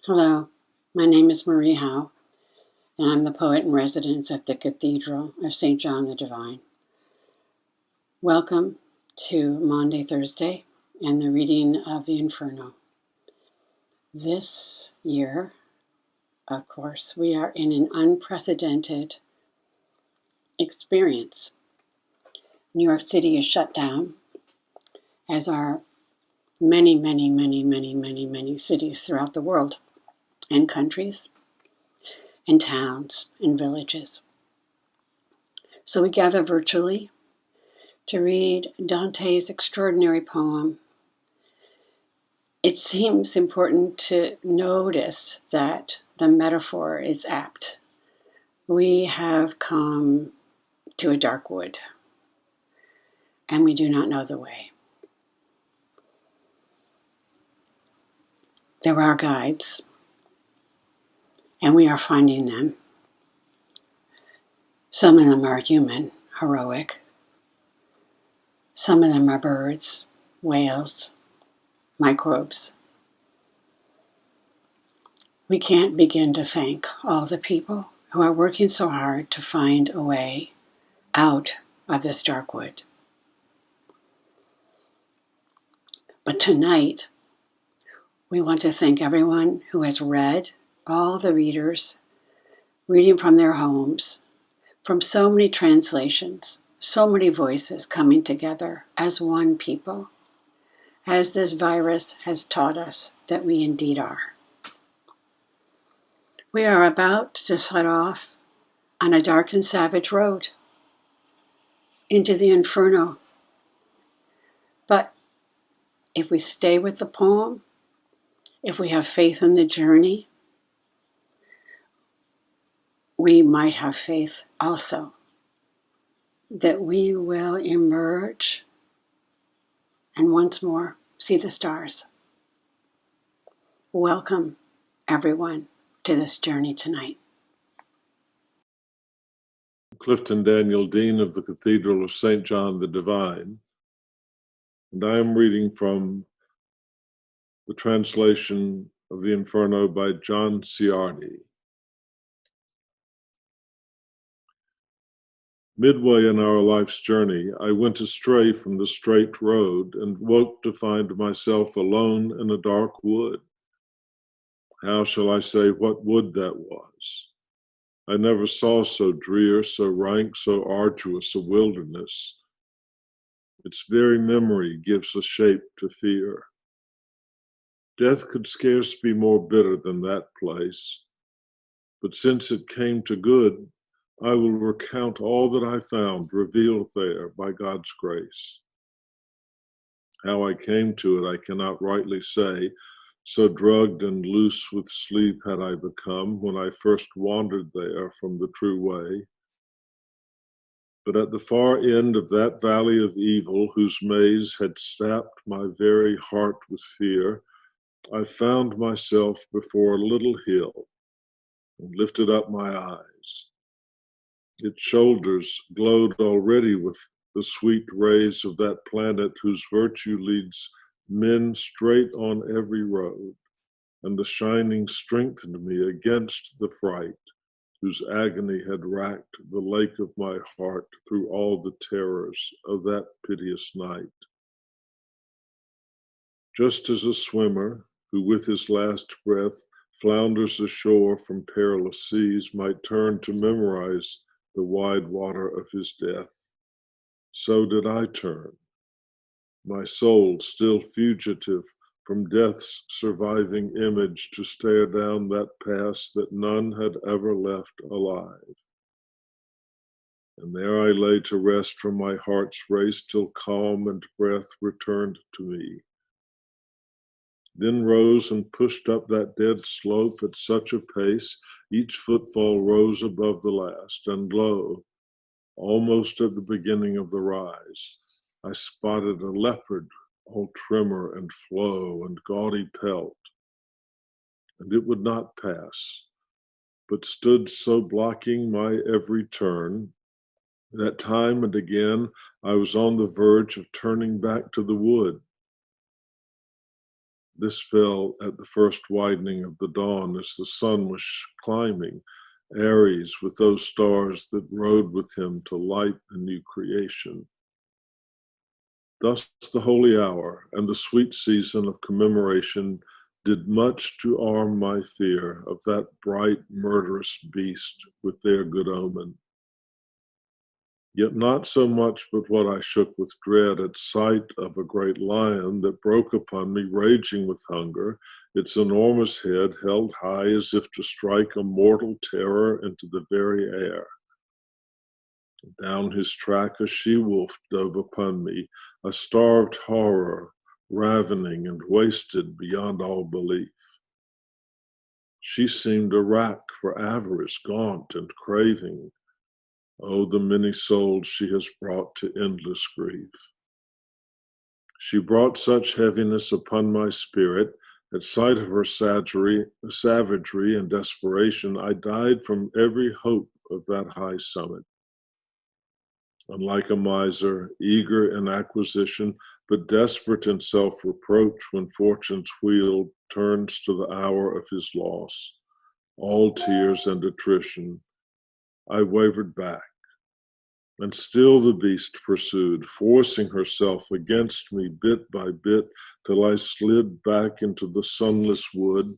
Hello, my name is Marie Howe, and I'm the poet in residence at the Cathedral of St. John the Divine. Welcome to Maundy Thursday and the reading of the Inferno. This year, of course, we are in an unprecedented experience. New York City is shut down, as are many cities throughout the world, and countries, and towns, and villages. So we gather virtually to read Dante's extraordinary poem. It seems important to notice that the metaphor is apt. We have come to a dark wood, and we do not know the way. There are guides, and we are finding them. Some of them are human, heroic. Some of them are birds, whales, microbes. We can't begin to thank all the people who are working so hard to find a way out of this dark wood. But tonight, we want to thank everyone who has read, all the readers, reading from their homes, from so many translations, so many voices coming together as one people, as this virus has taught us that we indeed are. We are about to set off on a dark and savage road into the Inferno. But if we stay with the poem, if we have faith in the journey, we might have faith also that we will emerge and once more see the stars. Welcome, everyone, to this journey tonight. Clifton Daniel, Dean of the Cathedral of St. John the Divine, and I am reading from the translation of the Inferno by John Ciardi. Midway in our life's journey, I went astray from the straight road and woke to find myself alone in a dark wood. How shall I say what wood that was? I never saw so drear, so rank, so arduous a wilderness. Its very memory gives a shape to fear. Death could scarce be more bitter than that place. But since it came to good, I will recount all that I found revealed there by God's grace. How I came to it I cannot rightly say, so drugged and loose with sleep had I become when I first wandered there from the true way. But at the far end of that valley of evil, whose maze had sapped my very heart with fear, I found myself before a little hill and lifted up my eyes. Its shoulders glowed already with the sweet rays of that planet whose virtue leads men straight on every road, and the shining strengthened me against the fright whose agony had racked the lake of my heart through all the terrors of that piteous night. Just as a swimmer who with his last breath flounders ashore from perilous seas might turn to memorize the wide water of his death, so did I turn, my soul still fugitive from death's surviving image, to stare down that past that none had ever left alive. And there I lay to rest from my heart's race till calm and breath returned to me. Then rose and pushed up that dead slope at such a pace, each footfall rose above the last, and lo, almost at the beginning of the rise, I spotted a leopard, all tremor and flow and gaudy pelt, and it would not pass, but stood so blocking my every turn that time and again I was on the verge of turning back to the wood. This fell at the first widening of the dawn as the sun was climbing, Aries with those stars that rode with him to light the new creation. Thus the holy hour and the sweet season of commemoration did much to arm my fear of that bright, murderous beast with their good omen. Yet not so much but what I shook with dread at sight of a great lion that broke upon me, raging with hunger, its enormous head held high as if to strike a mortal terror into the very air. Down his track a she-wolf dove upon me, a starved horror, ravening and wasted beyond all belief. She seemed a rack for avarice, gaunt and craving. Oh, the many souls she has brought to endless grief. She brought such heaviness upon my spirit, at sight of her savagery and desperation, I died from every hope of that high summit. Unlike a miser, eager in acquisition, but desperate in self-reproach when fortune's wheel turns to the hour of his loss, all tears and attrition, I wavered back, and still the beast pursued, forcing herself against me bit by bit till I slid back into the sunless wood.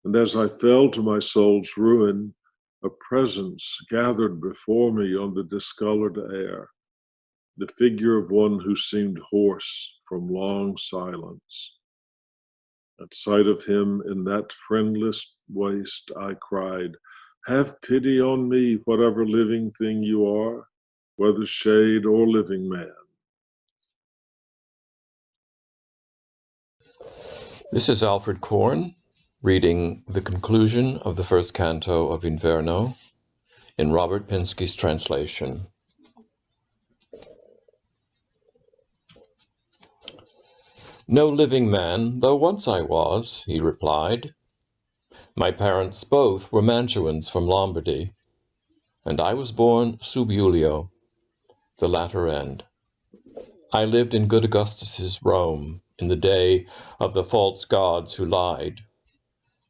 And as I fell to my soul's ruin, a presence gathered before me on the discolored air, the figure of one who seemed hoarse from long silence. At sight of him in that friendless waste, I cried, "Have pity on me, whatever living thing you are, whether shade or living man." This is Alfred Korn reading the conclusion of the first canto of Inferno in Robert Pinsky's translation. "No living man, though once I was," he replied. "My parents both were Mantuans from Lombardy, and I was born sub Iulio, the latter end. I lived in good Augustus's Rome in the day of the false gods who lied.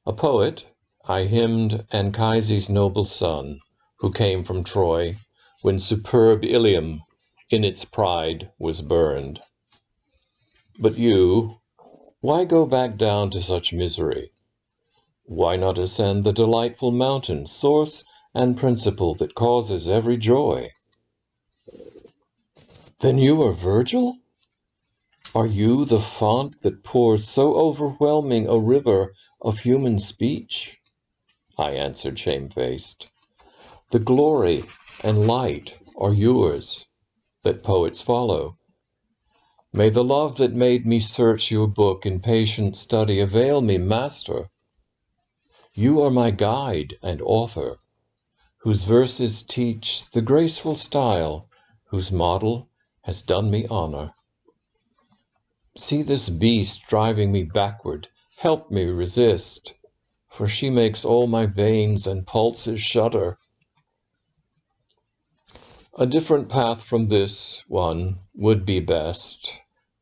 A poet, I hymned Anchises' noble son, who came from Troy, when superb Ilium in its pride was burned. But you, why go back down to such misery? Why not ascend the delightful mountain, source and principle that causes every joy?" "Then you are Virgil? Are you the font that pours so overwhelming a river of human speech?" I answered shamefaced. "The glory and light are yours, that poets follow. May the love that made me search your book in patient study avail me, master. You are my guide and author, whose verses teach the graceful style, whose model has done me honor. See this beast driving me backward, help me resist, for she makes all my veins and pulses shudder. A different path from this one would be best,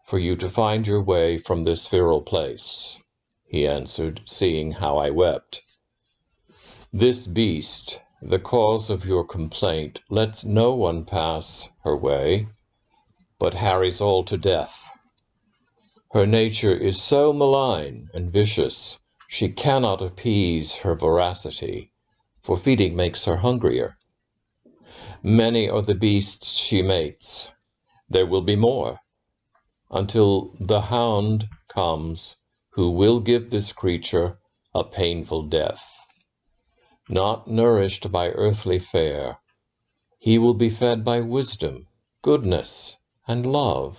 for you to find your way from this virile place," he answered, seeing how I wept. "This beast, the cause of your complaint, lets no one pass her way, but harries all to death. Her nature is so malign and vicious, she cannot appease her voracity, for feeding makes her hungrier. Many are the beasts she mates. There will be more, until the hound comes who will give this creature a painful death. Not nourished by earthly fare, he will be fed by wisdom, goodness, and love.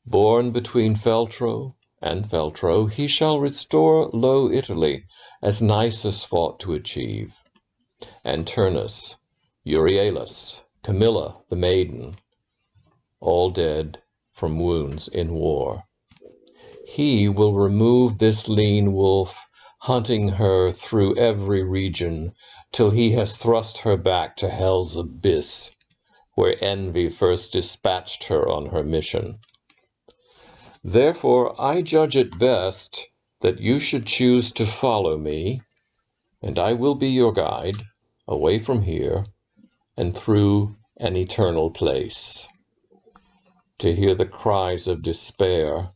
Born between Feltro and Feltro, he shall restore Low Italy, as Nisus fought to achieve, and Turnus, Euryalus, Camilla the maiden, all dead from wounds in war. He will remove this lean wolf, hunting her through every region, till he has thrust her back to hell's abyss, where envy first dispatched her on her mission. Therefore I judge it best that you should choose to follow me, and I will be your guide, away from here, and through an eternal place, to hear the cries of despair,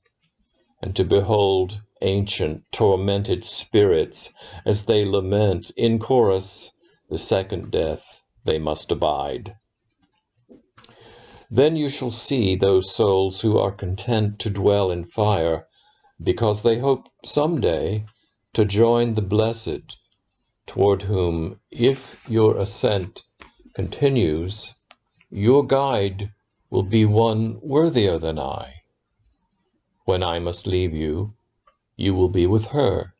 and to behold ancient tormented spirits as they lament in chorus the second death they must abide. Then you shall see those souls who are content to dwell in fire, because they hope someday to join the blessed, toward whom, if your ascent continues, your guide will be one worthier than I. When I must leave you, you will be with her.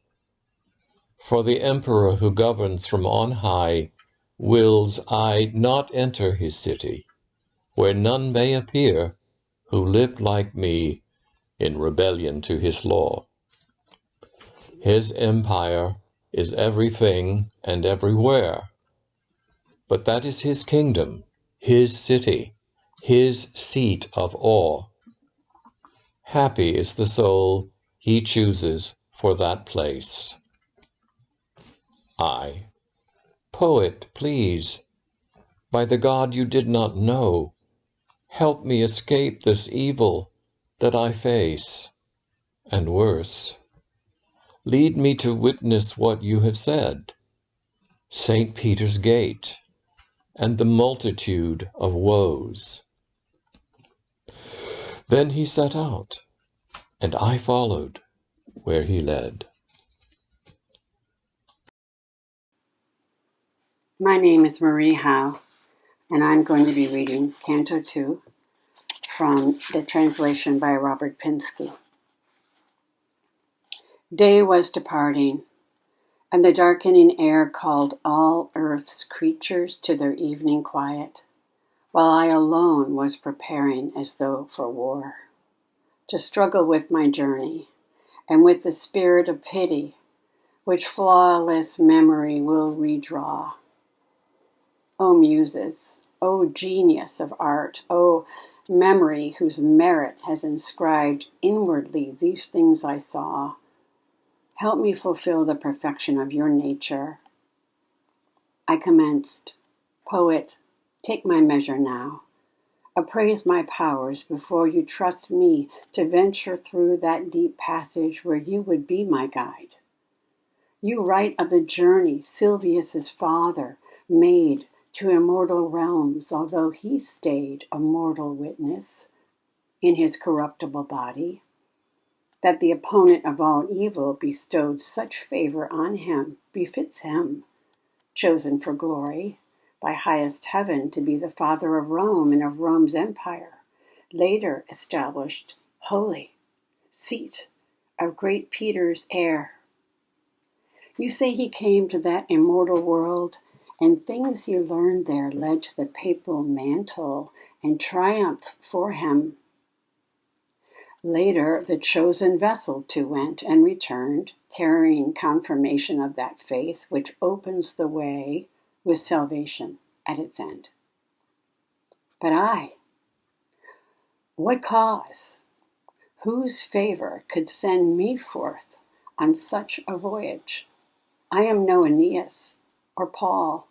For the emperor who governs from on high wills I not enter his city, where none may appear who lived like me in rebellion to his law. His empire is everything and everywhere, but that is his kingdom, his city, his seat of awe. Happy is the soul he chooses for that place. I, poet, please, by the God you did not know, help me escape this evil that I face, and worse. Lead me to witness what you have said, St. Peter's gate, and the multitude of woes. Then he set out, and I followed where he led. My name is Marie Howe, and I'm going to be reading Canto 2 from the translation by Robert Pinsky. Day was departing, and the darkening air called all earth's creatures to their evening quiet, while I alone was preparing as though for war, to struggle with my journey, and with the spirit of pity, which flawless memory will redraw. O muses, O genius of art, O memory whose merit has inscribed inwardly these things I saw, help me fulfill the perfection of your nature. I commenced, poet, take my measure now. Appraise my powers before you trust me to venture through that deep passage where you would be my guide. You write of the journey Silvius's father made to immortal realms, although he stayed a mortal witness in his corruptible body, that the opponent of all evil bestowed such favor on him befits him, chosen for glory by highest heaven to be the father of Rome and of Rome's empire, later established holy, seat of great Peter's heir. You say he came to that immortal world, and things he learned there led to the papal mantle and triumph for him. Later, the chosen vessel too went and returned, carrying confirmation of that faith which opens the way with salvation at its end. But I, what cause, whose favor could send me forth on such a voyage? I am no Aeneas or Paul.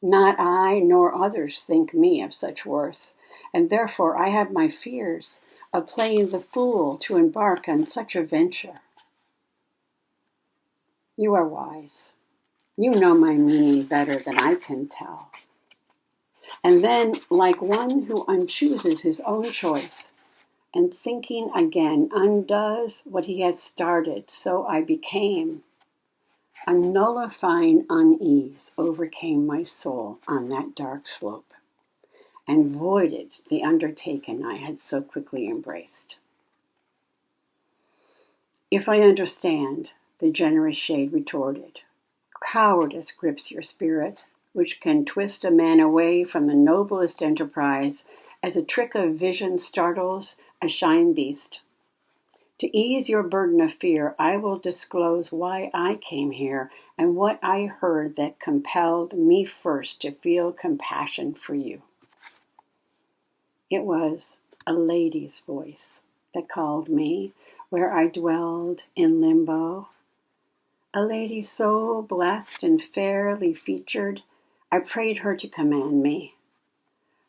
Not I nor others think me of such worth, and therefore I have my fears of playing the fool to embark on such a venture. You are wise. You know my meaning better than I can tell. And then, like one who unchooses his own choice, and thinking again undoes what he has started, so I became. A nullifying unease overcame my soul on that dark slope, and voided the undertaking I had so quickly embraced. If I understand, the generous shade retorted, cowardice grips your spirit, which can twist a man away from the noblest enterprise, as a trick of vision startles a shying beast. To ease your burden of fear, I will disclose why I came here and what I heard that compelled me first to feel compassion for you. It was a lady's voice that called me, where I dwelled in Limbo. A lady so blessed and fairly featured, I prayed her to command me.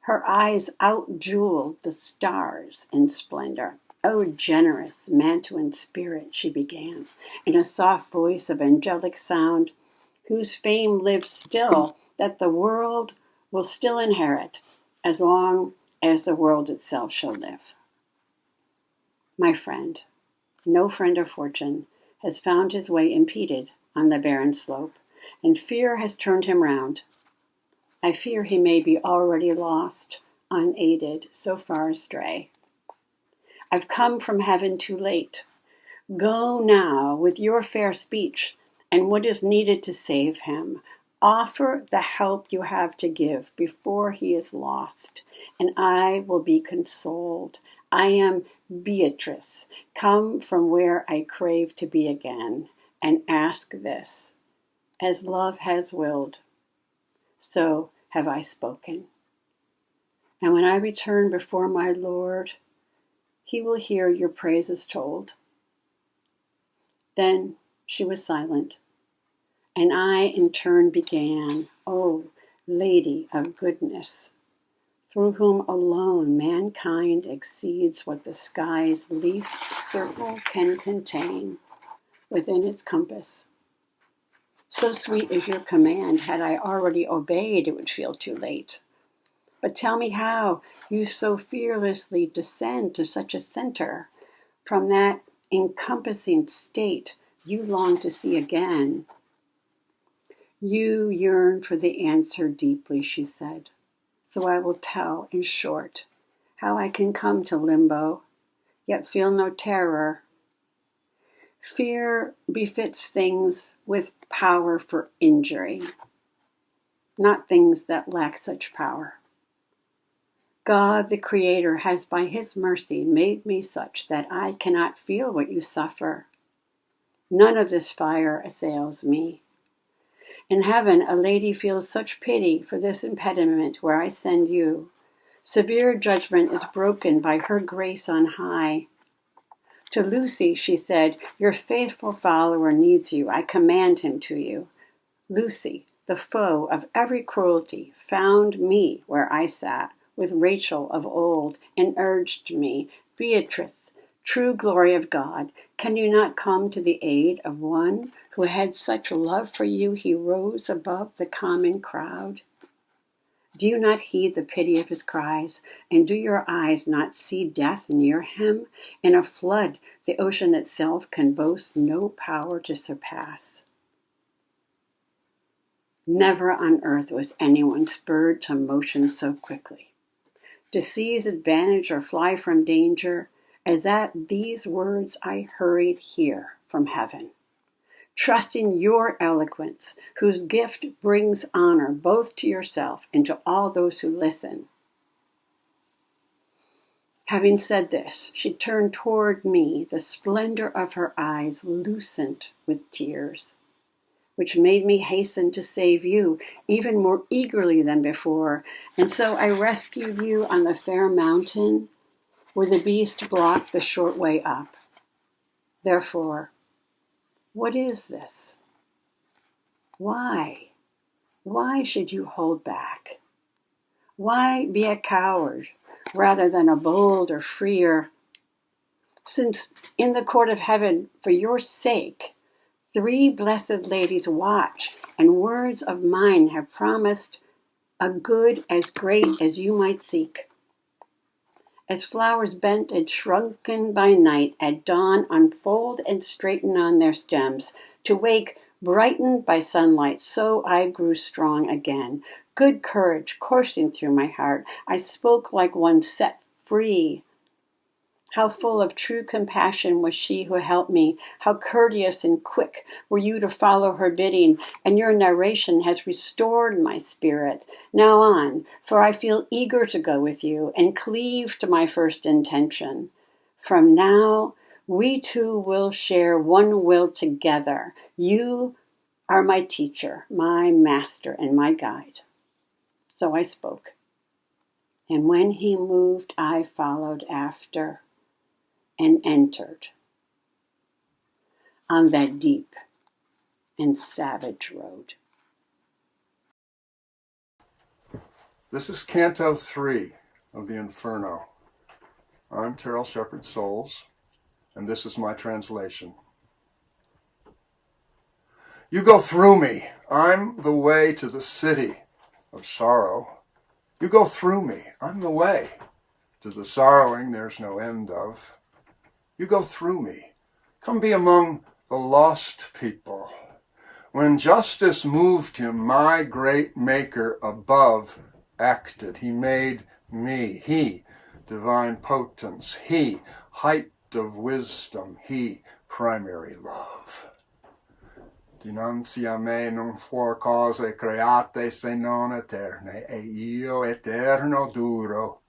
Her eyes out-jeweled the stars in splendor. "O generous Mantuan spirit," she began, in a soft voice of angelic sound, "whose fame lives still, that the world will still inherit, as long as the world itself shall live. My friend, no friend of fortune, has found his way impeded on the barren slope, and fear has turned him round. I fear he may be already lost, unaided, so far astray. I've come from heaven too late. Go now with your fair speech and what is needed to save him. Offer the help you have to give before he is lost, and I will be consoled. I am Beatrice, come from where I crave to be again, and ask this, as love has willed, so have I spoken. And when I return before my Lord, he will hear your praises told." Then she was silent, and I in turn began, "O Lady of goodness, through whom alone mankind exceeds what the sky's least circle can contain within its compass. So sweet is your command, had I already obeyed, it would feel too late. But tell me how you so fearlessly descend to such a center, from that encompassing state you long to see again." "You yearn for the answer deeply," she said. "So I will tell, in short, how I can come to Limbo, yet feel no terror. Fear befits things with power for injury, not things that lack such power. God, the Creator, has by his mercy made me such that I cannot feel what you suffer. None of this fire assails me. In heaven, a lady feels such pity for this impediment where I send you. Severe judgment is broken by her grace on high. To Lucy, she said, your faithful follower needs you. I command him to you. Lucy, the foe of every cruelty, found me where I sat with Rachel of old and urged me, Beatrice, true glory of God, can you not come to the aid of one who had such love for you he rose above the common crowd? Do you not heed the pity of his cries, and do your eyes not see death near him? In a flood, the ocean itself can boast no power to surpass. Never on earth was anyone spurred to motion so quickly, to seize advantage or fly from danger, as at these words I hurried here from heaven, trusting your eloquence, whose gift brings honor both to yourself and to all those who listen." Having said this, she turned toward me, the splendor of her eyes lucent with tears, which made me hasten to save you even more eagerly than before. And so I rescued you on the fair mountain where the beast blocked the short way up. Therefore, what is this? Why? Why should you hold back? Why be a coward rather than a bold or freer? Since in the court of heaven, for your sake, 3 blessed ladies watch, and words of mine have promised a good as great as you might seek. As flowers bent and shrunken by night at dawn unfold and straighten on their stems, to wake brightened by sunlight, so I grew strong again. Good courage coursing through my heart, I spoke like one set free. How full of true compassion was she who helped me. How courteous and quick were you to follow her bidding, and your narration has restored my spirit. Now on, for I feel eager to go with you and cleave to my first intention. From now, we two will share one will together. You are my teacher, my master, and my guide. So I spoke, and when he moved, I followed after. and entered on that deep and savage road. This is Canto 3 of the Inferno. I'm Terrell Shepard Souls, and this is my translation. You go through me. I'm the way to the city of sorrow. You go through me. I'm the way to the sorrowing there's no end of. You go through me. Come be among the lost people. When justice moved him, my great maker above acted. He made me. He, divine potence. He, height of wisdom. He, primary love. Dinanzi a me non fuor cose create se non eterne, e io eterno duro,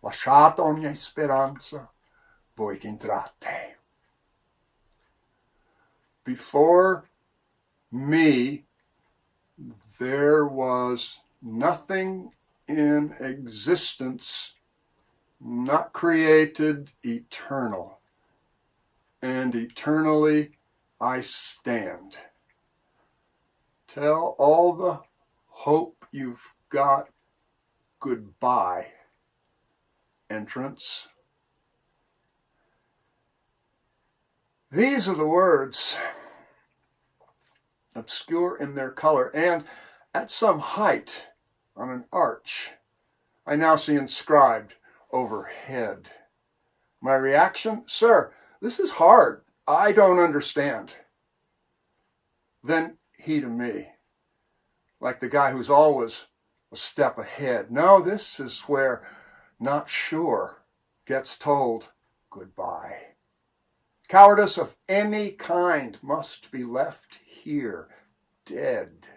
lasciato ogni speranza, voi che entrate. Before me, there was nothing in existence not created eternal, and eternally I stand. Tell all the hope you've got goodbye, entrance. These are the words, obscure in their color, and at some height on an arch, I now see inscribed overhead. My reaction, sir, this is hard. I don't understand. Then he to me, like the guy who's always a step ahead. No, this is where not sure gets told goodbye. Cowardice of any kind must be left here, dead.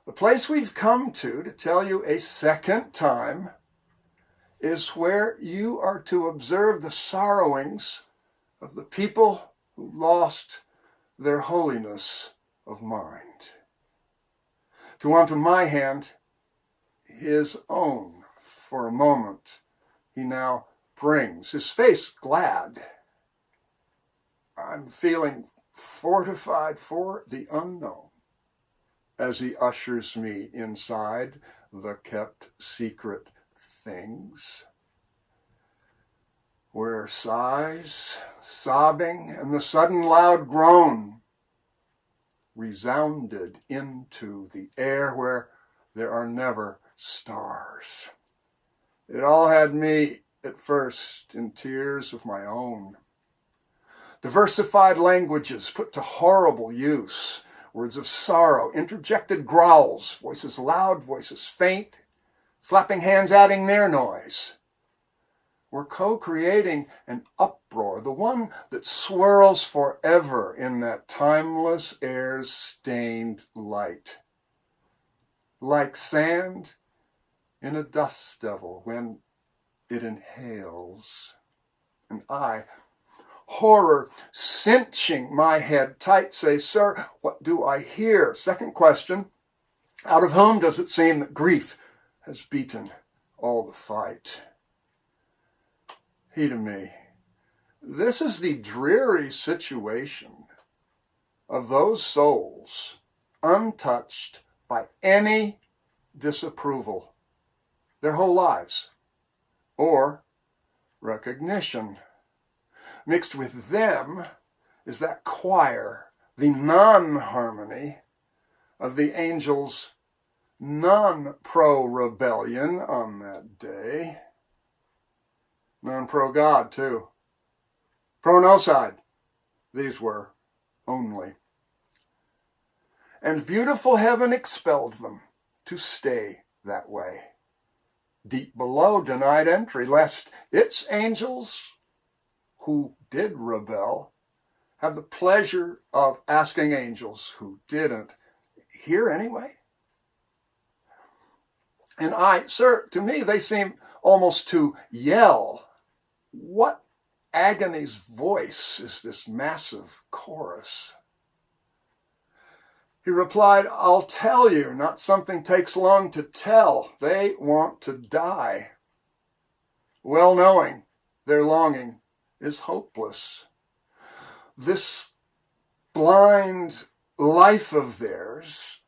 The place we've come to tell you a second time is where you are to observe the sorrowings of the people who lost their holiness of mind. To unto my hand his own for a moment he now brings, his face glad. I'm feeling fortified for the unknown as he ushers me inside the kept secret things, where sighs, sobbing, and the sudden loud groan resounded into the air where there are never stars. It all had me at first in tears of my own. Diversified languages put to horrible use, words of sorrow, interjected growls, voices loud, voices faint, slapping hands adding their noise. We're co-creating an uproar, the one that swirls forever in that timeless air's stained light. Like sand in a dust devil when it inhales. And I, horror cinching my head tight, say, sir, what do I hear? Second question, out of whom does it seem that grief has beaten all the fight? He to me, this is the dreary situation of those souls untouched by any disapproval their whole lives, or recognition. Mixed with them is that choir, the non-harmony of the angels' non-pro-rebellion on that day. Non-pro-God, too. Pro-no-side, these were only. And beautiful heaven expelled them to stay that way. Deep below denied entry, lest its angels who did rebel have the pleasure of asking angels who didn't hear anyway. And sir, to me they seem almost to yell. What agony's voice is this massive chorus? He replied, I'll tell you, not something takes long to tell. They want to die, well knowing their longing is hopeless. This blind life of theirs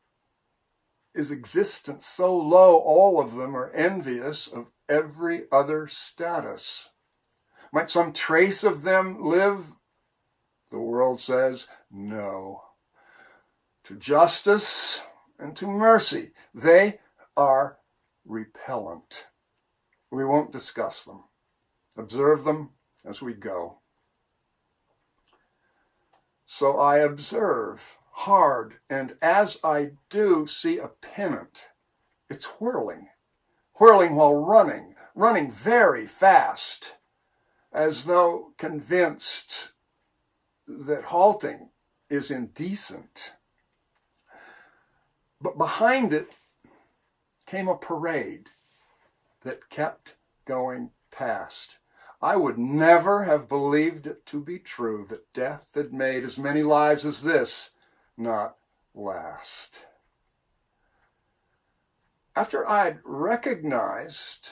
is existence so low, all of them are envious of every other status. Might some trace of them live? The world says no. To justice and to mercy, they are repellent. We won't discuss them. Observe them as we go. So I observe hard, and as I do, see a pennant. It's whirling while running very fast, as though convinced that halting is indecent. But behind it came a parade that kept going past. I would never have believed it to be true that death had made as many lives as this not last. After I'd recognized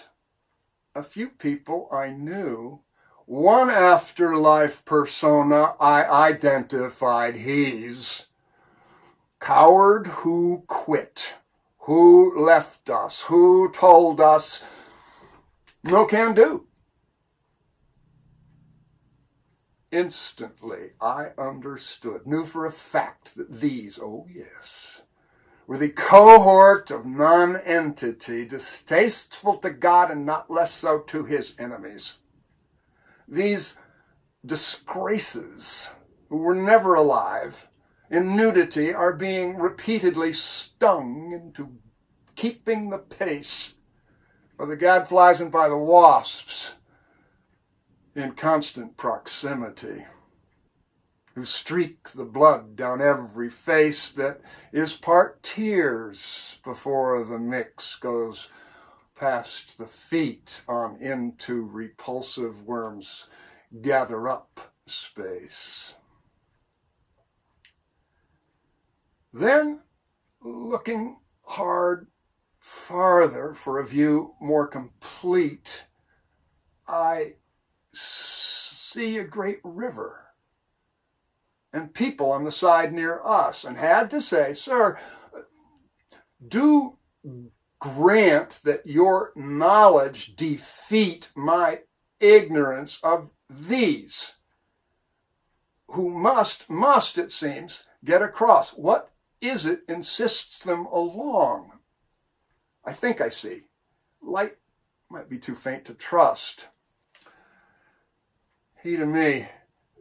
a few people I knew, one afterlife persona I identified. He's coward who quit, who left us, who told us no can do. Instantly, I understood, knew for a fact that these, oh yes, were the cohort of non-entity, distasteful to God and not less so to his enemies. These disgraces, who were never alive, in nudity are being repeatedly stung into keeping the pace by the gadflies and by the wasps in constant proximity, who streak the blood down every face that is part tears before the mix goes past the feet on into repulsive worms gather up space. Then, looking hard farther for a view more complete, I see a great river and people on the side near us, and had to say, sir, do grant that your knowledge defeat my ignorance of these, who must, it seems, get across. What is it insists them along? I think I see. Light might be too faint to trust. He to me,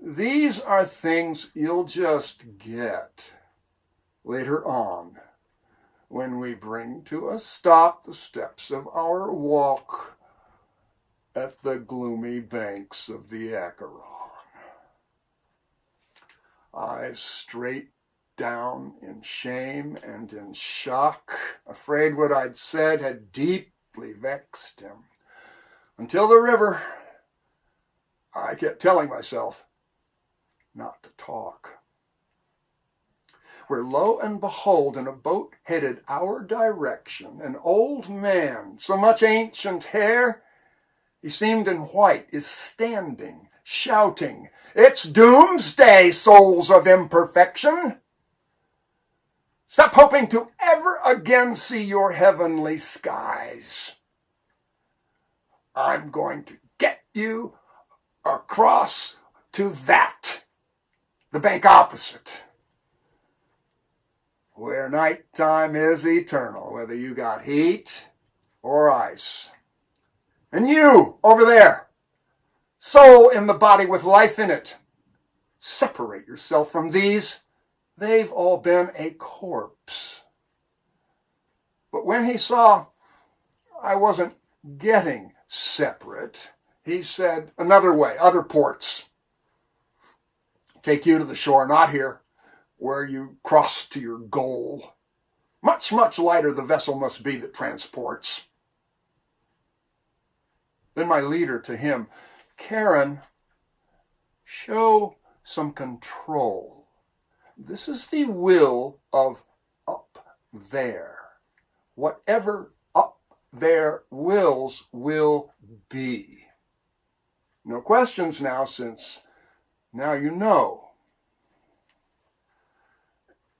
these are things you'll just get later on when we bring to a stop the steps of our walk at the gloomy banks of the Acheron. Eyes straight down in shame and in shock, afraid what I'd said had deeply vexed him. Until the river, I kept telling myself not to talk. Where lo and behold, in a boat headed our direction, an old man, so much ancient hair, he seemed in white, is standing, shouting, "It's doomsday, souls of imperfection! Stop hoping to ever again see your heavenly skies. I'm going to get you across to that, the bank opposite, where nighttime is eternal, whether you got heat or ice. And you, over there, soul in the body with life in it, separate yourself from these. They've all been a corpse." But when he saw I wasn't getting separate, he said, "Another way, other ports. Take you to the shore, not here, where you cross to your goal. Much, much lighter the vessel must be that transports." Then my leader to him, "Karen, show some control. This is the will of up there. Whatever up there wills will be." No questions now, since now you know.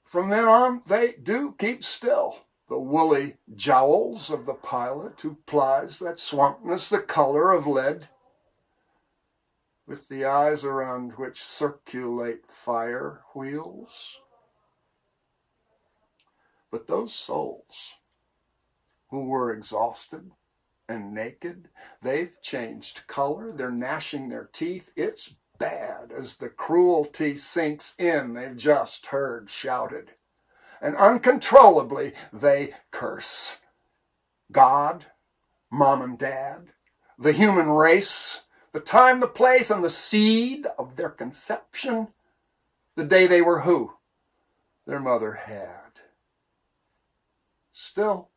From then on, they do keep still. The woolly jowls of the pilot who plies that swampness the color of lead, with the eyes around which circulate fire wheels. But those souls who were exhausted and naked, they've changed color, they're gnashing their teeth. It's bad as the cruelty sinks in they've just heard shouted. And uncontrollably they curse God, mom and dad, the human race, the time, the place, and the seed of their conception, the day they were who their mother had. Still,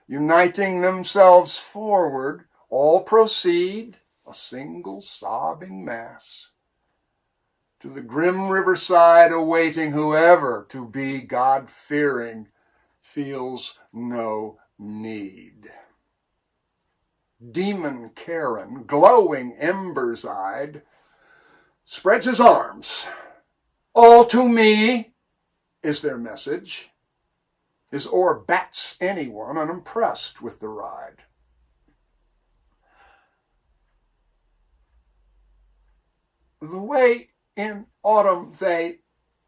uniting themselves forward, all proceed, a single sobbing mass, to the grim riverside, awaiting whoever to be God-fearing feels no need. Demon Charon, glowing embers-eyed, spreads his arms. All to me is their message. His oar bats anyone unimpressed with the ride. The way in autumn they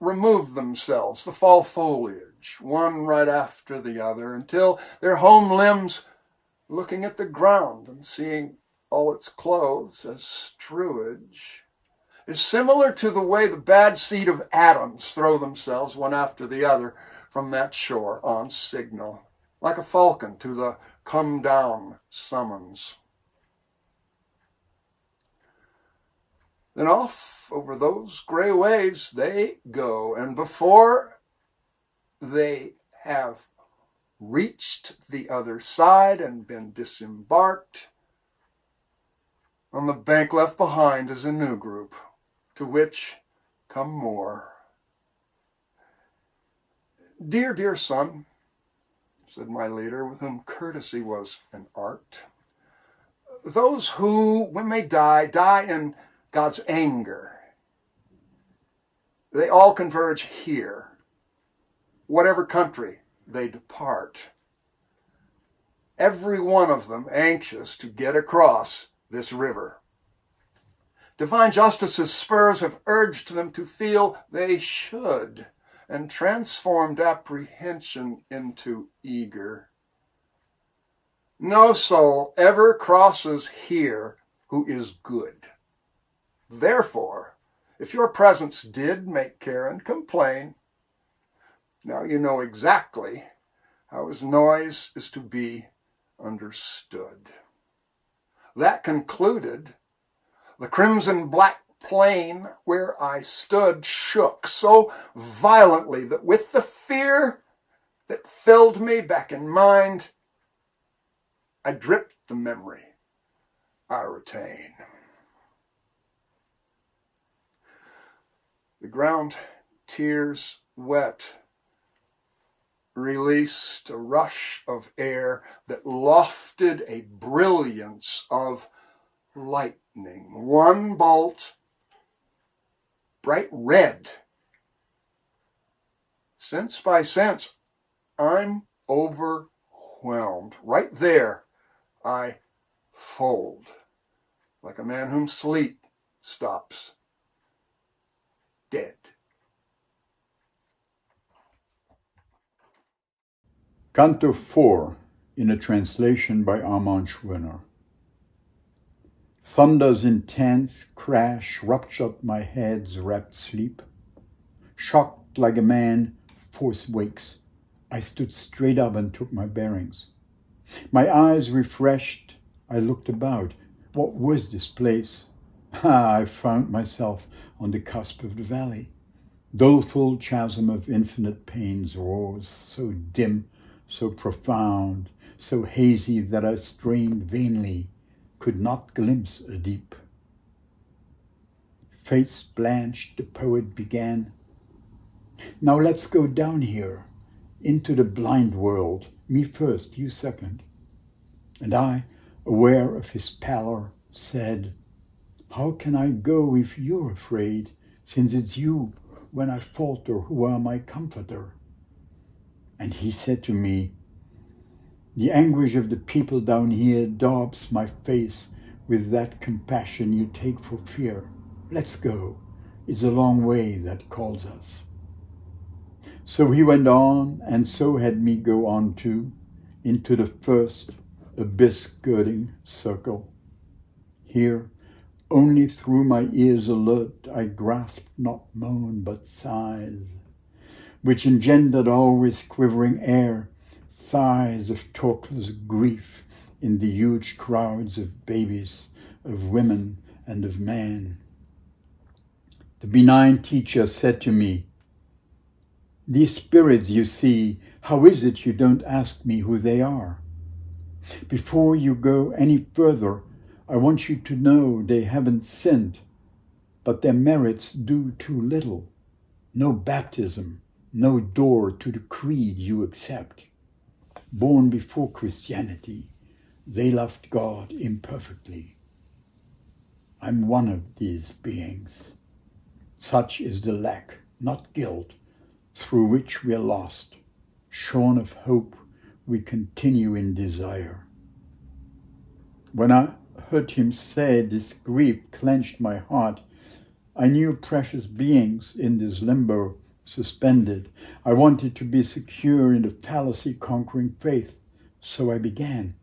remove themselves, the fall foliage, one right after the other, until their home limbs, looking at the ground and seeing all its clothes as strewage, is similar to the way the bad seed of atoms throw themselves one after the other from that shore on signal, like a falcon to the come down summons. Then off over those gray waves they go, and before they have reached the other side and been disembarked, on the bank left behind is a new group, to which come more. Dear, dear son, said my leader, with whom courtesy was an art, those who, when they die, die in God's anger. They all converge here, whatever country they depart. Every one of them anxious to get across this river. Divine justice's spurs have urged them to feel they should, and transformed apprehension into eager. No soul ever crosses here who is good. Therefore, if your presence did make Charon complain, now you know exactly how his noise is to be understood. That concluded, the crimson-black plain where I stood shook so violently that with the fear that filled me back in mind, I dripped the memory I retain. The ground, tears wet, released a rush of air that lofted a brilliance of lightning. One bolt, bright red. Sense by sense, I'm overwhelmed. Right there, I fold, like a man whom sleep stops dead. Canto 4, in a translation by Armand Schwerner. Thunder's intense crash ruptured my head's wrapped sleep. Shocked like a man force wakes, I stood straight up and took my bearings. My eyes refreshed, I looked about. What was this place? I found myself on the cusp of the valley. Doleful chasm of infinite pains roars, so dim, so profound, so hazy that I strained vainly, could not glimpse a deep. Face blanched, the poet began. Now let's go down here, into the blind world, me first, you second. And I, aware of his pallor, said, How can I go if you're afraid, since it's you, when I falter, who are my comforter? And he said to me, the anguish of the people down here daubs my face with that compassion you take for fear. Let's go. It's a long way that calls us. So he went on, and so had me go on too, into the first abyss-girding circle. Here, only through my ears alert, I grasped not moan but sighs, which engendered always quivering air, sighs of talkless grief in the huge crowds of babies, of women, and of man. The benign teacher said to me, these spirits you see, how is it you don't ask me who they are? Before you go any further, I want you to know they haven't sinned, but their merits do too little. No baptism, no door to the creed you accept. Born before Christianity, they loved God imperfectly. I'm one of these beings. Such is the lack, not guilt, through which we are lost. Shorn of hope, we continue in desire. When I heard him say this, grief clenched my heart. I knew precious beings in this limbo, suspended. I wanted to be secure in the fallacy-conquering faith, so I began.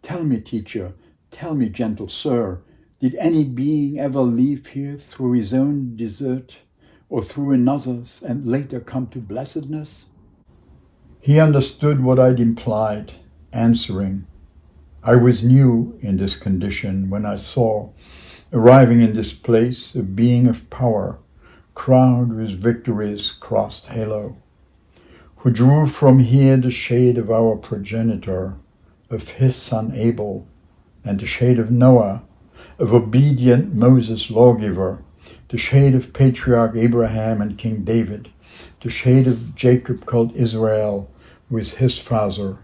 Tell me, teacher, tell me, gentle sir, did any being ever leave here through his own desert or through another's and later come to blessedness? He understood what I'd implied, answering, I was new in this condition when I saw, arriving in this place, a being of power, crowned with victory's crossed halo, who drew from here the shade of our progenitor, of his son Abel, and the shade of Noah, of obedient Moses lawgiver, the shade of patriarch Abraham and King David, the shade of Jacob called Israel, with his father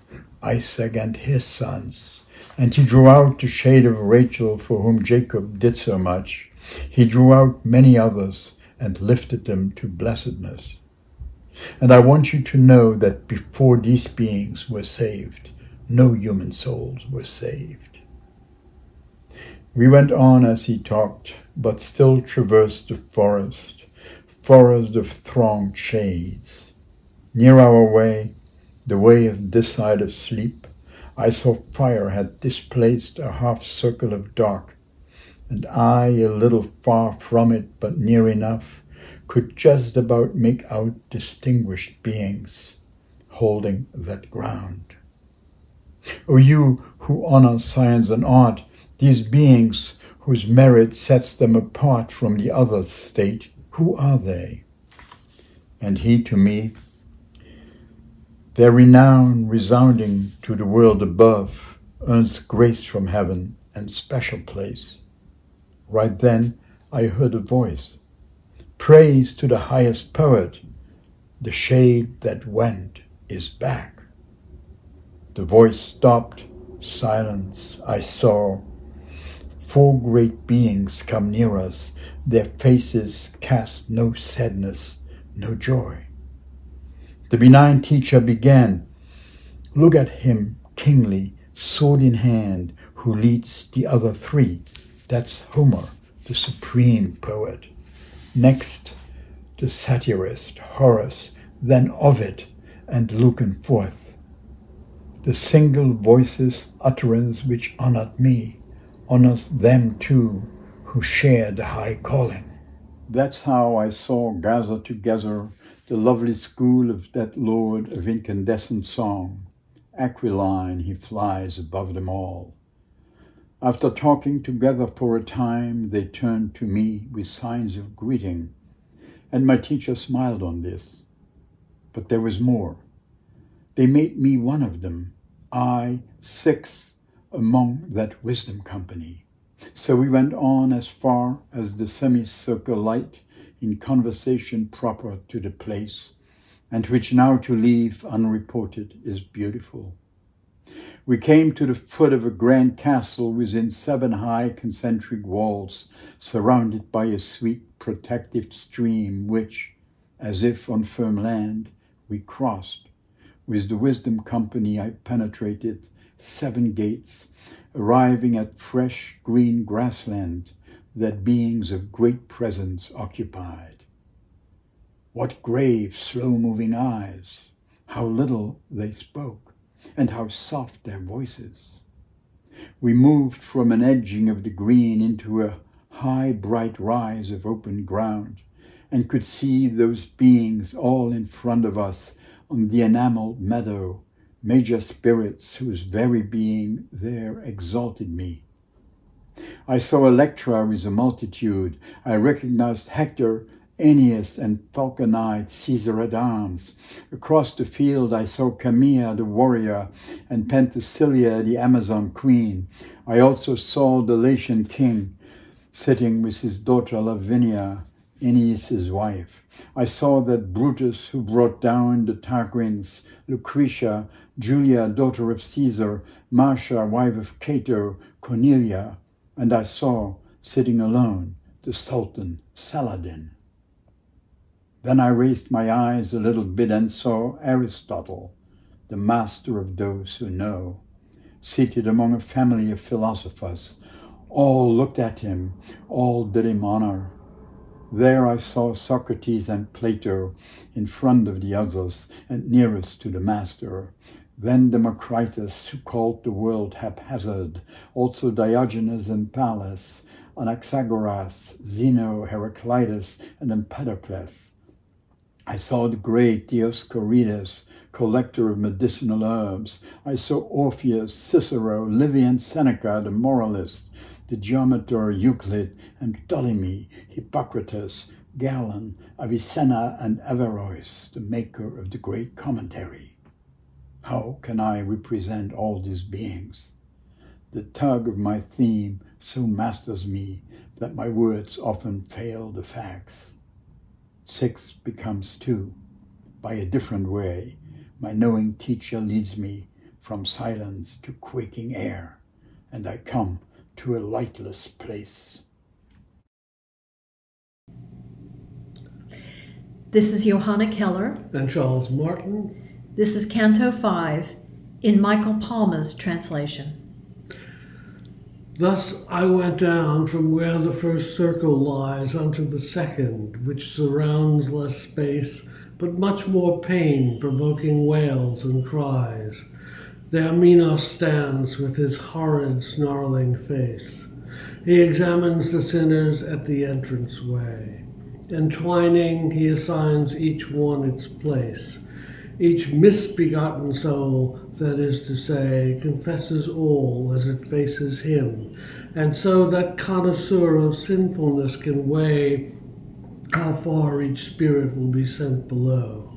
Isaac and his sons. And he drew out the shade of Rachel, for whom Jacob did so much. He drew out many others and lifted them to blessedness. And I want you to know that before these beings were saved, no human souls were saved. We went on as he talked, but still traversed the forest of thronged shades. Near our way, the way of this side of sleep, I saw fire had displaced a half-circle of dark, and I, a little far from it, but near enough, could just about make out distinguished beings holding that ground. O you who honor science and art, these beings whose merit sets them apart from the other state, who are they? And he to me, their renown resounding to the world above, earns grace from heaven and special place. Right then I heard a voice, praise to the highest poet, the shade that went is back. The voice stopped, silence, I saw. 4 great beings come near us, their faces cast no sadness, no joy. The benign teacher began, look at him, kingly, sword in hand, who leads the other 3. That's Homer, the supreme poet. Next, the satirist, Horace, then Ovid, and Lucan forth. The single voice's utterance which honored me, honors them too, who share the high calling. That's how I saw gather together the lovely school of that lord of incandescent song. Aquiline he flies above them all. After talking together for a time, they turned to me with signs of greeting, and my teacher smiled on this. But there was more. They made me one of them, I 6th among that wisdom company. So we went on as far as the semicircle light in conversation proper to the place, and which now to leave unreported is beautiful. We came to the foot of a grand castle within 7 high concentric walls, surrounded by a sweet protective stream which, as if on firm land, we crossed. With the Wisdom Company, I penetrated 7 gates, arriving at fresh green grassland that beings of great presence occupied. What grave, slow-moving eyes! How little they spoke, and how soft their voices. We moved from an edging of the green into a high, bright rise of open ground, and could see those beings all in front of us on the enameled meadow, major spirits whose very being there exalted me. I saw Electra with a multitude. I recognized Hector, Aeneas, and falcon-eyed Caesar at arms. Across the field I saw Camilla the warrior and Penthesilea the Amazon queen. I also saw the Latian king sitting with his daughter Lavinia, Aeneas' wife. I saw that Brutus who brought down the Tarquins, Lucretia, Julia, daughter of Caesar, Marcia, wife of Cato, Cornelia, and I saw, sitting alone, the Sultan Saladin. Then I raised my eyes a little bit and saw Aristotle, the master of those who know, seated among a family of philosophers. All looked at him, all did him honor. There I saw Socrates and Plato in front of the others and nearest to the master. Then Democritus, who called the world haphazard, also Diogenes and Pallas, Anaxagoras, Zeno, Heraclitus, and Empedocles. I saw the great Dioscorides, collector of medicinal herbs. I saw Orpheus, Cicero, Livy, and Seneca, the moralist, the geometer Euclid, and Ptolemy, Hippocrates, Galen, Avicenna, and Averroes, the maker of the great commentary. How can I represent all these beings? The tug of my theme so masters me that my words often fail the facts. 6 becomes 2. By a different way, my knowing teacher leads me from silence to quaking air, and I come to a lightless place. This is Johanna Keller. And Charles Martin. This is Canto 5 in Michael Palma's translation. Thus I went down from where the first circle lies unto the second, which surrounds less space, but much more pain, provoking wails and cries. There Minos stands with his horrid snarling face. He examines the sinners at the entranceway. Entwining, he assigns each one its place. Each misbegotten soul, that is to say, confesses all as it faces him, and so that connoisseur of sinfulness can weigh how far each spirit will be sent below.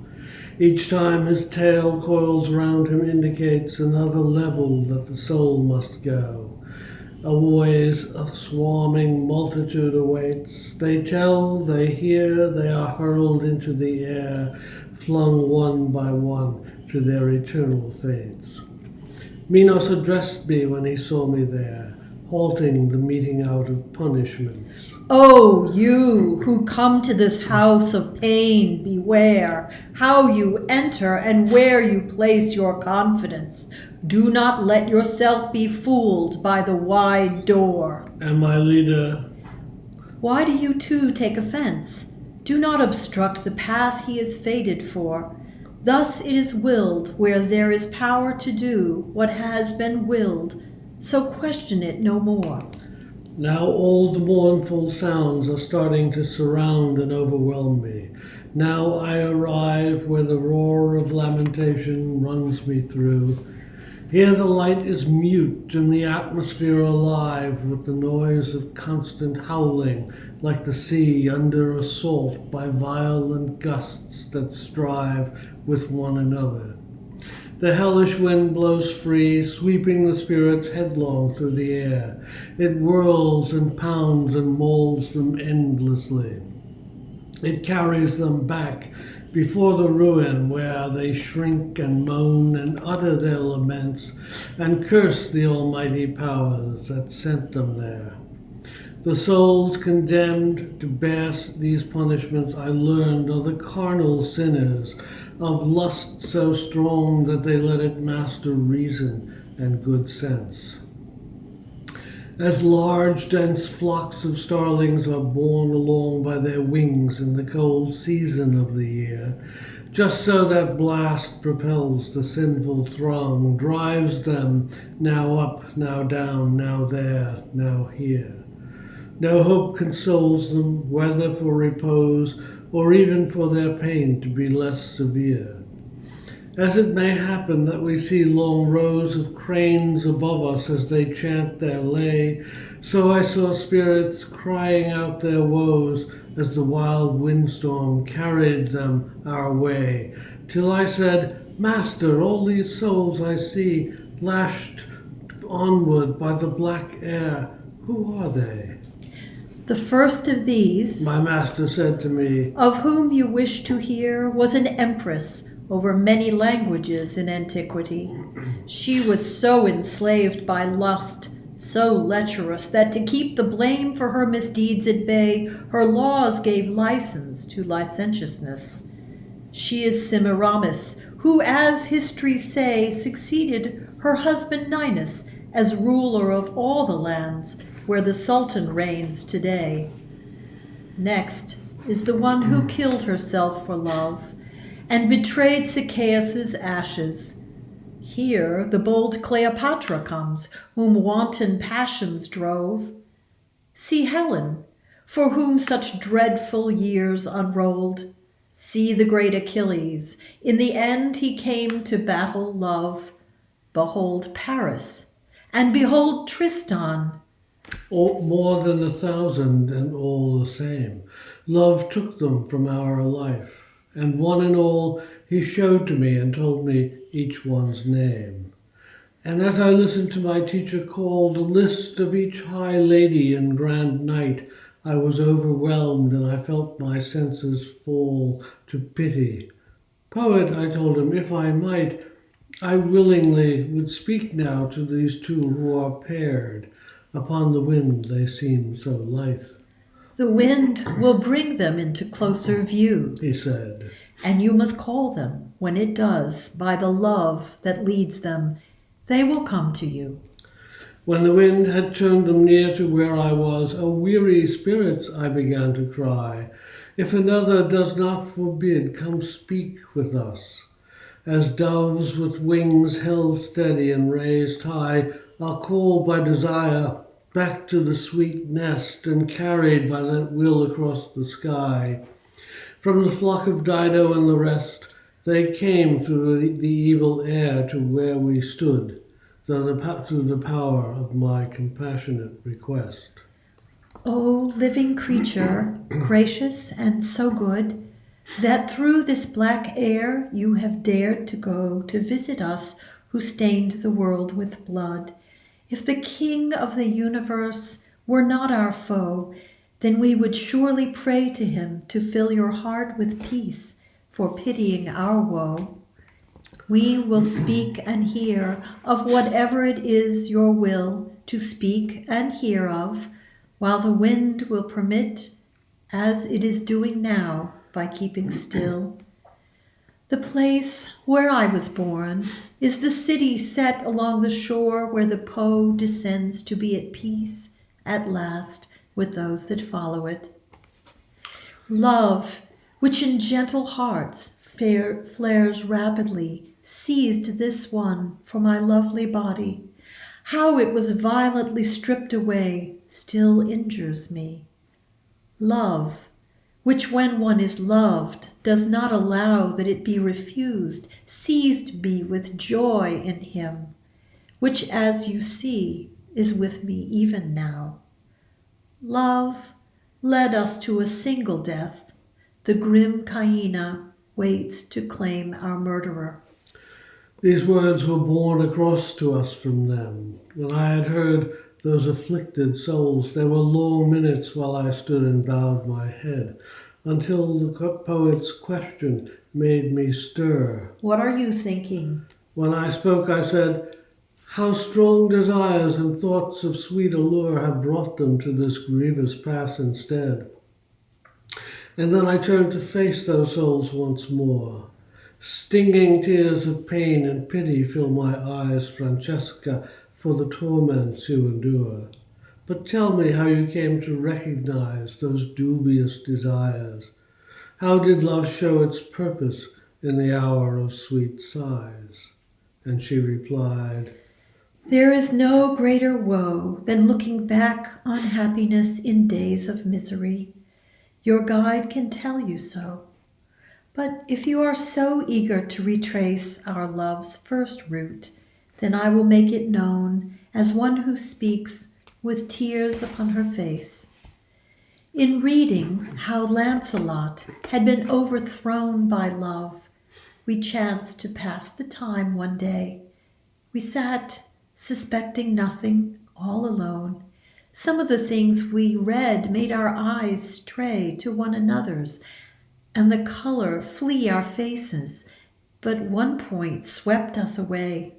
Each time his tail coils round him indicates another level that the soul must go. Always a swarming multitude awaits. They tell, they hear, they are hurled into the air, flung one by one to their eternal fates. Minos addressed me when he saw me there, halting the meting out of punishments. Oh, you who come to this house of pain, beware how you enter and where you place your confidence. Do not let yourself be fooled by the wide door. And my leader, why do you too take offense? Do not obstruct the path he is fated for. Thus it is willed where there is power to do what has been willed, so question it no more. Now all the mournful sounds are starting to surround and overwhelm me. Now I arrive where the roar of lamentation runs me through. Here the light is mute and the atmosphere alive with the noise of constant howling, like the sea under assault by violent gusts that strive with one another. The hellish wind blows free, sweeping the spirits headlong through the air. It whirls and pounds and molds them endlessly. It carries them back before the ruin where they shrink and moan and utter their laments and curse the almighty powers that sent them there. The souls condemned to bear these punishments, I learned, are the carnal sinners of lust so strong that they let it master reason and good sense. As large, dense flocks of starlings are borne along by their wings in the cold season of the year, just so that blast propels the sinful throng, drives them now up, now down, now there, now here. No hope consoles them, whether for repose or even for their pain to be less severe. As it may happen that we see long rows of cranes above us as they chant their lay, so I saw spirits crying out their woes as the wild windstorm carried them our way, till I said, Master, all these souls I see, lashed onward by the black air, who are they? The first of these, My master said to me, of whom you wish to hear, was an empress over many languages in antiquity. She was so enslaved by lust, so lecherous, that to keep the blame for her misdeeds at bay, her laws gave license to licentiousness. She is Semiramis, who, as histories say, succeeded her husband Minos as ruler of all the lands where the Sultan reigns today. Next is the one who killed herself for love and betrayed Zacchaeus' ashes. Here the bold Cleopatra comes, whom wanton passions drove. See Helen, for whom such dreadful years unrolled. See the great Achilles, in the end he came to battle love. Behold Paris, and behold Tristan. More than 1,000 and all the same. Love took them from our life. And one and all he showed to me and told me each one's name. And as I listened to my teacher call the list of each high lady and grand knight, I was overwhelmed and I felt my senses fall to pity. Poet, I told him, if I might, I willingly would speak now to these two who are paired. Upon the wind they seem so light. The wind will bring them into closer view, He said, and you must call them. When it does, by the love that leads them, they will come to you. When the wind had turned them near to where I was, O weary spirits, I began to cry, if another does not forbid, come speak with us. As doves with wings held steady and raised high are called by desire back to the sweet nest and carried by that will across the sky. From the flock of Dido and the rest, they came through the evil air to where we stood, through the power of my compassionate request. O living creature, gracious and so good, that through this black air you have dared to go to visit us who stained the world with blood. If the King of the universe were not our foe, then we would surely pray to him to fill your heart with peace for pitying our woe. We will speak and hear of whatever it is your will to speak and hear of, while the wind will permit, as it is doing now by keeping still. The place where I was born is the city set along the shore where the Po descends to be at peace at last with those that follow it. Love, which in gentle hearts flares rapidly, seized this one for my lovely body. How it was violently stripped away still injures me. Love, which when one is loved does not allow that it be refused, seized me with joy in him, which, as you see, is with me even now. Love led us to a single death. The grim hyena waits to claim our murderer. These words were borne across to us from them. When I had heard those afflicted souls, there were long minutes while I stood and bowed my head. until the poet's question made me stir. What are you thinking? When I spoke, I said, how strong desires and thoughts of sweet allure have brought them to this grievous pass instead. And then I turned to face those souls once more. Stinging tears of pain and pity fill my eyes, Francesca, for the torments you endure. But tell me how you came to recognize those dubious desires. How did love show its purpose in the hour of sweet sighs? And she replied, There is no greater woe than looking back on happiness in days of misery. Your guide can tell you so. But if you are so eager to retrace our love's first root, then I will make it known as one who speaks with tears upon her face. In reading how Lancelot had been overthrown by love, we chanced to pass the time one day. We sat, suspecting nothing, all alone. Some of the things we read made our eyes stray to one another's, and the color flee our faces, but one point swept us away.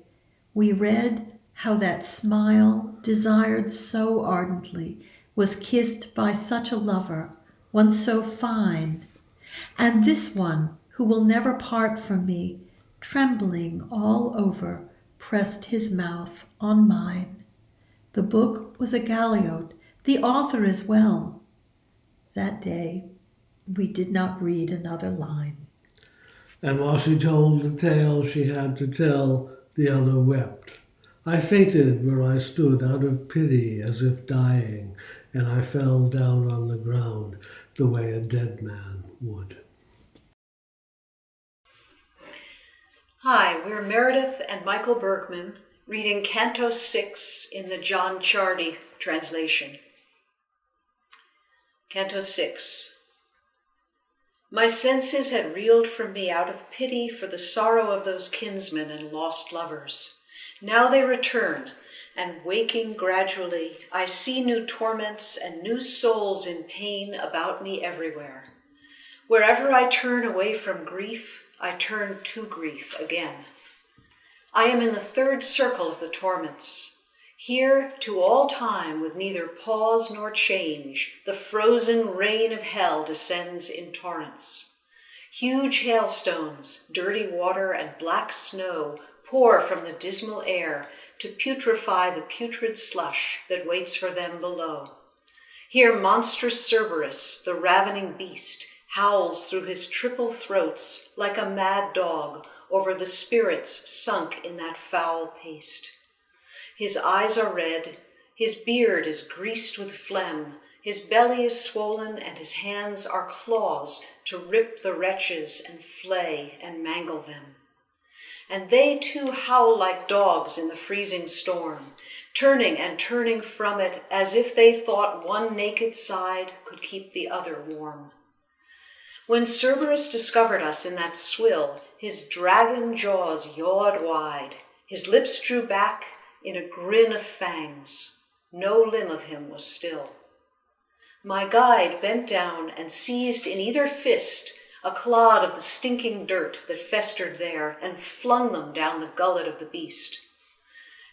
We read how that smile, desired so ardently, was kissed by such a lover, one so fine, and this one, who will never part from me, trembling all over, pressed his mouth on mine. The book was a Galliot, the author as well. That day, we did not read another line. and while she told the tale she had to tell, the other wept. I fainted where I stood out of pity as if dying, and I fell down on the ground the way a dead man would. Hi, we're Meredith and Michael Bergman reading Canto 6 in the John Chardy translation. Canto 6. My senses had reeled from me out of pity for the sorrow of those kinsmen and lost lovers. Now they return, and waking gradually, I see new torments and new souls in pain about me everywhere. Wherever I turn away from grief, I turn to grief again. I am in the third circle of the torments. Here, to all time, with neither pause nor change, the frozen rain of hell descends in torrents. Huge hailstones, dirty water, and black snow pour from the dismal air to putrefy the putrid slush that waits for them below. Here monstrous Cerberus, the ravening beast, howls through his triple throats like a mad dog over the spirits sunk in that foul paste. His eyes are red, his beard is greased with phlegm, his belly is swollen, and his hands are claws to rip the wretches and flay and mangle them. And they too howl like dogs in the freezing storm, turning and turning from it as if they thought one naked side could keep the other warm. When Cerberus discovered us in that swill, his dragon jaws yawed wide, his lips drew back in a grin of fangs. No limb of him was still. My guide bent down and seized in either fist a clod of the stinking dirt that festered there and flung them down the gullet of the beast.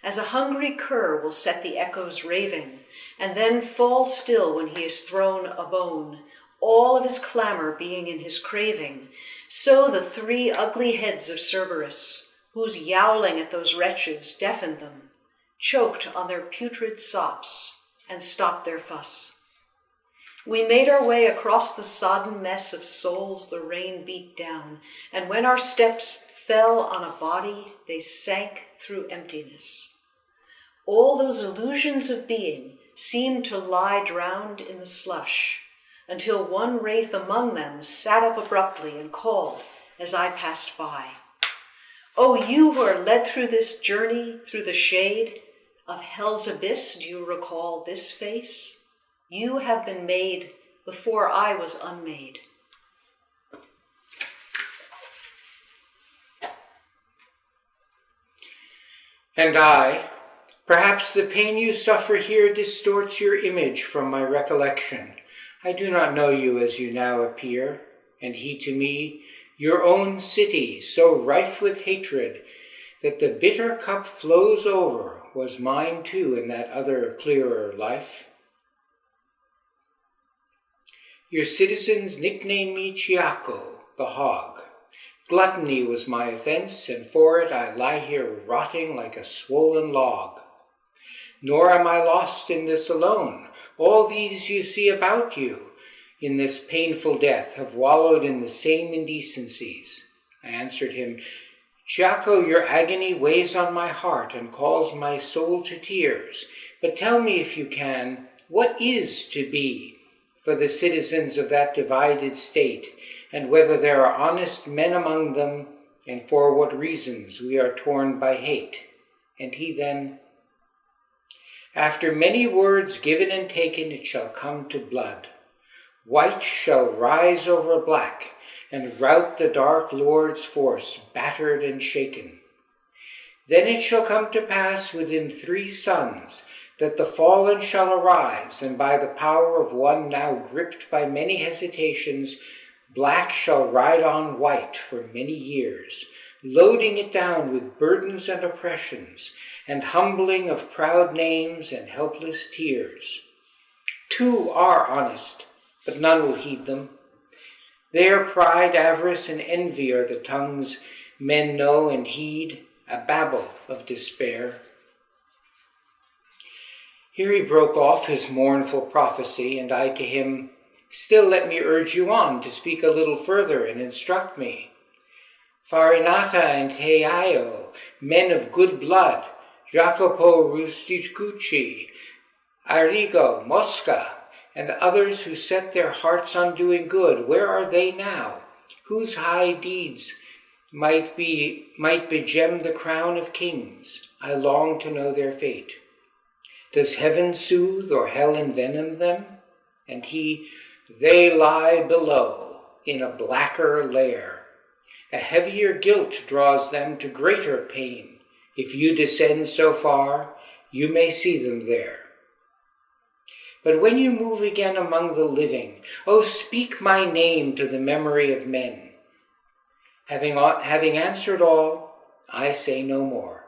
As a hungry cur will set the echoes raving, and then fall still when he is thrown a bone, all of his clamor being in his craving, so the three ugly heads of Cerberus, whose yowling at those wretches deafened them, choked on their putrid sops and stopped their fuss. We made our way across the sodden mess of souls the rain beat down, and when our steps fell on a body, they sank through emptiness. All those illusions of being seemed to lie drowned in the slush, until one wraith among them sat up abruptly and called as I passed by. "Oh, you who are led through this journey, through the shade of hell's abyss, do you recall this face? You have been made before I was unmade." And I, perhaps the pain you suffer here distorts your image from my recollection, I do not know you as you now appear, and he to me, your own city, so rife with hatred, that the bitter cup flows over, was mine too in that other clearer life. Your citizens nickname me Chiaco, the hog. Gluttony was my offense, and for it I lie here rotting like a swollen log. Nor am I lost in this alone. All these you see about you in this painful death have wallowed in the same indecencies. I answered him, Chiaco, your agony weighs on my heart and calls my soul to tears. But tell me, if you can, what is to be for the citizens of that divided state, and whether there are honest men among them, and for what reasons we are torn by hate. And he then, after many words given and taken, it shall come to blood. White shall rise over black, and rout the dark lord's force, battered and shaken. Then it shall come to pass within 3 suns, that the fallen shall arise, and by the power of one now gripped by many hesitations, black shall ride on white for many years, loading it down with burdens and oppressions, and humbling of proud names and helpless tears. 2 are honest, but none will heed them. Their pride, avarice, and envy are the tongues men know and heed, a babble of despair. Here he broke off his mournful prophecy, and I to him, still let me urge you on to speak a little further and instruct me. Farinata and Heiaio, men of good blood, Jacopo Rusticucci, Arrigo, Mosca, and others who set their hearts on doing good, where are they now? Whose high deeds might begem the crown of kings? I long to know their fate. Does heaven soothe or hell envenom them? And he, they lie below in a blacker lair. A heavier guilt draws them to greater pain. If you descend so far, you may see them there. But when you move again among the living, oh, speak my name to the memory of men. Having answered all, I say no more.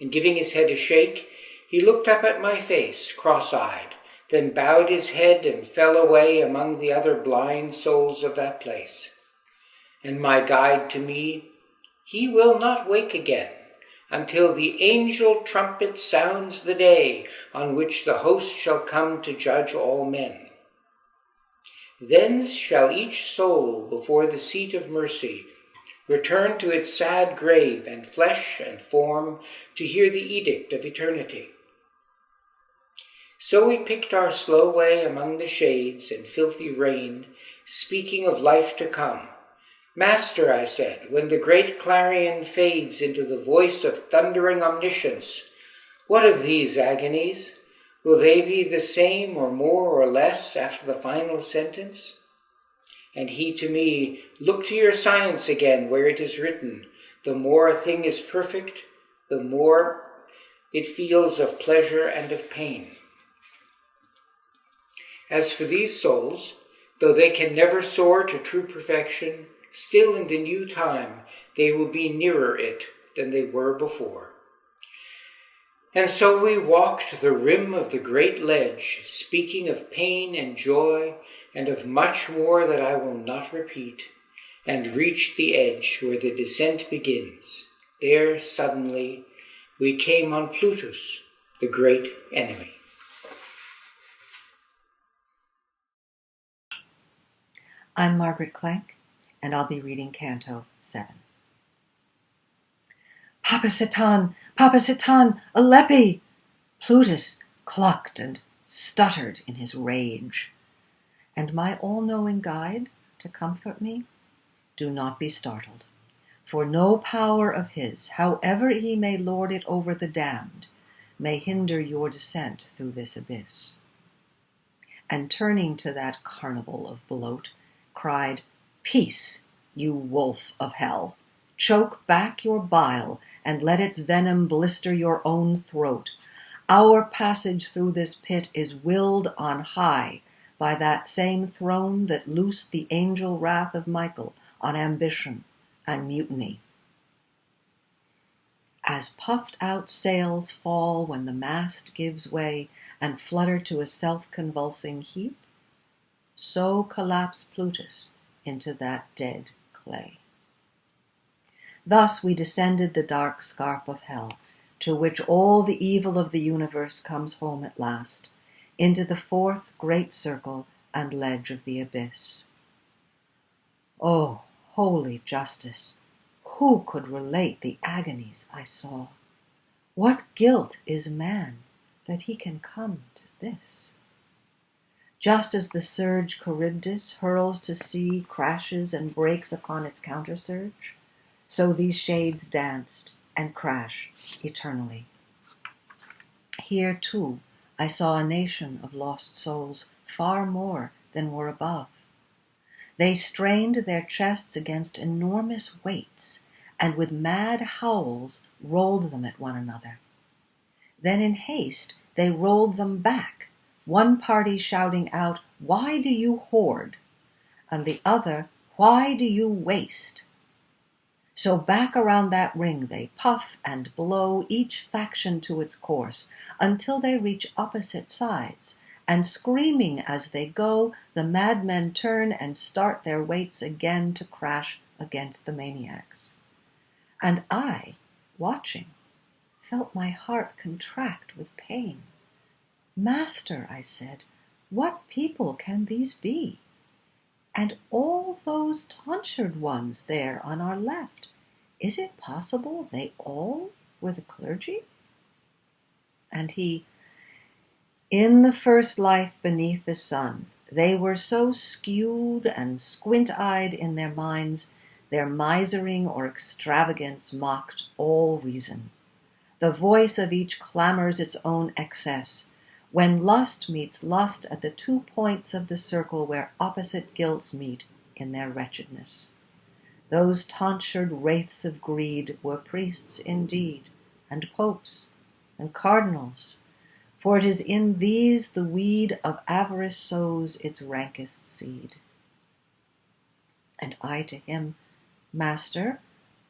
And giving his head a shake, he looked up at my face, cross-eyed, then bowed his head and fell away among the other blind souls of that place. And my guide to me, he will not wake again until the angel trumpet sounds the day on which the host shall come to judge all men. Then shall each soul before the seat of mercy return to its sad grave and flesh and form to hear the edict of eternity. So we picked our slow way among the shades and filthy rain, speaking of life to come. Master, I said, when the great clarion fades into the voice of thundering omniscience, what of these agonies? Will they be the same or more or less after the final sentence? And he to me, look to your science again, where it is written, the more a thing is perfect, the more it feels of pleasure and of pain. As for these souls, though they can never soar to true perfection, still in the new time they will be nearer it than they were before. And so we walked the rim of the great ledge, speaking of pain and joy, and of much more that I will not repeat, and reached the edge where the descent begins. There, suddenly, we came on Plutus, the great enemy. I'm Margaret Clank, and I'll be reading Canto 7. Papa Satan, Aleppi! Plutus clucked and stuttered in his rage. And my all-knowing guide to comfort me? Do not be startled, for no power of his, however he may lord it over the damned, may hinder your descent through this abyss. And turning to that carnival of bloat, cried, Peace, you wolf of hell! Choke back your bile, and let its venom blister your own throat. Our passage through this pit is willed on high, by that same throne that loosed the angel wrath of Michael on ambition and mutiny. As puffed out sails fall when the mast gives way and flutter to a self-convulsing heap, so collapsed Plutus into that dead clay. Thus we descended the dark scarp of hell, to which all the evil of the universe comes home at last, into the fourth great circle and ledge of the abyss. Oh, holy justice! Who could relate the agonies I saw? What guilt is man that he can come to this? Just as the surge Charybdis hurls to sea, crashes and breaks upon its countersurge, so these shades danced and crashed eternally. Here, too, I saw a nation of lost souls, far more than were above. They strained their chests against enormous weights, and with mad howls rolled them at one another. Then in haste they rolled them back, one party shouting out, "Why do you hoard?" and the other, "Why do you waste?" So back around that ring they puff and blow, each faction to its course, until they reach opposite sides, and screaming as they go, the madmen turn and start their weights again to crash against the maniacs. And I, watching, felt my heart contract with pain. "Master," I said, "what people can these be? And all those tonsured ones there on our left, is it possible they all were the clergy?" And he, "In the first life beneath the sun, they were so skewed and squint-eyed in their minds, their misering or extravagance mocked all reason. The voice of each clamors its own excess, when lust meets lust at the 2 points of the circle where opposite guilts meet in their wretchedness. Those tonsured wraiths of greed were priests indeed, and popes, and cardinals, for it is in these the weed of avarice sows its rankest seed." And I to him, "Master,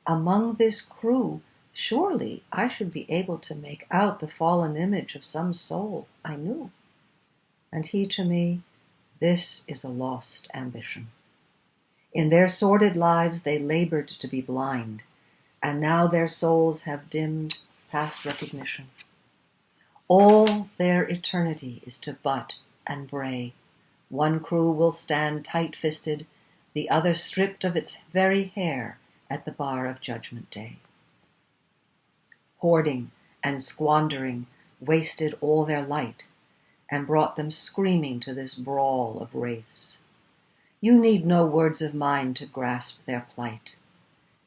among this crew, surely I should be able to make out the fallen image of some soul I knew." And he to me, "This is a lost ambition. In their sordid lives they labored to be blind, and now their souls have dimmed past recognition. All their eternity is to butt and bray. One crew will stand tight-fisted, the other stripped of its very hair at the bar of Judgment Day. Hoarding and squandering wasted all their light and brought them screaming to this brawl of wraiths. You need no words of mine to grasp their plight.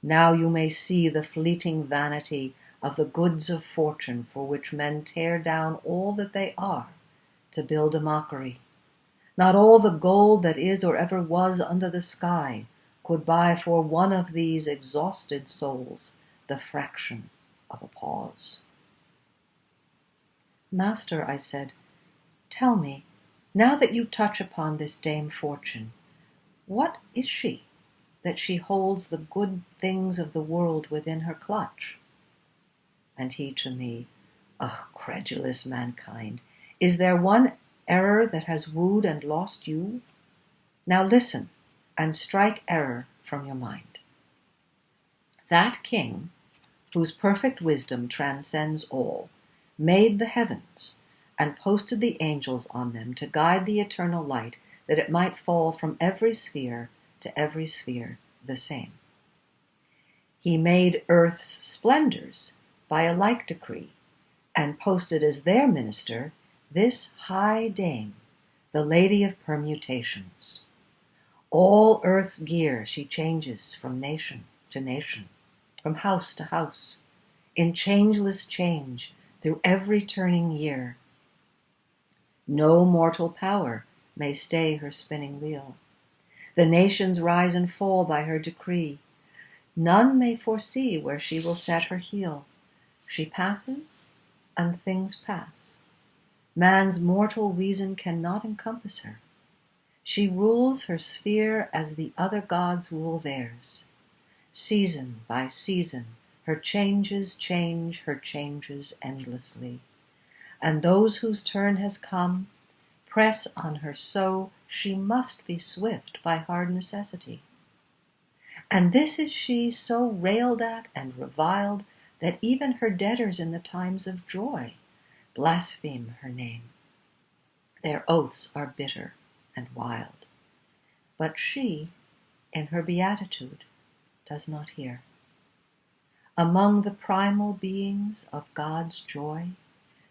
Now you may see the fleeting vanity of the goods of fortune for which men tear down all that they are to build a mockery. Not all the gold that is or ever was under the sky could buy for one of these exhausted souls the fraction of a pause." "Master," I said, "tell me, now that you touch upon this Dame Fortune, what is she, that she holds the good things of the world within her clutch?" And he to me, "Ah, credulous mankind, is there one error that has wooed and lost you? Now listen, and strike error from your mind. That king, whose perfect wisdom transcends all, made the heavens, and posted the angels on them to guide the eternal light, that it might fall from every sphere to every sphere the same. He made earth's splendors by a like decree, and posted as their minister this high dame, the lady of permutations. All earth's gear she changes from nation to nation, from house to house, in changeless change through every turning year. No mortal power may stay her spinning wheel. The nations rise and fall by her decree. None may foresee where she will set her heel. She passes, and things pass. Man's mortal reason cannot encompass her. She rules her sphere as the other gods rule theirs. Season by season, her changes change her changes endlessly. And those whose turn has come press on her so she must be swift by hard necessity. And this is she so railed at and reviled that even her debtors in the times of joy blaspheme her name. Their oaths are bitter and wild. But she, in her beatitude, does not hear. Among the primal beings of God's joy,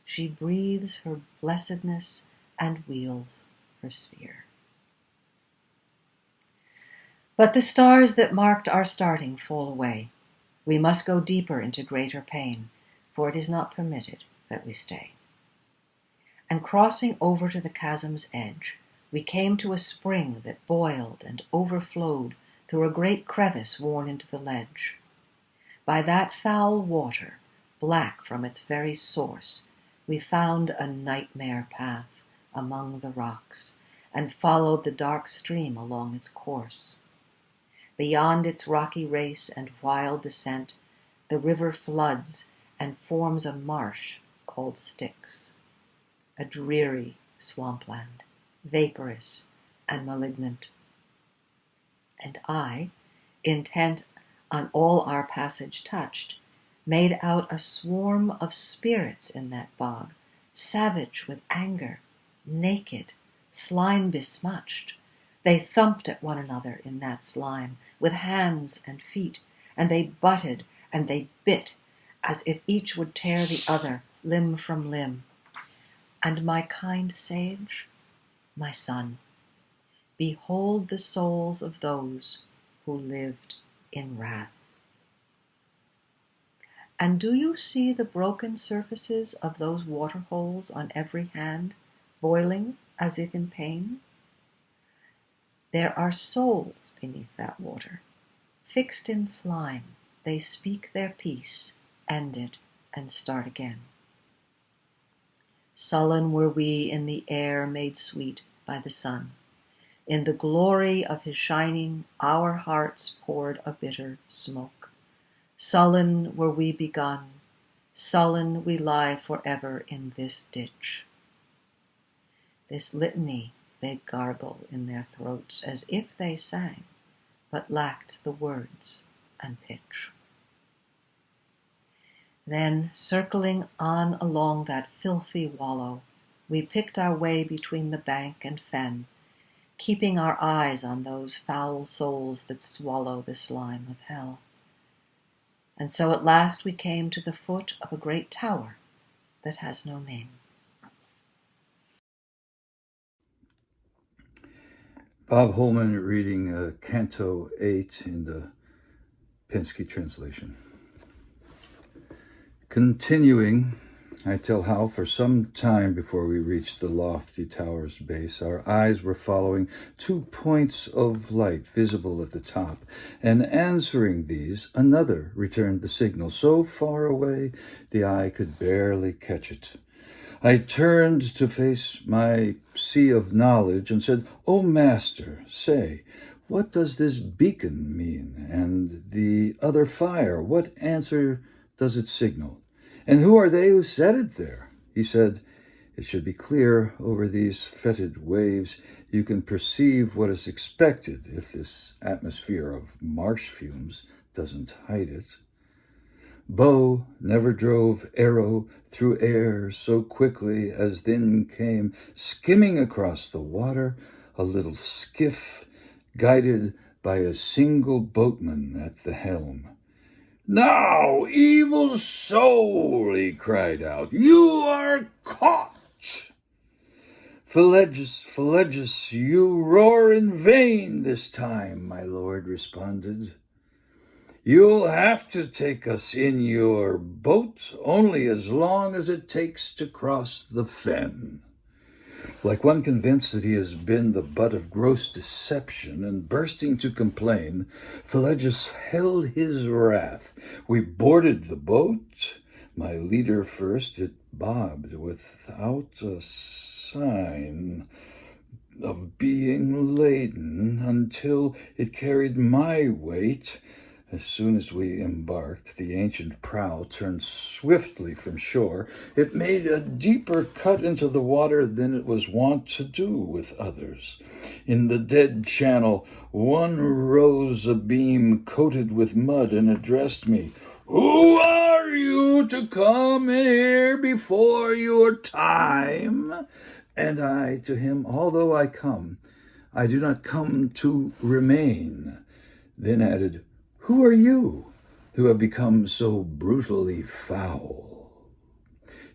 she breathes her blessedness and wields her sphere. But the stars that marked our starting fall away. We must go deeper into greater pain, for it is not permitted that we stay. And crossing over to the chasm's edge, we came to a spring that boiled and overflowed through a great crevice worn into the ledge. By that foul water, black from its very source, we found a nightmare path among the rocks, and followed the dark stream along its course. Beyond its rocky race and wild descent, the river floods and forms a marsh called Styx, a dreary swampland, vaporous and malignant. And I, intent on all our passage touched, made out a swarm of spirits in that bog, savage with anger, naked, slime besmutched. They thumped at one another in that slime, with hands and feet, and they butted and they bit, as if each would tear the other limb from limb. And my kind sage, my son, behold the souls of those who lived in wrath. And do you see the broken surfaces of those water holes on every hand, boiling as if in pain? There are souls beneath that water. Fixed in slime, they speak their piece, end it, and start again. Sullen were we in the air made sweet by the sun. In the glory of his shining, our hearts poured a bitter smoke. Sullen were we begun, sullen we lie forever in this ditch. This litany they gargle in their throats as if they sang, but lacked the words and pitch. Then, circling on along that filthy wallow, we picked our way between the bank and fen, keeping our eyes on those foul souls that swallow the slime of hell. And so at last we came to the foot of a great tower that has no name. Bob Holman reading Canto 8 in the Penske translation. Continuing, I tell how for some time before we reached the lofty tower's base, our eyes were following 2 points of light visible at the top, and answering these, another returned the signal so far away the eye could barely catch it. I turned to face my sea of knowledge and said, "O Master, say, what does this beacon mean? And the other fire, what answer does it signal? And who are they who set it there?" He said, "It should be clear over these fetid waves. You can perceive what is expected if this atmosphere of marsh fumes doesn't hide it. Bow never drove arrow through air so quickly as then came skimming across the water a little skiff guided by a single boatman at the helm. 'Now, evil soul,' he cried out, 'you are caught. Philologus, you roar in vain this time,' my lord responded. 'You'll have to take us in your boat only as long as it takes to cross the fen.' Like one convinced that he has been the butt of gross deception and bursting to complain, Philologus held his wrath. We boarded the boat. My leader first, it bobbed without a sign. of being laden until it carried my weight. As soon as we embarked, the ancient prow turned swiftly from shore. It made a deeper cut into the water than it was wont to do with others. In the dead channel, one rose abeam coated with mud and addressed me. "Who are you to come here before your time?" And I to him, "Although I come, I do not come to remain." Then added, "Who are you who have become so brutally foul?"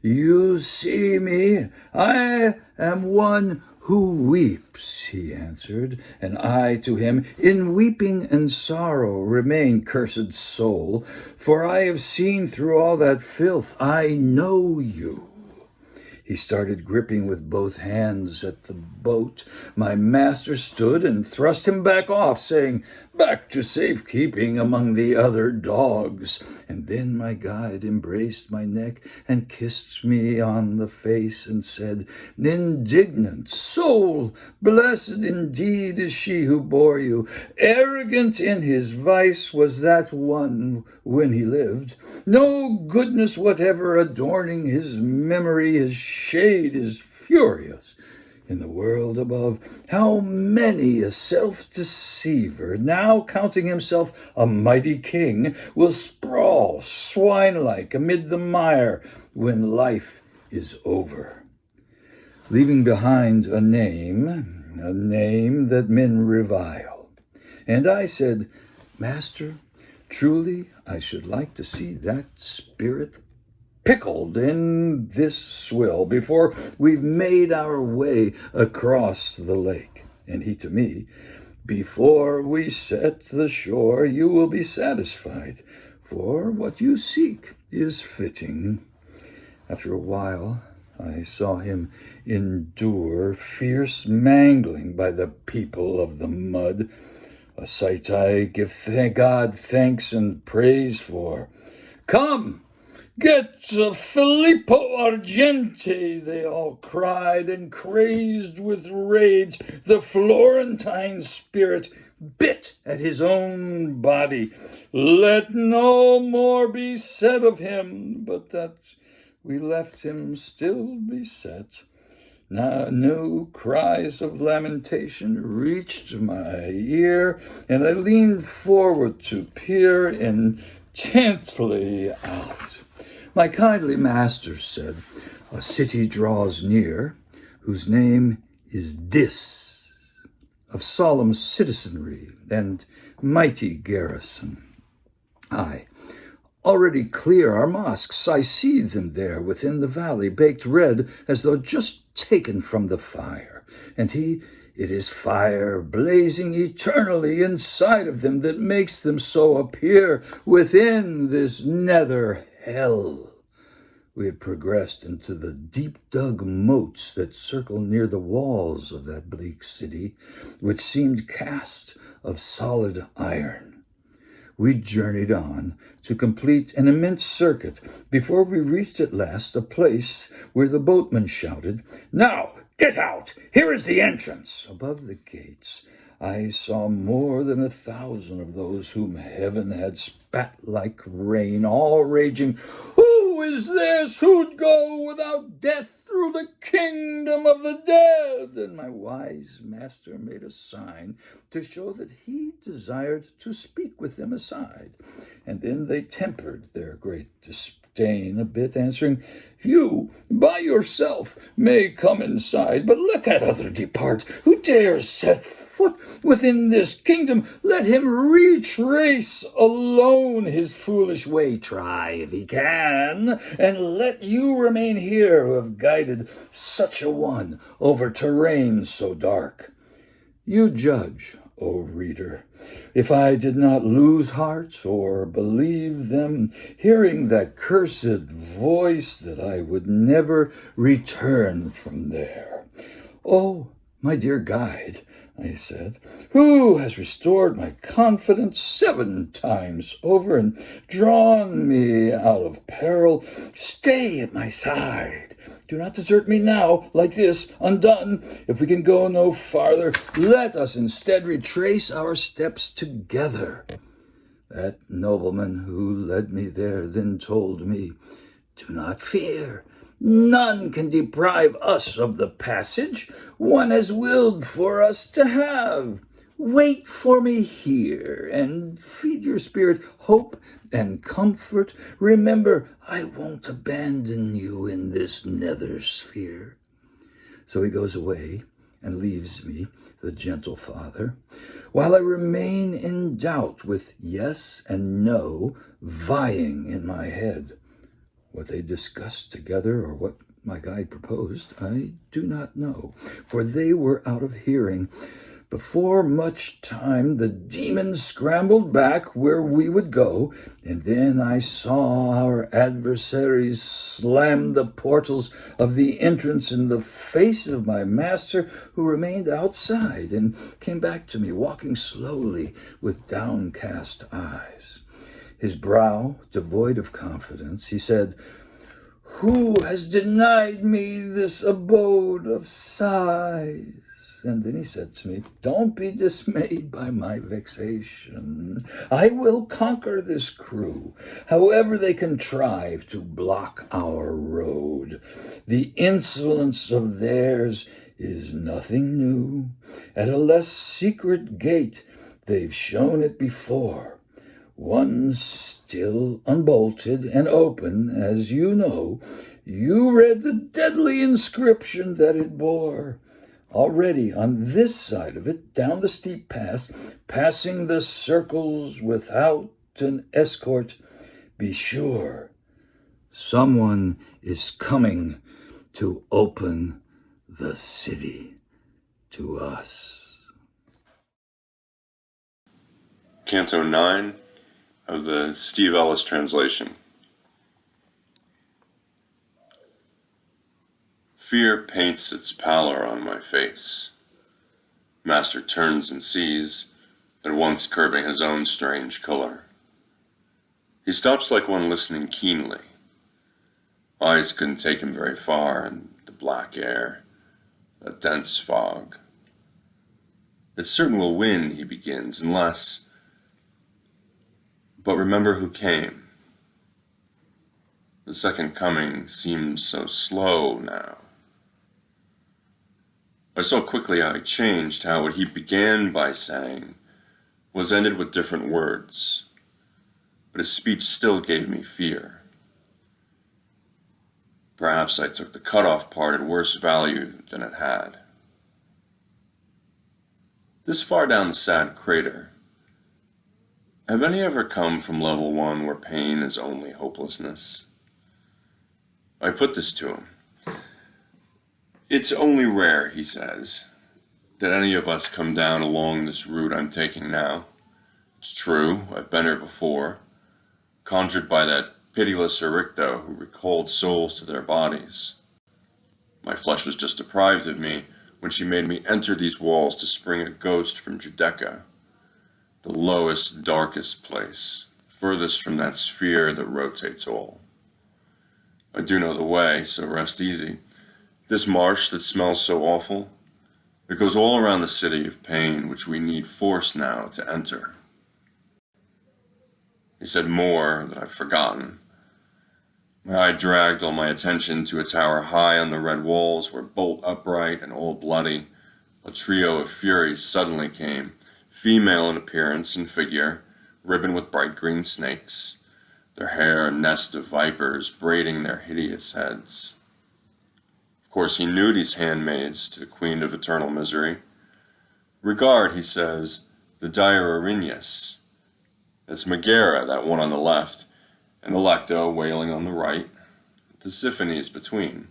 "You see me, I am one who weeps," he answered, and I to him, "In weeping and sorrow remain, cursed soul, for I have seen through all that filth, I know you." He started gripping with both hands at the boat. My master stood and thrust him back off, saying, "Back to safekeeping among the other dogs." And then my guide embraced my neck and kissed me on the face and said, "Indignant soul, blessed indeed is she who bore you. Arrogant in his vice was that one when he lived. No goodness whatever adorning his memory, his shade is furious. In the world above, how many a self-deceiver, now counting himself a mighty king, will sprawl swine-like amid the mire when life is over, leaving behind a name that men revile." And I said, "Master, truly I should like to see that spirit pickled in this swill before we've made our way across the lake." And he to me, "Before we set the shore, you will be satisfied, for what you seek is fitting." After a while, I saw him endure fierce mangling by the people of the mud, a sight I give God thanks and praise for. "Come, get Filippo Argenti," they all cried, and crazed with rage, the Florentine spirit bit at his own body. "Let no more be said of him, but that we left him still beset." Now new cries of lamentation reached my ear, and I leaned forward to peer intently out. My kindly master said, "A city draws near, whose name is Dis, of solemn citizenry and mighty garrison. Aye, already clear our mosques, I see them there within the valley, baked red as though just taken from the fire. And it is fire blazing eternally inside of them that makes them so appear within this nether hell." We had progressed into the deep-dug moats that circle near the walls of that bleak city, which seemed cast of solid iron. We journeyed on to complete an immense circuit before we reached at last a place where the boatman shouted, "Now, get out! Here is the entrance!" Above the gates, I saw more than 1,000 of those whom heaven had spat like rain, all raging, "Who is this who'd go without death through the kingdom of the dead?" And my wise master made a sign to show that he desired to speak with them aside. And then they tempered their great disdain a bit, answering, "You by yourself may come inside, but let that other depart. Who dares set foot within this kingdom, let him retrace alone his foolish way, try if he can, and let you remain here who have guided such a one over terrain so dark. You judge, O reader, if I did not lose heart or believe them, hearing that cursed voice, that I would never return from there. Oh, my dear guide, I said, who has restored my confidence 7 times over and drawn me out of peril, stay at my side. Do not desert me now, like this, undone. If we can go no farther, let us instead retrace our steps together. That nobleman who led me there then told me, do not fear. None can deprive us of the passage one has willed for us to have. Wait for me here, and feed your spirit hope and comfort. Remember, I won't abandon you in this nether sphere. So he goes away and leaves me, the gentle father, while I remain in doubt with yes and no vying in my head. What they discussed together or what my guide proposed, I do not know, for they were out of hearing. Before much time, the demons scrambled back where we would go, and then I saw our adversaries slam the portals of the entrance in the face of my master, who remained outside and came back to me, walking slowly with downcast eyes. His brow devoid of confidence, he said, who has denied me this abode of sighs? And then he said to me, don't be dismayed by my vexation. I will conquer this crew, however they contrive to block our road. The insolence of theirs is nothing new. At a less secret gate, they've shown it before. One still unbolted and open, as you know. You read the deadly inscription that it bore. Already on this side of it, down the steep pass, passing the circles without an escort, be sure someone is coming to open the city to us. Canto 9 of the Steve Ellis translation. Fear paints its pallor on my face. Master turns and sees, at once curbing his own strange color. He stops like one listening keenly. Eyes couldn't take him very far in the black air, a dense fog. It certain will win, he begins, unless... But remember who came. The second coming seems so slow now. I saw quickly how he changed, how what he began by saying was ended with different words, but his speech still gave me fear. Perhaps I took the cut-off part at worse value than it had. This far down the sad crater, have any ever come from level 1 where pain is only hopelessness? I put this to him. It's only rare, he says, that any of us come down along this route I'm taking now. It's true, I've been here before, conjured by that pitiless Ericto who recalled souls to their bodies. My flesh was just deprived of me when she made me enter these walls to spring a ghost from Judecca, the lowest, darkest place, furthest from that sphere that rotates all. I do know the way, so rest easy. This marsh that smells so awful, it goes all around the city of pain, which we need force now to enter. He said more that I've forgotten. My eye dragged all my attention to a tower high on the red walls where, bolt upright and all bloody, a trio of furies suddenly came, female in appearance and figure, ribboned with bright green snakes, their hair a nest of vipers braiding their hideous heads. Of course, he knew these handmaids to the queen of eternal misery. Regard, he says, the dire Erinyes. It's Megara, that one on the left, and Alecto wailing on the right, Tisiphone between.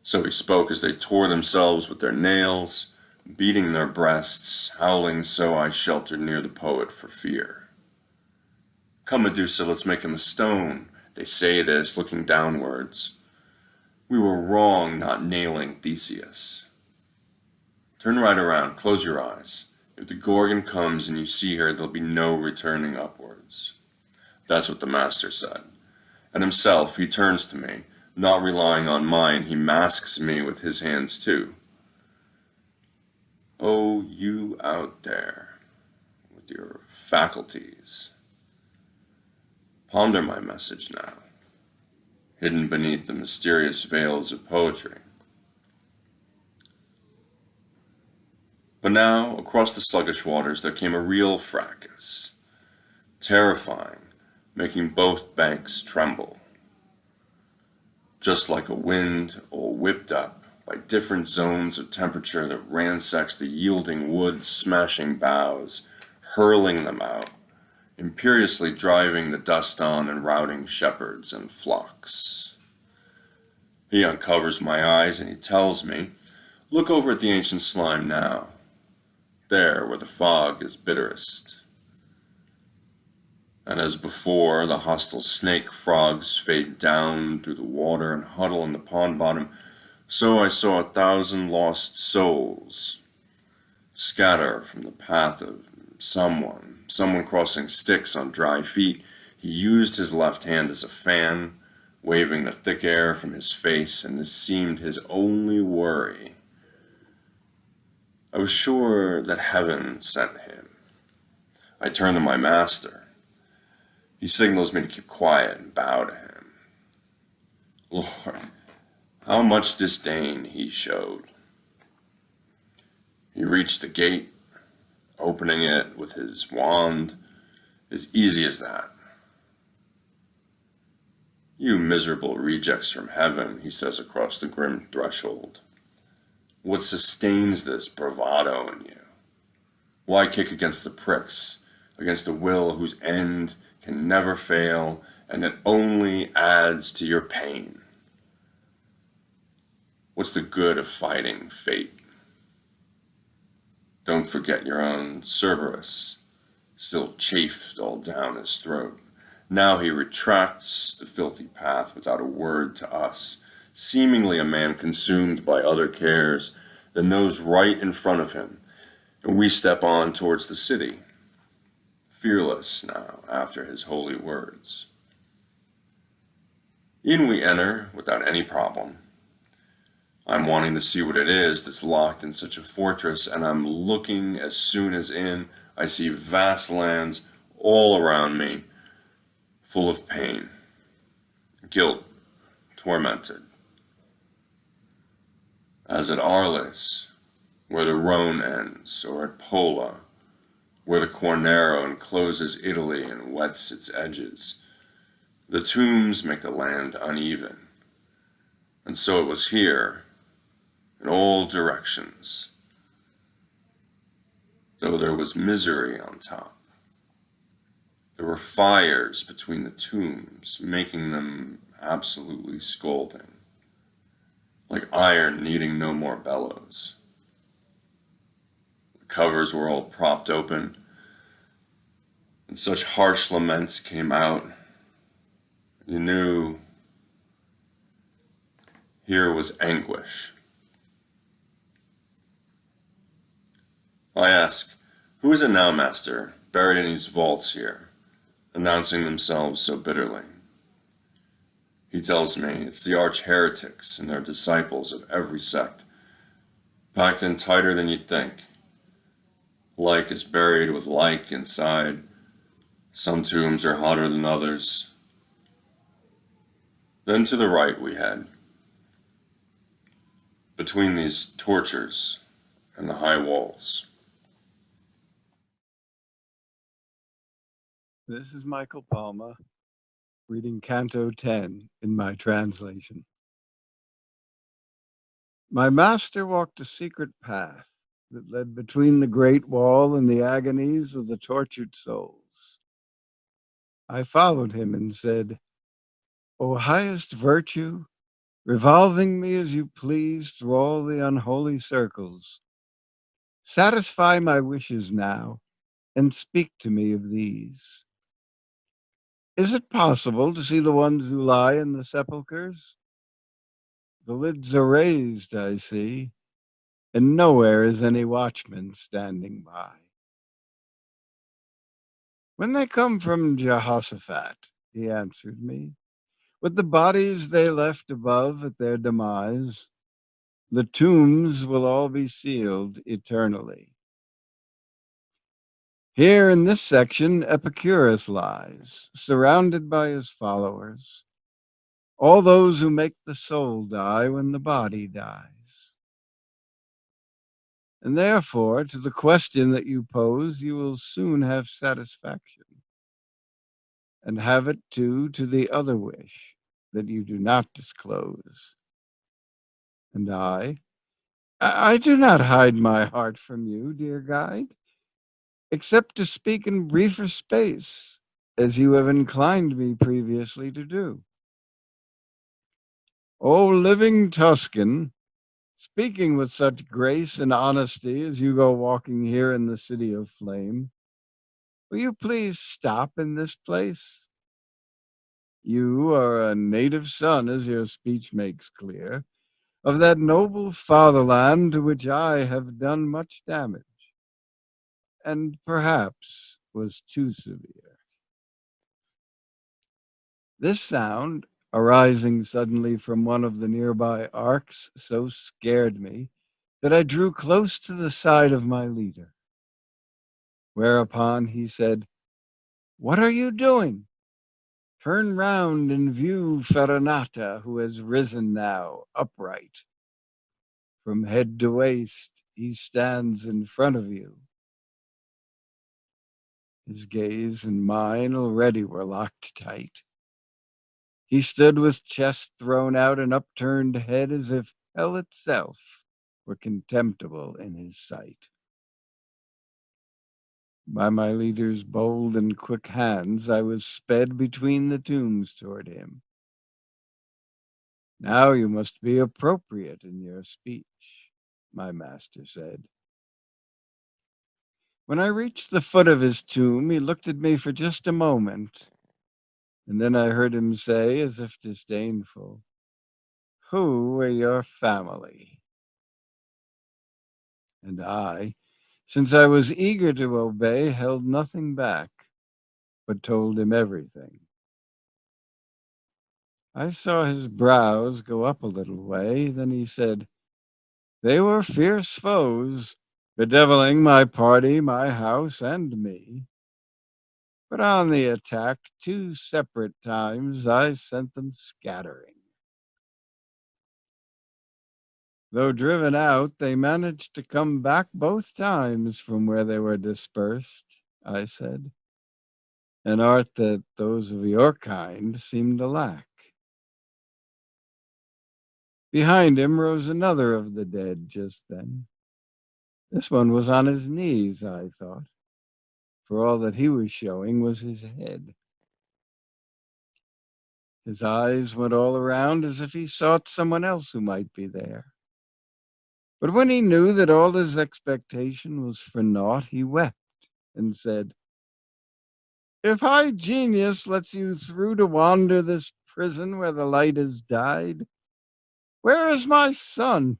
So he spoke as they tore themselves with their nails, beating their breasts, howling so I sheltered near the poet for fear. Come, Medusa, let's make him a stone, they say this, looking downwards. We were wrong not nailing Theseus. Turn right around, close your eyes. If the Gorgon comes and you see her, there'll be no returning upwards. That's what the master said. And himself, he turns to me, Not relying on mine, he masks me with his hands too. Oh, you out there, with your faculties. Ponder my message now, hidden beneath the mysterious veils of poetry. But now, across the sluggish waters, there came a real fracas, terrifying, making both banks tremble. Just like a wind all whipped up by different zones of temperature that ransacks the yielding wood, smashing boughs, hurling them out, imperiously driving the dust on and routing shepherds and flocks. He uncovers my eyes and he tells me, look over at the ancient slime now, there where the fog is bitterest. And as before, the hostile snake frogs fade down through the water and huddle in the pond bottom, so I saw 1,000 lost souls scatter from the path of someone crossing Styx on dry feet. He used his left hand as a fan, waving the thick air from his face, and this seemed his only worry. I was sure that heaven sent him. I turn to my master. He signals me to keep quiet and bow to him. Lord, how much disdain he showed. He reached the gate, opening it with his wand, as easy as that. You miserable rejects from heaven, he says across the grim threshold. What sustains this bravado in you? Why kick against the pricks, against a will whose end can never fail, and that only adds to your pain? What's the good of fighting fate? Don't forget your own Cerberus, still chafed all down his throat. Now he retracts the filthy path without a word to us, seemingly a man consumed by other cares than those right in front of him, and we step on towards the city, fearless now after his holy words. In we enter without any problem. I'm wanting to see what it is that's locked in such a fortress, and I'm looking as soon as in. I see vast lands all around me, full of pain, guilt, tormented. As at Arles, where the Rhone ends, or at Pola, where the Cornero encloses Italy and wets its edges. The tombs make the land uneven. And so it was here, in all directions, though there was misery on top. There were fires between the tombs, making them absolutely scalding, like iron needing no more bellows. The covers were all propped open, and such harsh laments came out. You knew here was anguish. I ask, who is it now, master, buried in these vaults here, announcing themselves so bitterly? He tells me it's the arch-heretics and their disciples of every sect, packed in tighter than you'd think. Like is buried with like inside. Some tombs are hotter than others. Then to the right we head, between these tortures and the high walls. This is Michael Palma, reading Canto 10 in my translation. My master walked a secret path that led between the great wall and the agonies of the tortured souls. I followed him and said, O highest virtue, revolving me as you please through all the unholy circles, satisfy my wishes now and speak to me of these. Is it possible to see the ones who lie in the sepulchres? The lids are raised, I see, and nowhere is any watchman standing by. When they come from Jehoshaphat, he answered me, With the bodies they left above at their demise, the tombs will all be sealed eternally. Here in this section, Epicurus lies, surrounded by his followers, all those who make the soul die when the body dies. And therefore, to the question that you pose, you will soon have satisfaction, and have it too to the other wish that you do not disclose. And I do not hide my heart from you, dear guide, except to speak in briefer space, as you have inclined me previously to do. O living Tuscan, speaking with such grace and honesty as you go walking here in the city of flame, will you please stop in this place? You are a native son, as your speech makes clear, of that noble fatherland to which I have done much damage, and perhaps was too severe. This sound, arising suddenly from one of the nearby arcs, so scared me that I drew close to the side of my leader. Whereupon he said, "What are you doing? Turn round and view Farinata, who has risen now, upright. From head to waist, he stands in front of you." His gaze and mine already were locked tight. He stood with chest thrown out and upturned head as if hell itself were contemptible in his sight. By my leader's bold and quick hands, I was sped between the tombs toward him. "Now you must be appropriate in your speech," my master said. When I reached the foot of his tomb, he looked at me for just a moment, and then I heard him say, as if disdainful, "Who are your family?" And I, since I was eager to obey, held nothing back, but told him everything. I saw his brows go up a little way, then he said, "They were fierce foes, bedeviling my party, my house, and me. But on the attack, 2 separate times, I sent them scattering. Though driven out, they managed to come back both times from where they were dispersed," I said, "an art that those of your kind seem to lack." Behind him rose another of the dead just then. This one was on his knees, I thought, for all that he was showing was his head. His eyes went all around as if he sought someone else who might be there. But when he knew that all his expectation was for naught, he wept and said, "If high genius lets you through to wander this prison where the light has died, where is my son?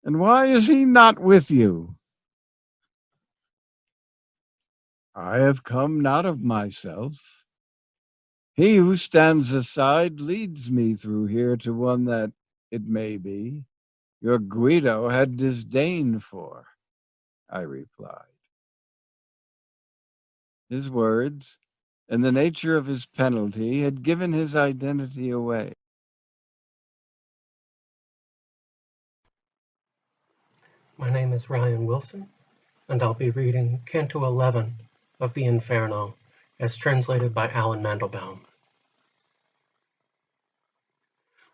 And why is he not with you?" "I have come not of myself. He who stands aside leads me through here to one that, it may be, your Guido had disdain for," I replied. His words and the nature of his penalty had given his identity away. My name is Ryan Wilson, and I'll be reading Canto 11 of the Inferno, as translated by Alan Mandelbaum.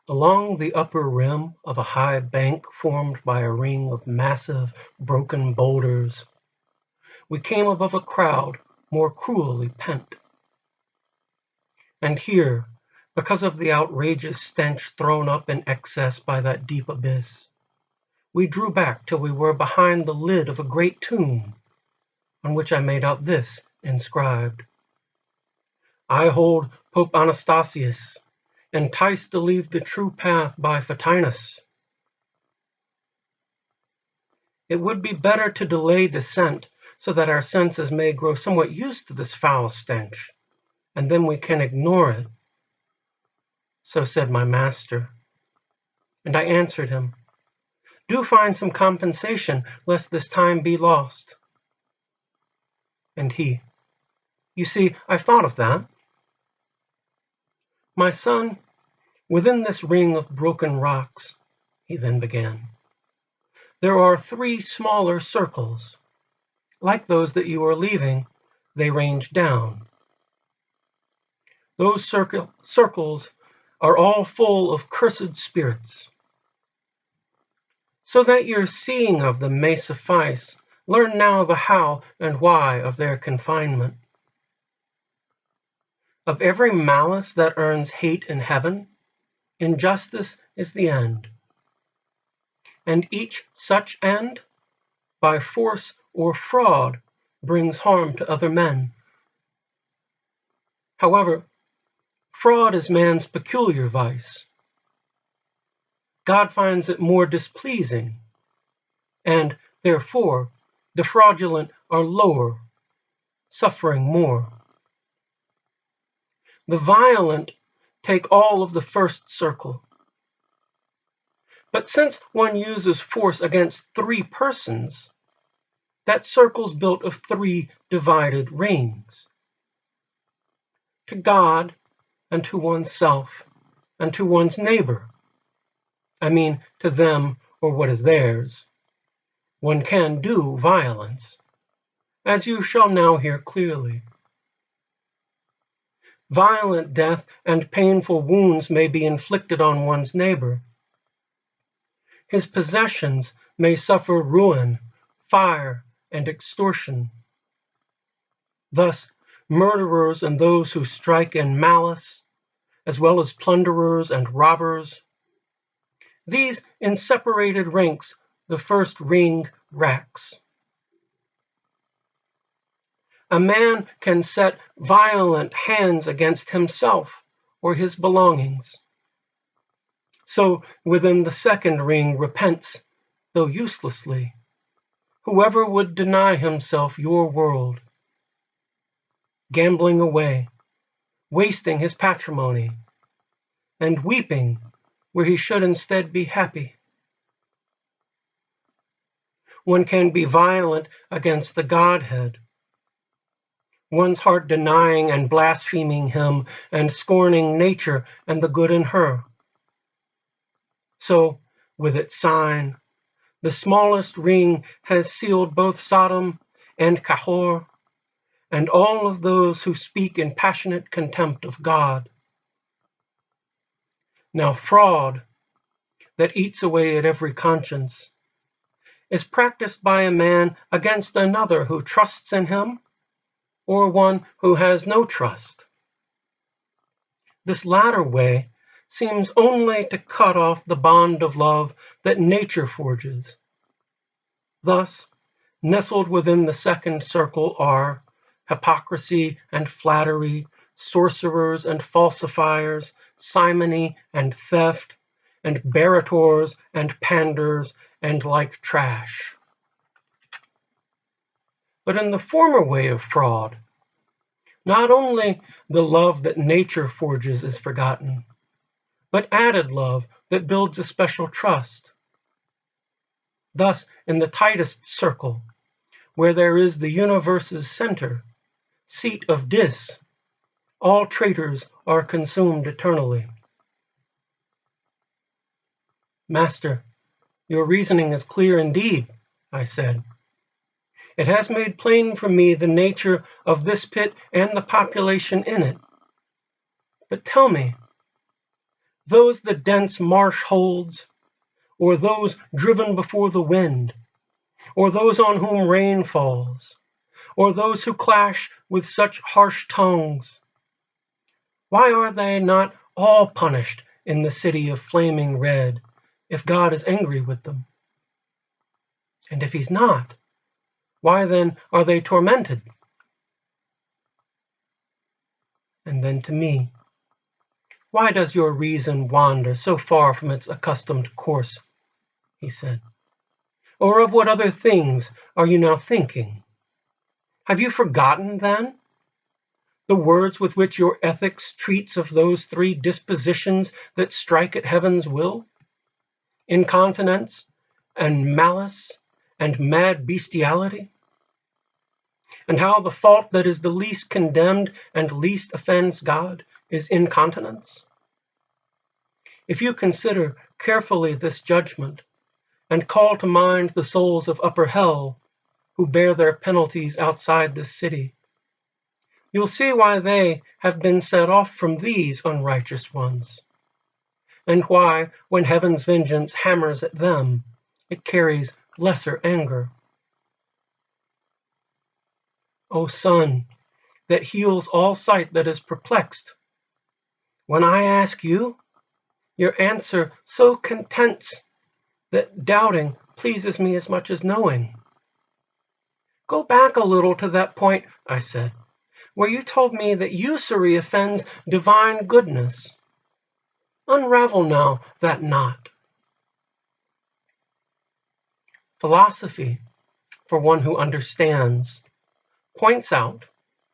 Along the upper rim of a high bank formed by a ring of massive, broken boulders, we came above a crowd more cruelly pent. And here, because of the outrageous stench thrown up in excess by that deep abyss, we drew back till we were behind the lid of a great tomb, on which I made out this inscribed: "I hold Pope Anastasius, enticed to leave the true path by Photinus. It would be better to delay descent, so that our senses may grow somewhat used to this foul stench, and then we can ignore it. So said my master. And I answered him, do find some compensation, lest this time be lost. And he, you see, I've thought of that. My son, within this ring of broken rocks, he then began, there are 3 smaller circles. Like those that you are leaving, they range down. Those circles are all full of cursed spirits. So that your seeing of them may suffice, learn now the how and why of their confinement. Of every malice that earns hate in heaven, injustice is the end. And each such end, by force or fraud, brings harm to other men. However, fraud is man's peculiar vice. God finds it more displeasing, and therefore the fraudulent are lower, suffering more. The violent take all of the first circle. But since one uses force against 3 persons, that circle's built of 3 divided rings. To God, and to oneself, and to one's neighbor. I mean, to them or what is theirs. One can do violence, as you shall now hear clearly. Violent death and painful wounds may be inflicted on one's neighbor. His possessions may suffer ruin, fire, and extortion. Thus, murderers and those who strike in malice, as well as plunderers and robbers, these in separated ranks the first ring racks. A man can set violent hands against himself or his belongings. So within the second ring repents, though uselessly, whoever would deny himself your world, gambling away, wasting his patrimony, and weeping where he should instead be happy. One can be violent against the Godhead, one's heart denying and blaspheming him and scorning nature and the good in her. So, with its sign, the smallest ring has sealed both Sodom and Cahor, and all of those who speak in passionate contempt of God. Now fraud, that eats away at every conscience, is practiced by a man against another who trusts in him, or one who has no trust. This latter way seems only to cut off the bond of love that nature forges. Thus, nestled within the second circle are hypocrisy and flattery, sorcerers and falsifiers, simony and theft, and barrators and panders, and like trash. But in the former way of fraud, not only the love that nature forges is forgotten, but added love that builds a special trust. Thus, in the tightest circle, where there is the universe's center, seat of Dis, all traitors are consumed eternally. Master, your reasoning is clear indeed, I said. It has made plain for me the nature of this pit and the population in it. But tell me, those the dense marsh holds, or those driven before the wind, or those on whom rain falls, or those who clash with such harsh tongues, why are they not all punished in the city of flaming red, if God is angry with them? And if he's not, why then are they tormented? And then to me, why does your reason wander so far from its accustomed course? He said. Or of what other things are you now thinking? Have you forgotten, then, the words with which your ethics treats of those three dispositions that strike at heaven's will? Incontinence and malice and mad bestiality? And how the fault that is the least condemned and least offends God is incontinence? If you consider carefully this judgment, and call to mind the souls of upper hell who bear their penalties outside this city, you'll see why they have been set off from these unrighteous ones, and why, when heaven's vengeance hammers at them, it carries lesser anger. O Son, that heals all sight that is perplexed, when I ask you, your answer so contents that doubting pleases me as much as knowing. Go back a little to that point, I said, where you told me that usury offends divine goodness. Unravel now that knot. Philosophy, for one who understands, points out,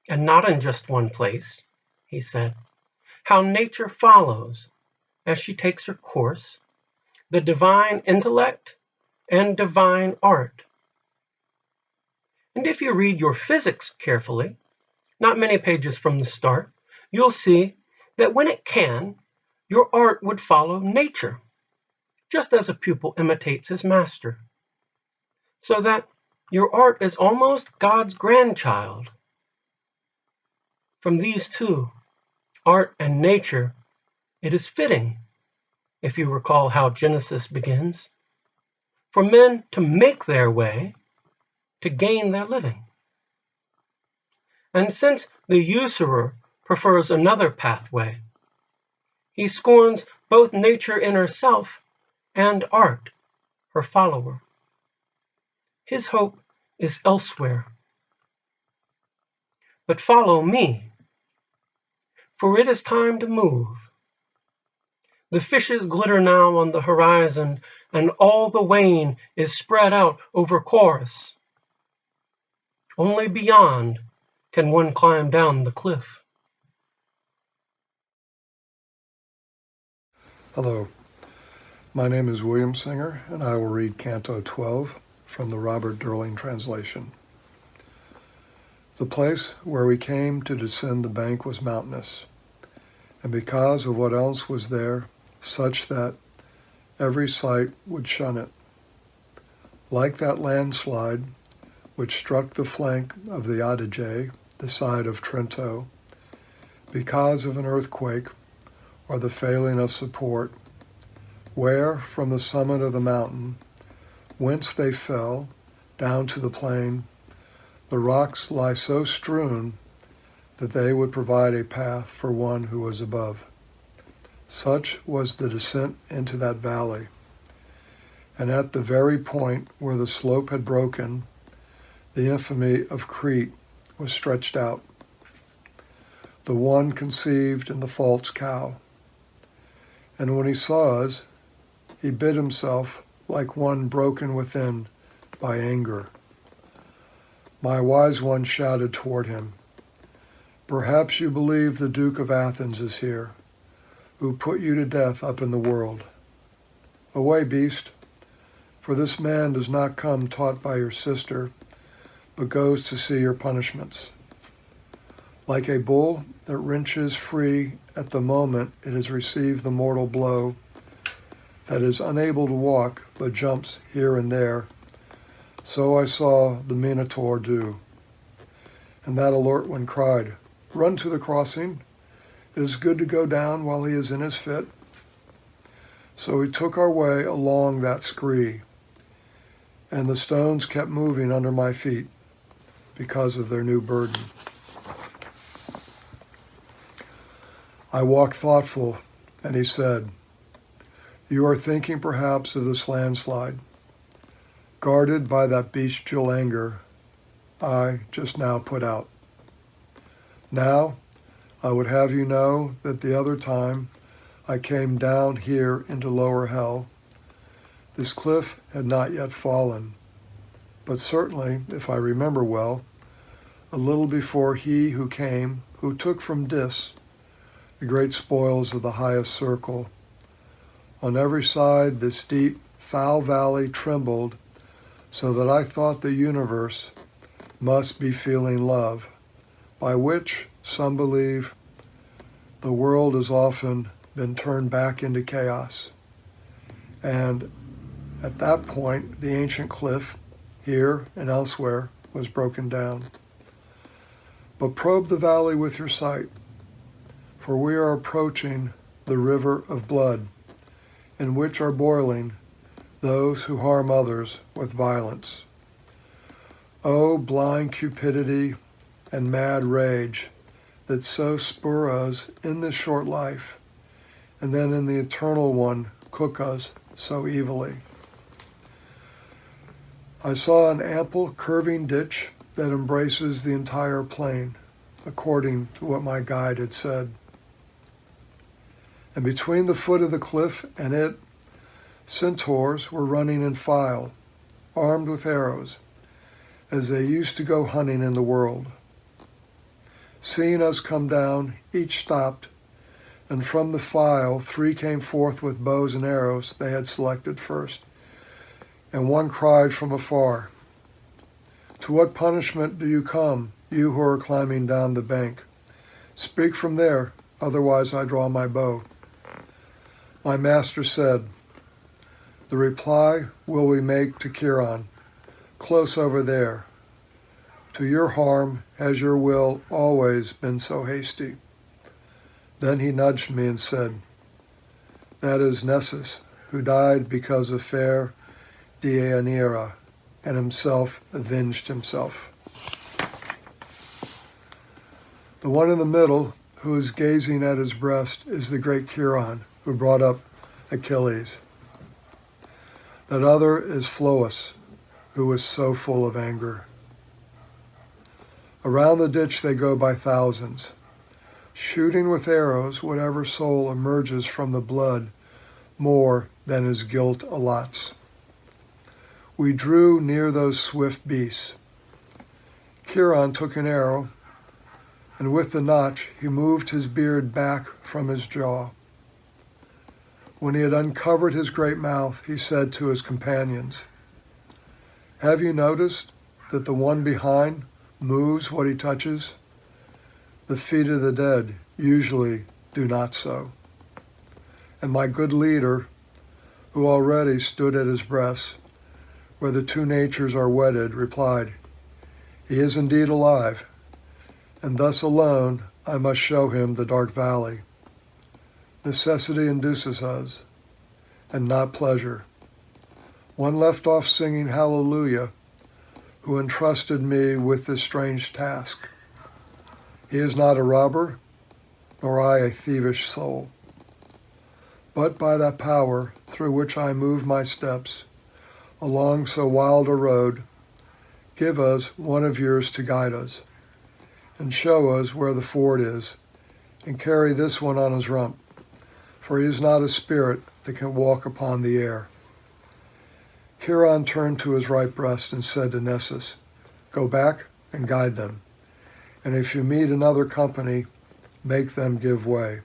and not in just one place, he said, how nature follows, as she takes her course, the divine intellect and divine art. And if you read your physics carefully, not many pages from the start, you'll see that when it can, your art would follow nature, just as a pupil imitates his master. So that your art is almost God's grandchild. From these two, art and nature, it is fitting, if you recall how Genesis begins, for men to make their way, to gain their living. And since the usurer prefers another pathway, he scorns both nature in herself and art, her follower. His hope is elsewhere. But follow me, for it is time to move. The fishes glitter now on the horizon, and all the wane is spread out over chorus. Only beyond can one climb down the cliff. Hello, my name is William Singer, and I will read Canto 12 from the Robert Durling translation. The place where we came to descend the bank was mountainous, and because of what else was there, such that every sight would shun it. Like that landslide which struck the flank of the Adige, the side of Trento, because of an earthquake or the failing of support, where from the summit of the mountain, whence they fell, down to the plain, the rocks lie so strewn that they would provide a path for one who was above. Such was the descent into that valley. And at the very point where the slope had broken, the infamy of Crete was stretched out, the one conceived in the false cow. And when he saw us, he bit himself like one broken within by anger. My wise one shouted toward him, "Perhaps you believe the Duke of Athens is here, who put you to death up in the world. Away, beast, for this man does not come taught by your sister, but goes to see your punishments. Like a bull that wrenches free at the moment it has received the mortal blow, that is unable to walk but jumps here and there, so I saw the Minotaur do. And that alert one cried, 'Run to the crossing. It is good to go down while he is in his fit.' So we took our way along that scree, and the stones kept moving under my feet because of their new burden. I walked thoughtful, and he said, 'You are thinking perhaps of this landslide. Guarded by that bestial anger, I just now put out. Now, I would have you know that the other time I came down here into lower hell, this cliff had not yet fallen, but certainly, if I remember well, a little before he who came, who took from Dis the great spoils of the highest circle. On every side this deep, foul valley trembled, so that I thought the universe must be feeling love, by which, some believe, the world has often been turned back into chaos. And at that point, the ancient cliff, here and elsewhere, was broken down. But probe the valley with your sight, for we are approaching the river of blood, in which are boiling those who harm others with violence. O blind cupidity and mad rage that so spur us in this short life, and then in the eternal one cook us so evilly. I saw an ample curving ditch that embraces the entire plain, according to what my guide had said. And between the foot of the cliff and it, centaurs were running in file, armed with arrows, as they used to go hunting in the world. Seeing us come down, each stopped, and from the file 3 came forth with bows and arrows they had selected first. And one cried from afar, "To what punishment do you come, you who are climbing down the bank? Speak from there, otherwise I draw my bow." My master said, "The reply will we make to Acheron, close over there. To your harm has your will always been so hasty." Then he nudged me and said, "That is Nessus, who died because of fair Deianira, and himself avenged himself." The one in the middle, who is gazing at his breast, is the great Acheron, who brought up Achilles. That other is Phloas, who was so full of anger. Around the ditch they go by thousands, shooting with arrows whatever soul emerges from the blood more than his guilt allots. We drew near those swift beasts. Acheron took an arrow, and with the notch he moved his beard back from his jaw. When he had uncovered his great mouth, he said to his companions, "Have you noticed that the one behind moves what he touches? The feet of the dead usually do not so." And my good leader, who already stood at his breast, where the 2 natures are wedded, replied, "He is indeed alive, and thus alone I must show him the dark valley. Necessity induces us, and not pleasure. One left off singing hallelujah, who entrusted me with this strange task. He is not a robber, nor I a thievish soul. But by that power through which I move my steps, along so wild a road, give us one of yours to guide us, and show us where the ford is, and carry this one on his rump, for he is not a spirit that can walk upon the air." Acheron turned to his right breast and said to Nessus, "Go back and guide them, and if you meet another company, make them give way."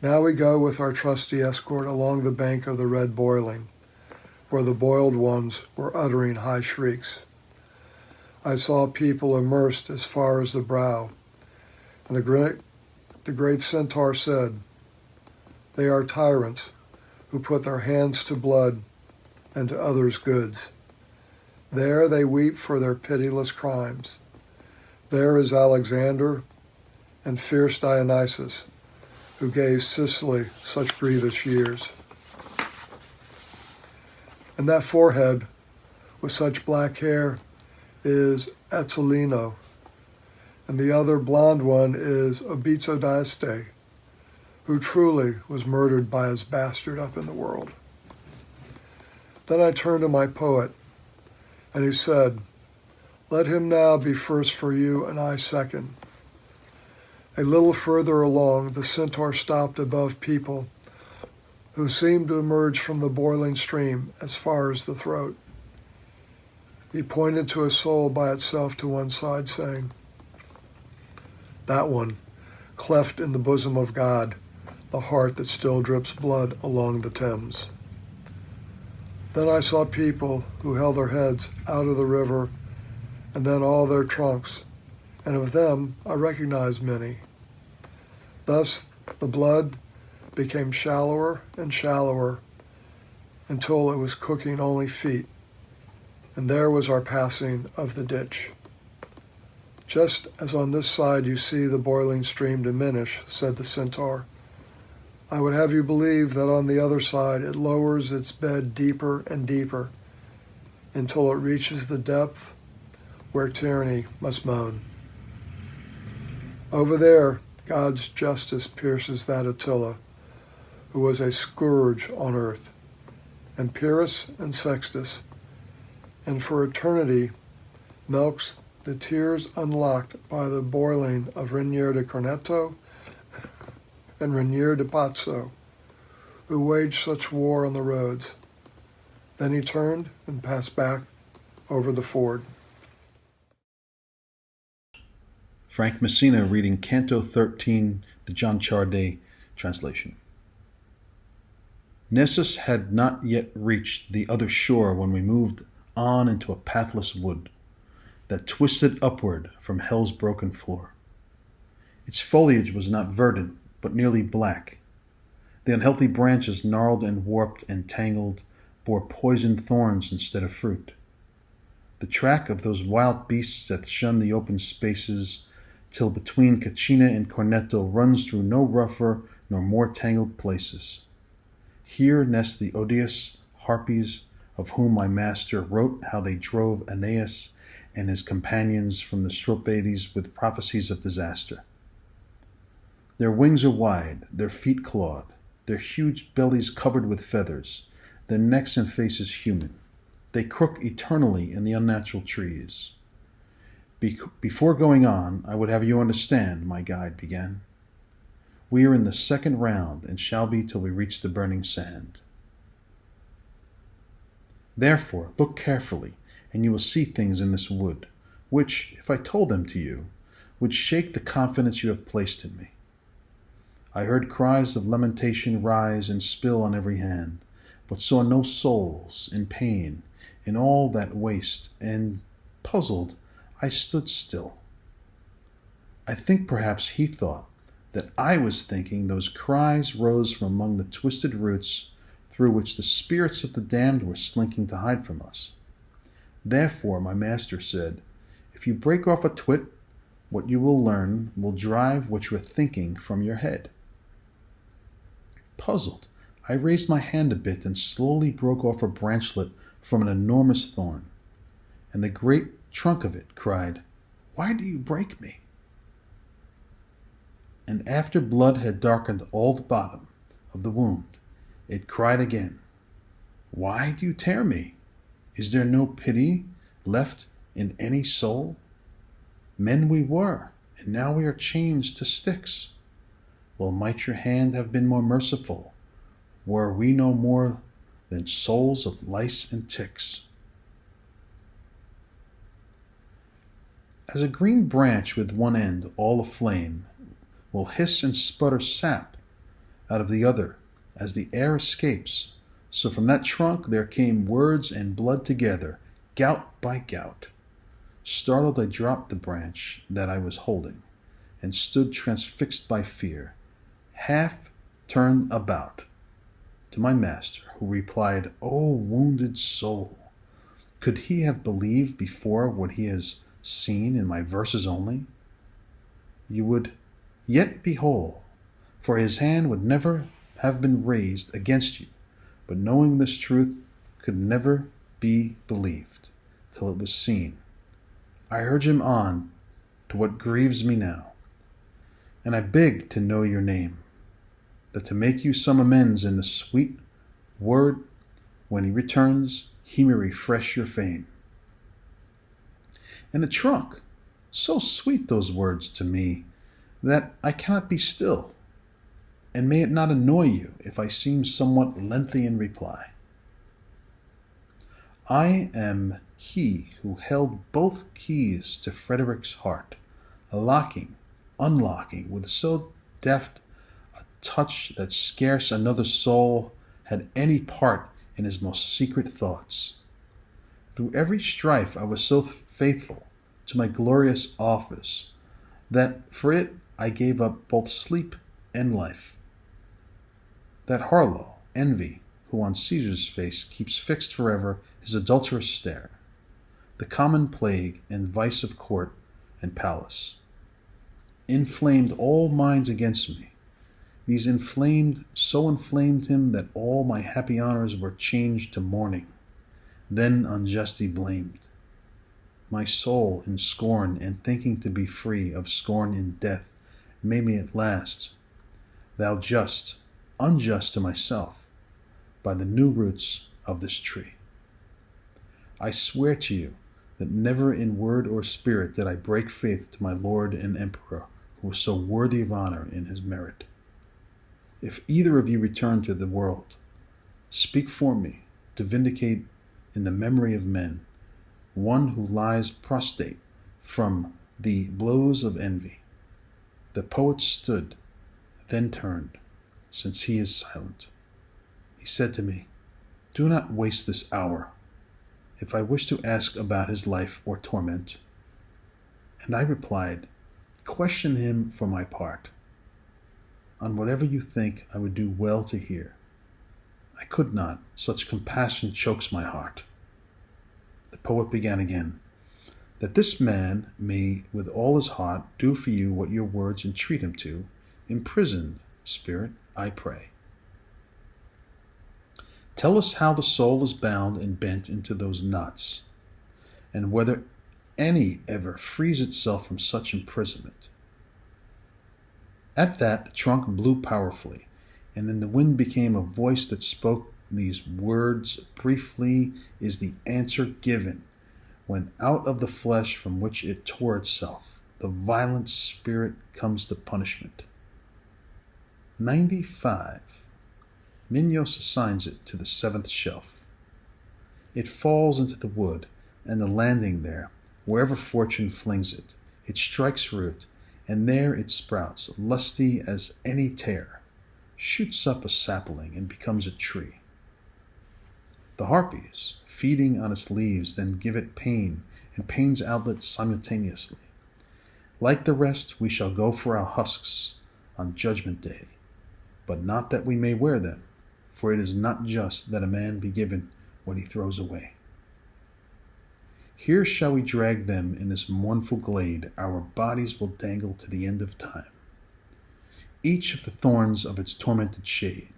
Now we go with our trusty escort along the bank of the red boiling, where the boiled ones were uttering high shrieks. I saw people immersed as far as the brow, and the great centaur said, "They are tyrants who put their hands to blood and to others' goods. There they weep for their pitiless crimes. There is Alexander and fierce Dionysus, who gave Sicily such grievous years. And that forehead with such black hair is Atzolino, and the other blonde one is Obizodiaste, who truly was murdered by his bastard up in the world." Then I turned to my poet, and he said, "Let him now be first for you, and I second." A little further along, the centaur stopped above people who seemed to emerge from the boiling stream as far as the throat. He pointed to a soul by itself to one side, saying, "That one, cleft in the bosom of God, the heart that still drips blood along the Thames." Then I saw people who held their heads out of the river, and then all their trunks, and of them I recognized many. Thus the blood became shallower and shallower until it was cooking only feet, and there was our passing of the ditch. "Just as on this side you see the boiling stream diminish," said the centaur, "I would have you believe that on the other side it lowers its bed deeper and deeper until it reaches the depth where tyranny must moan. Over there, God's justice pierces that Attila, who was a scourge on earth, and Pyrrhus and Sextus, and for eternity milks the tears unlocked by the boiling of Renier de Corneto and Renier de Pazzo, who waged such war on the roads." Then he turned and passed back over the ford. Frank Messina reading Canto 13, the John Charday translation. Nessus had not yet reached the other shore when we moved on into a pathless wood that twisted upward from hell's broken floor. Its foliage was not verdant, but nearly black. The unhealthy branches, gnarled and warped and tangled, bore poisoned thorns instead of fruit. The track of those wild beasts that shun the open spaces, till between Cacina and Corneto runs through no rougher nor more tangled places. Here nest the odious harpies of whom my master wrote how they drove Aeneas and his companions from the Stropades with prophecies of disaster. Their wings are wide, their feet clawed, their huge bellies covered with feathers, their necks and faces human. They crook eternally in the unnatural trees. Before going on, I would have you understand, my guide began. We are in the second round, and shall be till we reach the burning sand. Therefore, look carefully, and you will see things in this wood, which, if I told them to you, would shake the confidence you have placed in me. I heard cries of lamentation rise and spill on every hand, but saw no souls in pain in all that waste, and, puzzled, I stood still. I think perhaps he thought that I was thinking those cries rose from among the twisted roots through which the spirits of the damned were slinking to hide from us. Therefore, my master said, if you break off a twit, what you will learn will drive what you are thinking from your head. Puzzled, I raised my hand a bit and slowly broke off a branchlet from an enormous thorn, and the great trunk of it cried, "Why do you break me?" And after blood had darkened all the bottom of the wound, it cried again, "Why do you tear me? Is there no pity left in any soul? Men we were, and now we are changed to Styx. Well, might your hand have been more merciful, were we no more than souls of lice and ticks?" As a green branch with one end all aflame will hiss and sputter sap out of the other as the air escapes, so from that trunk there came words and blood together, gout by gout. Startled, I dropped the branch that I was holding, and stood transfixed by fear, half turned about to my master, who replied, "O wounded soul, could he have believed before what he has seen in my verses only? You would yet be whole, for his hand would never have been raised against you, but knowing this truth could never be believed till it was seen. I urge him on to what grieves me now, and I beg to know your name, that to make you some amends in the sweet word, when he returns, he may refresh your fame." And the trunk, so sweet those words to me, that I cannot be still, and may it not annoy you if I seem somewhat lengthy in reply. I am he who held both keys to Frederick's heart, locking, unlocking with so deft a touch that scarce another soul had any part in his most secret thoughts. Through every strife I was so faithful to my glorious office that for it I gave up both sleep and life. That Harlow, envy, who on Caesar's face keeps fixed forever his adulterous stare, the common plague and vice of court and palace, inflamed all minds against me. These so inflamed him that all my happy honors were changed to mourning, then unjustly blamed. My soul in scorn and thinking to be free of scorn in death made me at last, thou just, unjust to myself, by the new roots of this tree. I swear to you that never in word or spirit did I break faith to my lord and emperor, who was so worthy of honor in his merit. If either of you return to the world, speak for me to vindicate in the memory of men one who lies prostrate from the blows of envy. The poet stood, then turned, since he is silent. He said to me, do not waste this hour, if I wish to ask about his life or torment. And I replied, question him for my part. On whatever you think I would do well to hear. I could not, such compassion chokes my heart. The poet began again, that this man may with all his heart do for you what your words entreat him to, imprisoned spirit, I pray. Tell us how the soul is bound and bent into those knots, and whether any ever frees itself from such imprisonment. At that the trunk blew powerfully, and then the wind became a voice that spoke these words. Briefly is the answer given, when out of the flesh from which it tore itself, the violent spirit comes to punishment. 95. Minos assigns it to the 7th shelf. It falls into the wood, and the landing there, wherever fortune flings it, it strikes root, and there it sprouts, lusty as any tear, shoots up a sapling and becomes a tree. The harpies, feeding on its leaves, then give it pain and pain's outlet simultaneously. Like the rest, we shall go for our husks on Judgment Day, but not that we may wear them, for it is not just that a man be given what he throws away. Here shall we drag them in this mournful glade, our bodies will dangle to the end of time, each of the thorns of its tormented shade.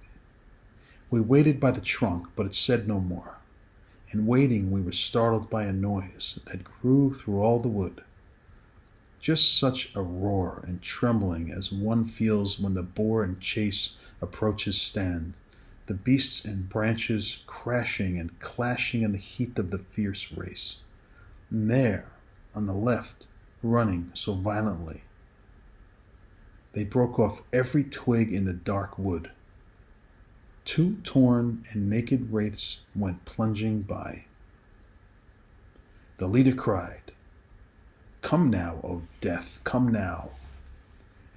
We waited by the trunk, but it said no more, and waiting we were startled by a noise that grew through all the wood, just such a roar and trembling as one feels when the boar in chase approach his stand, the beasts and branches crashing and clashing in the heat of the fierce race. And there, on the left, running so violently, they broke off every twig in the dark wood. 2 torn and naked wraiths went plunging by. The leader cried, come now, O death, come now.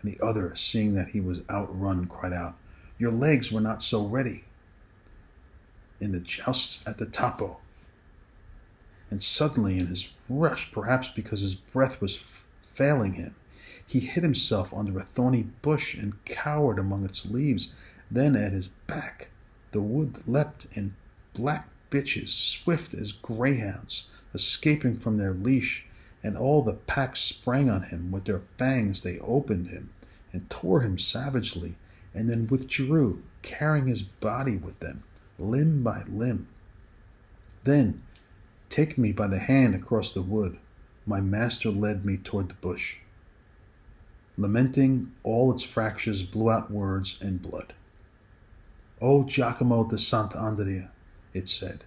And the other, seeing that he was outrun, cried out, your legs were not so ready in the jousts at the Tapo. And suddenly in his rush, perhaps because his breath was failing him, he hid himself under a thorny bush and cowered among its leaves. Then at his back the wood leapt, and black bitches, swift as greyhounds, escaping from their leash, and all the pack sprang on him. With their fangs they opened him, and tore him savagely, and then withdrew, carrying his body with them, limb by limb. Then, taking me by the hand across the wood, my master led me toward the bush. Lamenting all its fractures, blew out words and blood. O Giacomo de Sant'Andrea, it said,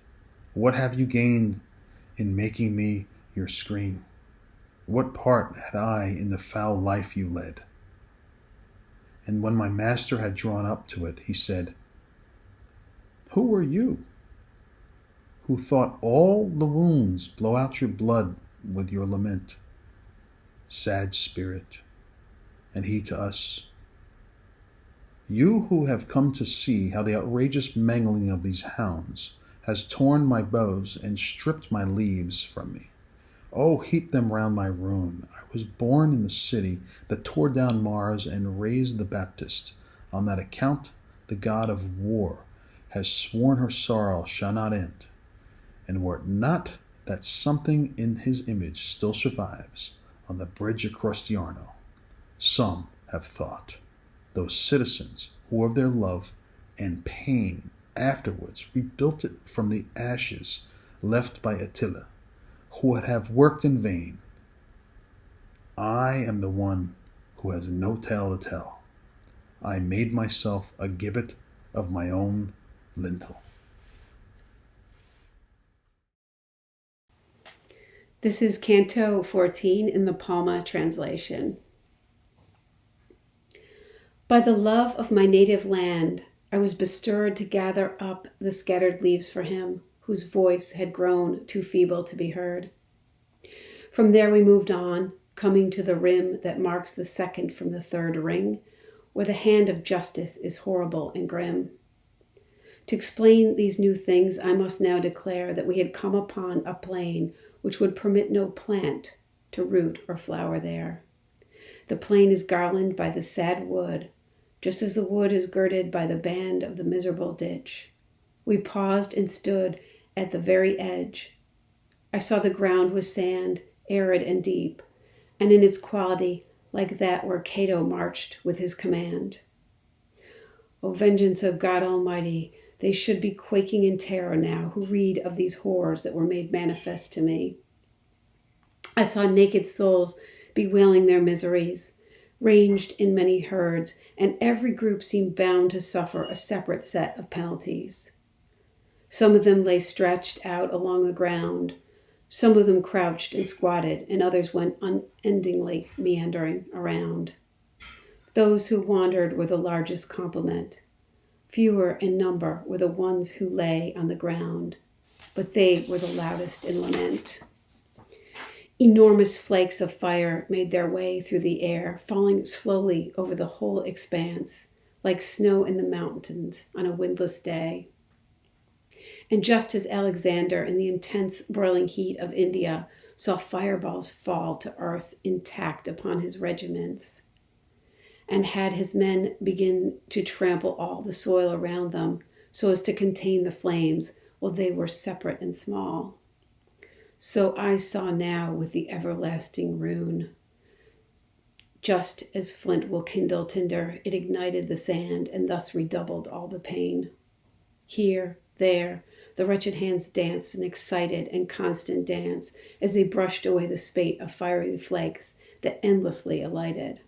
what have you gained in making me your screen? What part had I in the foul life you led? And when my master had drawn up to it, he said, who are you? who thought all the wounds blow out your blood with your lament. Sad spirit. And he to us, you who have come to see how the outrageous mangling of these hounds has torn my bows and stripped my leaves from me. Oh, heap them round my ruin. I was born in the city that tore down Mars and raised the Baptist. On that account, the god of war has sworn her sorrow shall not end. And were it not that something in his image still survives on the bridge across the Arno, some have thought, those citizens who of their love and pain afterwards rebuilt it from the ashes left by Attila, who would have worked in vain. I am the one who has no tale to tell. I made myself a gibbet of my own lintel. This is Canto 14 in the Palma translation. By the love of my native land, I was bestirred to gather up the scattered leaves for him, whose voice had grown too feeble to be heard. From there we moved on, coming to the rim that marks the second from the third ring, where the hand of justice is horrible and grim. To explain these new things, I must now declare that we had come upon a plain which would permit no plant to root or flower there. The plain is garlanded by the sad wood, just as the wood is girded by the band of the miserable ditch. We paused and stood at the very edge. I saw the ground was sand, arid and deep, and in its quality like that where Cato marched with his command. O vengeance of God Almighty, they should be quaking in terror now who read of these horrors that were made manifest to me. I saw naked souls bewailing their miseries, ranged in many herds, and every group seemed bound to suffer a separate set of penalties. Some of them lay stretched out along the ground, some of them crouched and squatted, and others went unendingly meandering around. Those who wandered were the largest complement. Fewer in number were the ones who lay on the ground, but they were the loudest in lament. Enormous flakes of fire made their way through the air, falling slowly over the whole expanse, like snow in the mountains on a windless day. And just as Alexander, in the intense boiling heat of India, saw fireballs fall to earth intact upon his regiments, and had his men begin to trample all the soil around them so as to contain the flames while they were separate and small, so I saw now with the everlasting rune. Just as flint will kindle tinder, it ignited the sand and thus redoubled all the pain. Here, there, the wretched hands danced an excited and constant dance as they brushed away the spate of fiery flakes that endlessly alighted.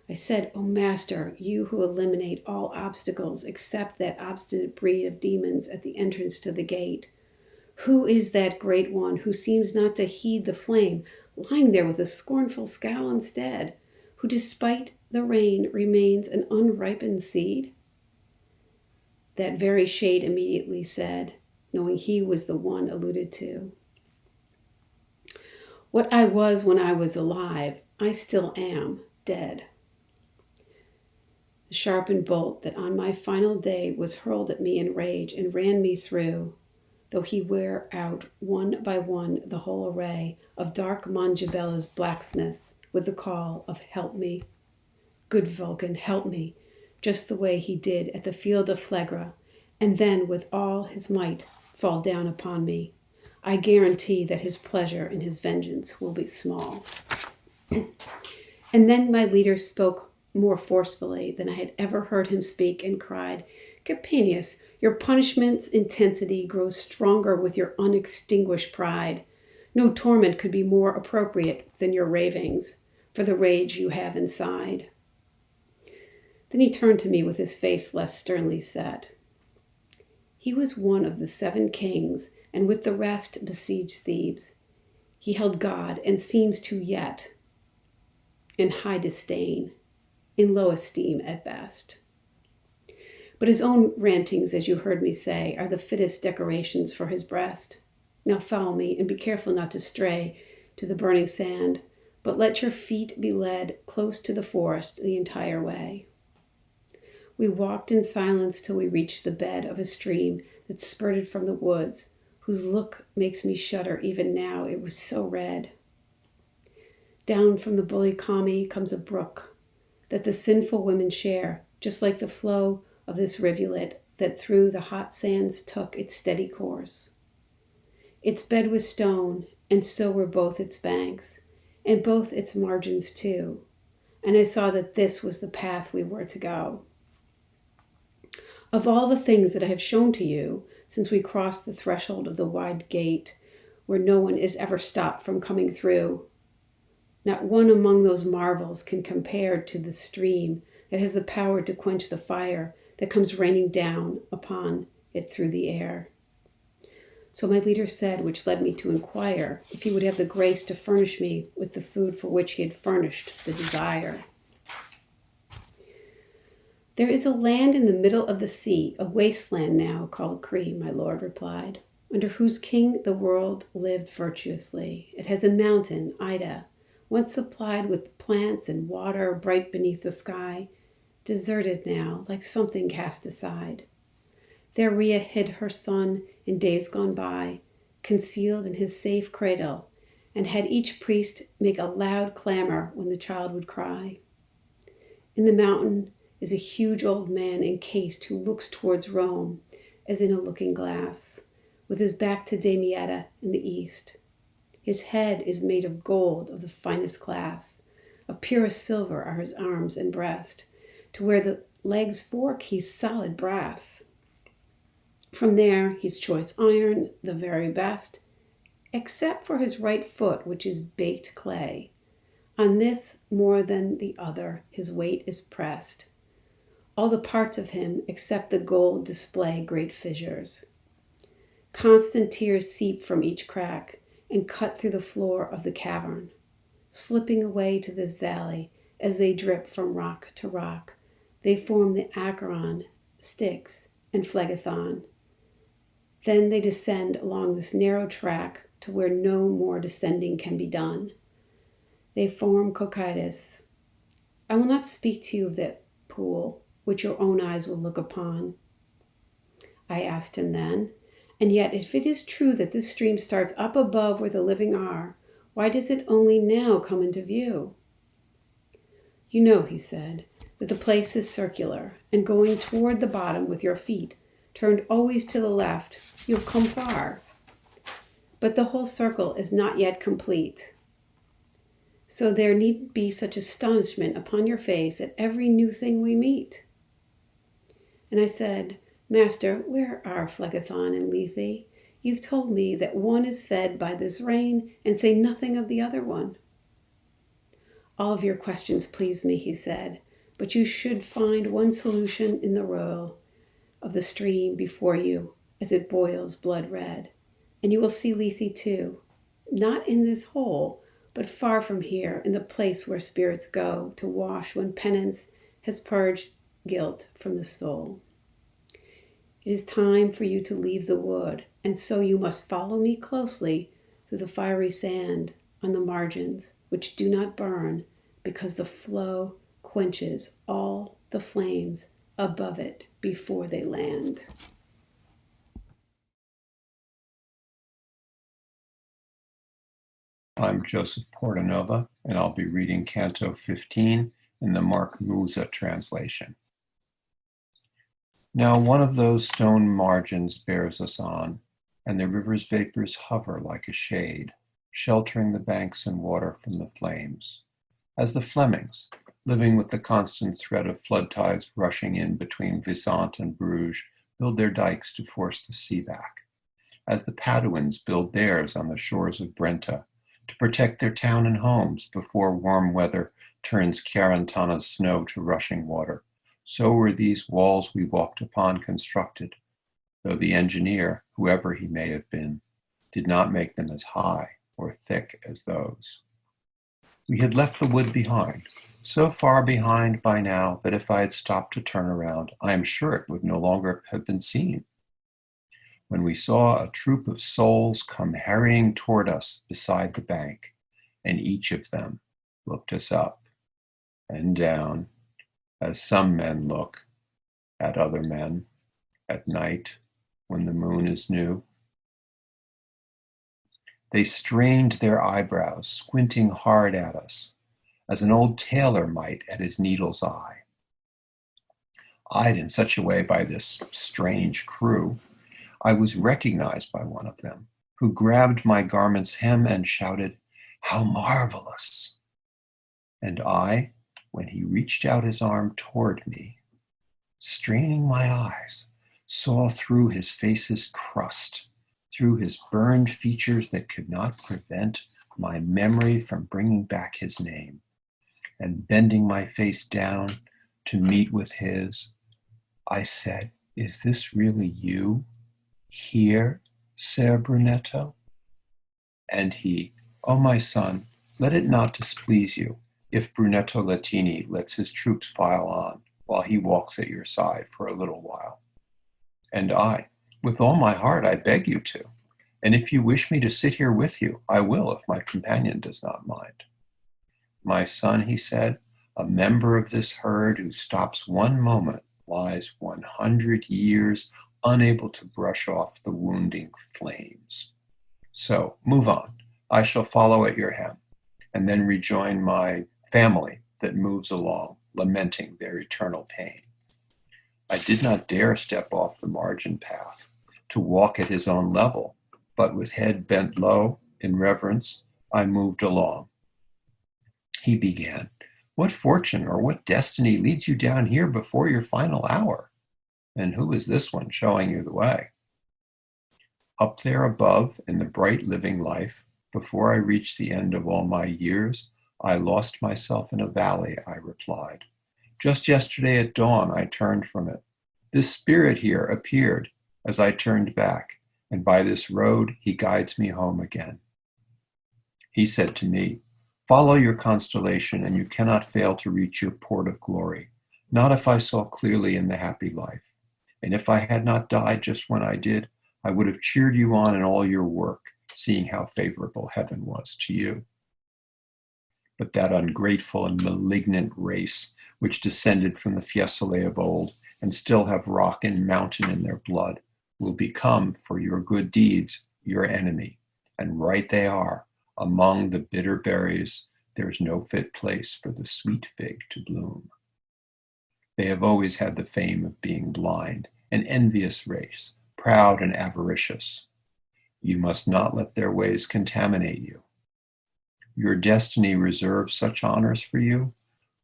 I said, O Master, you who eliminate all obstacles except that obstinate breed of demons at the entrance to the gate, who is that great one who seems not to heed the flame, lying there with a scornful scowl instead, who despite the rain remains an unripened seed? That very shade immediately said, knowing he was the one alluded to. What I was when I was alive, I still am, dead. The sharpened bolt that on my final day was hurled at me in rage and ran me through, though he wear out one by one the whole array of dark Mangiabella's blacksmiths with the call of help me. Good Vulcan, help me, just the way he did at the field of Phlegra, and then with all his might fall down upon me. I guarantee that his pleasure and his vengeance will be small. And then my leader spoke more forcefully than I had ever heard him speak and cried, Capaneus, your punishment's intensity grows stronger with your unextinguished pride. No torment could be more appropriate than your ravings for the rage you have inside. Then he turned to me with his face less sternly set. He was one of the 7 kings, and with the rest besieged Thebes. He held God, and seems to yet, in high disdain, in low esteem at best. But his own rantings, as you heard me say, are the fittest decorations for his breast. Now follow me, and be careful not to stray to the burning sand, but let your feet be led close to the forest the entire way. We walked in silence till we reached the bed of a stream that spurted from the woods, whose look makes me shudder even now, it was so red. Down from the bully Kami comes a brook that the sinful women share, just like the flow of this rivulet that through the hot sands took its steady course. Its bed was stone, and so were both its banks, and both its margins too, and I saw that this was the path we were to go. Of all the things that I have shown to you since we crossed the threshold of the wide gate where no one is ever stopped from coming through, not one among those marvels can compare to the stream that has the power to quench the fire that comes raining down upon it through the air. So my leader said, which led me to inquire if he would have the grace to furnish me with the food for which he had furnished the desire. There is a land in the middle of the sea, a wasteland now called Cree, my lord replied, under whose king the world lived virtuously. It has a mountain, Ida, once supplied with plants and water bright beneath the sky, deserted now, like something cast aside. There Rhea hid her son in days gone by, concealed in his safe cradle, and had each priest make a loud clamor when the child would cry. In the mountain is a huge old man encased who looks towards Rome as in a looking glass, with his back to Damietta in the east. His head is made of gold of the finest class. Of purest silver are his arms and breast. To where the legs fork, he's solid brass. From there, he's choice iron, the very best, except for his right foot, which is baked clay. On this, more than the other, his weight is pressed. All the parts of him, except the gold, display great fissures. Constant tears seep from each crack and cut through the floor of the cavern, slipping away to this valley as they drip from rock to rock. They form the Acheron, Styx, and Phlegethon. Then they descend along this narrow track to where no more descending can be done. They form Cocytus. I will not speak to you of that pool which your own eyes will look upon. I asked him then, and yet if it is true that this stream starts up above where the living are, why does it only now come into view? You know, he said, that the place is circular, and going toward the bottom with your feet turned always to the left, you have come far. But the whole circle is not yet complete. So there needn't be such astonishment upon your face at every new thing we meet. And I said, Master, where are Phlegethon and Lethe? You've told me that one is fed by this rain, and say nothing of the other one. All of your questions please me, he said, but you should find one solution in the row of the stream before you as it boils blood red. And you will see Lethe too, not in this hole, but far from here, in the place where spirits go to wash when penance has purged guilt from the soul. It is time for you to leave the wood, and so you must follow me closely through the fiery sand on the margins, which do not burn, because the flow quenches all the flames above it before they land. I'm Joseph Portanova, and I'll be reading Canto 15 in the Mark Musa translation. Now one of those stone margins bears us on, and the river's vapors hover like a shade, sheltering the banks and water from the flames. As the Flemings, living with the constant threat of flood tides rushing in between Visant and Bruges, build their dikes to force the sea back. As the Paduans build theirs on the shores of Brenta, to protect their town and homes before warm weather turns Chiarentana's snow to rushing water. So were these walls we walked upon constructed, though the engineer, whoever he may have been, did not make them as high or thick as those. We had left the wood behind, so far behind by now that if I had stopped to turn around, I am sure it would no longer have been seen. When we saw a troop of souls come hurrying toward us beside the bank, and each of them looked us up and down, as some men look at other men at night when the moon is new. They strained their eyebrows, squinting hard at us, as an old tailor might at his needle's eye. Eyed in such a way by this strange crew, I was recognized by one of them, who grabbed my garment's hem and shouted, "How marvelous!" And I, when he reached out his arm toward me, straining my eyes, saw through his face's crust, through his burned features that could not prevent my memory from bringing back his name, and bending my face down to meet with his, I said, "Is this really you, here, Ser Brunetto?" And he, "Oh, my son, let it not displease you if Brunetto Latini lets his troops file on while he walks at your side for a little while." And I, "With all my heart, I beg you to. And if you wish me to sit here with you, I will if my companion does not mind." "My son," he said, "a member of this herd who stops one moment lies 100 years unable to brush off the wounding flames. So move on. I shall follow at your hem, and then rejoin my family that moves along, lamenting their eternal pain." I did not dare step off the margin path to walk at his own level, but with head bent low in reverence, I moved along. He began, "What fortune or what destiny leads you down here before your final hour? And who is this one showing you the way?" "Up there above in the bright living life, before I reached the end of all my years, I lost myself in a valley," I replied. "Just yesterday at dawn I turned from it. This spirit here appeared as I turned back, and by this road he guides me home again." He said to me, "Follow your constellation, and you cannot fail to reach your port of glory, not if I saw clearly in the happy life. And if I had not died just when I did, I would have cheered you on in all your work, seeing how favorable heaven was to you. But that ungrateful and malignant race, which descended from the Fiesole of old, and still have rock and mountain in their blood, will become, for your good deeds, your enemy. And right they are. Among the bitter berries, there is no fit place for the sweet fig to bloom. They have always had the fame of being blind, an envious race, proud and avaricious. You must not let their ways contaminate you. Your destiny reserves such honors for you.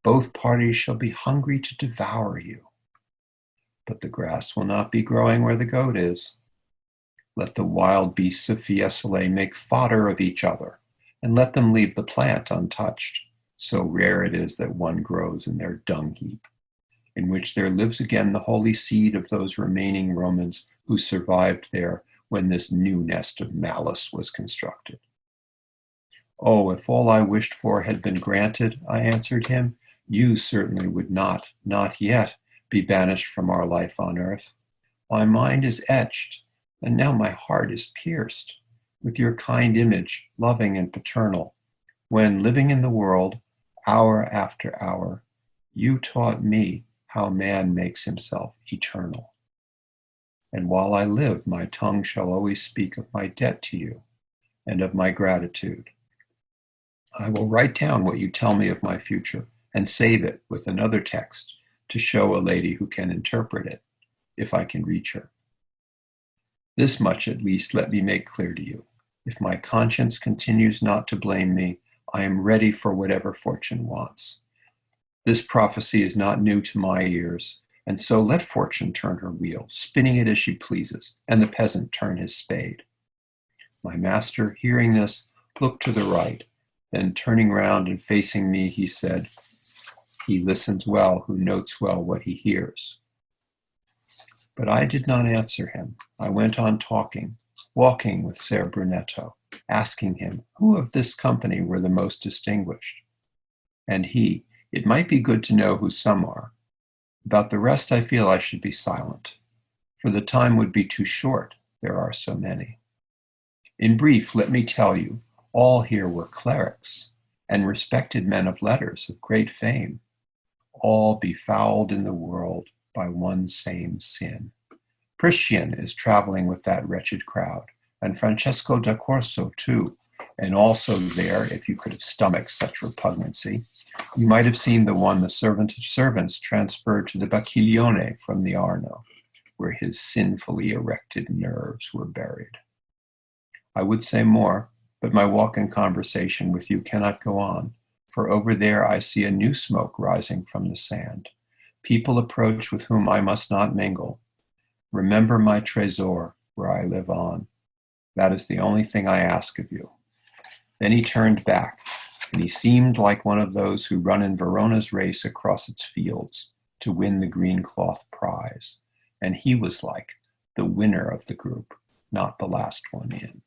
Both parties shall be hungry to devour you. But the grass will not be growing where the goat is. Let the wild beasts of Fiesole make fodder of each other, and let them leave the plant untouched. So rare it is that one grows in their dung heap, in which there lives again the holy seed of those remaining Romans who survived there when this new nest of malice was constructed." "Oh, if all I wished for had been granted," I answered him, "you certainly would not yet, be banished from our life on earth. My mind is etched, and now my heart is pierced, with your kind image, loving and paternal, when, living in the world, hour after hour, you taught me how man makes himself eternal. And while I live, my tongue shall always speak of my debt to you and of my gratitude. I will write down what you tell me of my future and save it with another text to show a lady who can interpret it, if I can reach her. This much at least let me make clear to you. If my conscience continues not to blame me, I am ready for whatever fortune wants. This prophecy is not new to my ears, and so let fortune turn her wheel, spinning it as she pleases, and the peasant turn his spade." My master, hearing this, looked to the right, then turning round and facing me, he said, "He listens well who notes well what he hears." But I did not answer him. I went on talking, walking with Ser Brunetto, asking him who of this company were the most distinguished. And he, It might be good to know who some are. About the rest I feel I should be silent, for the time would be too short, there are so many. In brief, let me tell you, all here were clerics, and respected men of letters of great fame, all befouled in the world by one same sin. Priscian is traveling with that wretched crowd, and Francesco da Corso too, and also there, if you could have stomached such repugnancy, you might have seen the one the servant of servants transferred to the Bacchiglione from the Arno, where his sinfully erected nerves were buried. I would say more, but my walk and conversation with you cannot go on, for over there I see a new smoke rising from the sand. People approach with whom I must not mingle. Remember my trésor, where I live on. That is the only thing I ask of you. Then he turned back, and he seemed like one of those who run in Verona's race across its fields to win the green cloth prize. And he was like the winner of the group, not the last one in.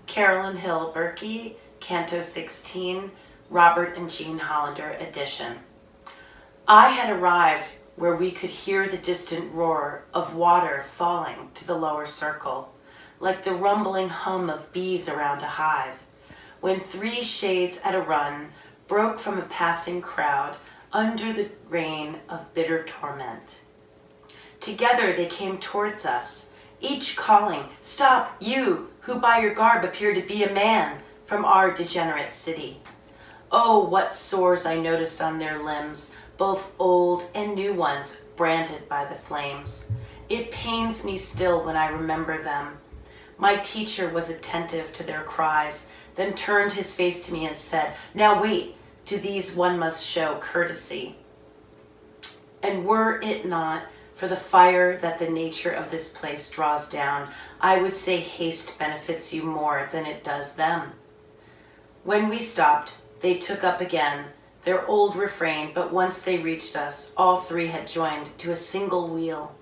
Carolyn Hill Berkey, Canto 16, Robert and Jean Hollander edition. I had arrived where we could hear the distant roar of water falling to the lower circle, like the rumbling hum of bees around a hive, when 3 shades at a run broke from a passing crowd under the rain of bitter torment. Together they came towards us, each calling, "Stop, you, who by your garb appear to be a man from our degenerate city." Oh, what sores I noticed on their limbs, both old and new ones branded by the flames. It pains me still when I remember them. My teacher was attentive to their cries, then turned his face to me and said, "Now wait, to these one must show courtesy." And were it not for the fire that the nature of this place draws down, I would say haste benefits you more than it does them. When we stopped, they took up again their old refrain, but once they reached us, all 3 had joined to a single wheel.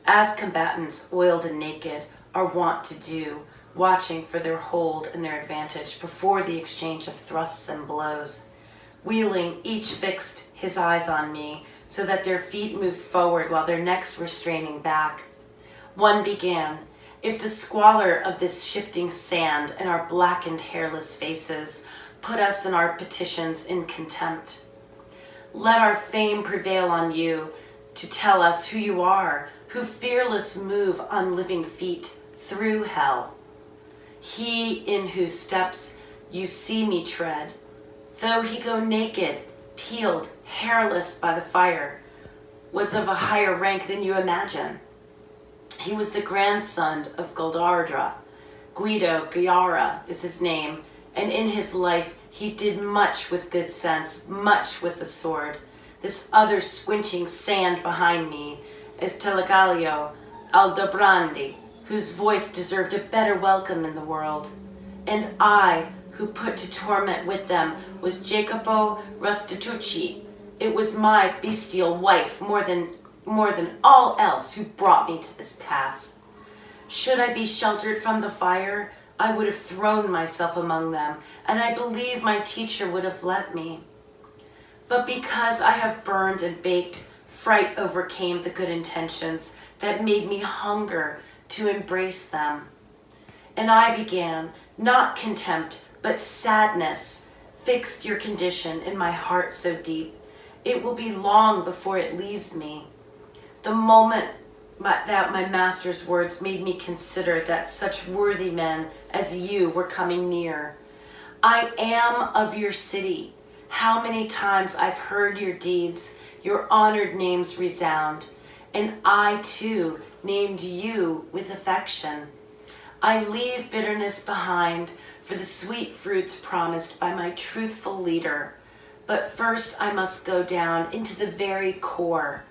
As combatants, oiled and naked, are wont to do, watching for their hold and their advantage before the exchange of thrusts and blows. Wheeling, each fixed his eyes on me, so that their feet moved forward while their necks were straining back. One began, "If the squalor of this shifting sand and our blackened hairless faces put us and our petitions in contempt, let our fame prevail on you to tell us who you are, who fearless move on living feet through hell. He in whose steps you see me tread, though he go naked, peeled, hairless by the fire, was of a higher rank than you imagine. He was the grandson of Goldardra. Guido Giara is his name, and in his life he did much with good sense, much with the sword. This other squinching sand behind me is Telegalio Aldobrandi, whose voice deserved a better welcome in the world. And I, who put to torment with them, was Jacopo Restitucci. It was my bestial wife more than all else who brought me to this pass. Should I be sheltered from the fire, I would have thrown myself among them, and I believe my teacher would have let me. But because I have burned and baked, fright overcame the good intentions that made me hunger to embrace them. And I began, not contempt, but sadness, fixed your condition in my heart so deep, it will be long before it leaves me. The moment that my master's words made me consider that such worthy men as you were coming near. I am of your city. How many times I've heard your deeds, your honored names resound, and I too named you with affection. I leave bitterness behind for the sweet fruits promised by my truthful leader. But first I must go down into the very core,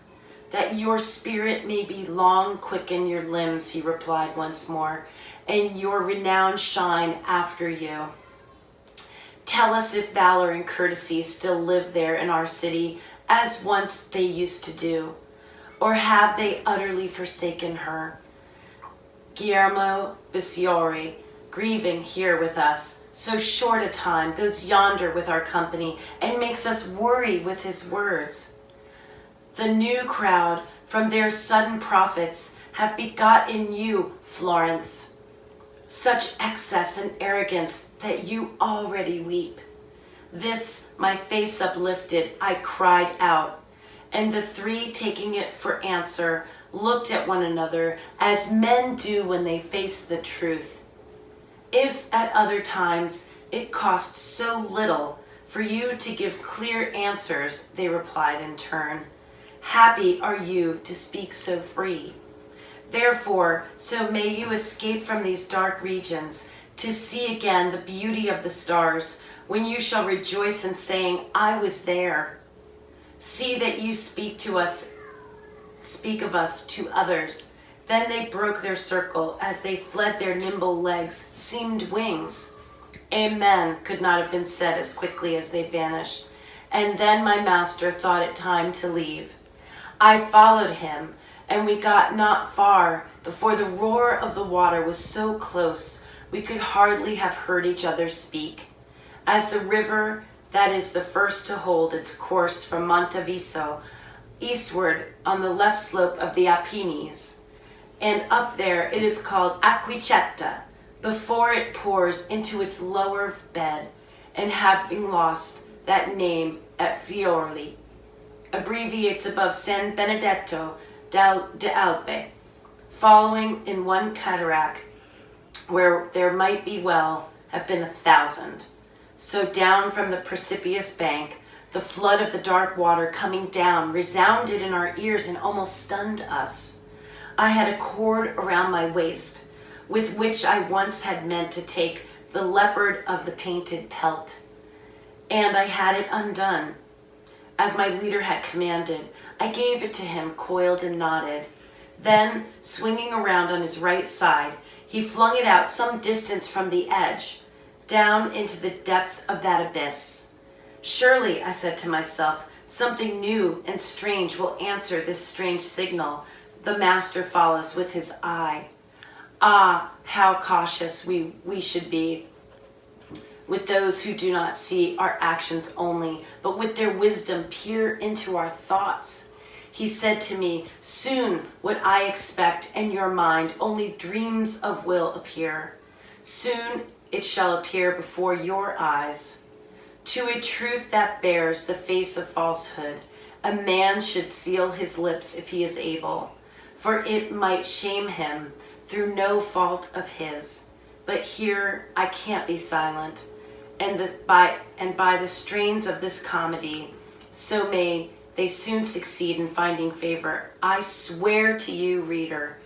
that your spirit may be long quicken your limbs, he replied once more, and your renown shine after you. Tell us if valor and courtesy still live there in our city as once they used to do, or have they utterly forsaken her? Guillermo Bisiori, grieving here with us, so short a time, goes yonder with our company, and makes us worry with his words. The new crowd, from their sudden profits, have begot in you, Florence, such excess and arrogance that you already weep. This, my face uplifted, I cried out, and the three, taking it for answer, looked at one another as men do when they face the truth. If at other times it cost so little for you to give clear answers, they replied in turn, happy are you to speak so free. Therefore, so may you escape from these dark regions, to see again the beauty of the stars, when you shall rejoice in saying, I was there. See that you speak of us to others. Then they broke their circle, as they fled their nimble legs seemed wings. Amen could not have been said as quickly as they vanished. And then my master thought it time to leave. I followed him, and we got not far before the roar of the water was so close we could hardly have heard each other speak. As the river that is the first to hold its course from Monteviso eastward on the left slope of the Apennines, and up there it is called Aquicetta, before it pours into its lower bed, and having lost that name at Fiorli, abbreviates above San Benedetto de Alpe, following in one cataract where there might be well have been 1,000. So down from the precipitous bank, the flood of the dark water coming down resounded in our ears and almost stunned us. I had a cord around my waist, with which I once had meant to take the leopard of the painted pelt, and I had it undone. As my leader had commanded, I gave it to him coiled and knotted. Then, swinging around on his right side, he flung it out some distance from the edge, down into the depth of that abyss. Surely, I said to myself, something new and strange will answer this strange signal the master follows with his eye. Ah, how cautious we should be with those who do not see our actions only, but with their wisdom peer into our thoughts. He said to me, soon what I expect in your mind only dreams of will appear. Soon it shall appear before your eyes. To a truth that bears the face of falsehood, a man should seal his lips if he is able, for it might shame him through no fault of his. But here I can't be silent, and by the strains of this comedy, so may they soon succeed in finding favor. I swear to you, reader,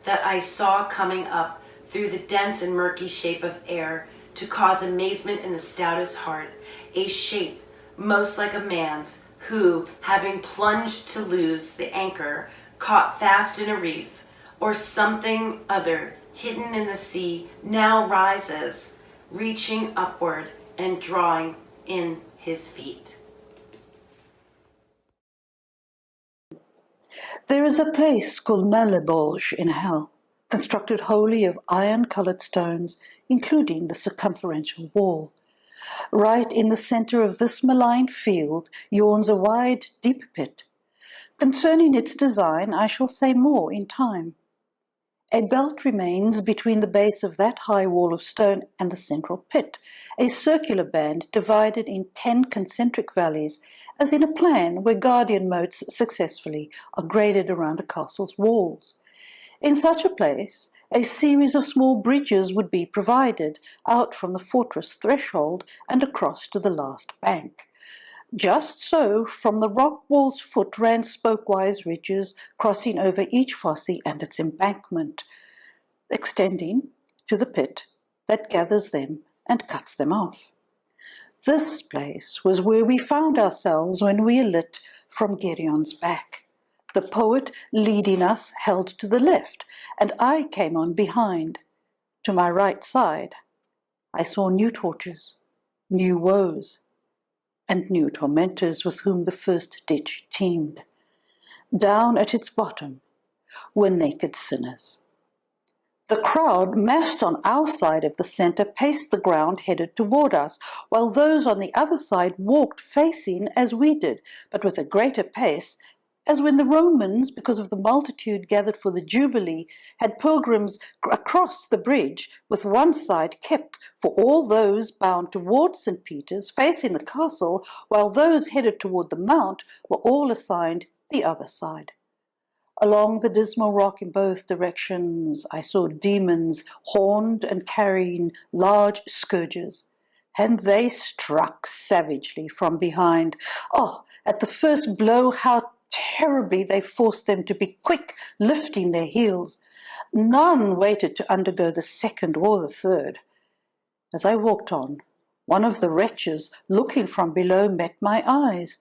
that I saw coming up through the dense and murky shape of air, to cause amazement in the stoutest heart, a shape most like a man's, who, having plunged to lose the anchor, caught fast in a reef, or something other hidden in the sea, now rises, reaching upward and drawing in his feet. There is a place called Malebolge in hell, constructed wholly of iron-coloured stones, including the circumferential wall. Right in the centre of this malign field yawns a wide, deep pit. Concerning its design I shall say more in time. A belt remains between the base of that high wall of stone and the central pit, a circular band divided in 10 concentric valleys, as in a plan where guardian moats successfully are graded around a castle's walls. In such a place, a series of small bridges would be provided out from the fortress threshold and across to the last bank. Just so, from the rock wall's foot ran spokewise ridges crossing over each fosse and its embankment, extending to the pit that gathers them and cuts them off. This place was where we found ourselves when we alit from Gerion's back. The poet leading us held to the left, and I came on behind. To my right side, I saw new tortures, new woes, and new tormentors with whom the first ditch teemed. Down at its bottom were naked sinners. The crowd, massed on our side of the centre, paced the ground headed toward us, while those on the other side walked facing as we did, but with a greater pace, as when the Romans, because of the multitude gathered for the Jubilee, had pilgrims across the bridge, with one side kept for all those bound toward St. Peter's, facing the castle, while those headed toward the mount were all assigned the other side. Along the dismal rock in both directions I saw demons horned and carrying large scourges, and they struck savagely from behind. Oh, at the first blow, how terribly they forced them to be quick, lifting their heels. None waited to undergo the second or the third. As I walked on, one of the wretches, looking from below, met my eyes.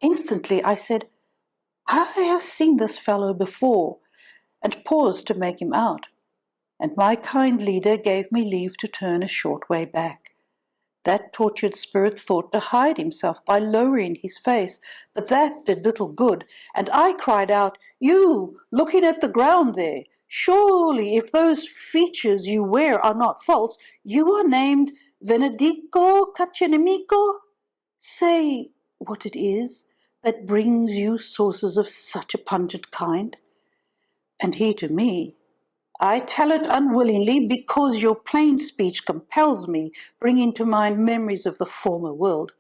Instantly I said, "I have seen this fellow before," and paused to make him out, and my kind leader gave me leave to turn a short way back. That tortured spirit thought to hide himself by lowering his face, but that did little good, and I cried out, "You, looking at the ground there, surely if those features you wear are not false, you are named Venedico Caccenemico? Say what it is that brings you sources of such a pungent kind." And he to me, "I tell it unwillingly, because your plain speech compels me, bringing to mind memories of the former world.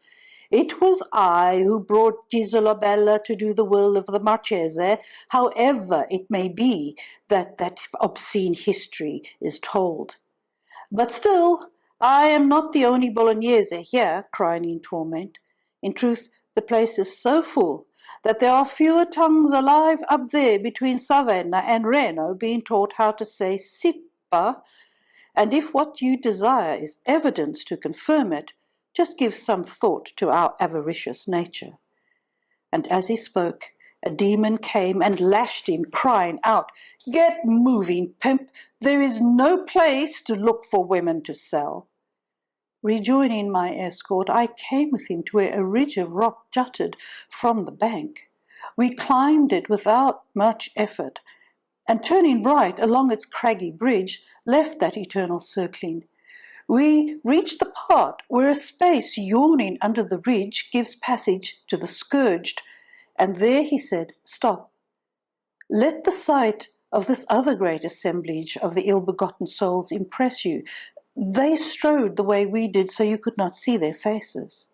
It was I who brought Gisela Bella to do the will of the Marchese, however it may be that obscene history is told. But still, I am not the only Bolognese here crying in torment. In truth, the place is so full that there are fewer tongues alive up there between Savena and Reno being taught how to say sippa, and if what you desire is evidence to confirm it, just give some thought to our avaricious nature." And as he spoke, a demon came and lashed him, crying out, "Get moving, pimp! There is no place to look for women to sell." Rejoining my escort, I came with him to where a ridge of rock jutted from the bank. We climbed it without much effort, and turning right along its craggy bridge, left that eternal circling. We reached the part where a space yawning under the ridge gives passage to the scourged, and there he said, "Stop. Let the sight of this other great assemblage of the ill-begotten souls impress you. They strode the way we did, so you could not see their faces."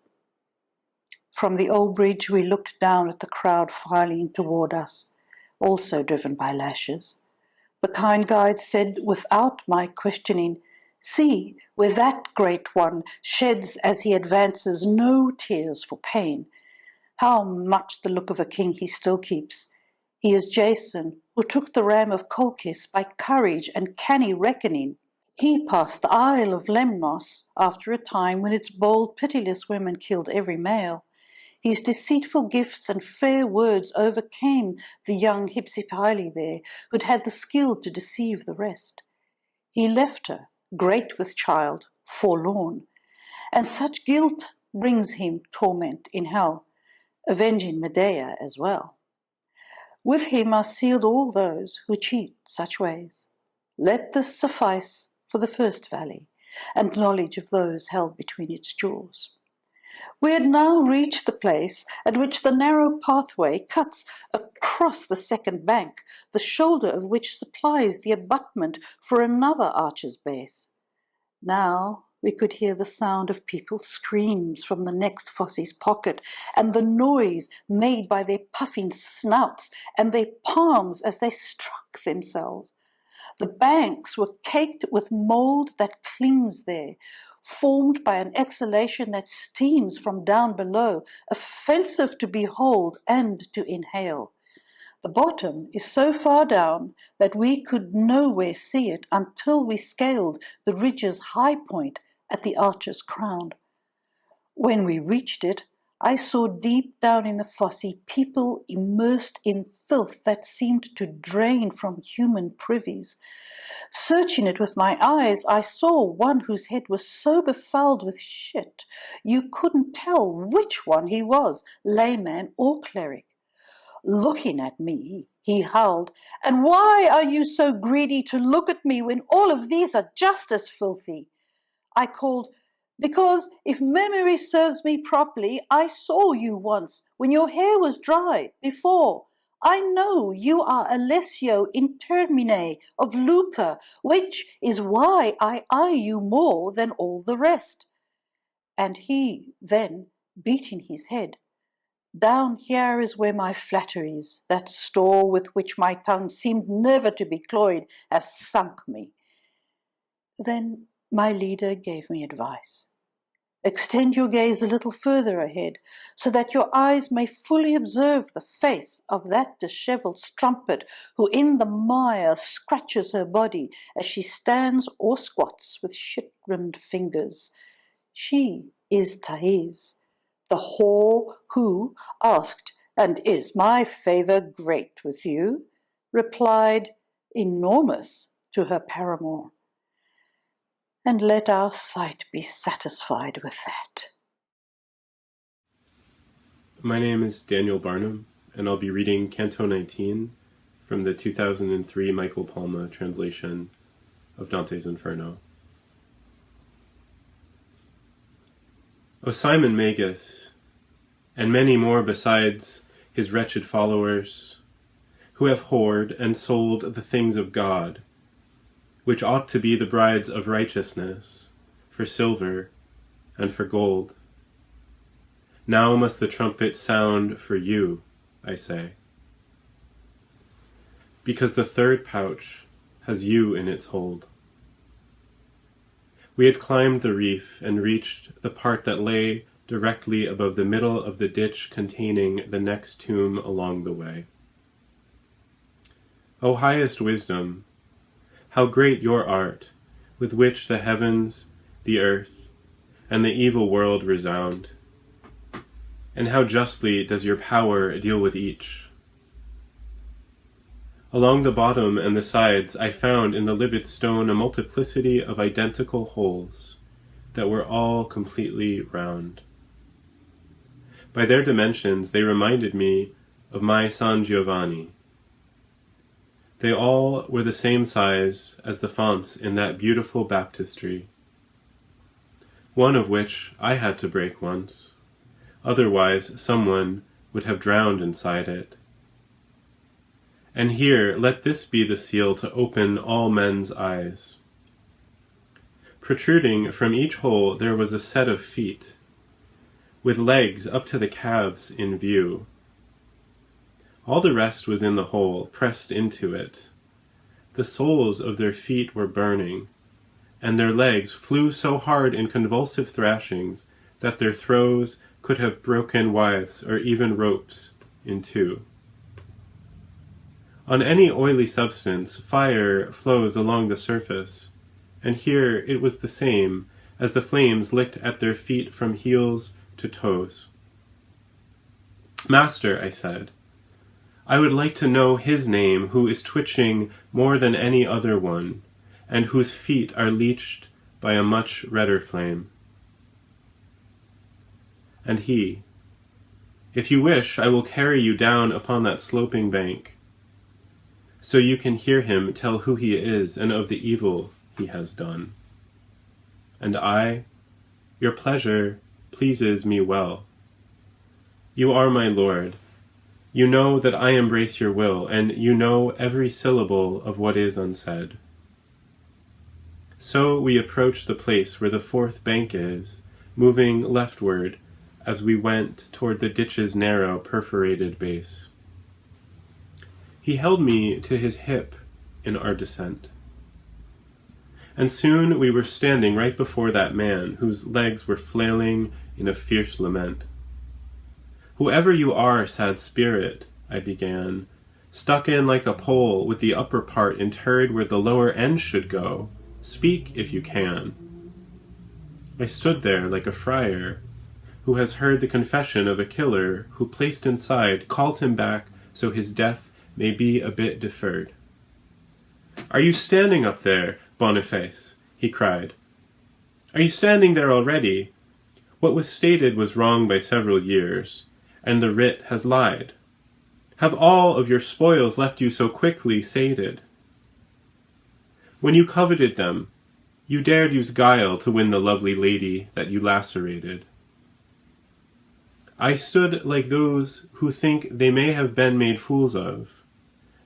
From the old bridge we looked down at the crowd filing toward us, also driven by lashes. The kind guide said without my questioning, "See, where that great one sheds as he advances no tears for pain. How much the look of a king he still keeps. He is Jason, who took the ram of Colchis by courage and canny reckoning. He passed the Isle of Lemnos after a time when its bold, pitiless women killed every male. His deceitful gifts and fair words overcame the young Hypsipyle there, who'd had the skill to deceive the rest. He left her, great with child, forlorn, and such guilt brings him torment in hell, avenging Medea as well. With him are sealed all those who cheat such ways. Let this suffice for the first valley, and knowledge of those held between its jaws." We had now reached the place at which the narrow pathway cuts across the second bank, the shoulder of which supplies the abutment for another archer's base. Now we could hear the sound of people's screams from the next fosse's pocket, and the noise made by their puffing snouts and their palms as they struck themselves. The banks were caked with mould that clings there, formed by an exhalation that steams from down below, offensive to behold and to inhale. The bottom is so far down that we could nowhere see it until we scaled the ridge's high point at the archer's crown. When we reached it, I saw deep down in the fosse people immersed in filth that seemed to drain from human privies. Searching it with my eyes, I saw one whose head was so befouled with shit you couldn't tell which one he was, layman or cleric. Looking at me, he howled, "And why are you so greedy to look at me when all of these are just as filthy?" I called, "Because if memory serves me properly, I saw you once when your hair was dry before. I know you are Alessio in termine of Lucca, which is why I eye you more than all the rest." And he then, beating his head, "Down here is where my flatteries, that store with which my tongue seemed never to be cloyed, have sunk me." Then my leader gave me advice. "Extend your gaze a little further ahead, so that your eyes may fully observe the face of that dishevelled strumpet who in the mire scratches her body as she stands or squats with shit-rimmed fingers. She is Thais, the whore who asked, 'And is my favour great with you?' replied, 'Enormous,' to her paramour. And let our sight be satisfied with that." My name is Daniel Barnum, and I'll be reading Canto 19 from the 2003 Michael Palma translation of Dante's Inferno. O Simon Magus, and many more besides his wretched followers, who have whored and sold the things of God, which ought to be the brides of righteousness, for silver and for gold. Now must the trumpet sound for you, I say, because the third pouch has you in its hold. We had climbed the reef and reached the part that lay directly above the middle of the ditch containing the next tomb along the way. O highest wisdom, how great your art, with which the heavens, the earth, and the evil world resound, and how justly does your power deal with each. Along the bottom and the sides I found in the livid stone a multiplicity of identical holes that were all completely round. By their dimensions they reminded me of my San Giovanni. They all were the same size as the fonts in that beautiful baptistry, one of which I had to break once, otherwise someone would have drowned inside it. And here let this be the seal to open all men's eyes. Protruding from each hole there was a set of feet, with legs up to the calves in view. All the rest was in the hole, pressed into it. The soles of their feet were burning, and their legs flew so hard in convulsive thrashings that their throws could have broken withes or even ropes in two. On any oily substance, fire flows along the surface, and here it was the same, as the flames licked at their feet from heels to toes. "Master," I said, "I would like to know his name who is twitching more than any other one, and whose feet are leached by a much redder flame." And he, "If you wish, I will carry you down upon that sloping bank, so you can hear him tell who he is and of the evil he has done." And I, "Your pleasure pleases me well. You are my lord. You know that I embrace your will, and you know every syllable of what is unsaid." So we approached the place where the fourth bank is, moving leftward as we went toward the ditch's narrow, perforated base. He held me to his hip in our descent. And soon we were standing right before that man, whose legs were flailing in a fierce lament. "Whoever you are, sad spirit," I began, "stuck in like a pole with the upper part interred where the lower end should go, speak if you can." I stood there like a friar who has heard the confession of a killer who, placed inside, calls him back so his death may be a bit deferred. "Are you standing up there, Boniface?" he cried. "Are you standing there already? What was stated was wrong by several years, and the writ has lied. Have all of your spoils left you so quickly sated? When you coveted them, you dared use guile to win the lovely lady that you lacerated. I stood like those who think they may have been made fools of,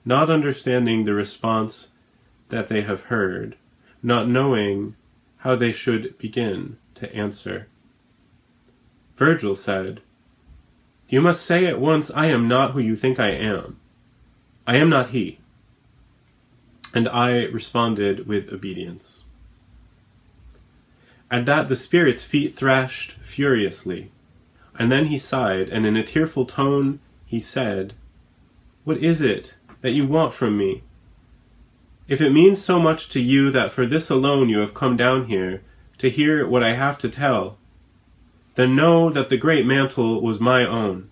not understanding the response that they have heard, not knowing how they should begin to answer. Virgil said, "You must say at once, I am not who you think I am. I am not he." And I responded with obedience. At that the spirit's feet thrashed furiously, and then he sighed, and in a tearful tone he said, "What is it that you want from me? If it means so much to you that for this alone you have come down here, to hear what I have to tell, then know that the great mantle was my own.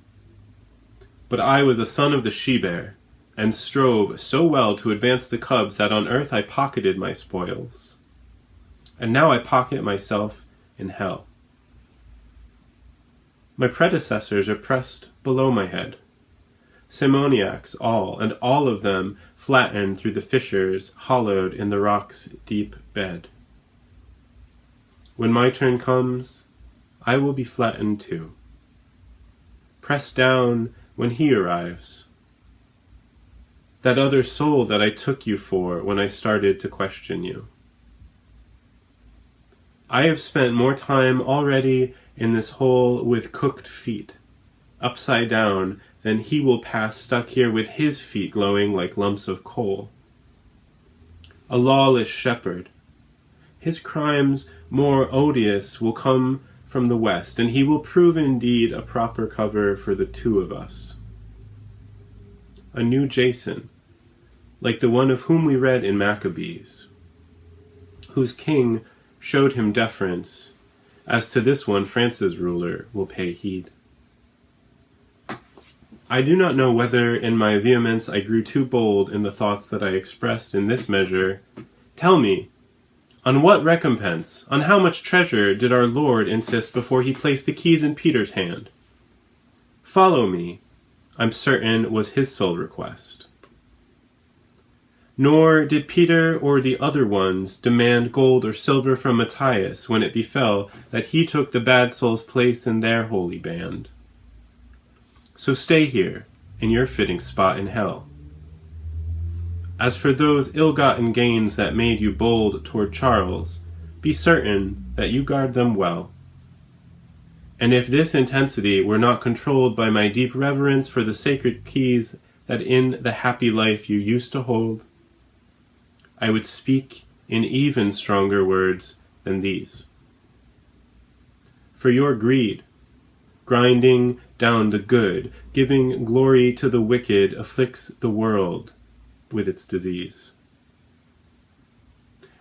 But I was a son of the she-bear, and strove so well to advance the cubs that on earth I pocketed my spoils. And now I pocket myself in hell. My predecessors are pressed below my head, simoniacs all, and all of them flattened through the fissures hollowed in the rock's deep bed. When my turn comes, I will be flattened too, pressed down when he arrives, that other soul that I took you for when I started to question you. I have spent more time already in this hole with cooked feet, upside down, than he will pass stuck here with his feet glowing like lumps of coal. A lawless shepherd. His crimes more odious will come from the west, and he will prove indeed a proper cover for the two of us. A new Jason, like the one of whom we read in Maccabees, whose king showed him deference, as to this one France's ruler will pay heed. I do not know whether in my vehemence I grew too bold in the thoughts that I expressed in this measure. Tell me, on what recompense, on how much treasure did our Lord insist before he placed the keys in Peter's hand? Follow me, I'm certain was his sole request. Nor did Peter or the other ones demand gold or silver from Matthias when it befell that he took the bad soul's place in their holy band. So stay here, in your fitting spot in hell. As for those ill-gotten gains that made you bold toward Charles, be certain that you guard them well. And if this intensity were not controlled by my deep reverence for the sacred keys that in the happy life you used to hold, I would speak in even stronger words than these. For your greed, grinding down the good, giving glory to the wicked, afflicts the world with its disease.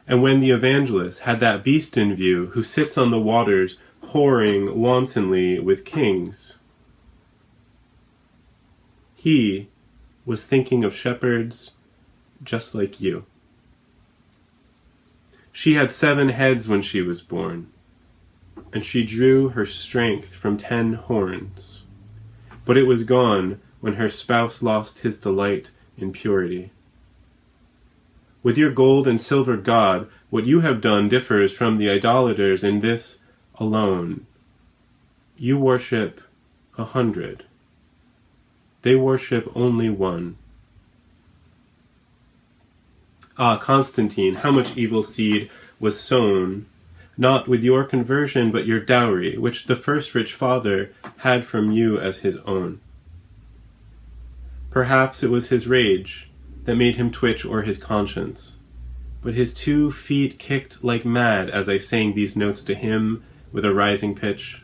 And when the evangelist had that beast in view who sits on the waters, whoring wantonly with kings, he was thinking of shepherds just like you. She had 7 heads when she was born, and she drew her strength from 10 horns. But it was gone when her spouse lost his delight in purity. With your gold and silver god, what you have done differs from the idolaters in this alone. You worship 100. They worship only 1. Ah, Constantine, how much evil seed was sown, not with your conversion, but your dowry, which the first rich father had from you as his own. Perhaps it was his rage that made him twitch, or his conscience, but his 2 feet kicked like mad as I sang these notes to him with a rising pitch.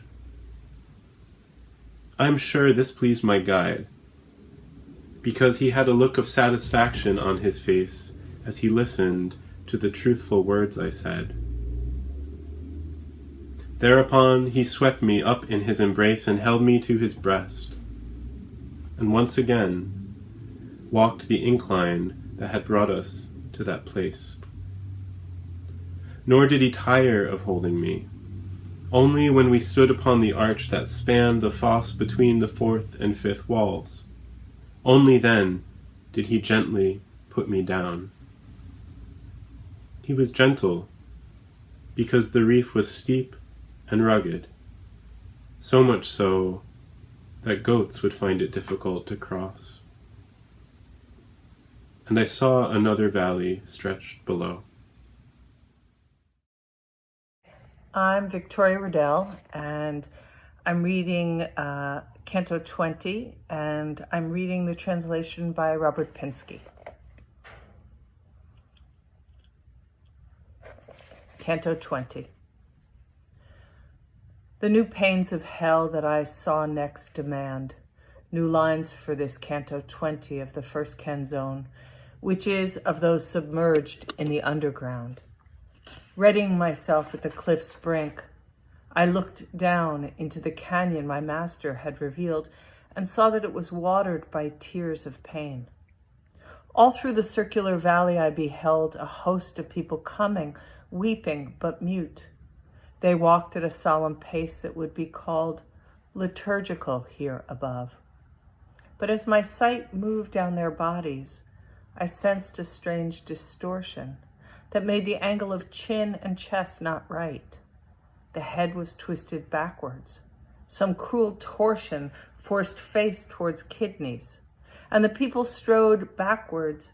I am sure this pleased my guide, because he had a look of satisfaction on his face as he listened to the truthful words I said. Thereupon he swept me up in his embrace and held me to his breast, and once again walked the incline that had brought us to that place. Nor did he tire of holding me. Only when we stood upon the arch that spanned the fosse between the 4th and 5th walls, Only then did he gently put me down. He was gentle, because the reef was steep and rugged, so much so that goats would find it difficult to cross. And I saw another valley stretched below. I'm Victoria Riddell, and I'm reading Canto 20, and I'm reading the translation by Robert Pinsky. Canto 20. The new pains of hell that I saw next demand new lines for this Canto 20 of the first canzone, which is of those submerged in the underground. Readying myself at the cliff's brink, I looked down into the canyon my master had revealed and saw that it was watered by tears of pain. All through the circular valley I beheld a host of people coming, weeping but mute. They walked at a solemn pace that would be called liturgical here above. But as my sight moved down their bodies, I sensed a strange distortion that made the angle of chin and chest not right. The head was twisted backwards. Some cruel torsion forced face towards kidneys, and the people strode backwards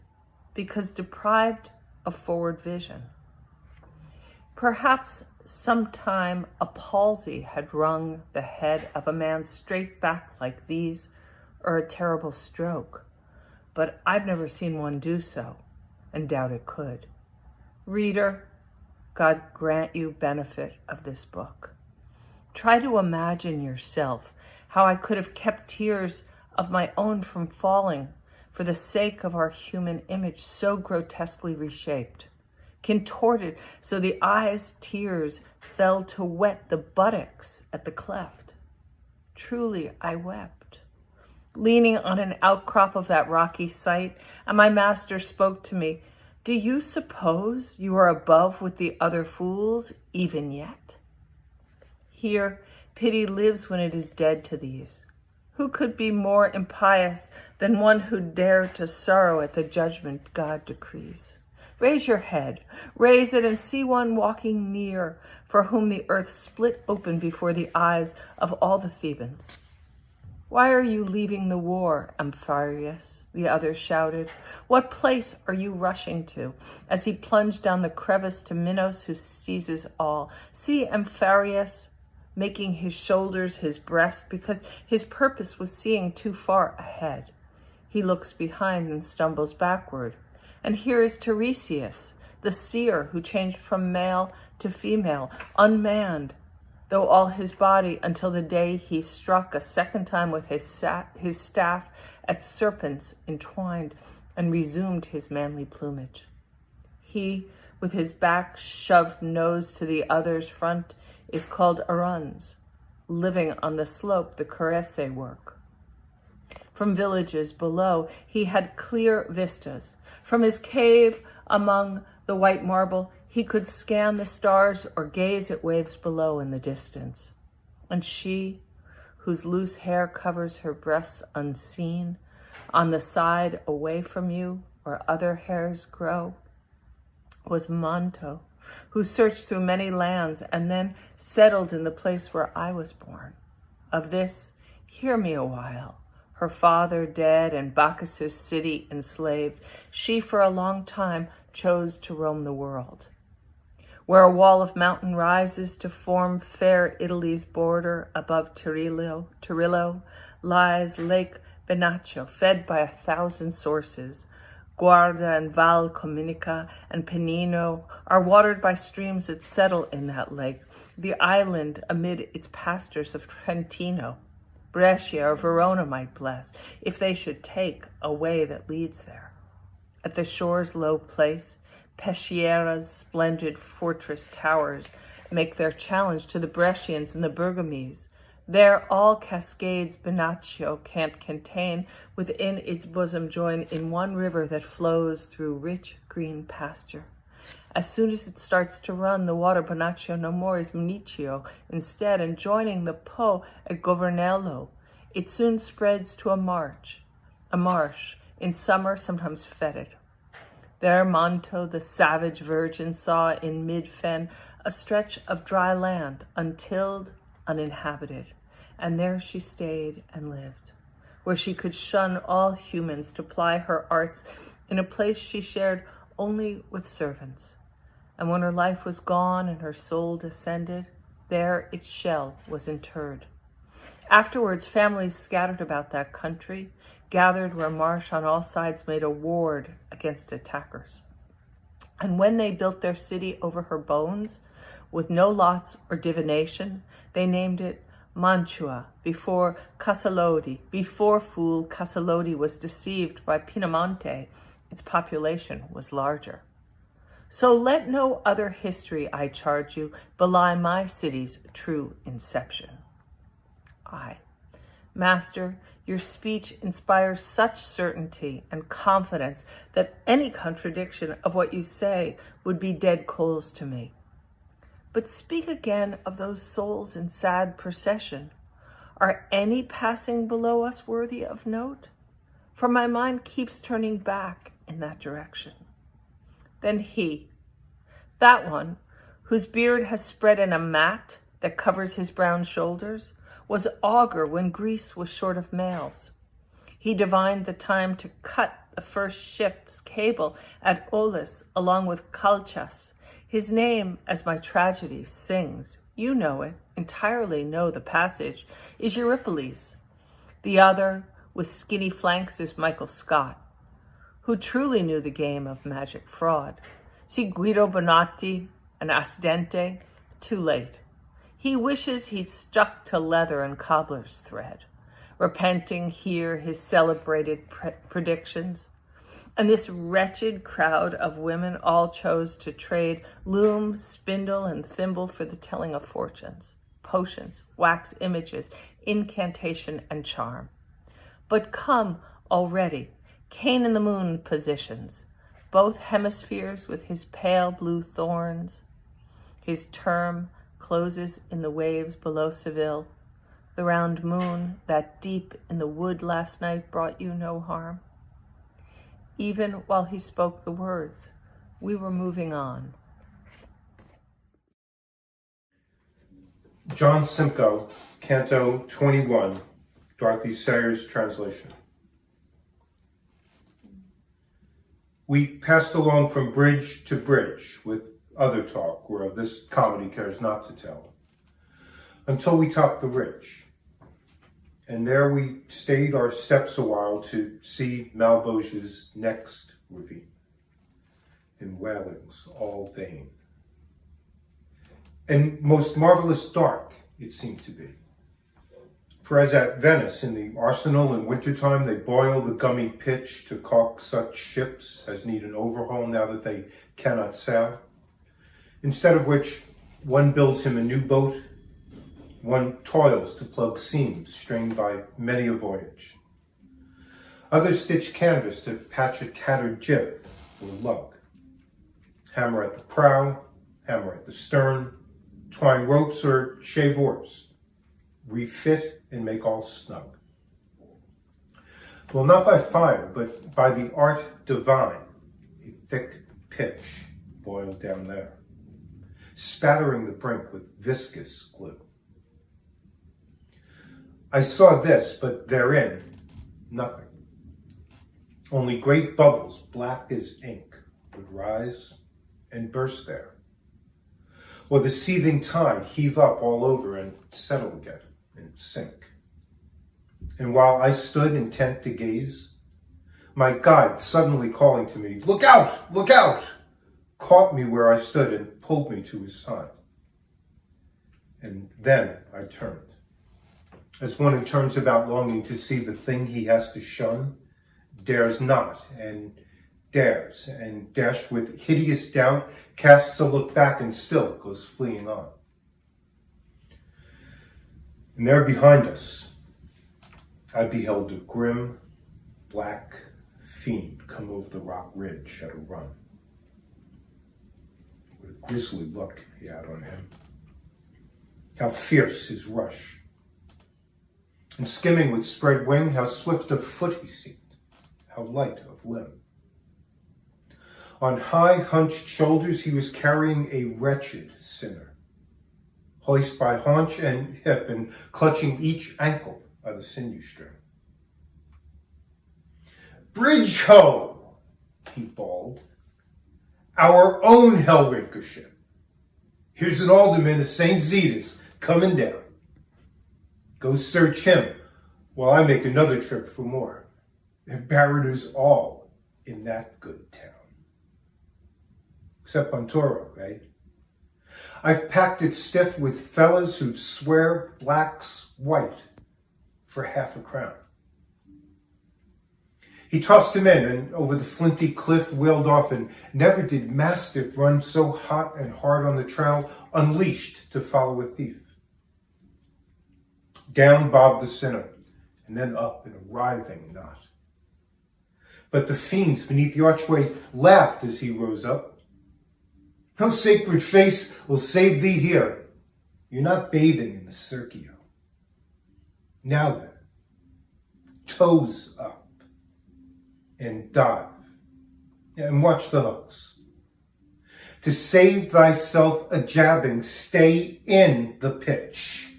because deprived of forward vision. Perhaps sometime a palsy had wrung the head of a man straight back like these, or a terrible stroke, but I've never seen one do so, and doubt it could. Reader, God grant you benefit of this book. Try to imagine yourself how I could have kept tears of my own from falling for the sake of our human image so grotesquely reshaped, contorted so the eyes' tears fell to wet the buttocks at the cleft. Truly I wept, leaning on an outcrop of that rocky site, and my master spoke to me, "Do you suppose you are above with the other fools even yet? Here pity lives when it is dead to these. Who could be more impious than one who dared to sorrow at the judgment God decrees? Raise your head, raise it, and see one walking near, for whom the earth split open before the eyes of all the Thebans. Why are you leaving the war, Amphiaraus?" the other shouted. "What place are you rushing to?" as he plunged down the crevice to Minos, who seizes all. See Amphiaraus making his shoulders his breast because his purpose was seeing too far ahead. He looks behind and stumbles backward. And here is Tiresias, the seer who changed from male to female, unmanned, though all his body, until the day he struck a second time with his staff at serpents entwined and resumed his manly plumage. He, with his back shoved nose to the other's front, is called Aruns, living on the slope the Caresse work. From villages below, he had clear vistas. From his cave among the white marble, he could scan the stars or gaze at waves below in the distance. And she, whose loose hair covers her breasts unseen, on the side away from you where other hairs grow, was Manto, who searched through many lands and then settled in the place where I was born. Of this, hear me a while. Her father dead and Bacchus' city enslaved, she for a long time chose to roam the world. Where a wall of mountain rises to form fair Italy's border above Torillo lies Lake Benaccio, fed by 1,000 sources. Guarda and Val Comunica and Pennino are watered by streams that settle in that lake, the island amid its pastures of Trentino. Brescia or Verona might bless, if they should take a way that leads there. At the shore's low place, Peschiera's splendid fortress towers make their challenge to the Brescians and the Bergamese. There all cascades Benaccio can't contain, within its bosom join in one river that flows through rich green pasture. As soon as it starts to run, the water Benaccio no more is Municchio instead, and joining the Po at Governello, it soon spreads to a march. a marsh, in summer sometimes fetid. There Manto, the savage virgin, saw in mid-fen a stretch of dry land, untilled, uninhabited, and there she stayed and lived, where she could shun all humans to ply her arts in a place she shared only with servants. And when her life was gone and her soul descended, there its shell was interred. Afterwards, families scattered about that country, gathered where marsh on all sides made a ward against attackers. And when they built their city over her bones, with no lots or divination, they named it Mantua, before fool Casalodi was deceived by Pinamonte, its population was larger. So let no other history, I charge you, belie my city's true inception. Master, your speech inspires such certainty and confidence that any contradiction of what you say would be dead coals to me. But speak again of those souls in sad procession. Are any passing below us worthy of note? For my mind keeps turning back in that direction. Then he, that one, whose beard has spread in a mat that covers his brown shoulders, was augur when Greece was short of males. He divined the time to cut the first ship's cable at Aulis along with Calchas. His name, as my tragedy sings, you know it, entirely know the passage, is Eurypyles. The other, with skinny flanks, is Michael Scott, who truly knew the game of magic fraud. See Guido Bonatti and Asdente, too late. He wishes he'd stuck to leather and cobbler's thread, repenting here his celebrated predictions. And this wretched crowd of women all chose to trade loom, spindle, and thimble for the telling of fortunes, potions, wax images, incantation, and charm. But come already, Cain and the moon positions, both hemispheres with his pale blue thorns. His term closes in the waves below Seville. The round moon that deep in the wood last night brought you no harm. Even while he spoke the words, we were moving on. John Simcoe, Canto 21, Dorothy Sayers' translation. We passed along from bridge to bridge with other talk, whereof this comedy cares not to tell, until we topped the ridge. And there we stayed our steps a while to see Malboge's next ravine, in wailings all vain. And most marvelous dark it seemed to be. For as at Venice in the arsenal in wintertime, they boil the gummy pitch to caulk such ships as need an overhaul now that they cannot sail. Instead of which, one builds him a new boat, one toils to plug seams strained by many a voyage. Others stitch canvas to patch a tattered jib or lug. Hammer at the prow, hammer at the stern, twine ropes or shave oars, refit and make all snug. Well, not by fire, but by the art divine, a thick pitch boiled down there, spattering the brink with viscous glue. I saw this, but therein, nothing. Only great bubbles, black as ink, would rise and burst there, or the seething tide heave up all over and settle again and sink. And while I stood intent to gaze, my guide, suddenly calling to me, "Look out! Look out!" caught me where I stood and pulled me to his side. And then I turned. As one who turns about longing to see the thing he has to shun, dares not, and dares, and dashed with hideous doubt, casts a look back and still goes fleeing on. And there behind us, I beheld a grim, black fiend come over the rock ridge at a run. What a grisly look he had on him. How fierce his rush. And skimming with spread wing, how swift of foot he seemed. how light of limb. On high hunched shoulders he was carrying a wretched sinner, hoist by haunch and hip and clutching each ankle by the sinew string. "Bridge ho!" he bawled. "Our own Hellraker ship. Here's an alderman of St. Zetas coming down. Go search him while I make another trip for more. They're barrators all in that good town. Except Montoro, eh? I've packed it stiff with fellas who'd swear black's white for half a crown." He tossed him in and over the flinty cliff wheeled off, and never did mastiff run so hot and hard on the trail, unleashed to follow a thief. Down bobbed the sinner, and then up in a writhing knot. But the fiends beneath the archway laughed as he rose up. "No sacred face will save thee here. You're not bathing in the Zakiya. Now then, toes up and dive, and watch the hooks. To save thyself a jabbing, stay in the pitch,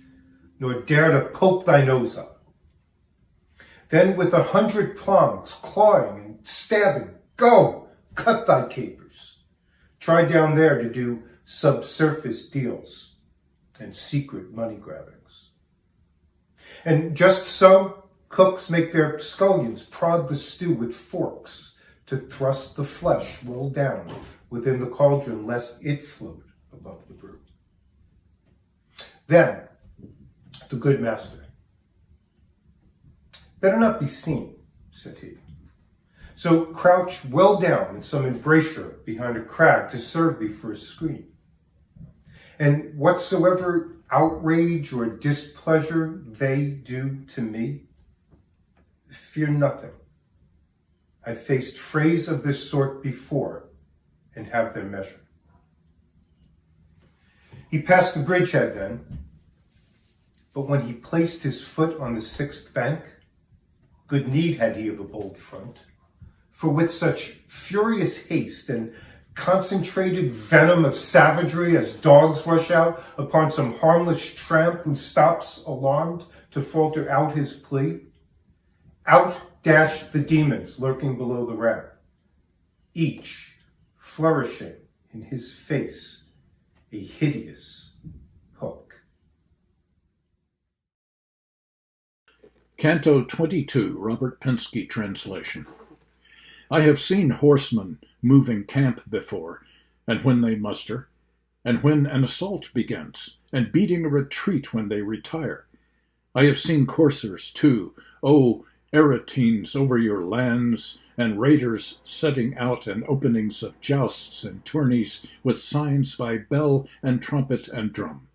nor dare to poke thy nose up. Then with 100 prongs, clawing and stabbing, go, cut thy capers. Try down there to do subsurface deals and secret money grabbings. And just so, cooks make their scullions prod the stew with forks to thrust the flesh well down within the cauldron, lest it float above the brew. Then, the good master, "Better not be seen," said he. "So crouch well down in some embrasure behind a crag to serve thee for a screen. And whatsoever outrage or displeasure they do to me, fear nothing. I've faced frays of this sort before and have their measure." He passed the bridgehead then, but when he placed his foot on the 6th bank, good need had he of a bold front, for with such furious haste and concentrated venom of savagery as dogs rush out upon some harmless tramp who stops alarmed to falter out his plea, out dashed the demons lurking below the ramp, each flourishing in his face a hideous hook. Canto 22, Robert Penske translation. I have seen horsemen moving camp before, and when they muster, and when an assault begins, and beating a retreat when they retire. I have seen coursers, too, Eretines over your lands, and raiders setting out and openings of jousts and tourneys with signs by bell and trumpet and drum,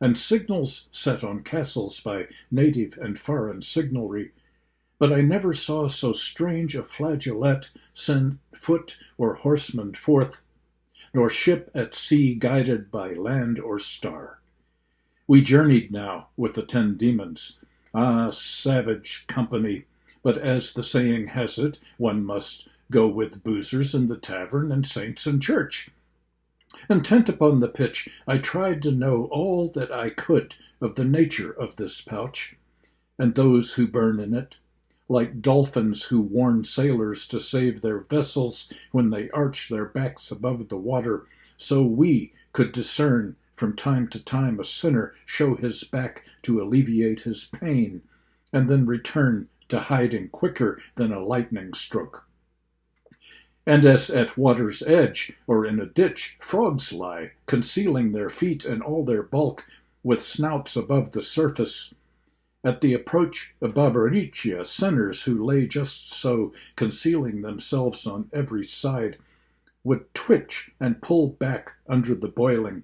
and signals set on castles by native and foreign signalry. But I never saw so strange a flageolet send foot or horseman forth, nor ship at sea guided by land or star. We journeyed now with the 10 demons. Ah, savage company! But as the saying has it, one must go with boozers in the tavern and saints in church. Intent upon the pitch, I tried to know all that I could of the nature of this pouch, and those who burn in it, like dolphins who warn sailors to save their vessels when they arch their backs above the water, so we could discern from time to time a sinner show his back to alleviate his pain, and then return to hiding quicker than a lightning stroke. And as at water's edge or in a ditch frogs lie, concealing their feet and all their bulk, with snouts above the surface, at the approach of barbaria, sinners who lay just so, concealing themselves on every side, would twitch and pull back under the boiling.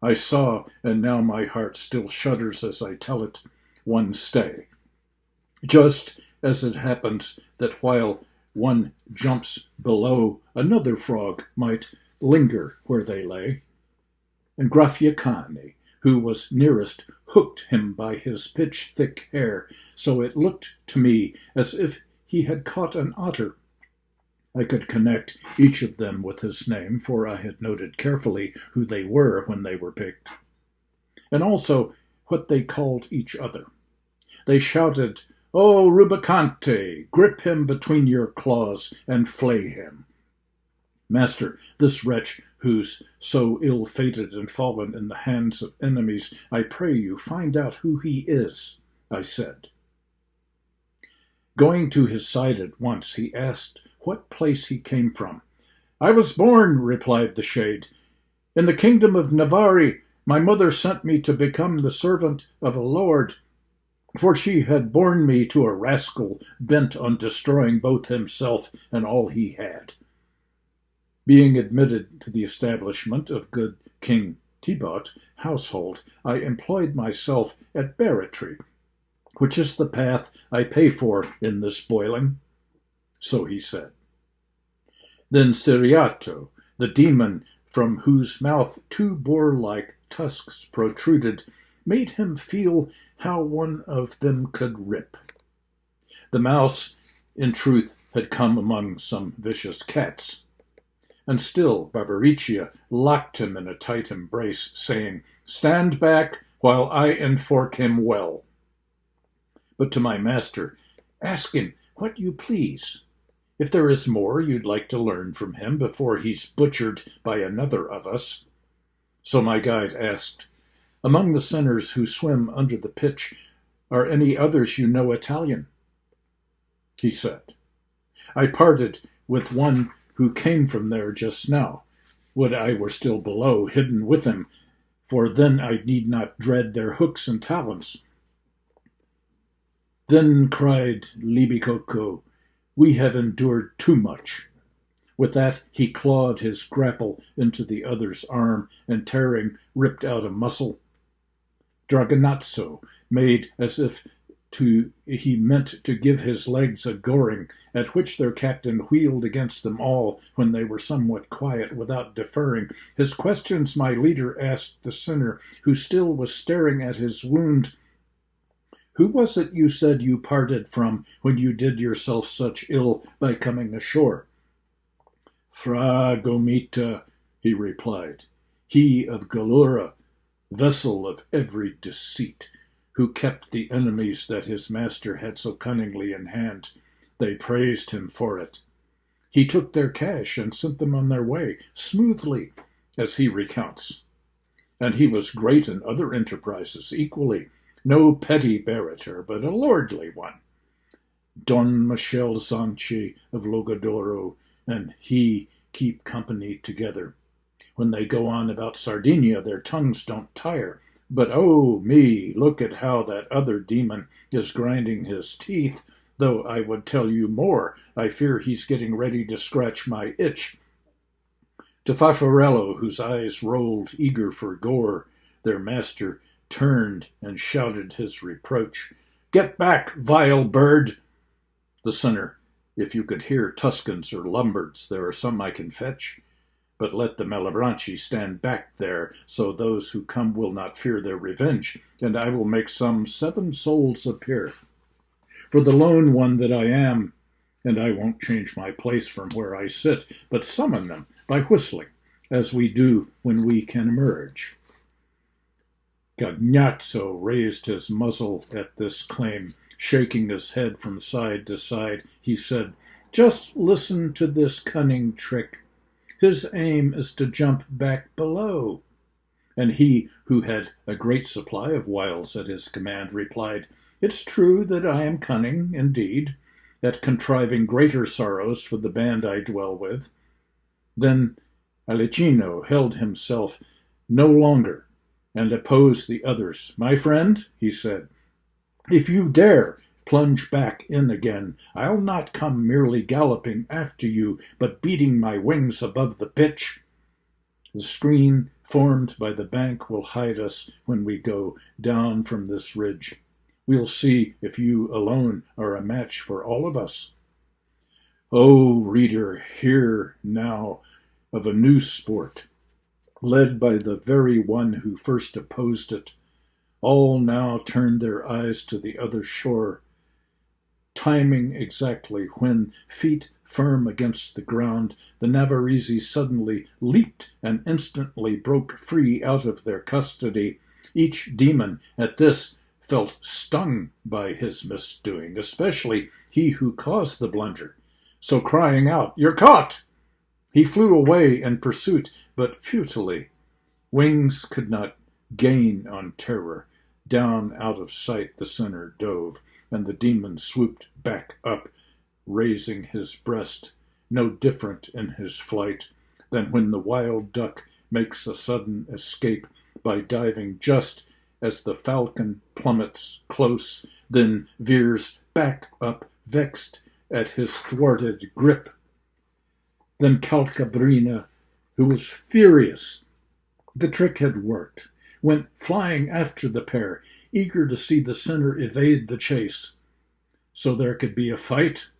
I saw, and now my heart still shudders as I tell it, one stay. Just as it happens that while one jumps below, another frog might linger where they lay. And Graffiacani, who was nearest, hooked him by his pitch-thick hair, so it looked to me as if he had caught an otter, I could connect each of them with his name, for I had noted carefully who they were when they were picked, and also what they called each other. They shouted, "O Rubicante, grip him between your claws and flay him." "Master, this wretch who's so ill-fated and fallen in the hands of enemies, I pray you find out who he is," I said. Going to his side at once, he asked what place he came from. "I was born," replied the shade, "in the kingdom of Navarre. My mother sent me to become the servant of a lord, for she had borne me to a rascal bent on destroying both himself and all he had." Being admitted to the establishment of good King Thibaut household, I employed myself at barratry, which is the path I pay for in this boiling. So he said. Then Siriato, the demon from whose mouth two boar-like tusks protruded, made him feel how one of them could rip. The mouse, in truth, had come among some vicious cats. And still Barbariccia locked him in a tight embrace, saying, "Stand back while I enfork him well." But to my master, "Ask him what you please. If there is more you'd like to learn from him before he's butchered by another of us." So my guide asked, "Among the sinners who swim under the pitch, are any others you know Italian?" He said, "I parted with one who came from there just now. Would I were still below, hidden with him, for then I need not dread their hooks and talons." Then cried Libicoco, "We have endured too much." With that he clawed his grapple into the other's arm, and tearing, ripped out a muscle. Dragonazzo made as if he meant to give his legs a goring, at which their captain wheeled against them all when they were somewhat quiet without deferring. His questions my leader asked the sinner, who still was staring at his wound. "Who was it you said you parted from when you did yourself such ill by coming ashore?" "Fra Gomita," he replied, "he of Galura, vessel of every deceit, who kept the enemies that his master had so cunningly in hand. They praised him for it. He took their cash and sent them on their way, smoothly, as he recounts. And he was great in other enterprises equally, no petty barrator, but a lordly one. Don Michel Zanchi of Logadoro and he keep company together. When they go on about Sardinia, their tongues don't tire. But oh me, look at how that other demon is grinding his teeth, though I would tell you more. I fear he's getting ready to scratch my itch." To Farfarello, whose eyes rolled eager for gore, their master turned and shouted his reproach. "Get back, vile bird!" The sinner, "If you could hear Tuscans or Lombards, there are some I can fetch. But let the Malebranchi stand back there, so those who come will not fear their revenge, and I will make some 7 souls appear. For the lone one that I am, and I won't change my place from where I sit, but summon them by whistling, as we do when we can emerge." Gagnazzo raised his muzzle at this claim. Shaking his head from side to side, he said, "Just listen to this cunning trick. His aim is to jump back below." And he, who had a great supply of wiles at his command, replied, "It's true that I am cunning, indeed, at contriving greater sorrows for the band I dwell with." Then Alicino held himself no longer and opposed the others. "My friend," he said, "if you dare plunge back in again, I'll not come merely galloping after you, but beating my wings above the pitch. The screen formed by the bank will hide us when we go down from this ridge. We'll see if you alone are a match for all of us." Oh, reader, hear now of a new sport, led by the very one who first opposed it. All now turned their eyes to the other shore, timing exactly when feet firm against the ground, the Navarrese suddenly leaped and instantly broke free out of their custody. Each demon at this felt stung by his misdoing, especially he who caused the blunder. So crying out, "You're caught!" he flew away in pursuit, but futilely. Wings could not gain on terror. Down out of sight the sinner dove, and the demon swooped back up, raising his breast, no different in his flight than when the wild duck makes a sudden escape by diving just as the falcon plummets close, then veers back up, vexed at his thwarted grip. Then Calcabrina, who was furious the trick had worked, went flying after the pair, eager to see the sinner evade the chase. So there could be a fight?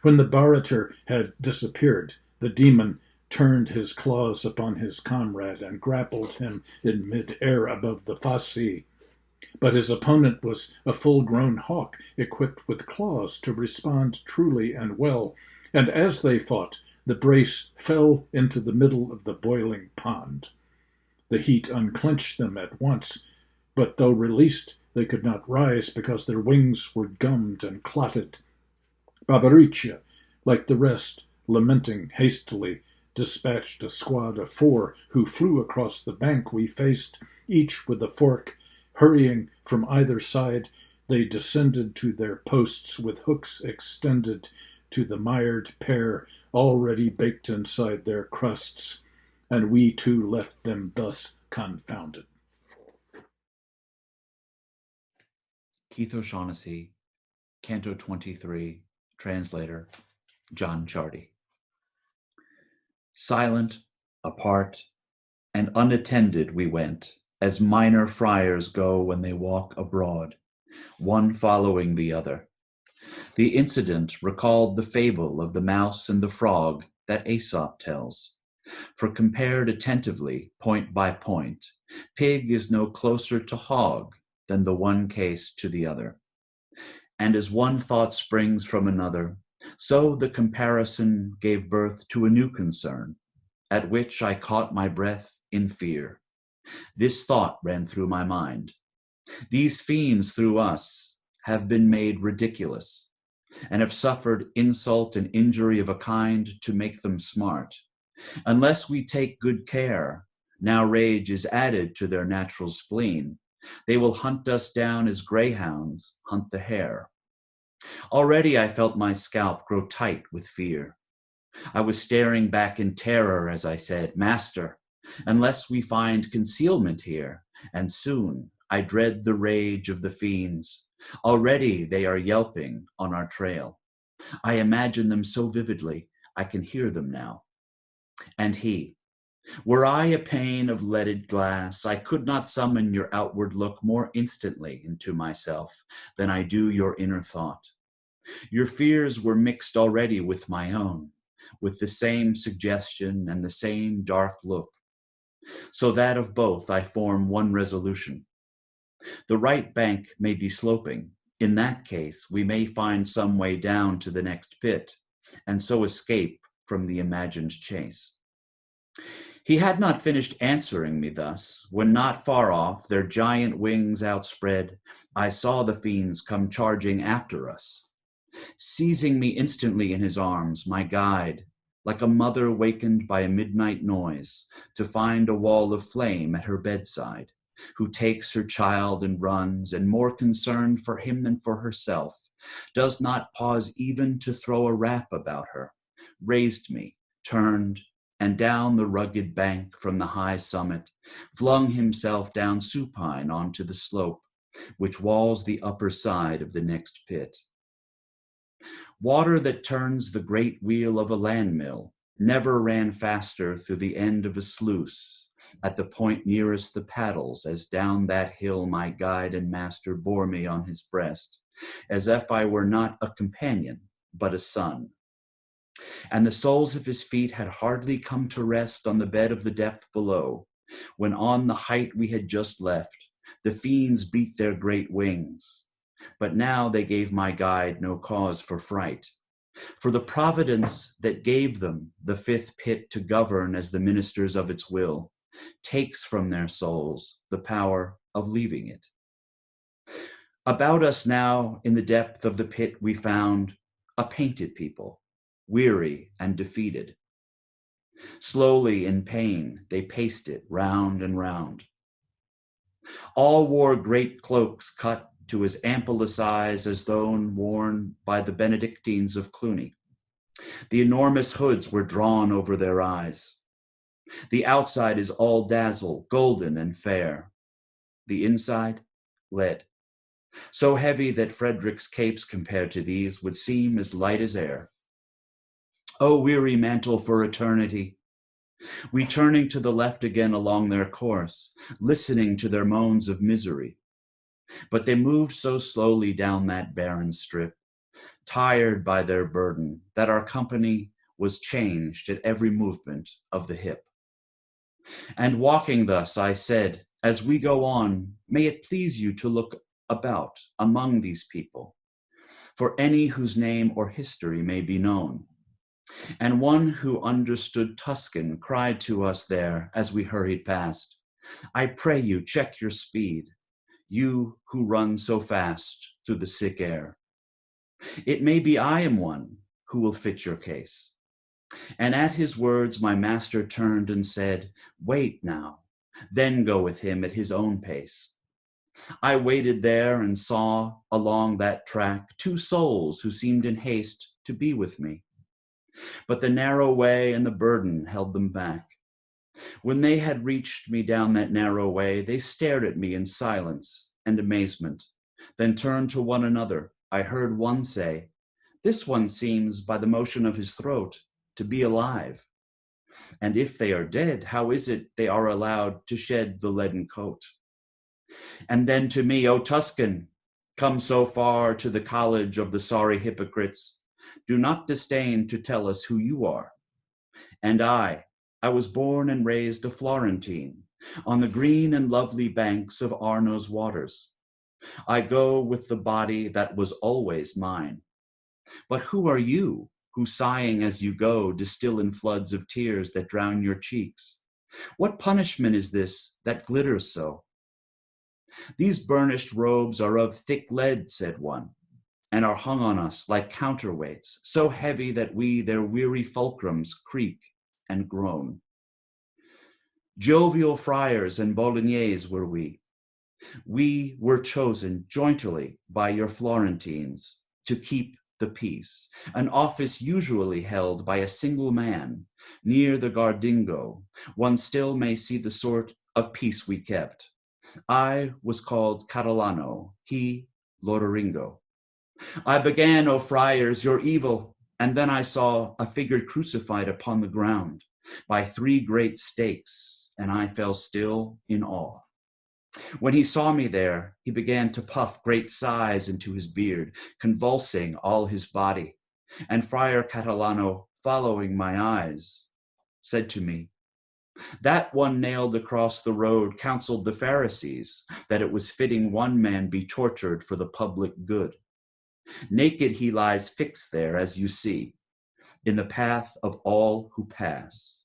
When the barrator had disappeared, the demon turned his claws upon his comrade and grappled him in mid-air above the fasci. But his opponent was a full-grown hawk equipped with claws to respond truly and well, and as they fought, the brace fell into the middle of the boiling pond. The heat unclenched them at once, but though released, they could not rise because their wings were gummed and clotted. Barbariccia, like the rest, lamenting hastily, dispatched a squad of 4 who flew across the bank we faced, each with a fork. Hurrying from either side, they descended to their posts with hooks extended to the mired pair already baked inside their crusts, and we too left them thus confounded. Keith O'Shaughnessy, Canto 23, translator, John Chardy. Silent, apart, and unattended we went, as minor friars go when they walk abroad, one following the other. The incident recalled the fable of the mouse and the frog that Aesop tells. For compared attentively, point by point, pig is no closer to hog than the one case to the other. And as one thought springs from another, so the comparison gave birth to a new concern, at which I caught my breath in fear. This thought ran through my mind. These fiends through us have been made ridiculous, and have suffered insult and injury of a kind to make them smart. Unless we take good care, now rage is added to their natural spleen, they will hunt us down as greyhounds hunt the hare. Already I felt my scalp grow tight with fear. I was staring back in terror as I said, "Master, unless we find concealment here, and soon, I dread the rage of the fiends. Already they are yelping on our trail. I imagine them so vividly, I can hear them now." And he, "Were I a pane of leaded glass, I could not summon your outward look more instantly into myself than I do your inner thought. Your fears were mixed already with my own, with the same suggestion and the same dark look. So that of both I form one resolution. The right bank may be sloping. In that case, we may find some way down to the next pit, and so escape from the imagined chase." He had not finished answering me thus, when not far off, their giant wings outspread, I saw the fiends come charging after us. Seizing me instantly in his arms, my guide, like a mother wakened by a midnight noise, to find a wall of flame at her bedside, who takes her child and runs, and more concerned for him than for herself, does not pause even to throw a wrap about her, raised me, turned, and down the rugged bank from the high summit, flung himself down supine onto the slope, which walls the upper side of the next pit. Water that turns the great wheel of a land mill never ran faster through the end of a sluice, at the point nearest the paddles, as down that hill my guide and master bore me on his breast, as if I were not a companion, but a son. And the soles of his feet had hardly come to rest on the bed of the depth below, when on the height we had just left, the fiends beat their great wings. But now they gave my guide no cause for fright. For the providence that gave them the fifth pit to govern as the ministers of its will takes from their souls the power of leaving it. About us now, in the depth of the pit, we found a painted people, weary and defeated. Slowly, in pain, they paced it round and round. All wore great cloaks cut to as ample a size as those worn by the Benedictines of Cluny. The enormous hoods were drawn over their eyes. The outside is all dazzle, golden and fair. The inside, lead. So heavy that Frederick's capes compared to these would seem as light as air. O weary mantle for eternity! We turning to the left again along their course, listening to their moans of misery. But they moved so slowly down that barren strip, tired by their burden, that our company was changed at every movement of the hip. And walking thus, I said, as we go on, may it please you to look about among these people, for any whose name or history may be known. And one who understood Tuscan cried to us there as we hurried past, I pray you check your speed, you who run so fast through the sick air. It may be I am one who will fit your case. And at his words my master turned and said, wait now, then go with him at his own pace. I waited there and saw along that track two souls who seemed in haste to be with me. But the narrow way and the burden held them back. When they had reached me down that narrow way, they stared at me in silence and amazement, then turned to one another. I heard one say, this one seems, by the motion of his throat, to be alive. And if they are dead, how is it they are allowed to shed the leaden coat? And then to me, O Tuscan, come so far to the college of the sorry hypocrites, do not disdain to tell us who you are. And I was born and raised a Florentine on the green and lovely banks of Arno's waters. I go with the body that was always mine. But who are you, who sighing as you go distill in floods of tears that drown your cheeks? What punishment is this that glitters so? These burnished robes are of thick lead, said one, and are hung on us like counterweights, so heavy that we their weary fulcrums creak and groan. Jovial friars and bolognese were we. We were chosen jointly by your Florentines to keep the peace, an office usually held by a single man. Near the Gardingo, one still may see the sort of peace we kept. I was called Catalano, he Lodoringo. I began, O friars, your evil, and then I saw a figure crucified upon the ground by three great stakes, and I fell still in awe. When he saw me there, he began to puff great sighs into his beard, convulsing all his body. And Friar Catalano, following my eyes, said to me, that one nailed across the road counseled the Pharisees that it was fitting one man be tortured for the public good. Naked he lies fixed there, as you see, in the path of all who pass.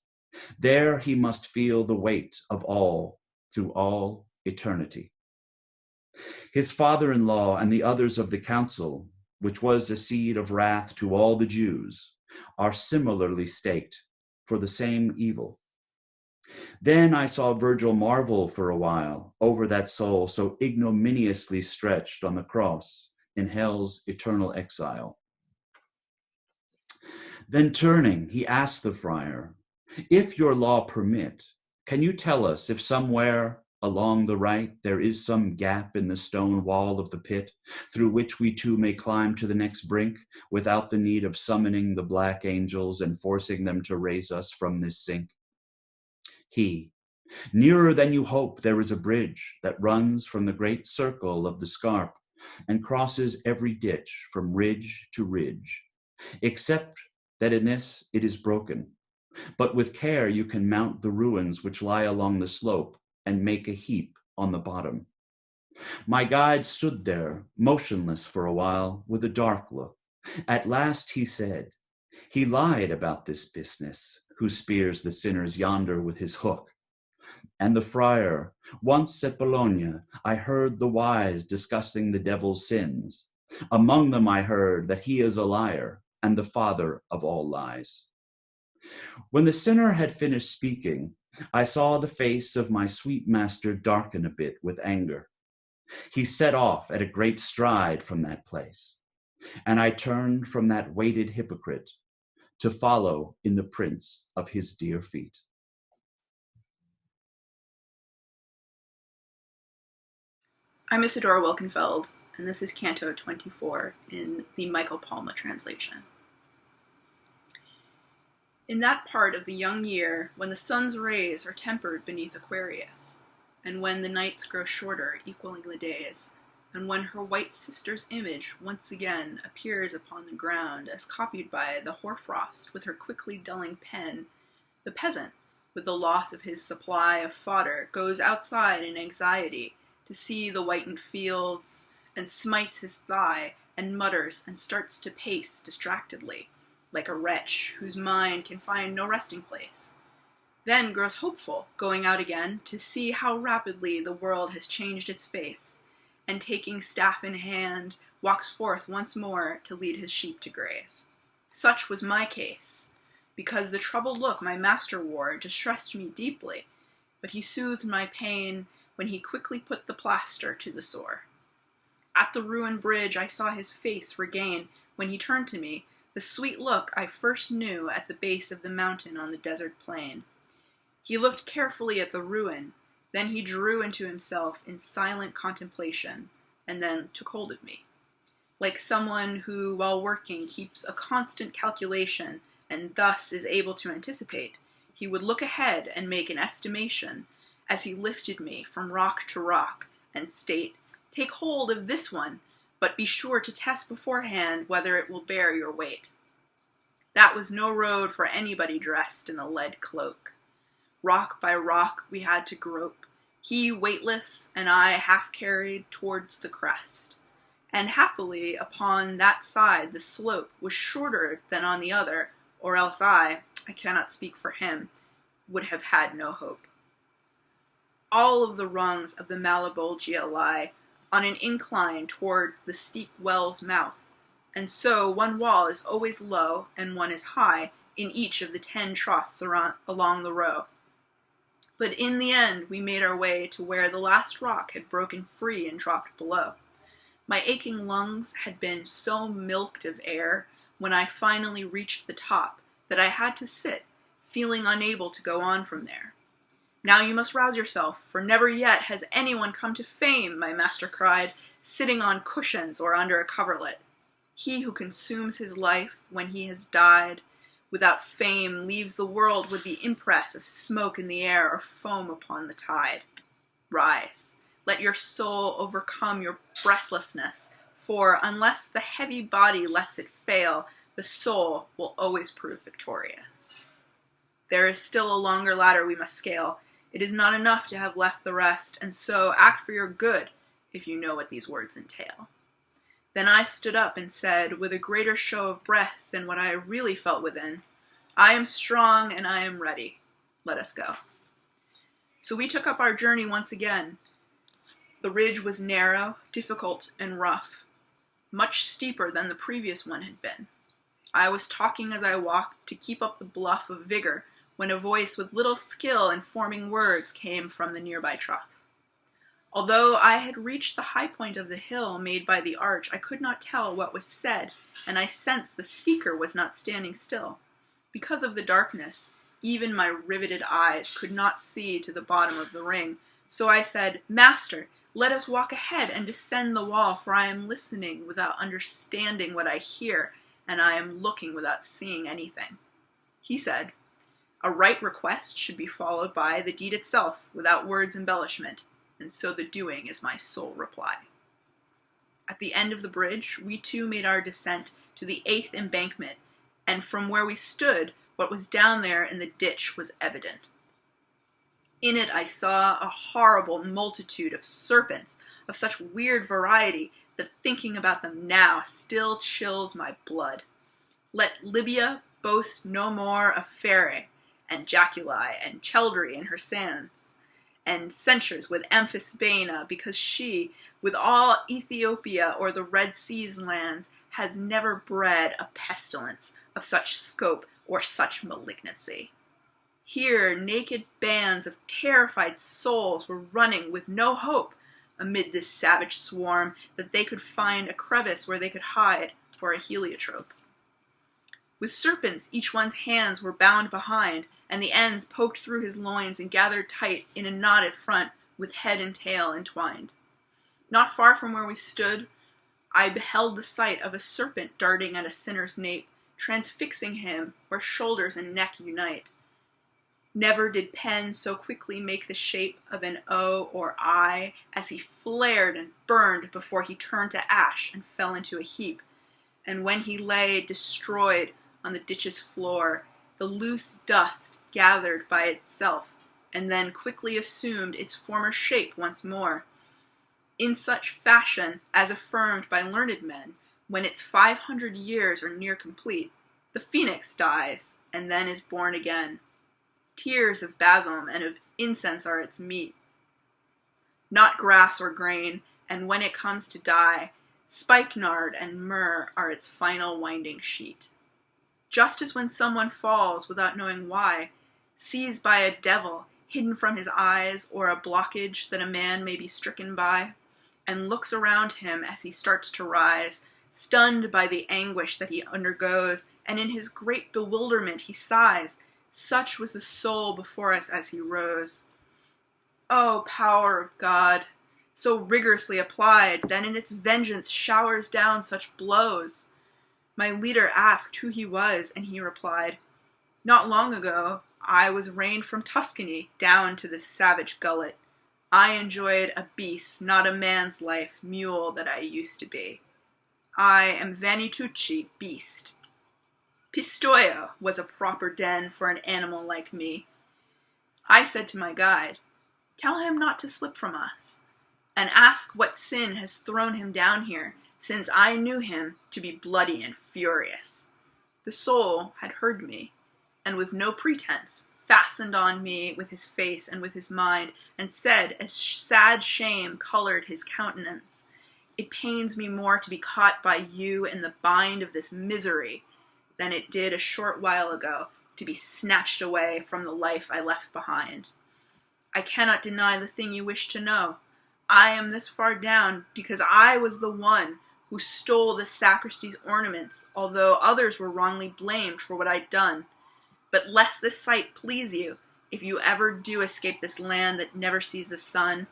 There he must feel the weight of all through all eternity. His father-in-law and the others of the council, which was a seed of wrath to all the Jews, are similarly staked for the same evil. Then I saw Virgil marvel for a while over that soul so ignominiously stretched on the cross in hell's eternal exile. Then turning, he asked the friar, if your law permit, can you tell us if somewhere along the right there is some gap in the stone wall of the pit through which we too may climb to the next brink without the need of summoning the black angels and forcing them to raise us from this sink? He, nearer than you hope, there is a bridge that runs from the great circle of the scarp and crosses every ditch from ridge to ridge, except that in this it is broken. But with care you can mount the ruins which lie along the slope and make a heap on the bottom. My guide stood there, motionless for a while, with a dark look, At last he said, he lied about this business, who spears the sinners yonder with his hook. And the friar, once at Bologna, I heard the wise discussing the devil's sins. Among them I heard that he is a liar and the father of all lies. When the sinner had finished speaking, I saw the face of my sweet master darken a bit with anger. He set off at a great stride from that place, and I turned from that weighted hypocrite to follow in the prints of his dear feet. I'm Isadora Wilkenfeld, and this is Canto 24 in the Michael Palma translation. In that part of the young year when the sun's rays are tempered beneath Aquarius, and when the nights grow shorter, equaling the days, and when her white sister's image once again appears upon the ground as copied by the hoarfrost with her quickly dulling pen, the peasant, with the loss of his supply of fodder, goes outside in anxiety to see the whitened fields, and smites his thigh, and mutters, and starts to pace distractedly, like a wretch whose mind can find no resting place. Then grows hopeful, going out again to see how rapidly the world has changed its face, and taking staff in hand, walks forth once more to lead his sheep to graze. Such was my case, because the troubled look my master wore distressed me deeply, but he soothed my pain when he quickly put the plaster to the sore. At the ruined bridge I saw his face regain, when he turned to me, the sweet look I first knew at the base of the mountain on the desert plain. He looked carefully at the ruin, then he drew into himself in silent contemplation, and then took hold of me. Like someone who, while working, keeps a constant calculation, and thus is able to anticipate, he would look ahead and make an estimation, as he lifted me from rock to rock, and state, "Take hold of this one, but be sure to test beforehand whether it will bear your weight." That was no road for anybody dressed in a lead cloak. Rock by rock we had to grope, he weightless, and I half carried towards the crest. And happily upon that side the slope was shorter than on the other, or else I cannot speak for him, would have had no hope. All of the rungs of the Malebolgia lie on an incline toward the steep well's mouth, and so one wall is always low and one is high in each of the 10 troughs along the row. But in the end we made our way to where the last rock had broken free and dropped below. My aching lungs had been so milked of air when I finally reached the top that I had to sit, feeling unable to go on from there. "Now you must rouse yourself, for never yet has anyone come to fame," my master cried, sitting on cushions or under a coverlet. "He who consumes his life when he has died without fame leaves the world with the impress of smoke in the air or foam upon the tide. Rise, let your soul overcome your breathlessness, for unless the heavy body lets it fail, the soul will always prove victorious. There is still a longer ladder we must scale. It is not enough to have left the rest, and so act for your good, if you know what these words entail." Then I stood up and said, with a greater show of breath than what I really felt within, "I am strong and I am ready. Let us go." So we took up our journey once again. The ridge was narrow, difficult, and rough, much steeper than the previous one had been. I was talking as I walked to keep up the bluff of vigor when a voice with little skill in forming words came from the nearby trough. Although I had reached the high point of the hill made by the arch, I could not tell what was said, and I sensed the speaker was not standing still. Because of the darkness, even my riveted eyes could not see to the bottom of the ring, so I said, "Master, let us walk ahead and descend the wall, for I am listening without understanding what I hear, and I am looking without seeing anything." He said, "A right request should be followed by the deed itself, without words' embellishment, and so the doing is my sole reply." At the end of the bridge, we too made our descent to the 8th embankment, and from where we stood, what was down there in the ditch was evident. In it I saw a horrible multitude of serpents of such weird variety that thinking about them now still chills my blood. Let Libya boast no more of Phere, and Jaculi, and Cheldry in her sands, and censures with Amphisbaena, because she, with all Ethiopia or the Red Sea's lands, has never bred a pestilence of such scope or such malignancy. Here naked bands of terrified souls were running with no hope amid this savage swarm that they could find a crevice where they could hide, or a heliotrope. With serpents each one's hands were bound behind, and the ends poked through his loins and gathered tight in a knotted front, with head and tail entwined. Not far from where we stood, I beheld the sight of a serpent darting at a sinner's nape, transfixing him where shoulders and neck unite. Never did pen so quickly make the shape of an O or I, as he flared and burned before he turned to ash and fell into a heap. And when he lay destroyed on the ditch's floor, the loose dust gathered by itself, and then quickly assumed its former shape once more. In such fashion, as affirmed by learned men, when its 500 years are near complete, the phoenix dies, and then is born again. Tears of balsam and of incense are its meat, not grass or grain, and when it comes to die, spikenard and myrrh are its final winding sheet. Just as when someone falls without knowing why, seized by a devil hidden from his eyes or a blockage that a man may be stricken by, and looks around him as he starts to rise, stunned by the anguish that he undergoes, and in his great bewilderment he sighs, such was the soul before us as he rose. O power of God, so rigorously applied that in its vengeance showers down such blows! My leader asked who he was, and he replied, "Not long ago I was reined from Tuscany down to this savage gullet. I enjoyed a beast, not a man's life, mule that I used to be. I am Vanitucci, beast. Pistoia was a proper den for an animal like me." I said to my guide, "Tell him not to slip from us, and ask what sin has thrown him down here, since I knew him to be bloody and furious." The soul had heard me, and with no pretense, fastened on me with his face and with his mind, and said, as sad shame colored his countenance, "It pains me more to be caught by you in the bind of this misery than it did a short while ago to be snatched away from the life I left behind. I cannot deny the thing you wish to know. I am this far down because I was the one who stole the sacristy's ornaments, although others were wrongly blamed for what I'd done. But lest this sight please you, if you ever do escape this land that never sees the sun,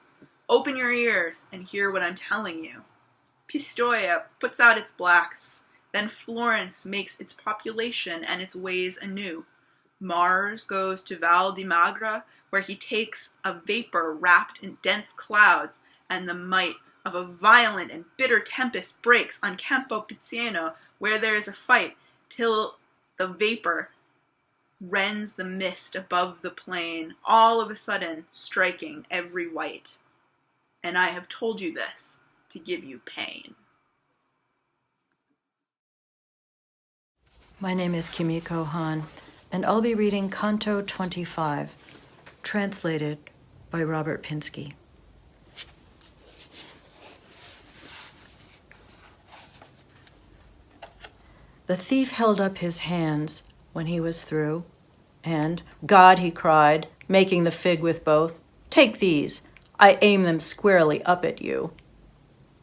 open your ears and hear what I'm telling you. Pistoia puts out its blacks, then Florence makes its population and its ways anew. Mars goes to Val di Magra, where he takes a vapor wrapped in dense clouds, and the might of a violent and bitter tempest breaks on Campo Pizziano, where there is a fight, till the vapor rends the mist above the plain, all of a sudden striking every white. And I have told you this to give you pain. My name is Kimiko Han, and I'll be reading Canto 25, translated by Robert Pinsky. The thief held up his hands when he was through, and, "God," he cried, making the fig with both, "take these, I aim them squarely up at you."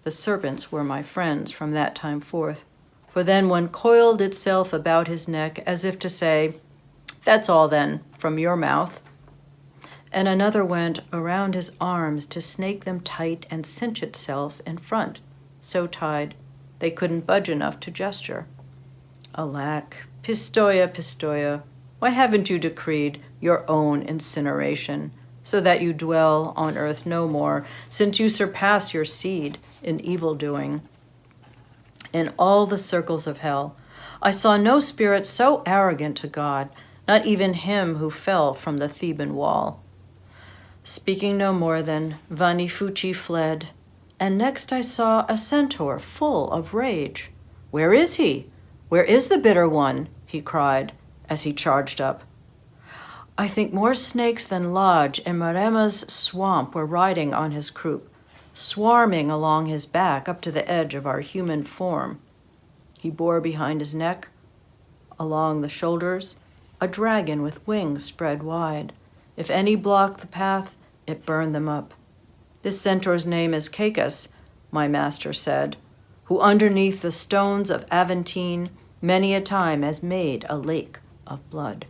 The serpents were my friends from that time forth, for then one coiled itself about his neck as if to say, "That's all then, from your mouth." And another went around his arms to snake them tight and cinch itself in front, so tied they couldn't budge enough to gesture. Alack, Pistoia, Pistoia, why haven't you decreed your own incineration, so that you dwell on earth no more, since you surpass your seed in evil-doing? In all the circles of hell, I saw no spirit so arrogant to God, not even him who fell from the Theban wall. Speaking no more than Vanifucci fled, and next I saw a centaur full of rage. "Where is he? Where is the bitter one?" he cried as he charged up. I think more snakes than lodge in Maremma's swamp were riding on his croup, swarming along his back up to the edge of our human form. He bore behind his neck, along the shoulders, a dragon with wings spread wide. If any blocked the path, it burned them up. This centaur's name is Cacus, my master said, who underneath the stones of Aventine many a time has made a lake of blood.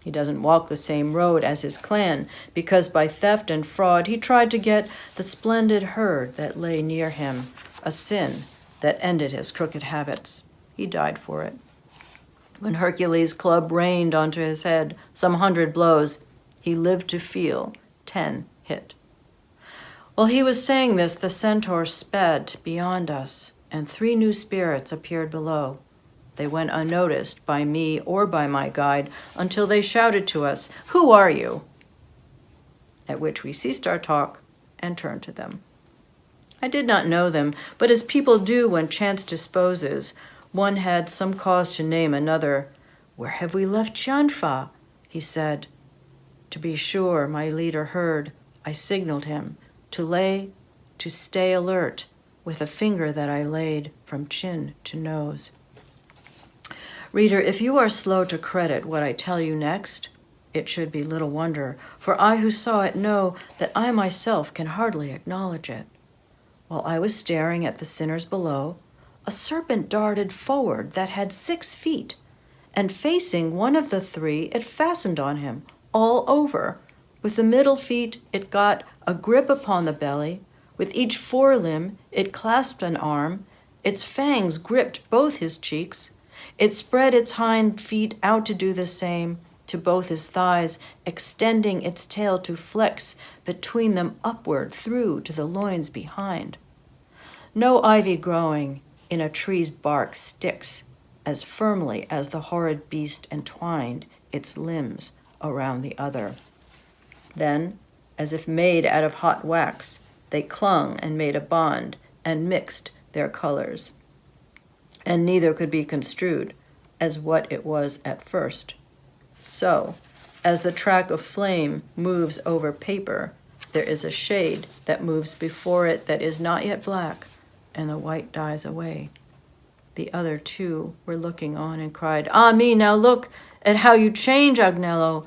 He doesn't walk the same road as his clan, because by theft and fraud he tried to get the splendid herd that lay near him, a sin that ended his crooked habits. He died for it. When Hercules' club rained onto his head some 100 blows, he lived to feel 10 hit. While he was saying this, the centaur sped beyond us, and 3 new spirits appeared below. They went unnoticed by me or by my guide until they shouted to us, "Who are you?" At which we ceased our talk and turned to them. I did not know them, but as people do when chance disposes, one had some cause to name another. "Where have we left Janfa?" he said. To be sure, my leader heard. I signaled him to stay alert with a finger that I laid from chin to nose. Reader, if you are slow to credit what I tell you next, it should be little wonder, for I who saw it know that I myself can hardly acknowledge it. While I was staring at the sinners below, a serpent darted forward that had 6 feet, and facing one of the 3, it fastened on him all over. With the middle feet, it got a grip upon the belly. With each forelimb, it clasped an arm. Its fangs gripped both his cheeks. It spread its hind feet out to do the same to both his thighs, extending its tail to flex between them upward through to the loins behind. No ivy growing in a tree's bark sticks as firmly as the horrid beast entwined its limbs around the other. Then, as if made out of hot wax, they clung and made a bond and mixed their colors. And neither could be construed as what it was at first. So, as the track of flame moves over paper, there is a shade that moves before it that is not yet black, and the white dies away. The other 2 were looking on and cried, "Ah me, now look at how you change, Agnello.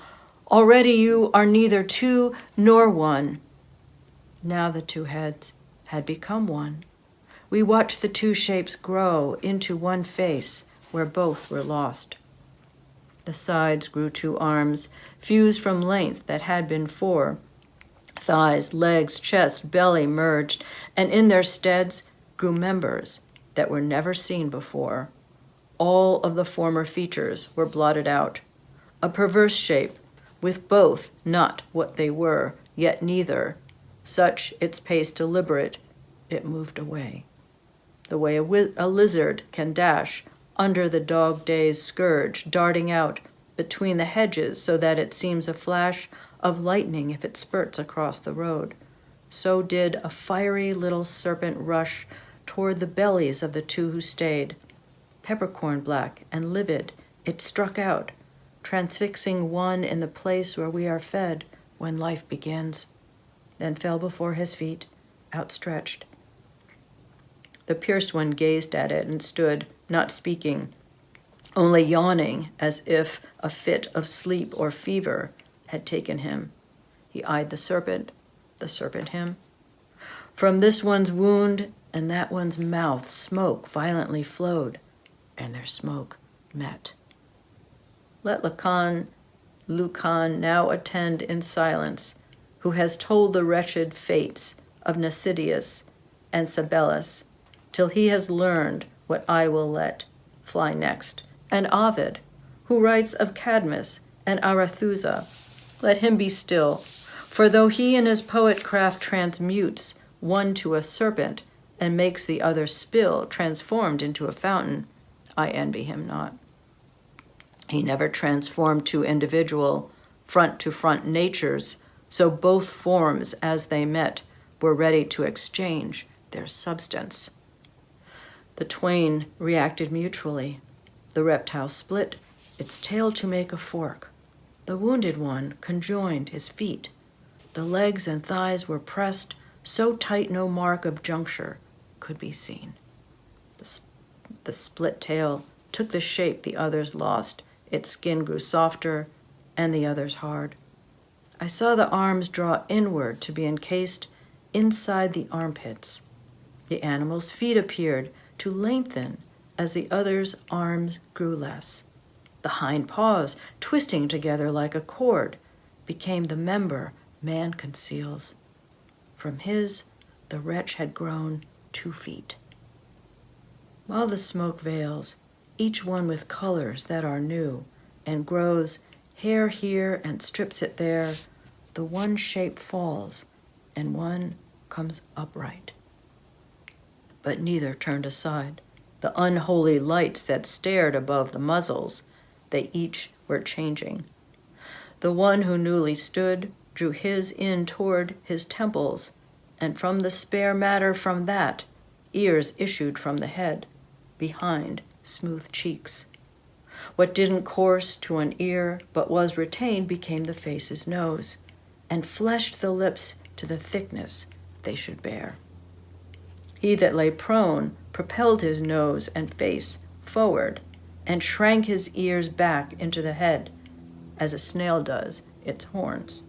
Already you are neither 2 nor 1. Now the 2 heads had become one. We watched the 2 shapes grow into one face where both were lost. The sides grew 2 arms, fused from lengths that had been 4. Thighs, legs, chest, belly merged, and in their steads grew members that were never seen before. All of the former features were blotted out. A perverse shape, with both not what they were, yet neither. Such its pace deliberate, it moved away. The way a lizard can dash under the dog day's scourge, darting out between the hedges so that it seems a flash of lightning if it spurts across the road. So did a fiery little serpent rush toward the bellies of the 2 who stayed. Peppercorn black and livid, it struck out, transfixing one in the place where we are fed when life begins, then fell before his feet, outstretched. The pierced one gazed at it and stood, not speaking, only yawning as if a fit of sleep or fever had taken him. He eyed the serpent him. From this one's wound and that one's mouth smoke violently flowed, and their smoke met. Let Lucan now attend in silence, who has told the wretched fates of Nasidius and Sabellus, till he has learned what I will let fly next. And Ovid, who writes of Cadmus and Arethusa, let him be still, for though he in his poet craft transmutes one to a serpent and makes the other spill, transformed into a fountain, I envy him not. He never transformed 2 individual, front-to-front natures, so both forms as they met were ready to exchange their substance. The twain reacted mutually. The reptile split its tail to make a fork. The wounded one conjoined his feet. The legs and thighs were pressed so tight no mark of juncture could be seen. The split tail took the shape the others lost. Its skin grew softer, and the others hard. I saw the arms draw inward to be encased inside the armpits. The animal's feet appeared to lengthen as the other's arms grew less. The hind paws, twisting together like a cord, became the member man conceals. From his, the wretch had grown 2 feet. While the smoke veils, each one with colors that are new, and grows hair here and strips it there, the one shape falls, and one comes upright. But neither turned aside. The unholy lights that stared above the muzzles, they each were changing. The one who newly stood drew his in toward his temples, and from the spare matter from that, ears issued from the head, behind smooth cheeks. What didn't course to an ear but was retained became the face's nose, and fleshed the lips to the thickness they should bear. He that lay prone propelled his nose and face forward, and shrank his ears back into the head, as a snail does its horns.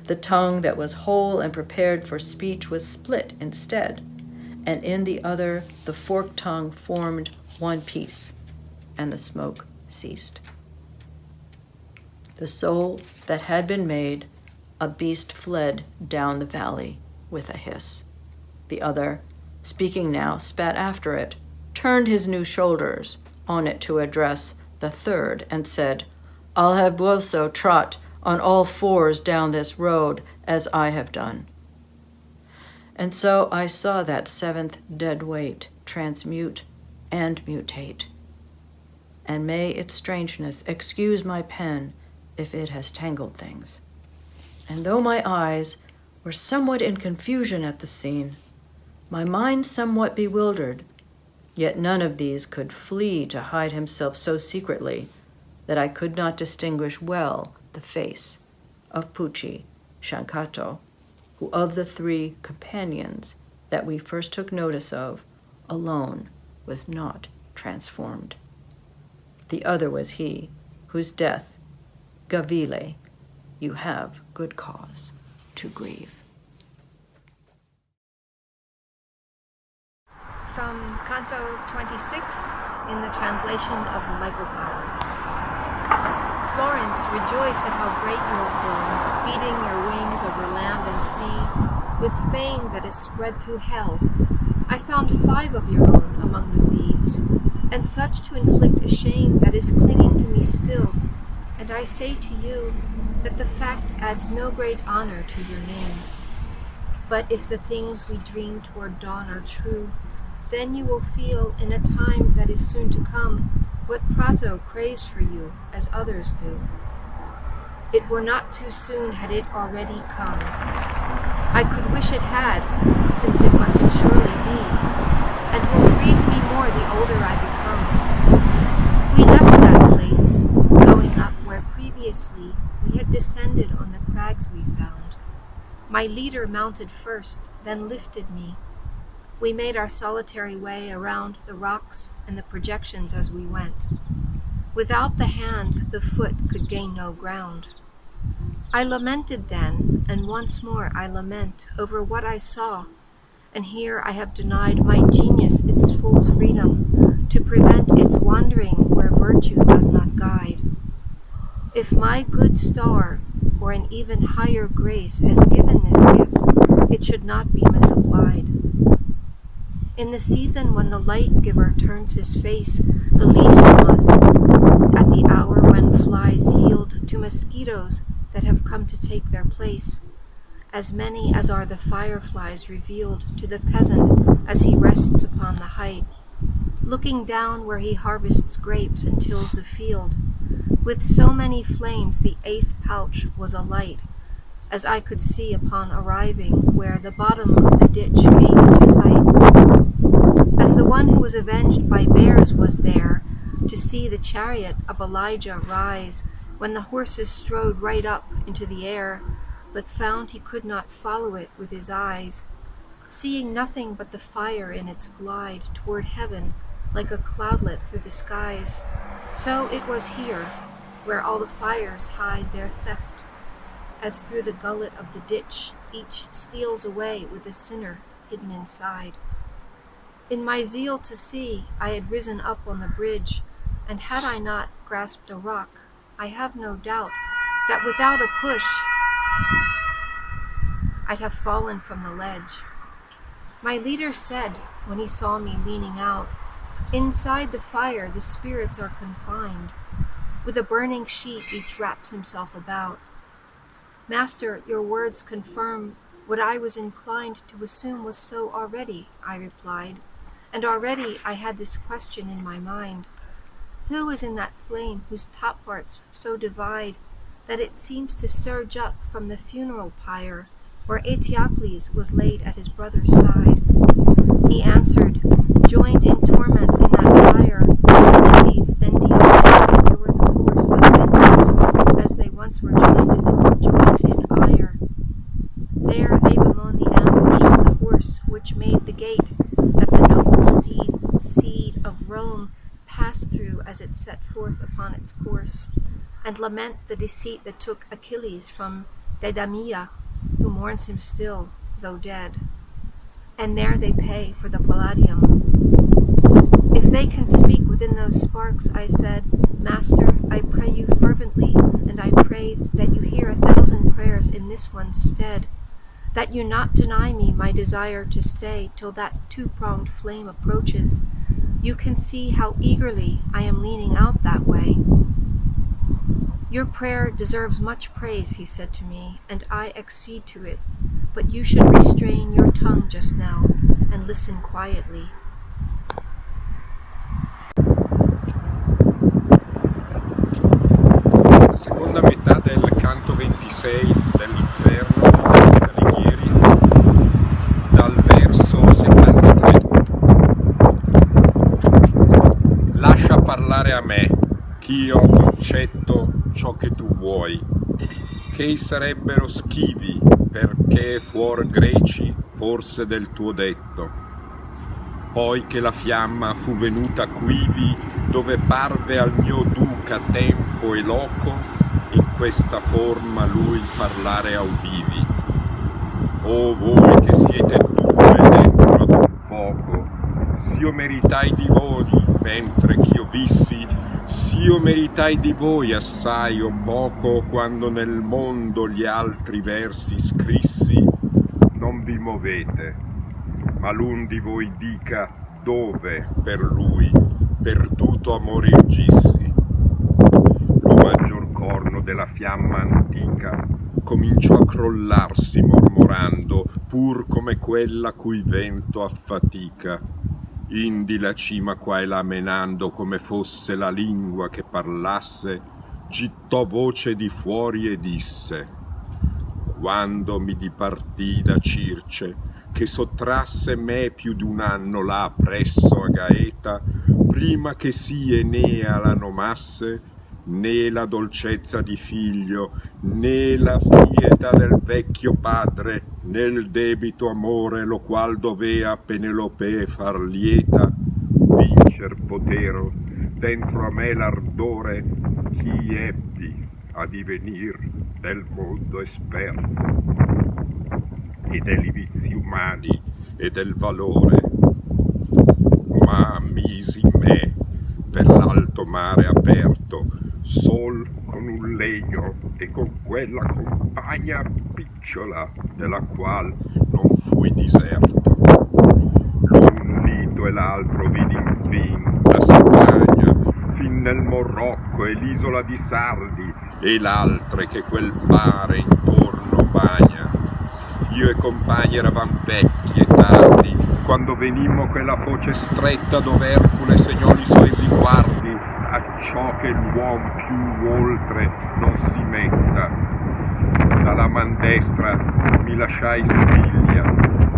The tongue that was whole and prepared for speech was split instead, and in the other the forked tongue formed one piece, and the smoke ceased. The soul that had been made, a beast fled down the valley with a hiss. The other, speaking now, spat after it, turned his new shoulders on it to address the third, and said, I'll have Buoso trot on all fours down this road as I have done. And so I saw that 7th dead weight transmute and mutate. And may its strangeness excuse my pen if it has tangled things. And though my eyes were somewhat in confusion at the scene, my mind somewhat bewildered, yet none of these could flee to hide himself so secretly that I could not distinguish well the face of Pucci Shankato, who of the 3 companions that we first took notice of, alone was not transformed. The other was he, whose death, Gavile, you have good cause to grieve. From Canto 26 in the translation of Michael Palma. Florence, rejoice at how great you have grown, beating your wings over land and sea, with fame that is spread through hell. I found 5 of your own among the thieves, and such to inflict a shame that is clinging to me still. And I say to you that the fact adds no great honor to your name. But if the things we dream toward dawn are true, then you will feel in a time that is soon to come what Prato craves for you as others do. It were not too soon had it already come. I could wish it had, since it must surely be, and will grieve me more the older I become. We left that place, going up where previously we had descended on the crags we found. My leader mounted first, then lifted me. We made our solitary way around the rocks and the projections as we went. Without the hand, the foot could gain no ground. I lamented then, and once more I lament over what I saw, and here I have denied my genius its full freedom, to prevent its wandering where virtue does not guide. If my good star, or an even higher grace, has given this gift, it should not be misapplied. In the season when the light-giver turns his face, the least from us, at the hour when flies yield to mosquitoes that have come to take their place, as many as are the fireflies revealed to the peasant as he rests upon the height, looking down where he harvests grapes and tills the field. With so many flames the 8th pouch was alight, as I could see upon arriving where the bottom of the ditch came into sight. As the one who was avenged by bears was there, to see the chariot of Elijah rise, when the horses strode right up into the air, but found he could not follow it with his eyes, seeing nothing but the fire in its glide toward heaven like a cloudlet through the skies. So it was here, where all the fires hide their theft, as through the gullet of the ditch each steals away with a sinner hidden inside. In my zeal to see, I had risen up on the bridge, and had I not grasped a rock, I have no doubt that without a push, I'd have fallen from the ledge. My leader said, when he saw me leaning out, "Inside the fire the spirits are confined. With a burning sheet each wraps himself about." "Master, your words confirm what I was inclined to assume was so already," I replied, and already I had this question in my mind. Who is in that flame whose top parts so divide that it seems to surge up from the funeral pyre where Eteocles was laid at his brother's side? He answered, "Joined in torment in that fire, Ulysses and Dion endure the force of vengeance, as they once were joined in ire. There they bemoan the ambush of the horse which made the gate that the noble seed of Rome passed through as it set forth upon its course, and lament the deceit that took Achilles from Deidamia, who mourns him still, though dead. And there they pay for the Palladium." "If they can speak within those sparks," I said, "Master, I pray you fervently, and I pray that you hear 1,000 prayers in this one's stead, that you not deny me my desire to stay till that two-pronged flame approaches. You can see how eagerly I am leaning out that way." "Your prayer deserves much praise," he said to me, "and I accede to it, but you should restrain your tongue just now and listen quietly." La seconda metà del canto 26 dell'Inferno di Dante Alighieri, dal verso 73. Lascia parlare a me, ch'io concetto ciò che tu vuoi, che sarebbero schivi, perché fuor greci forse del tuo detto. Poi che la fiamma fu venuta quivi, dove parve al mio duca tempo e loco, in questa forma lui parlare audivi. O voi che siete due dentro ad un poco, s'io meritai di voi, mentre ch'io vissi, s'io meritai di voi assai o poco, quando nel mondo gli altri versi scrissi, non vi movete, ma l'un di voi dica dove per lui perduto amore gissi. Lo maggior corno della fiamma antica cominciò a crollarsi mormorando, pur come quella cui vento affatica. Indi la cima qua e là menando, come fosse la lingua che parlasse, gittò voce di fuori e disse: quando mi dipartì da Circe, che sottrasse me più d'un anno là presso a Gaeta, prima che sì Enea la nomasse, né la dolcezza di figlio, né la pietà del vecchio padre, né il debito amore, lo qual dovea Penelope far lieta, vincer potero dentro a me l'ardore chi ebbi a divenir del mondo esperto, e degli vizi umani e del valore. Ma misi me per l'alto mare aperto, sol con un legno e con quella compagna picciola della qual non fui diserto. L'un lito e l'altro vidi infin la Spagna, fin nel Morocco e l'isola di Sardi, e l'altre che quel mare intorno bagna. Io e compagni eravam vecchi e tardi, quando venimmo quella foce stretta dove Ercole segnò i suoi riguardi, acciò che l'uom più oltre non si metta. dalla man destra mi lasciai Sibiglia,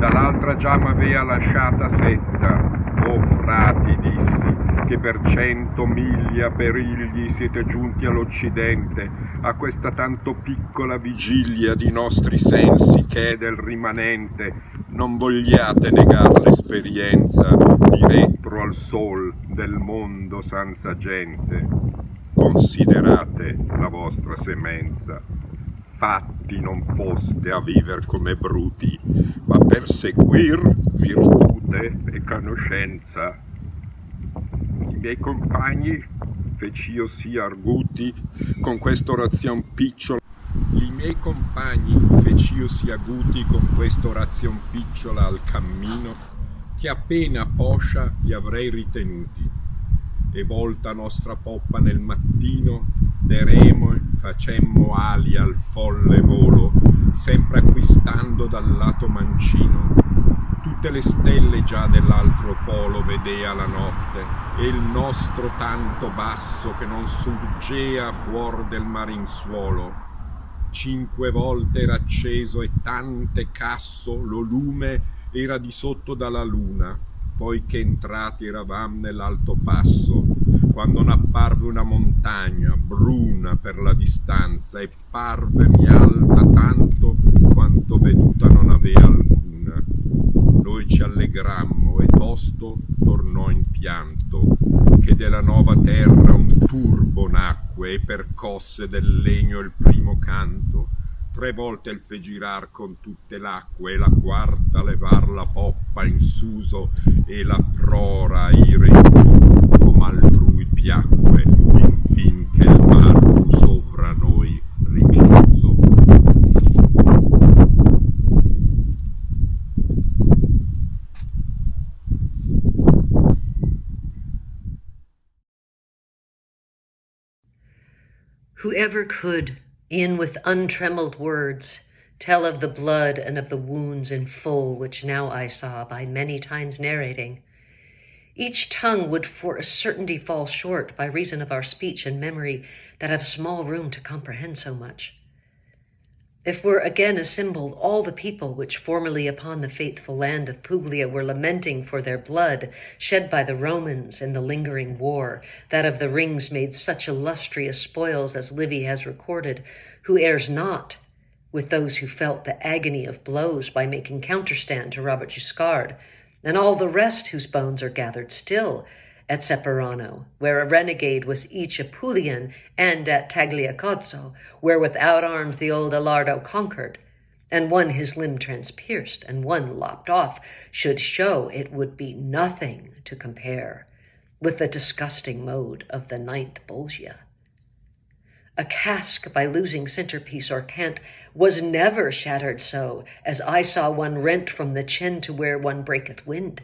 dall'altra già m'avea lasciata Setta. O frati, dissi, che per 100 miglia perigli siete giunti all'Occidente, a questa tanto piccola vigilia di nostri sensi che è del rimanente, non vogliate negar l'esperienza di retro al sol del mondo senza gente. Considerate la vostra semenza. Fatti non foste a viver come bruti, ma per seguir virtute e conoscenza. I miei compagni fec'io sì arguti con quest'orazion picciola. I miei compagni fec'io sì aguti con quest'orazion picciola al cammino, che appena poscia li avrei ritenuti. E volta nostra poppa nel mattino, deremo e facemmo ali al folle volo, sempre acquistando dal lato mancino. Tutte le stelle già dell'altro polo vedea la notte, e il nostro tanto basso che non surgea fuor del marinsuolo. 5 volte era acceso e tante casso lo lume era di sotto dalla luna, poi che entrati eravam nell'alto passo, quando n'apparve una montagna bruna per la distanza, e parvemi alta tanto quanto veduta non avea alcuna. Noi ci allegrammo e tosto tornò in pianto, che della nuova terra un turbo nacque e percosse del legno il primo canto. 3 volte il fe girar con tutte l'acque, e la quarta levar la poppa in suso, e la prora ire in giù, come altrui piacque, infin che il mar fu sovra noi richiuso. Whoever could, in with untrembled words, tell of the blood and of the wounds in full, which now I saw by many times narrating, each tongue would for a certainty fall short by reason of our speech and memory that have small room to comprehend so much. If were again assembled all the people which formerly upon the faithful land of Puglia were lamenting for their blood shed by the Romans in the lingering war, that of the rings made such illustrious spoils as Livy has recorded, who errs not with those who felt the agony of blows by making counterstand to Robert Guiscard, and all the rest whose bones are gathered still at Ceperano, where a renegade was each Apulian, and at Tagliacozzo, where without arms the old Alardo conquered, and one his limb transpierced, and one lopped off, should show it would be nothing to compare with the disgusting mode of the 9th Bolgia. A cask by losing centerpiece or cant was never shattered so, as I saw one rent from the chin to where one breaketh wind.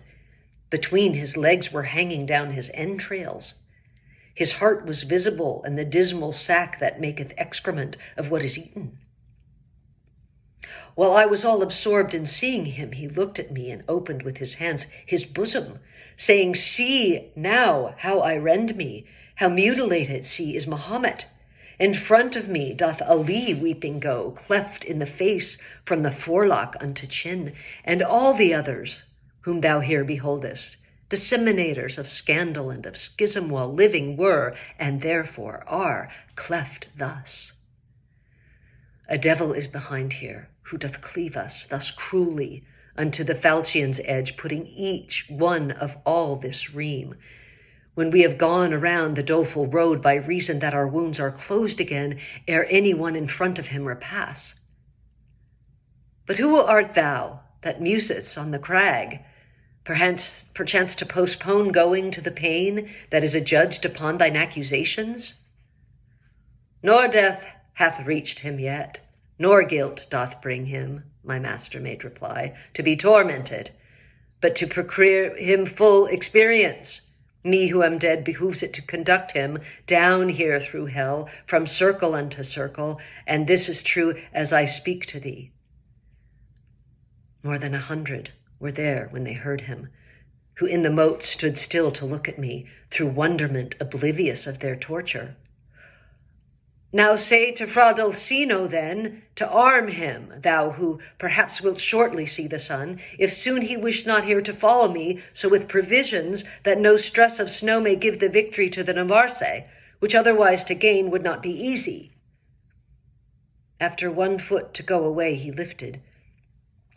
Between his legs were hanging down his entrails. His heart was visible, and the dismal sack that maketh excrement of what is eaten. While I was all absorbed in seeing him, he looked at me and opened with his hands his bosom, saying, "See now how I rend me, how mutilated, see, is Mahomet. In front of me doth Ali weeping go, cleft in the face from the forelock unto chin, and all the others whom thou here beholdest, disseminators of scandal and of schism while living, were, and therefore are, cleft thus. A devil is behind here, who doth cleave us thus cruelly unto the falchion's edge, putting each one of all this ream, when we have gone around the doleful road, by reason that our wounds are closed again, ere any one in front of him repass. But who art thou that musest on the crag, perchance to postpone going to the pain that is adjudged upon thine accusations? Nor death hath reached him yet, nor guilt doth bring him, my master made reply, to be tormented, but to procure him full experience. Me who am dead behooves it to conduct him down here through hell, from circle unto circle, and this is true as I speak to thee. More than 100 were there when they heard him, who in the moat stood still to look at me, through wonderment oblivious of their torture. Now say to Fra Dulcino, then, to arm him, thou who perhaps wilt shortly see the sun, if soon he wish not here to follow me, so with provisions that no stress of snow may give the victory to the Navarse, which otherwise to gain would not be easy. After 1 foot to go away he lifted.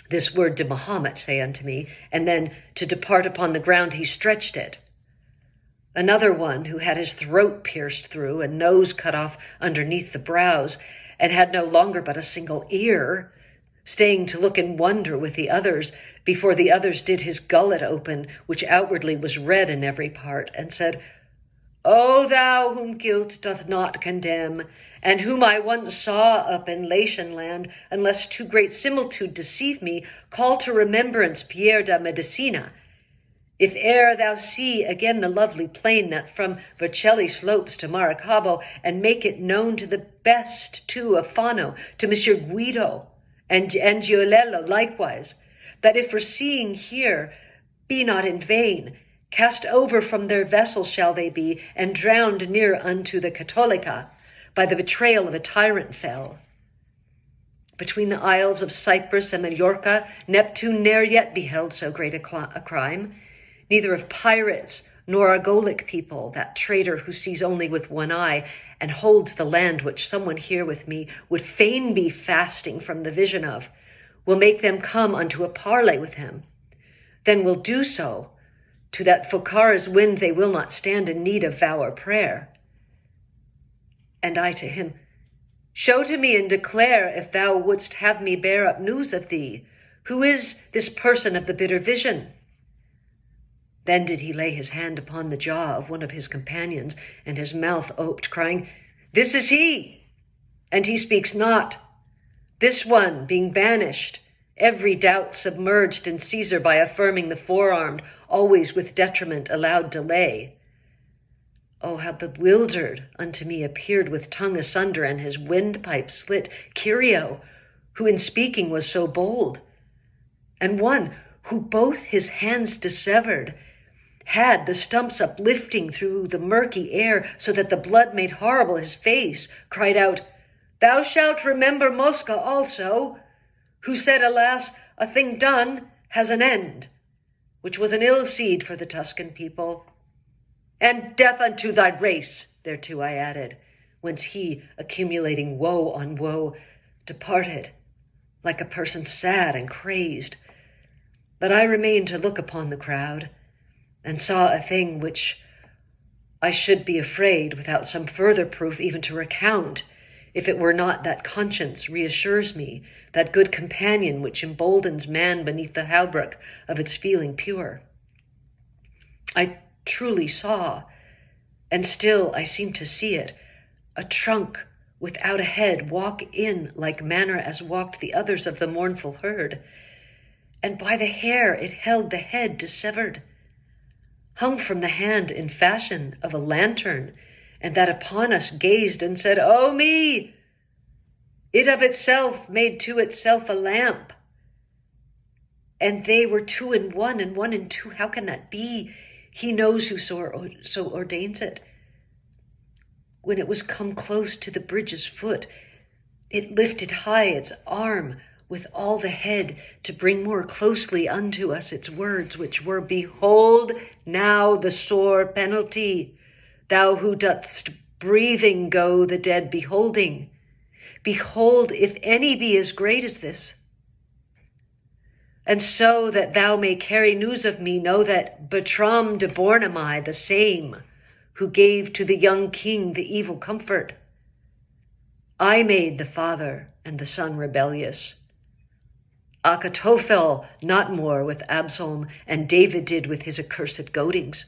This word did Mahomet say unto me, and then to depart upon the ground he stretched it. Another one who had his throat pierced through and nose cut off underneath the brows, and had no longer but a single ear, staying to look in wonder with the others, before the others did his gullet open, which outwardly was red in every part, and said, O thou whom guilt doth not condemn, and whom I once saw up in Latian land, unless too great similitude deceive me, call to remembrance Pierre da Medicina. If e'er thou see again the lovely plain that from Vercelli slopes to Maracaibo, and make it known to the best too of Fano, to Monsieur Guido, and Giolello likewise, that if for seeing here be not in vain, cast over from their vessels shall they be, and drowned near unto the Cattolica, by the betrayal of a tyrant fell. Between the isles of Cyprus and Majorca, Neptune ne'er yet beheld so great a crime, neither of pirates nor Argolic people, that traitor who sees only with one eye, and holds the land which someone here with me would fain be fasting from the vision of, will make them come unto a parley with him. Then will do so, to that Focara's wind they will not stand in need of vow or prayer. And I to him, show to me and declare if thou wouldst have me bear up news of thee. Who is this person of the bitter vision? Then did he lay his hand upon the jaw of one of his companions, and his mouth oped, crying, This is he, and he speaks not. This one, being banished, every doubt submerged in Caesar by affirming the forearmed, always with detriment allowed delay. Oh, how bewildered unto me appeared with tongue asunder and his windpipe slit Curio, who in speaking was so bold, and one who both his hands dissevered, had the stumps uplifting through the murky air, so that the blood made horrible his face, cried out, Thou shalt remember Mosca also, who said, alas, a thing done has an end, which was an ill seed for the Tuscan people. And death unto thy race, thereto I added, whence he, accumulating woe on woe, departed, like a person sad and crazed. But I remained to look upon the crowd, and saw a thing which I should be afraid, without some further proof even to recount, if it were not that conscience reassures me, that good companion which emboldens man beneath the hauberk of its feeling pure. I truly saw, and still I seem to see it, a trunk without a head walk in like manner as walked the others of the mournful herd, and by the hair it held the head dissevered, hung from the hand in fashion of a lantern, and that upon us gazed and said, O me! It of itself made to itself a lamp. And they were two in one, and one in two. How can that be? He knows who so ordains it. When it was come close to the bridge's foot, it lifted high its arm with all the head to bring more closely unto us its words, which were, Behold now the sore penalty, thou who dost breathing go the dead beholding. Behold, if any be as great as this. And so that thou may carry news of me, know that Bertram de Born am I, the same, who gave to the young king the evil comfort. I made the father and the son rebellious. Achitophel not more with Absalom, and David did with his accursed goadings.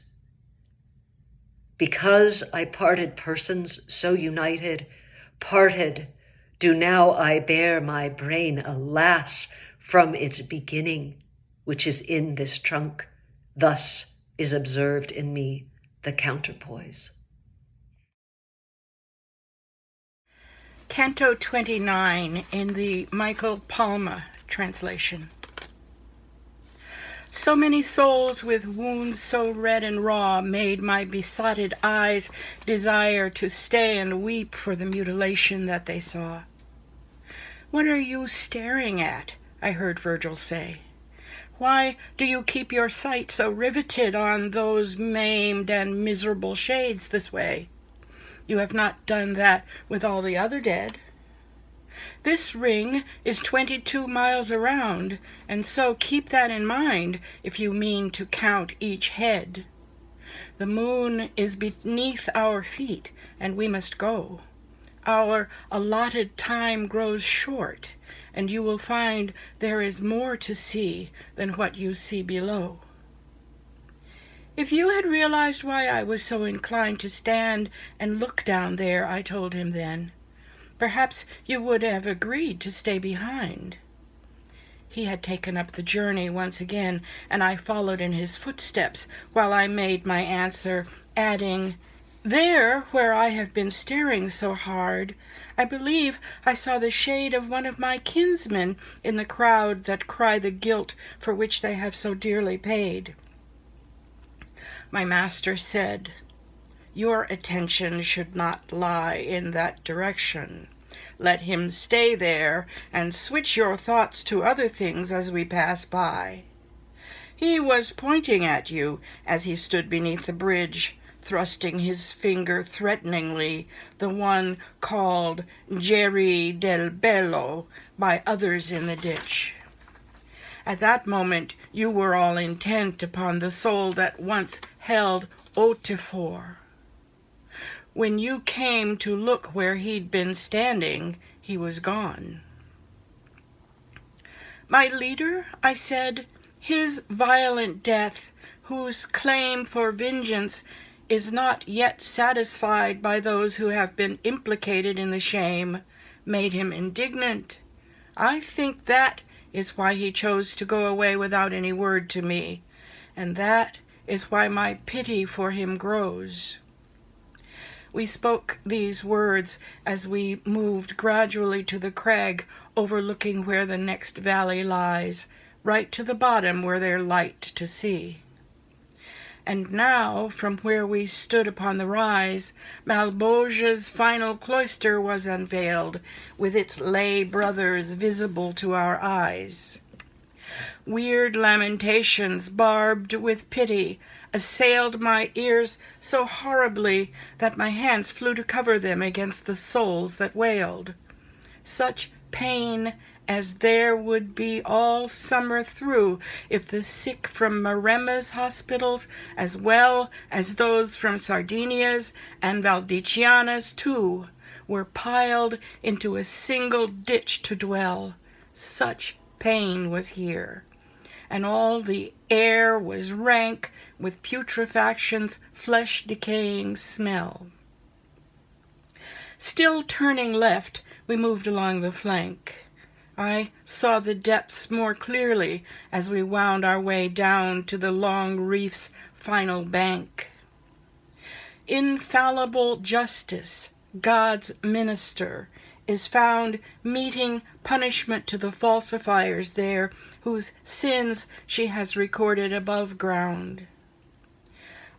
Because I parted persons so united, parted, do now I bear my brain, alas, from its beginning, which is in this trunk. Thus is observed in me the counterpoise. Canto 29 in the Michael Palma translation. So many souls with wounds so red and raw made my besotted eyes desire to stay and weep for the mutilation that they saw. "What are you staring at?" I heard Virgil say. "Why do you keep your sight so riveted on those maimed and miserable shades this way? You have not done that with all the other dead. This ring is 22 miles around, and so keep that in mind if you mean to count each head. The moon is beneath our feet, and we must go. Our allotted time grows short, and you will find there is more to see than what you see below." "If you had realized why I was so inclined to stand and look down there," I told him then, "perhaps you would have agreed to stay behind." He had taken up the journey once again, and I followed in his footsteps while I made my answer, adding, "There, where I have been staring so hard, I believe I saw the shade of one of my kinsmen in the crowd that cry the guilt for which they have so dearly paid." My master said, "Your attention should not lie in that direction. Let him stay there and switch your thoughts to other things as we pass by. He was pointing at you as he stood beneath the bridge, thrusting his finger threateningly, the one called Geri del Bello by others in the ditch. At that moment you were all intent upon the soul that once held Otifor. When you came to look where he'd been standing, he was gone." "My leader," I said, "his violent death, whose claim for vengeance is not yet satisfied by those who have been implicated in the shame, made him indignant. I think that is why he chose to go away without any word to me, and that is why my pity for him grows." We spoke these words as we moved gradually to the crag overlooking where the next valley lies, right to the bottom where there's light to see. And now, from where we stood upon the rise, Malbolge's final cloister was unveiled, with its lay brothers visible to our eyes. Weird lamentations, barbed with pity, assailed my ears so horribly that my hands flew to cover them against the souls that wailed. Such pain as there would be all summer through if the sick from Maremma's hospitals, as well as those from Sardinia's and Valdiciana's too, were piled into a single ditch to dwell. Such pain was here, and all the air was rank with putrefaction's flesh-decaying smell. Still turning left, we moved along the flank. I saw the depths more clearly as we wound our way down to the long reef's final bank. Infallible justice, God's minister, is found meting punishment to the falsifiers there, whose sins she has recorded above ground.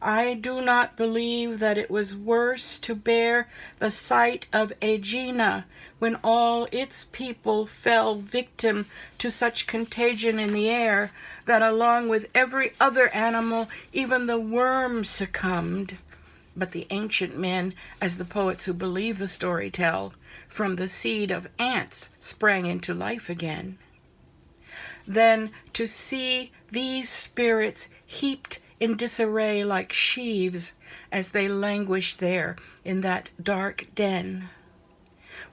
I do not believe that it was worse to bear the sight of Aegina when all its people fell victim to such contagion in the air that along with every other animal, even the worm succumbed. But the ancient men, as the poets who believe the story tell, from the seed of ants sprang into life again. Then to see these spirits heaped in disarray like sheaves as they languished there in that dark den.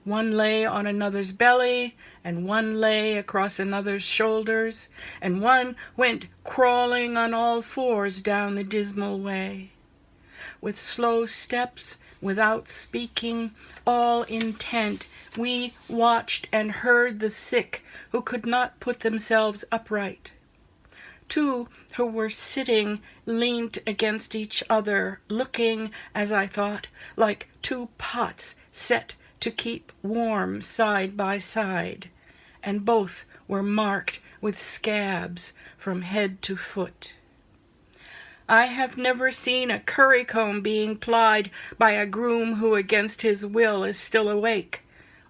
One lay on another's belly, and one lay across another's shoulders, and one went crawling on all fours down the dismal way. With slow steps, without speaking, all intent, we watched and heard the sick who could not put themselves upright. Two who were sitting leant against each other, looking, as I thought, like two pots set to keep warm side by side, and both were marked with scabs from head to foot. I have never seen a currycomb being plied by a groom who against his will is still awake,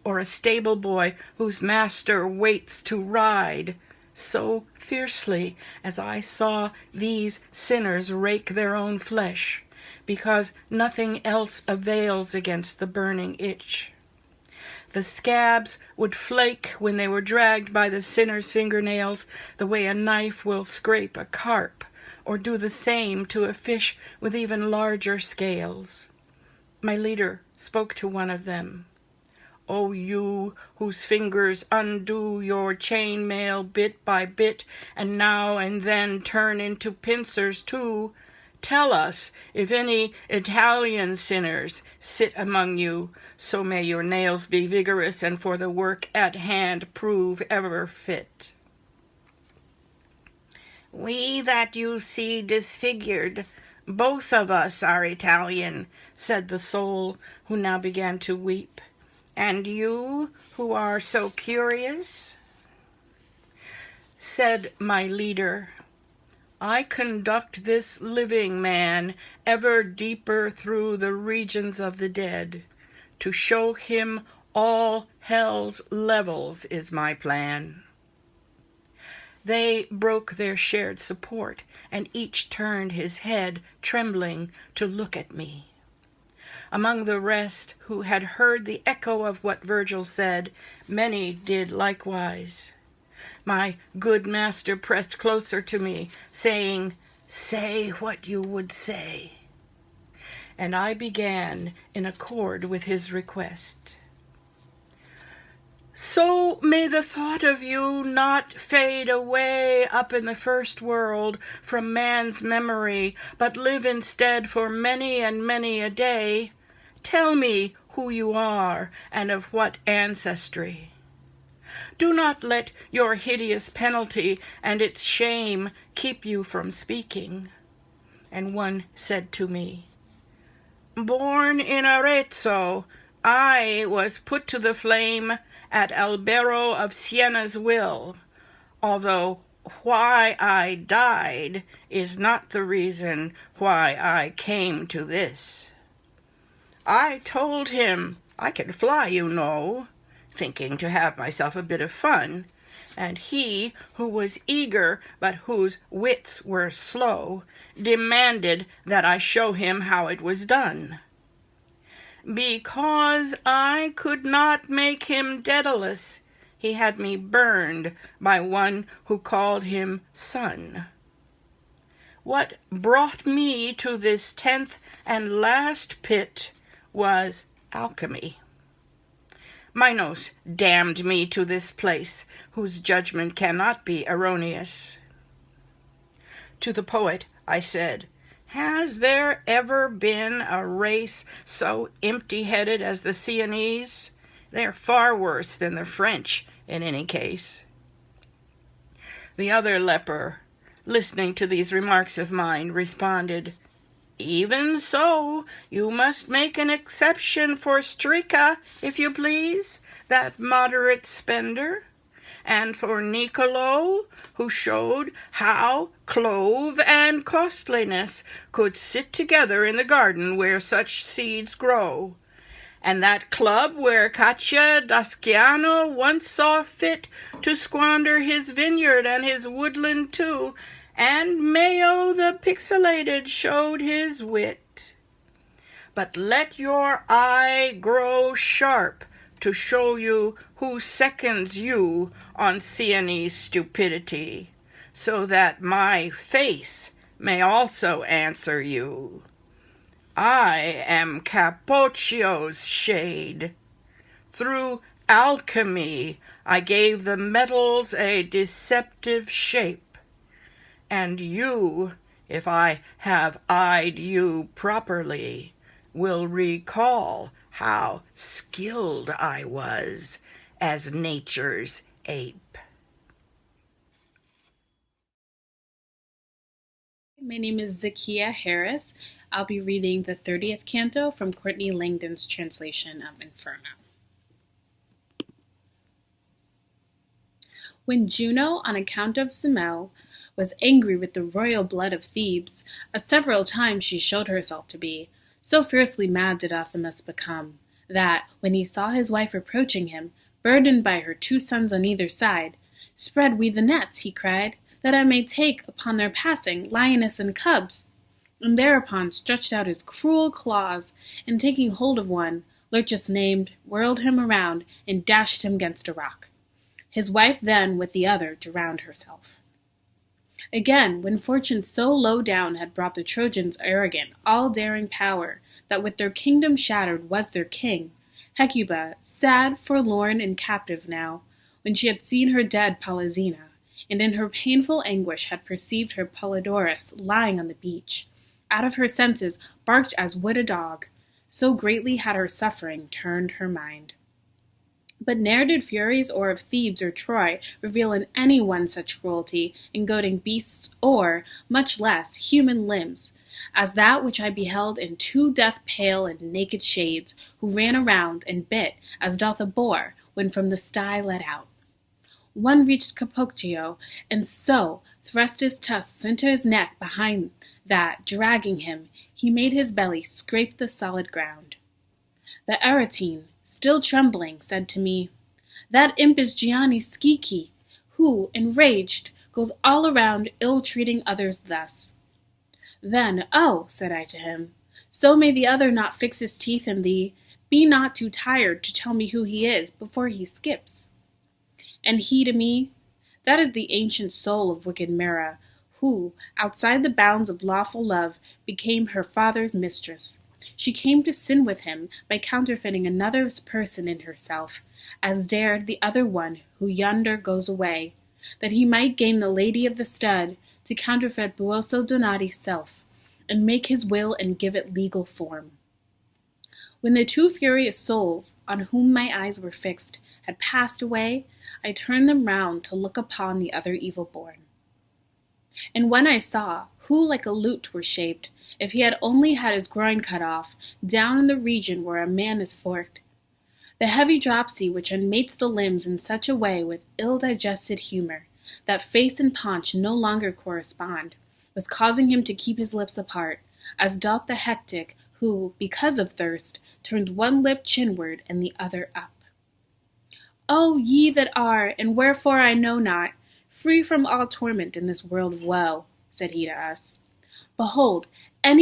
or a stable boy whose master waits to ride, so fiercely as I saw these sinners rake their own flesh, because nothing else avails against the burning itch. The scabs would flake when they were dragged by the sinner's fingernails, the way a knife will scrape a carp, or do the same to a fish with even larger scales. My leader spoke to one of them. O you whose fingers undo your chainmail bit by bit, and now and then turn into pincers too, tell us if any Italian sinners sit among you, so may your nails be vigorous and for the work at hand prove ever fit. We that you see disfigured, both of us are Italian, said the soul, who now began to weep. And you, who are so curious? Said my leader, I conduct this living man ever deeper through the regions of the dead. To show him all hell's levels is my plan. They broke their shared support, and each turned his head, trembling, to look at me. Among the rest who had heard the echo of what Virgil said, many did likewise. My good master pressed closer to me, saying, Say what you would say. And I began in accord with his request. So may the thought of you not fade away up in the first world from man's memory, but live instead for many and many a day. Tell me who you are and of what ancestry. Do not let your hideous penalty and its shame keep you from speaking. And one said to me, Born in Arezzo, I was put to the flame at Albero of Siena's will, although why I died is not the reason why I came to this. I told him I could fly, you know, thinking to have myself a bit of fun, and he, who was eager but whose wits were slow, demanded that I show him how it was done. Because I could not make him Daedalus, he had me burned by one who called him son. What brought me to this 10th and last pit was alchemy. Minos damned me to this place, whose judgment cannot be erroneous. To the poet I said, Has there ever been a race so empty-headed as the Sienese? They're far worse than the French, in any case. The other leper, listening to these remarks of mine, responded, Even so, you must make an exception for Strica, if you please, that moderate spender, and for Niccolo, who showed how clove and costliness could sit together in the garden where such seeds grow, and that club where Caccia d'Asciano once saw fit to squander his vineyard and his woodland too, and Mayo the pixelated showed his wit. But let your eye grow sharp to show you who seconds you on Sienese stupidity, so that my face may also answer you. I am Capoccio's shade. Through alchemy I gave the metals a deceptive shape, and you, if I have eyed you properly, will recall how skilled I was as nature's ape. My name is Zakiya Harris. I'll be reading the 30th canto from Courtney Langdon's translation of Inferno. When Juno, on account of Semele, was angry with the royal blood of Thebes, as several times she showed herself to be, so fiercely mad did Athamas become, that, when he saw his wife approaching him, burdened by her 2 sons on either side, "Spread we the nets," he cried, "that I may take, upon their passing, lioness and cubs," and thereupon stretched out his cruel claws, and taking hold of one, Lurchus named, whirled him around, and dashed him against a rock. His wife then, with the other, drowned herself. Again, when fortune so low down had brought the Trojans arrogant, all-daring power, that with their kingdom shattered was their king, Hecuba, sad, forlorn, and captive now, when she had seen her dead Polyxena, and in her painful anguish had perceived her Polydorus lying on the beach, out of her senses barked as would a dog, so greatly had her suffering turned her mind. But ne'er did Furies or of Thebes or Troy reveal in any one such cruelty in goading beasts or, much less, human limbs, as that which I beheld in 2 death-pale and naked shades, who ran around and bit, as doth a boar when from the sty let out. One reached Capocchio, and so thrust his tusks into his neck behind that, dragging him, he made his belly scrape the solid ground. The Aretine, still trembling, said to me, "That imp is Gianni Schicchi, who, enraged, goes all around ill-treating others thus." Then, "Oh," said I to him, "so may the other not fix his teeth in thee. Be not too tired to tell me who he is before he skips." And he to me, "That is the ancient soul of wicked Mira, who, outside the bounds of lawful love, became her father's mistress. She came to sin with him by counterfeiting another's person in herself, as dared the other one who yonder goes away, that he might gain the lady of the stud, to counterfeit Buoso Donati's self, and make his will and give it legal form." When the 2 furious souls, on whom my eyes were fixed, had passed away, I turned them round to look upon the other evil-born. And when I saw, who like a lute were shaped, if he had only had his groin cut off, down in the region where a man is forked, the heavy dropsy which unmates the limbs in such a way with ill-digested humor, that face and paunch no longer correspond, was causing him to keep his lips apart, as doth the hectic, who, because of thirst, turned one lip chinward and the other up. "O ye that are, and wherefore I know not, free from all torment in this world of woe," said he to us, Behold, and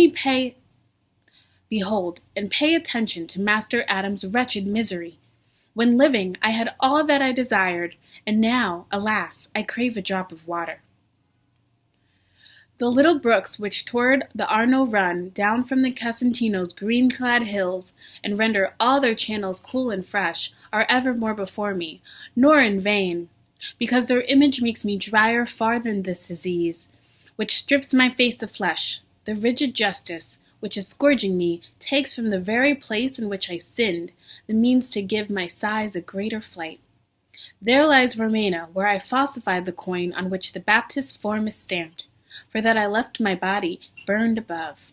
pay attention to Master Adam's wretched misery. When living, I had all that I desired, and now, alas, I crave a drop of water. The little brooks which toward the Arno run down from the Casentino's green-clad hills, and render all their channels cool and fresh, are evermore before me, nor in vain, because their image makes me drier far than this disease, which strips my face of flesh. The rigid justice, which is scourging me, takes from the very place in which I sinned the means to give my sighs a greater flight. There lies Romena, where I falsified the coin on which the Baptist's form is stamped, for that I left my body burned above.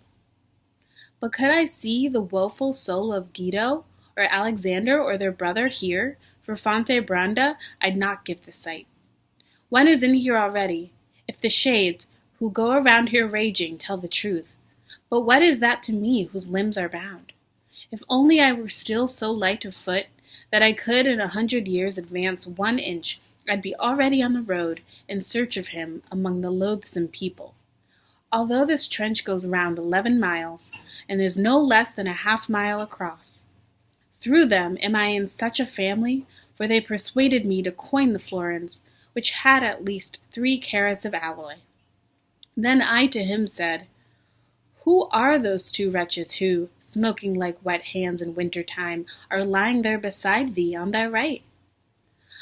But could I see the woeful soul of Guido, or Alexander, or their brother here, for Fonte Branda, I'd not give the sight. One is in here already, if the shades, who go around here raging, tell the truth. But what is that to me, whose limbs are bound? If only I were still so light of foot, that I could in 100 years advance 1 inch, I'd be already on the road, in search of him among the loathsome people. Although this trench goes round 11 miles, and is no less than a half-mile across. Through them am I in such a family, for they persuaded me to coin the florins, which had at least 3 carats of alloy. Then I to him said, "Who are those 2 wretches who, smoking like wet hands in winter time, are lying there beside thee on thy right?"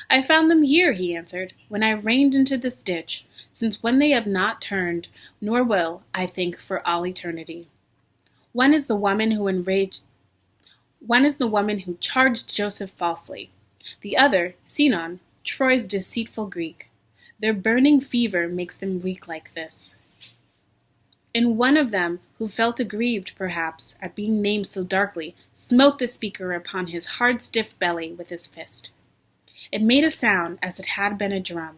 "I found them here," he answered, "when I reined into this ditch, since when they have not turned, nor will, I think, for all eternity. One is the woman who charged Joseph falsely. The other, Sinon, Troy's deceitful Greek. Their burning fever makes them reek like this." And one of them, who felt aggrieved, perhaps, at being named so darkly, smote the speaker upon his hard, stiff belly with his fist. It made a sound as it had been a drum.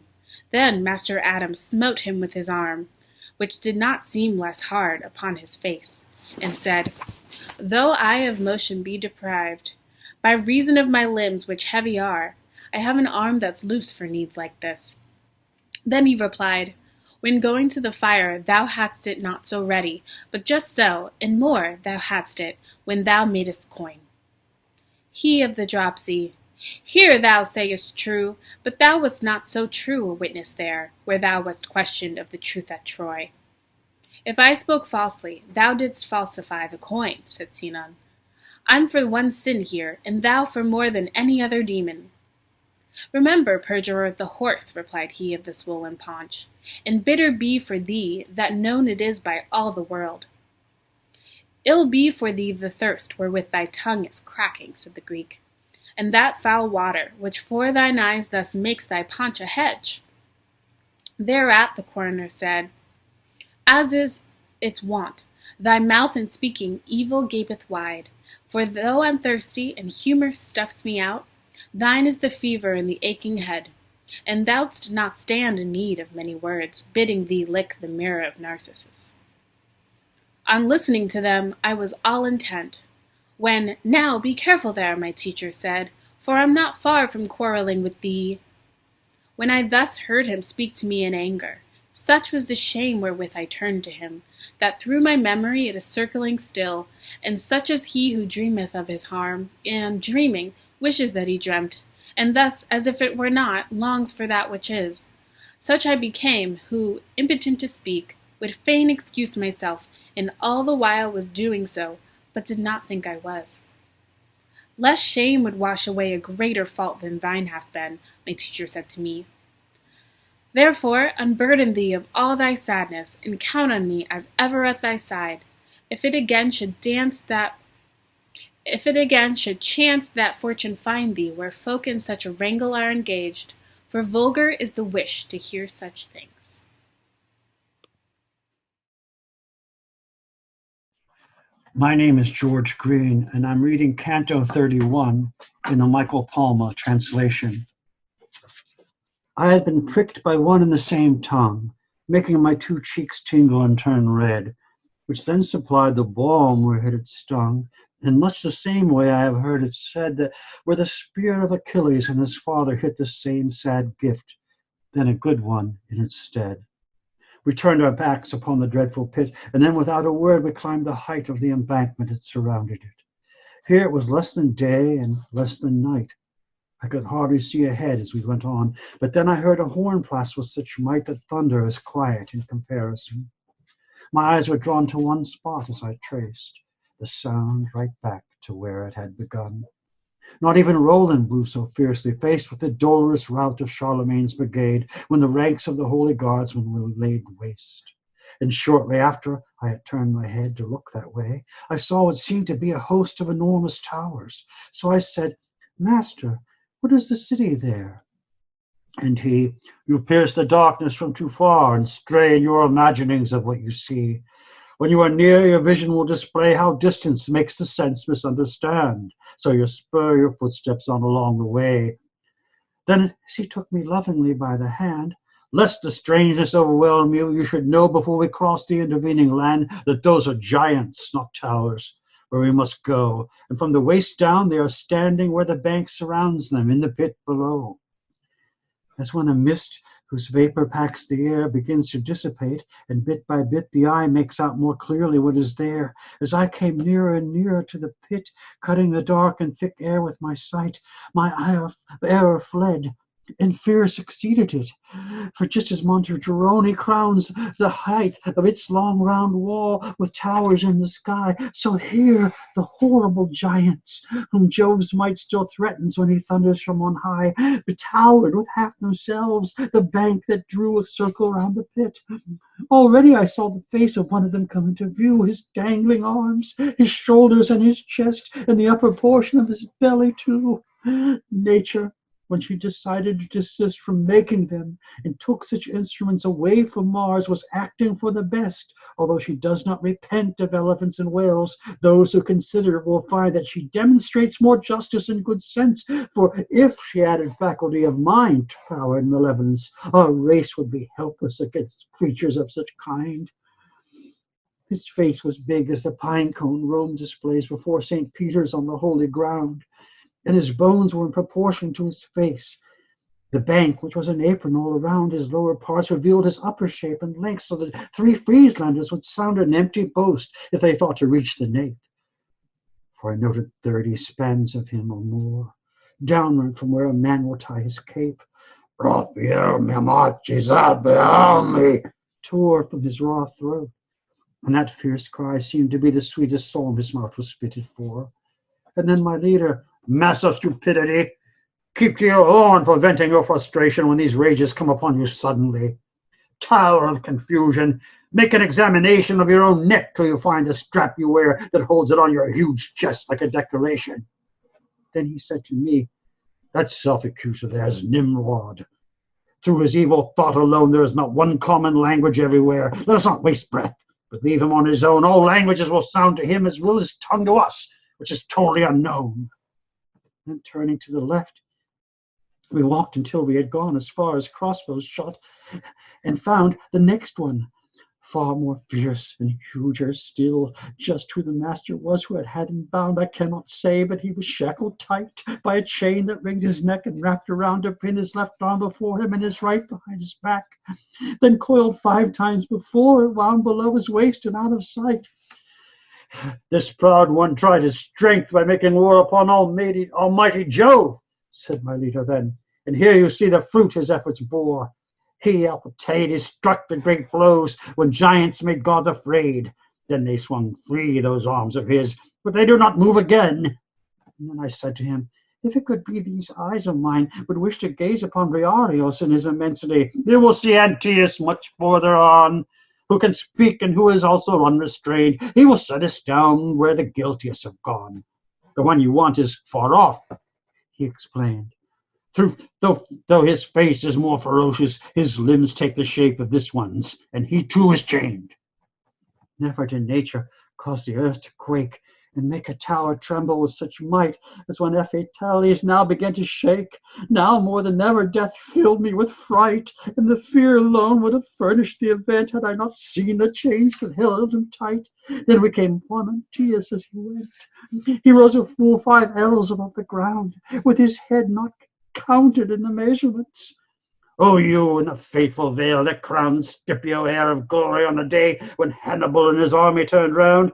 Then Master Adam smote him with his arm, which did not seem less hard, upon his face, and said, Though I of motion be deprived, by reason of my limbs which heavy are, I have an arm that's loose for needs like this. Then he replied, When going to the fire thou hadst it not so ready, but just so, and more, thou hadst it, when thou madest coin. He of the dropsy, Here thou sayest true, but thou wast not so true a witness there, where thou wast questioned of the truth at Troy. If I spoke falsely, thou didst falsify the coin, said Sinon. I'm for one sin here, and thou for more than any other demon. Remember, perjurer, the horse, replied he of the swollen paunch, and bitter be for thee that known it is by all the world. Ill be for thee the thirst wherewith thy tongue is cracking, said the Greek, and that foul water, which for thine eyes thus makes thy paunch a hedge. Thereat the coroner said, As is its wont, thy mouth in speaking evil gapeth wide, for though I'm thirsty and humour stuffs me out, thine is the fever and the aching head, and thou'dst not stand in need of many words, bidding thee lick the mirror of Narcissus. On listening to them, I was all intent, when, Now be careful there, my teacher said, for I'm not far from quarrelling with thee. When I thus heard him speak to me in anger, such was the shame wherewith I turned to him, that through my memory it is circling still, and such is he who dreameth of his harm, and, dreaming, wishes that he dreamt, and thus, as if it were not, longs for that which is. Such I became, who, impotent to speak, would fain excuse myself, and all the while was doing so, but did not think I was. Less shame would wash away a greater fault than thine hath been, my teacher said to me. Therefore, unburden thee of all thy sadness, and count on me as ever at thy side. If it again should chance that fortune find thee where folk in such a wrangle are engaged, for vulgar is the wish to hear such things. My name is George Green, and I'm reading Canto 31 in the Michael Palma translation. I had been pricked by one and the same tongue, making my two cheeks tingle and turn red, which then supplied the balm where it had stung, in much the same way I have heard it said that where the spear of Achilles and his father hit the same sad gift, then a good one in its stead. We turned our backs upon the dreadful pit, and then without a word we climbed the height of the embankment that surrounded it. Here it was less than day and less than night. I could hardly see ahead as we went on, but then I heard a horn blast with such might that thunder is quiet in comparison. My eyes were drawn to one spot as I traced, the sound right back to where it had begun. Not even Roland blew so fiercely, faced with the dolorous rout of Charlemagne's brigade, when the ranks of the holy guardsmen were laid waste. And shortly after I had turned my head to look that way, I saw what seemed to be a host of enormous towers. So I said, Master, what is the city there? And he, You pierce the darkness from too far, and stray in your imaginings of what you see. When you are near, your vision will display how distance makes the sense misunderstand, so you spur your footsteps on along the way. Then as he took me lovingly by the hand, lest the strangeness overwhelm you, you should know before we cross the intervening land that those are giants, not towers, where we must go, and from the waist down they are standing where the bank surrounds them, in the pit below. As when a mist whose vapor packs the air begins to dissipate, and bit by bit the eye makes out more clearly what is there. As I came nearer and nearer to the pit, cutting the dark and thick air with my sight, my error fled, and fear succeeded it. For just as Montergerone crowns the height of its long round wall with towers in the sky, so here the horrible giants, whom Jove's might still threatens when he thunders from on high, betowered with half themselves the bank that drew a circle round the pit. Already I saw the face of one of them come into view, his dangling arms, his shoulders and his chest, and the upper portion of his belly too. Nature, when she decided to desist from making them and took such instruments away from Mars, was acting for the best, although she does not repent of elephants and whales. Those who consider will find that she demonstrates more justice and good sense, for if she added faculty of mind, power, and malevolence, our race would be helpless against creatures of such kind. His face was big as the pine cone Rome displays before St. Peter's on the holy ground, and his bones were in proportion to his face. The bank, which was an apron all around his lower parts, revealed his upper shape and length, so that 3 Frieslanders would sound an empty boast if they thought to reach the nape. For I noted 30 spans of him or more, downward from where a man will tie his cape. Tore from his raw throat, and that fierce cry seemed to be the sweetest psalm his mouth was fitted for. And then my leader, mass of stupidity, keep to your own for venting your frustration when these rages come upon you suddenly. Tower of confusion, make an examination of your own neck till you find the strap you wear that holds it on your huge chest like a decoration. Then he said to me, that self-accuser there is Nimrod. Through his evil thought alone there is not one common language everywhere. Let us not waste breath, but leave him on his own. All languages will sound to him as will his tongue to us, which is totally unknown. Then turning to the left, we walked until we had gone as far as crossbows shot, and found the next one, far more fierce and huger still. Just who the master was who had him bound I cannot say, but he was shackled tight by a chain that ringed his neck and wrapped around to pin his left arm before him and his right behind his back, then coiled 5 times before it wound below his waist and out of sight. This proud one tried his strength by making war upon Almighty Jove, said my leader then, and here you see the fruit his efforts bore. He, Alpatades, struck the great blows when giants made gods afraid. Then they swung free, those arms of his, but they do not move again. And then I said to him, if it could be these eyes of mine would wish to gaze upon Briareos in his immensity, they will see Antaeus much further on, who can speak and who is also unrestrained. He will set us down where the guiltiest have gone. The one you want is far off, he explained. Though his face is more ferocious, his limbs take the shape of this one's, and he too is chained. Never did nature cause the earth to quake and make a tower tremble with such might as when Ephetales now began to shake. Now more than ever death filled me with fright, and the fear alone would have furnished the event had I not seen the chains that held him tight. Then we came upon Antaeus as he went. He rose a full 5 ells above the ground, with his head not counted in the measurements. O you in the fateful veil that crowned Scipio heir of glory on the day when Hannibal and his army turned round,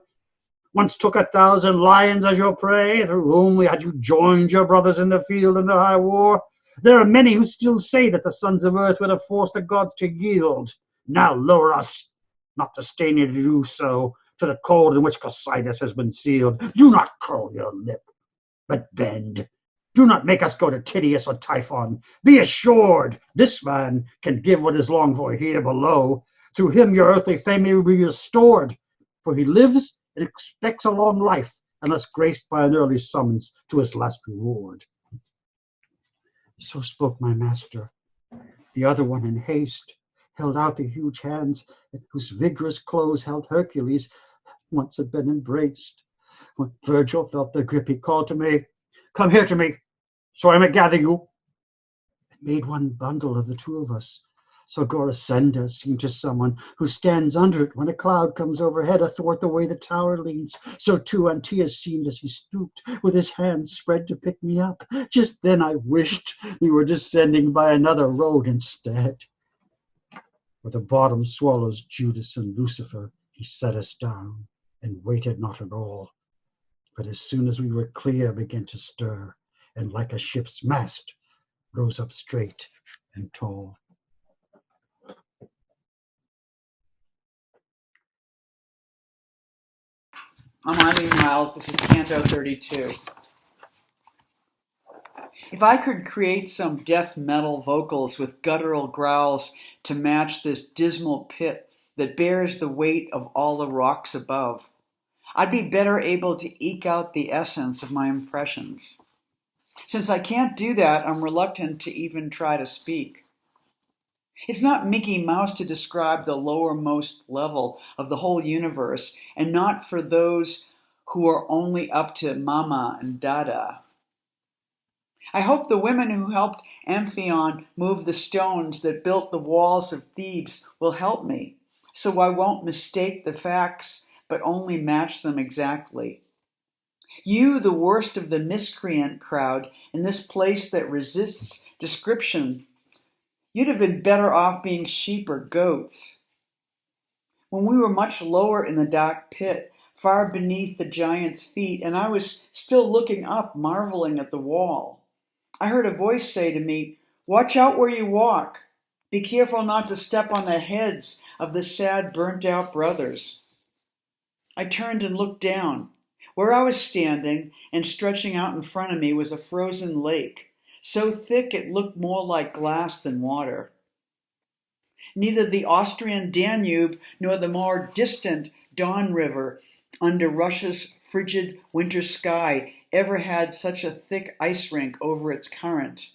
once took 1,000 lions as your prey, through whom we had you joined your brothers in the field in the high war. There are many who still say that the sons of earth would have forced the gods to yield. Now lower us, not disdain to do so, to the cold in which Cocytus has been sealed. Do not curl your lip, but bend. Do not make us go to Tydeus or Typhon. Be assured, this man can give what is longed for here below. Through him your earthly fame may be restored, for he lives and expects a long life, unless graced by an early summons to his last reward. So spoke my master. The other one in haste held out the huge hands whose vigorous close held Hercules once had been embraced. When Virgil felt the grip, he called to me, come here to me, so I may gather you. It made one bundle of the 2 of us. So Gorisenda seemed to someone who stands under it when a cloud comes overhead athwart the way the tower leans. So too Antaeus seemed as he stooped, with his hands spread to pick me up. Just then I wished we were descending by another road instead. Where the bottom swallows Judas and Lucifer, he set us down, and waited not at all. But as soon as we were clear, began to stir, and like a ship's mast, rose up straight and tall. I'm Eileen Myles. This is Canto 32. If I could create some death metal vocals with guttural growls to match this dismal pit that bears the weight of all the rocks above, I'd be better able to eke out the essence of my impressions. Since I can't do that, I'm reluctant to even try to speak. It's not Mickey Mouse to describe the lowermost level of the whole universe, and not for those who are only up to Mama and Dada. I hope the women who helped Amphion move the stones that built the walls of Thebes will help me, so I won't mistake the facts, but only match them exactly. You, the worst of the miscreant crowd, in this place that resists description, you'd have been better off being sheep or goats. When we were much lower in the dark pit, far beneath the giant's feet, and I was still looking up, marveling at the wall, I heard a voice say to me, "Watch out where you walk. Be careful not to step on the heads of the sad, burnt-out brothers." I turned and looked down. Where I was standing and stretching out in front of me was a frozen lake, so thick it looked more like glass than water. Neither the Austrian Danube nor the more distant Don River under Russia's frigid winter sky ever had such a thick ice rink over its current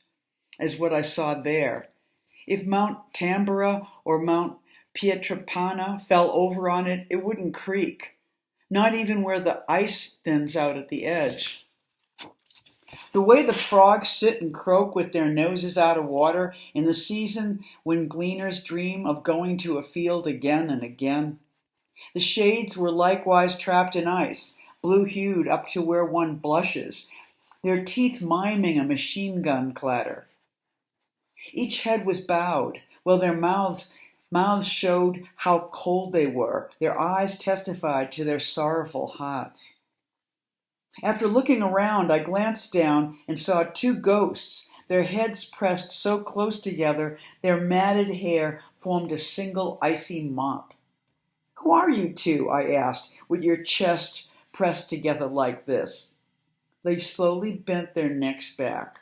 as what I saw there. If Mount Tambora or Mount Pietrapana fell over on it, it wouldn't creak, not even where the ice thins out at the edge. The way the frogs sit and croak with their noses out of water in the season when gleaners dream of going to a field again and again. The shades were likewise trapped in ice, blue-hued up to where one blushes, their teeth miming a machine gun clatter. Each head was bowed, while their mouths showed how cold they were. Their eyes testified to their sorrowful hearts. After looking around, I glanced down and saw two ghosts, their heads pressed so close together, their matted hair formed a single icy mop. "Who are you two?" I asked, "with your chest pressed together like this?" They slowly bent their necks back.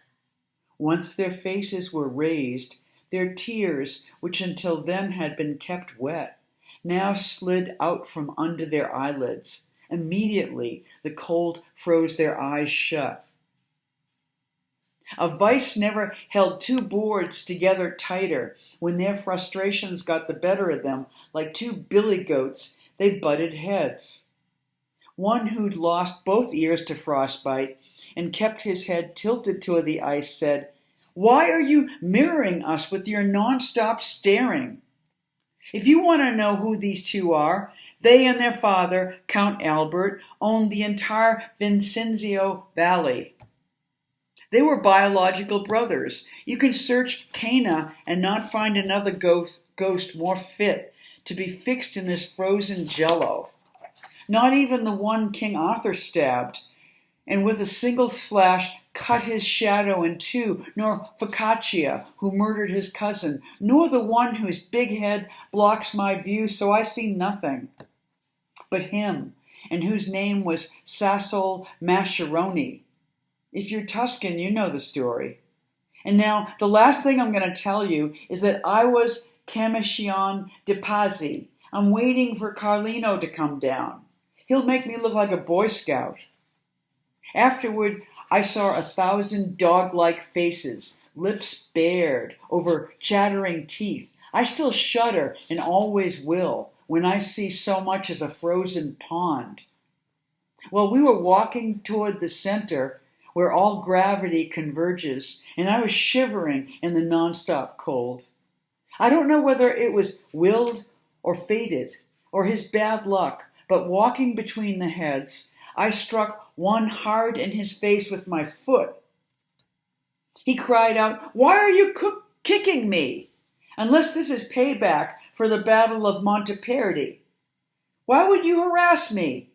Once their faces were raised, their tears, which until then had been kept wet, now slid out from under their eyelids. Immediately, the cold froze their eyes shut. A vice never held two boards together tighter. When their frustrations got the better of them, like two billy goats, they butted heads. One who'd lost both ears to frostbite and kept his head tilted toward the ice said, "Why are you mirroring us with your non-stop staring? If you want to know who these two are, they and their father, Count Albert, owned the entire Vincenzio Valley. They were biological brothers. You can search Cana and not find another ghost more fit to be fixed in this frozen jello. Not even the one King Arthur stabbed, and with a single slash cut his shadow in two, nor Focaccia, who murdered his cousin, nor the one whose big head blocks my view so I see nothing, but him, and whose name was Sassol Mascheroni. If you're Tuscan, you know the story. And now, the last thing I'm going to tell you is that I was Camiscion de Pazzi. I'm waiting for Carlino to come down. He'll make me look like a Boy Scout." Afterward, I saw 1,000 dog-like faces, lips bared, over chattering teeth. I still shudder, and always will, when I see so much as a frozen pond. Well, we were walking toward the center, where all gravity converges, and I was shivering in the nonstop cold. I don't know whether it was willed or fated, or his bad luck, but walking between the heads, I struck one hard in his face with my foot. He cried out, "Why are you kicking me? Unless this is payback for the Battle of Monteperdi. Why would you harass me?"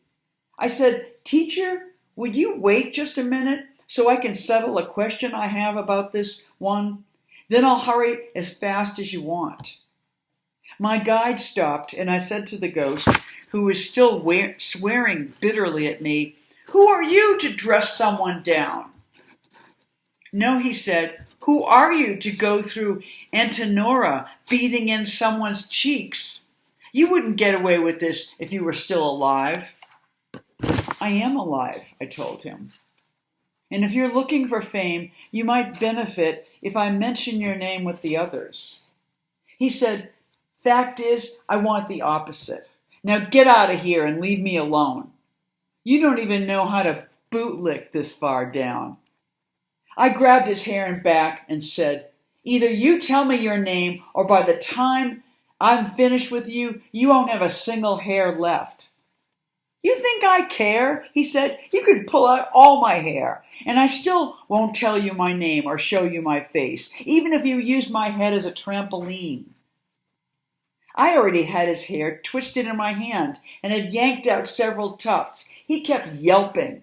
I said, "Teacher, would you wait just a minute so I can settle a question I have about this one? Then I'll hurry as fast as you want." My guide stopped, and I said to the ghost, who was still swearing bitterly at me, "Who are you to dress someone down?" "No," he said, "who are you to go through Antenora beating in someone's cheeks? You wouldn't get away with this if you were still alive." "I am alive," I told him. And if you're looking for fame, you might benefit if I mention your name with the others. He said, fact is, I want the opposite. Now get out of here and leave me alone. You don't even know how to bootlick this far down. I grabbed his hair and back and said, either you tell me your name, or by the time I'm finished with you, you won't have a single hair left. You think I care? He said. You could pull out all my hair, and I still won't tell you my name or show you my face, even if you use my head as a trampoline. I already had his hair twisted in my hand and had yanked out several tufts. He kept yelping,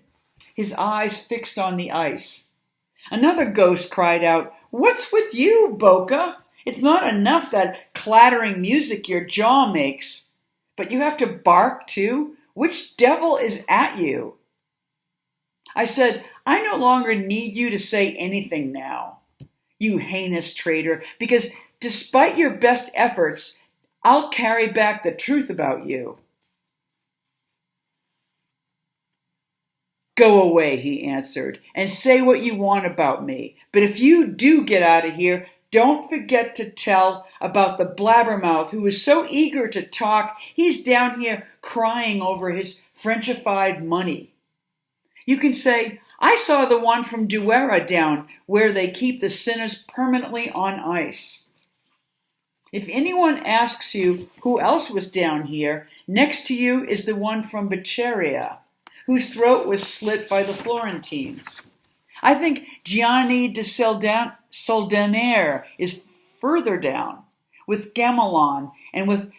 his eyes fixed on the ice. Another ghost cried out, "What's with you, Boca? It's not enough that clattering music your jaw makes, but you have to bark too? Which devil is at you?" I said, I no longer need you to say anything now, you heinous traitor, because despite your best efforts, I'll carry back the truth about you. Go away, he answered, and say what you want about me. But if you do get out of here, don't forget to tell about the blabbermouth who is so eager to talk, he's down here crying over his Frenchified money. You can say, I saw the one from Duera down where they keep the sinners permanently on ice. If anyone asks you who else was down here, next to you is the one from Becheria, whose throat was slit by the Florentines. I think Gianni de Soldaner is further down, with Gamelon and with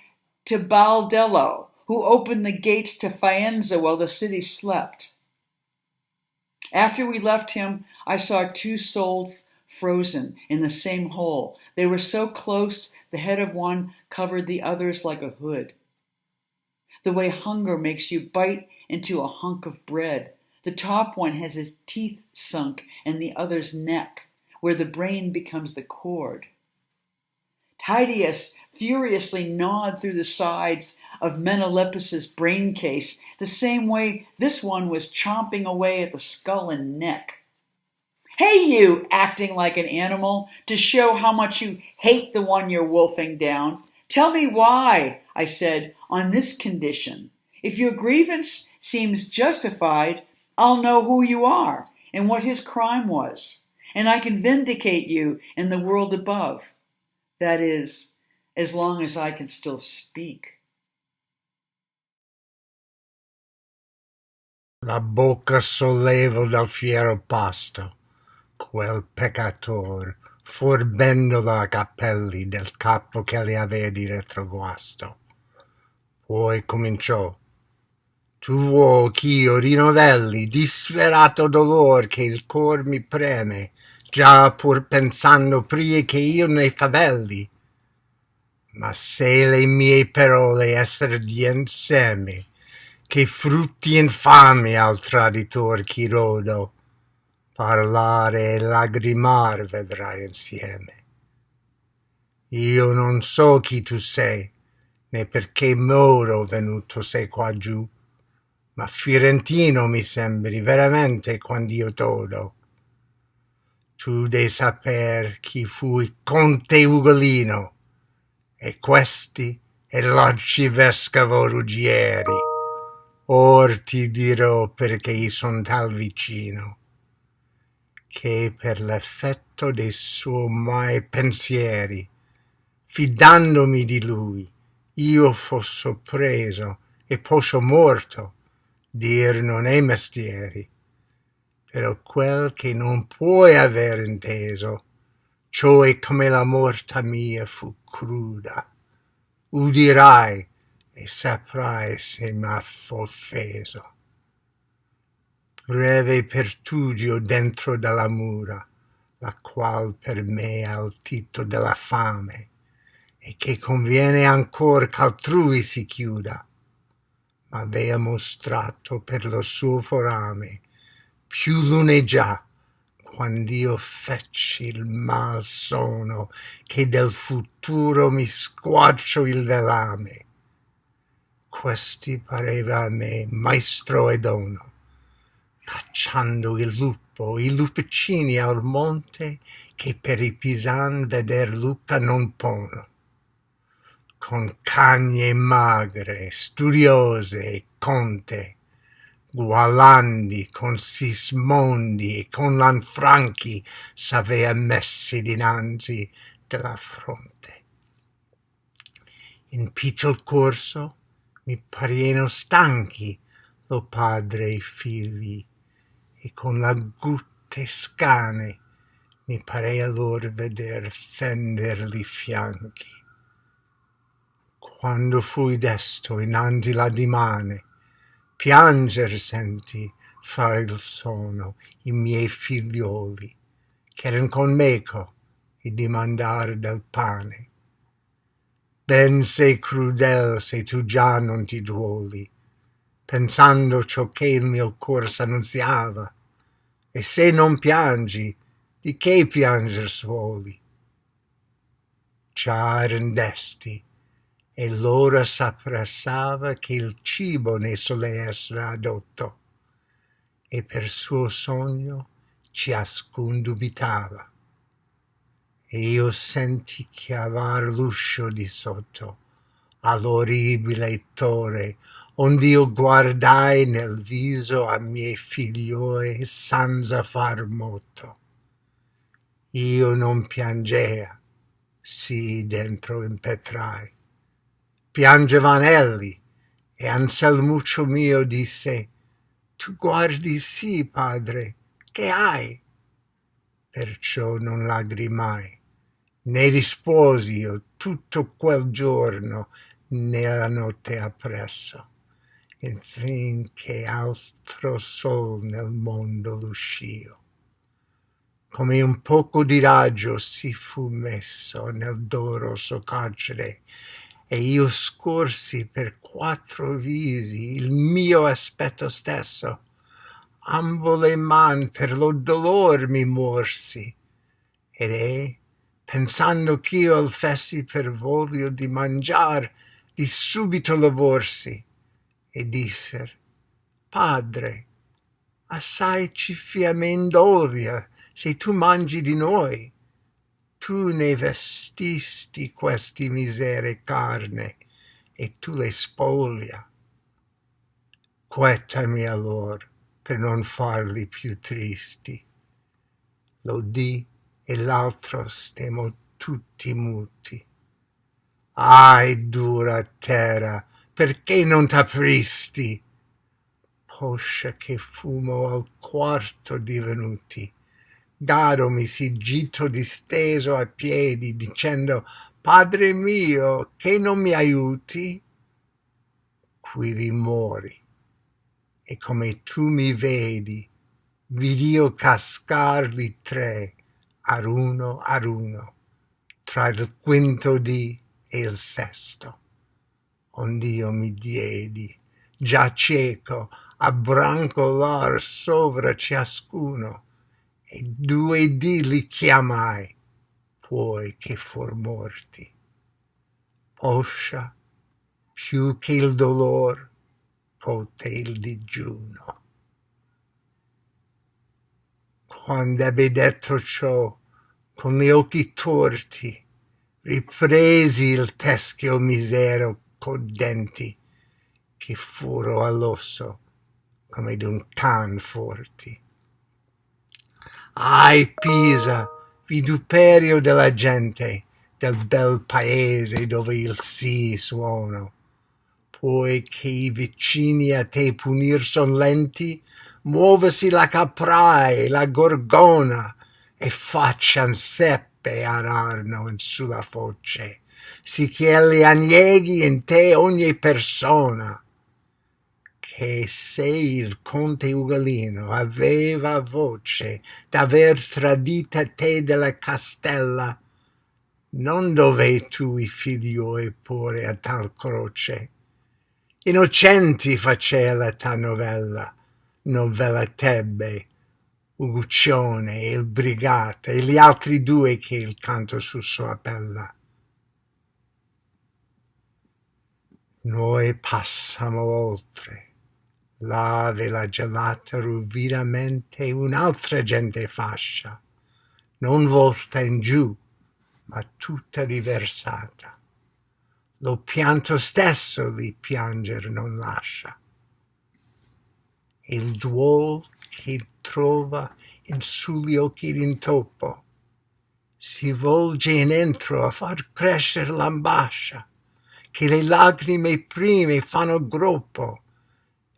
Tibaldello, who opened the gates to Faenza while the city slept. After we left him, I saw two souls frozen in the same hole. They were so close, the head of one covered the others like a hood. The way hunger makes you bite into a hunk of bread. The top one has his teeth sunk in the other's neck, where the brain becomes the cord. Tydeus furiously gnawed through the sides of Menelaus's brain case, the same way this one was chomping away at the skull and neck. Hey you, acting like an animal, to show how much you hate the one you're wolfing down. Tell me why, I said, on this condition. If your grievance seems justified, I'll know who you are and what his crime was, and I can vindicate you in the world above. That is, as long as I can still speak. La bocca sollevo dal fiero pasto, quel peccator, forbendo a cappelli del capo che le aveva di retroguasto. Poi cominciò. Tu vuoi ch'io rinovelli disperato dolor che il cor mi preme, già pur pensando prie che io ne favelli. Ma se le mie parole esser dien seme, che frutti infami al traditor chi rodo, parlare e lagrimar vedrai insieme. Io non so chi tu sei, né perché moro venuto sei qua giù, ma fiorentino mi sembri veramente quand'io todo. Tu devi saper chi fui conte Ugolino, e questi è l'arcivescovo Ruggieri. Or ti dirò perché io son tal vicino, che per l'effetto dei suoi mai pensieri, fidandomi di lui, io fosso preso e poscio morto, dir non è mestieri. Però quel che non puoi aver inteso, cioè come la morta mia fu cruda, udirai e saprai se m'affo offeso. Breve pertugio dentro della mura, la qual per me ha il titolo della fame, e che conviene ancor ch'altrui si chiuda, ma avea mostrato per lo suo forame più luneggià, quand'io feci il mal sono che del futuro mi squarcio il velame. Questi pareva a me maestro e dono, cacciando il lupo troppo i lupicini al monte che per i pisan veder Luca non pono. Con cagne magre, studiose e conte, Gualandi con Sismondi e con Lanfranchi s'avea messi dinanzi della fronte. In picciol corso mi parieno stanchi lo padre e i figli, e con la gutte scane mi parea lor veder fenderli fianchi. Quando fui desto innanzi la dimane, pianger senti fra il sonno i miei figlioli, ch'eran con meco e dimandar del pane. Ben sei crudel se tu già non ti duoli, pensando ciò che il mio cor s'annunziava, e se non piangi, di che pianger suoli? Già eran desti, e l'ora s'appressava che il cibo ne solea essere adotto, e per suo sogno ciascun dubitava. E io senti chiavar l'uscio di sotto all'orribile tore, ond'io guardai nel viso a miei figlioi senza far motto. Io non piangea, sì dentro impetrai. Piangevan elli, e Anselmuccio mio disse: tu guardi sì, padre, che hai? Perciò non lagrimai, ne risposi io tutto quel giorno nella notte appresso, infin che altro sol nel mondo l'uscio. Come un poco di raggio si fu messo nel doloroso carcere, e io scorsi per 4 visi il mio aspetto stesso. Ambo le man per lo dolor mi morsi, ed pensando ch'io il fessi per voglio di mangiar, di subito lo vorsi, e disser: Padre, assai ci fia men dolia se tu mangi di noi. Tu ne vestisti questi misere carne, e tu le spoglia. Quetami allor per non farli più tristi. Lo dì e l'altro stemo tutti muti. Ahi, dura terra, perché non t'apristi? Poscia che fumo al quarto divenuti, Garo mi si gitto disteso a piedi, dicendo: Padre mio, che non mi aiuti? Quivi mori, e come tu mi vedi, vidio cascarvi 3, ad uno, tra il quinto dì e il sesto. Ond'io mi diedi, già cieco, a brancolar sovra ciascuno, e 2 dì li chiamai, poi che for morti. Poscia, più che il dolor, poté il digiuno. Quando ebbe detto ciò, con gli occhi torti, ripresi il teschio misero co' denti, che furo all'osso come d'un can forti. Ahi, Pisa, vituperio della gente, del bel paese dove il sì suono. Poi che i vicini a te punir son lenti, muovesi la caprai, la gorgona, e faccian seppe ad Arno in sulla foce, sicché li annieghi in te ogni persona. Che se il conte Ugolino aveva voce d'aver tradita te della castella, non dovei tu i figlioi porre a tal croce. Innocenti facea la ta novella Tebbe, Uguccione e il Brigata e gli altri 2 che il canto su sua appella. Noi passamo oltre, Lave la gelata ruvidamente un'altra gente fascia, non volta in giù, ma tutta riversata. Lo pianto stesso li pianger non lascia. Il duol che trova in sugli occhi d'intoppo si volge in entro a far crescere l'ambascia, che le lacrime prime fanno groppo,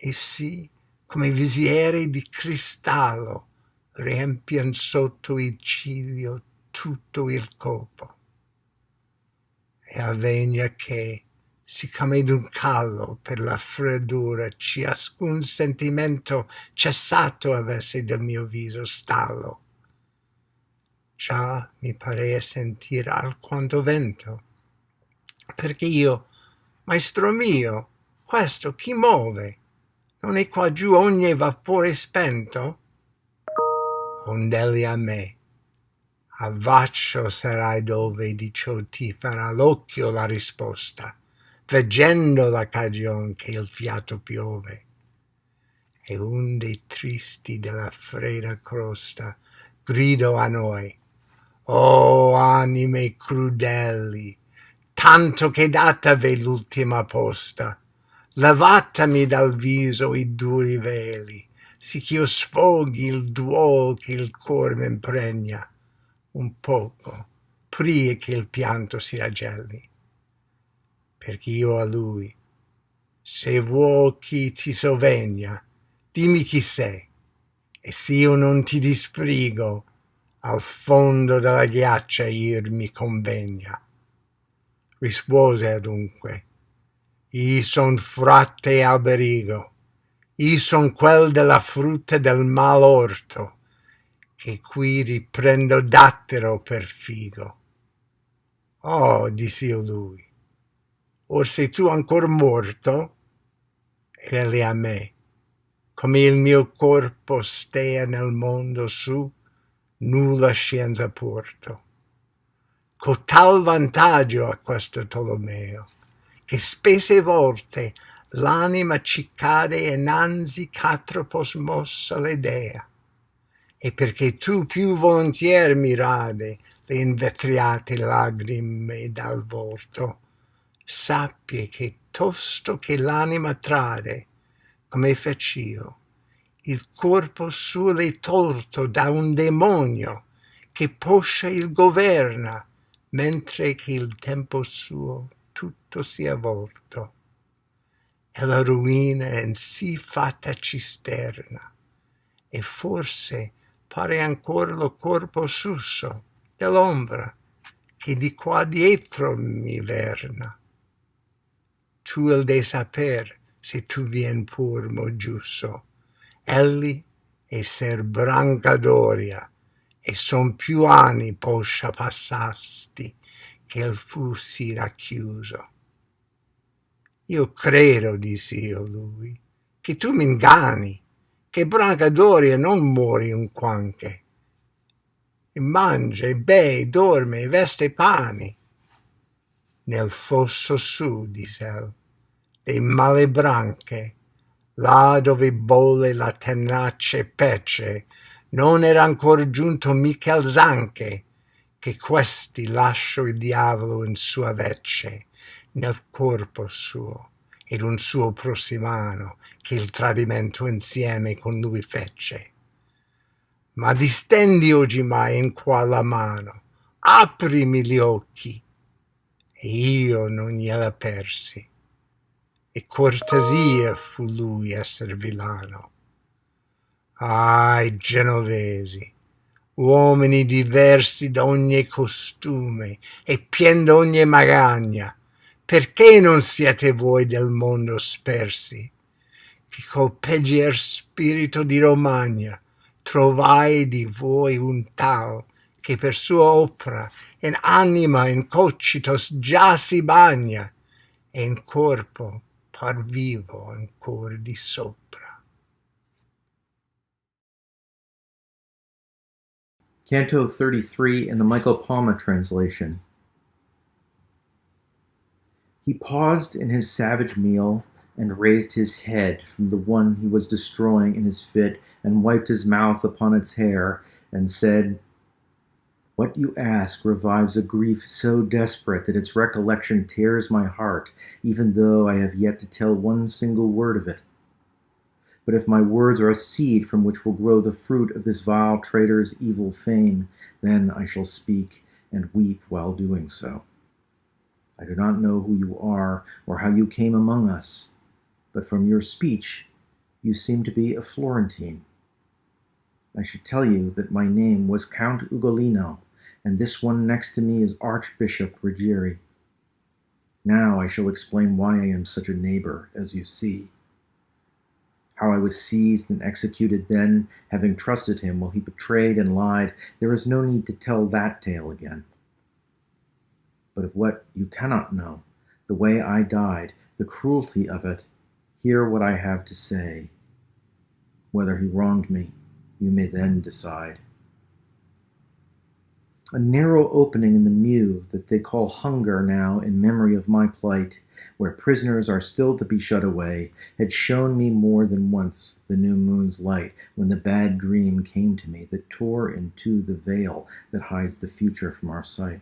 e sì, come visiere di cristallo, riempion sotto il ciglio tutto il corpo. E avvegna che, siccome d'un callo per la freddura ciascun sentimento cessato avesse del mio viso stallo, già mi parea sentir alquanto vento, perché io, maestro mio, questo chi muove? Non è qua giù ogni vapore spento? Ondelli a me, avvaccio sarai dove di ciò ti farà l'occhio la risposta, veggendo la cagion che il fiato piove. E un dei tristi della fredda crosta grido a noi: oh anime crudeli, tanto che datavi l'ultima posta, levatemi dal viso i duri veli, sì ch'io sfoghi il duol che il cor m'impregna, un poco, pria che il pianto si raggelli. Perché io a lui, se vuoi chi ti sovegna, dimmi chi sei, e s'io non ti disprigo, al fondo della ghiaccia ir mi convegna. Rispose adunque: I son frate Alberigo, I son quel della frutta del mal orto, che qui riprendo dattero per figo. Oh, dissi a lui, or sei tu ancor morto? Ed egli a me: come il mio corpo stea nel mondo su, nulla scienza porto. Cotal vantaggio a questo Tolomeo, che spesse volte l'anima ci cade innanzi c'atropos mossa l'idea, e perché tu più volentier mi rade le invetriate lagrime dal volto, sappi che tosto che l'anima trade, come fec'io, il corpo suo l'è tolto da un demonio che poscia il governa, mentre che il tempo suo tutto sia volto. E la ruina in sì fatta cisterna, e forse pare ancor lo corpo susso dell'ombra che di qua dietro mi verna. Tu il de saper, se tu vien pur mo giusso, elli è ser branca doria, e son più anni poscia passasti che il fu si racchiuso. Io credo, dissi io lui, che tu m'inganni, che branca doria non muori unquanche, e mangia, e bei, dorme, e veste pani. Nel fosso su, diss'el, dei male branche, là dove bolle la tenace pece, non era ancor giunto mica il zanche, che questi lascio il diavolo in sua vece, nel corpo suo, ed un suo prossimano, che il tradimento insieme con lui fece. Ma distendi oggimai in qua la mano, aprimi gli occhi, e io non gliela persi. E cortesia fu lui esser villano. Ai, genovesi, uomini diversi d'ogni costume e pien d'ogni magagna, perché non siete voi del mondo spersi? Che col peggior spirito di Romagna trovai di voi un tal che per sua opera in anima in cocitos già si bagna, e in corpo par vivo ancor di sopra. Canto 33 in the Michael Palma translation. He paused in his savage meal and raised his head from the one he was destroying in his fit, and wiped his mouth upon its hair, and said, "What you ask revives a grief so desperate that its recollection tears my heart, even though I have yet to tell one single word of it. But if my words are a seed from which will grow the fruit of this vile traitor's evil fame, then I shall speak and weep while doing so. I do not know who you are or how you came among us, but from your speech you seem to be a Florentine. I should tell you that my name was Count Ugolino, and this one next to me is Archbishop Ruggieri. Now I shall explain why I am such a neighbor, as you see. How I was seized and executed then, having trusted him while he betrayed and lied, there is no need to tell that tale again. But of what you cannot know, the way I died, the cruelty of it, hear what I have to say. Whether he wronged me, you may then decide. A narrow opening in the mew that they call hunger now in memory of my plight, where prisoners are still to be shut away, had shown me more than once the new moon's light when the bad dream came to me that tore into the veil that hides the future from our sight.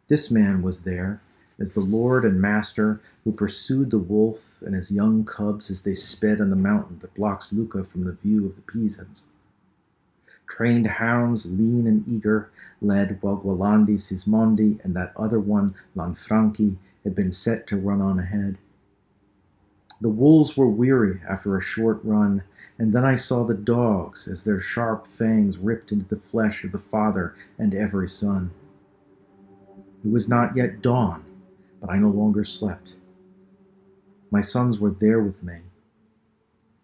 This man was there as the lord and master who pursued the wolf and his young cubs as they sped on the mountain that blocks Lucca from the view of the Pisans. Trained hounds, lean and eager, led while Gualandi, Sismondi, and that other one, Lanfranchi, had been set to run on ahead. The wolves were weary after a short run, and then I saw the dogs as their sharp fangs ripped into the flesh of the father and every son. It was not yet dawn, but I no longer slept. My sons were there with me.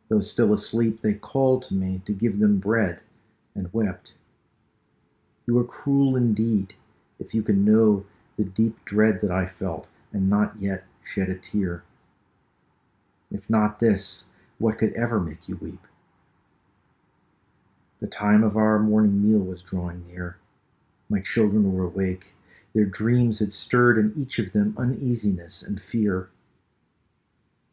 Though still asleep, they called to me to give them bread, and wept. You are cruel indeed, if you can know the deep dread that I felt, and not yet shed a tear. If not this, what could ever make you weep? The time of our morning meal was drawing near. My children were awake. Their dreams had stirred in each of them uneasiness and fear.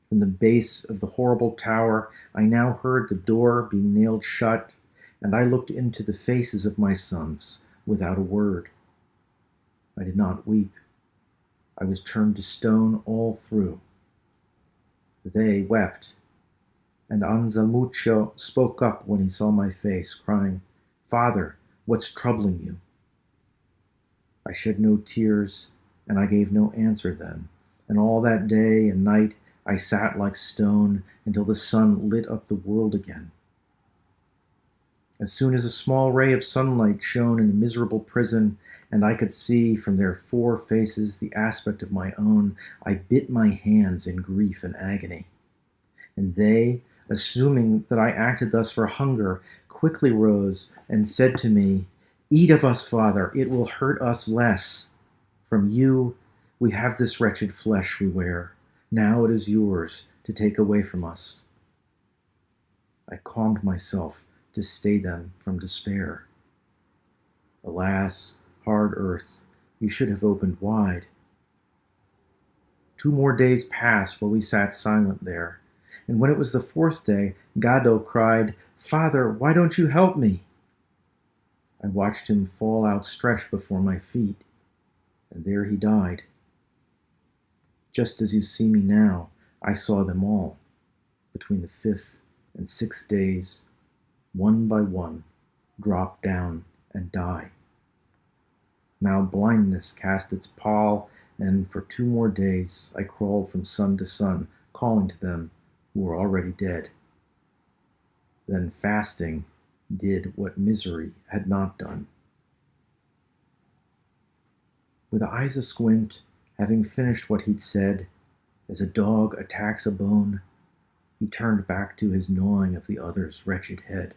From the base of the horrible tower, I now heard the door being nailed shut, and I looked into the faces of my sons without a word. I did not weep. I was turned to stone all through. They wept, and Anzamuccio spoke up when he saw my face, crying, "Father, what's troubling you?" I shed no tears, and I gave no answer then, and all that day and night I sat like stone until the sun lit up the world again. As soon as a small ray of sunlight shone in the miserable prison, and I could see from their 4 faces the aspect of my own, I bit my hands in grief and agony. And they, assuming that I acted thus for hunger, quickly rose and said to me, "Eat of us, Father, it will hurt us less. From you we have this wretched flesh we wear. Now it is yours to take away from us." I calmed myself to stay them from despair. Alas, hard earth, you should have opened wide. 2 more days passed while we sat silent there, and when it was the 4th day, Gaddo cried, "Father, why don't you help me?" I watched him fall outstretched before my feet, and there he died. Just as you see me now, I saw them all, between the 5th and 6th days, one by one, drop down and die. Now blindness cast its pall, and for 2 more days I crawled from sun to sun, calling to them who were already dead. Then fasting did what misery had not done. With eyes asquint, having finished what he'd said, as a dog attacks a bone, he turned back to his gnawing of the other's wretched head.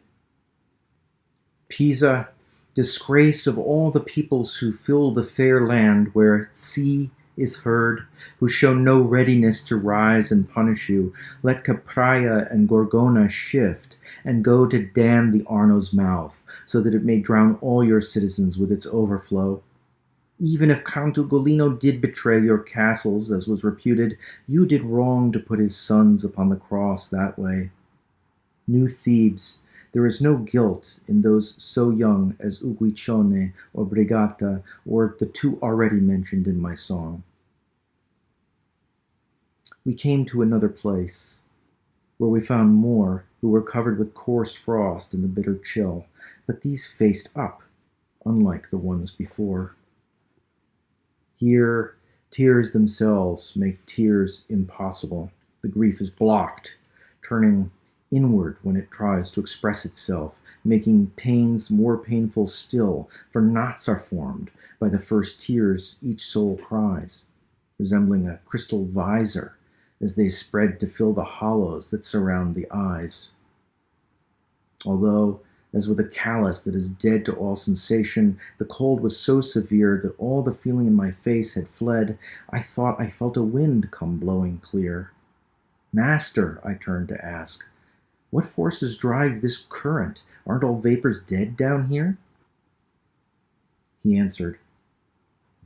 Pisa, disgrace of all the peoples who fill the fair land where sea is heard, who show no readiness to rise and punish you, let Capraia and Gorgona shift, and go to dam the Arno's mouth, so that it may drown all your citizens with its overflow. Even if Count Ugolino did betray your castles, as was reputed, you did wrong to put his sons upon the cross that way. New Thebes, there is no guilt in those so young as Uguiccione or Brigata or the two already mentioned in my song. We came to another place, where we found more who were covered with coarse frost in the bitter chill, but these faced up, unlike the ones before. Here, tears themselves make tears impossible. The grief is blocked, turning inward when it tries to express itself, making pains more painful still, for knots are formed by the first tears each soul cries, resembling a crystal visor as they spread to fill the hollows that surround the eyes. Although, as with a callus that is dead to all sensation, the cold was so severe that all the feeling in my face had fled, I thought I felt a wind come blowing clear. Master, I turned to ask, what forces drive this current? Aren't all vapors dead down here? He answered,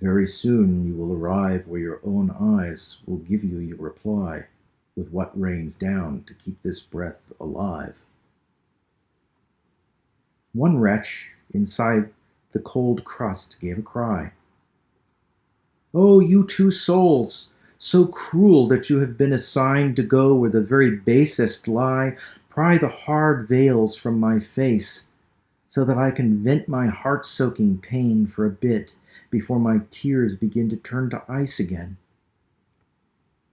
very soon you will arrive where your own eyes will give you your reply with what rains down to keep this breath alive. One wretch inside the cold crust gave a cry. Oh, you two souls, so cruel that you have been assigned to go where the very basest lie, pry the hard veils from my face, so that I can vent my heart-soaking pain for a bit before my tears begin to turn to ice again.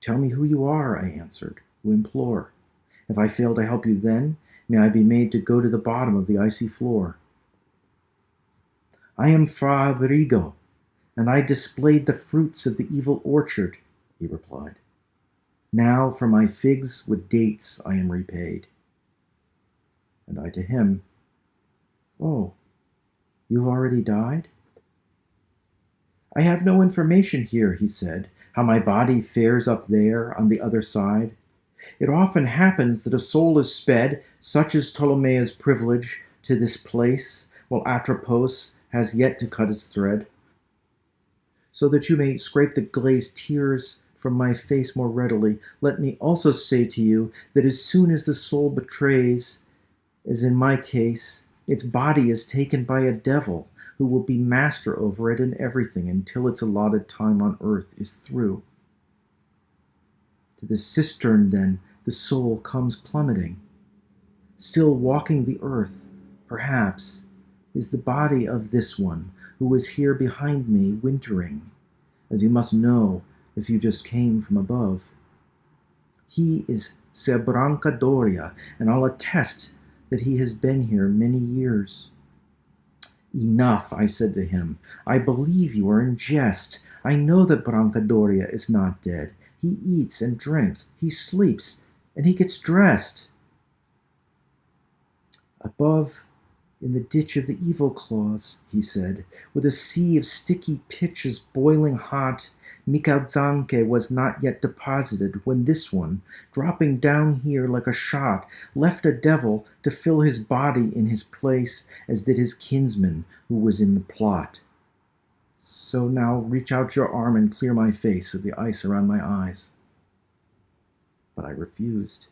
Tell me who you are, I answered, who implore. If I fail to help you then, may I be made to go to the bottom of the icy floor. I am Fra Virgil, and I displayed the fruits of the evil orchard, he replied. Now for my figs with dates I am repaid. And I to him, oh, you've already died? I have no information here, he said, how my body fares up there on the other side. It often happens that a soul is sped, such is Ptolemaea's privilege, to this place, while Atropos has yet to cut his thread. So that you may scrape the glazed tears from my face more readily, let me also say to you that as soon as the soul betrays, as in my case, its body is taken by a devil who will be master over it and everything until its allotted time on earth is through. To the cistern, then, the soul comes plummeting. Still walking the earth, perhaps, is the body of this one who is here behind me wintering, as you must know if you just came from above. He is Ser Brancadoria, and I'll attest that he has been here many years. Enough, I said to him. I believe you are in jest. I know that Brancadoria is not dead. He eats and drinks, he sleeps, and he gets dressed. Above, in the ditch of the evil claws, he said, with a sea of sticky pitches boiling hot, Mikazanke was not yet deposited when this one, dropping down here like a shot, left a devil to fill his body in his place, as did his kinsman who was in the plot. So now reach out your arm and clear my face of the ice around my eyes. But I refused.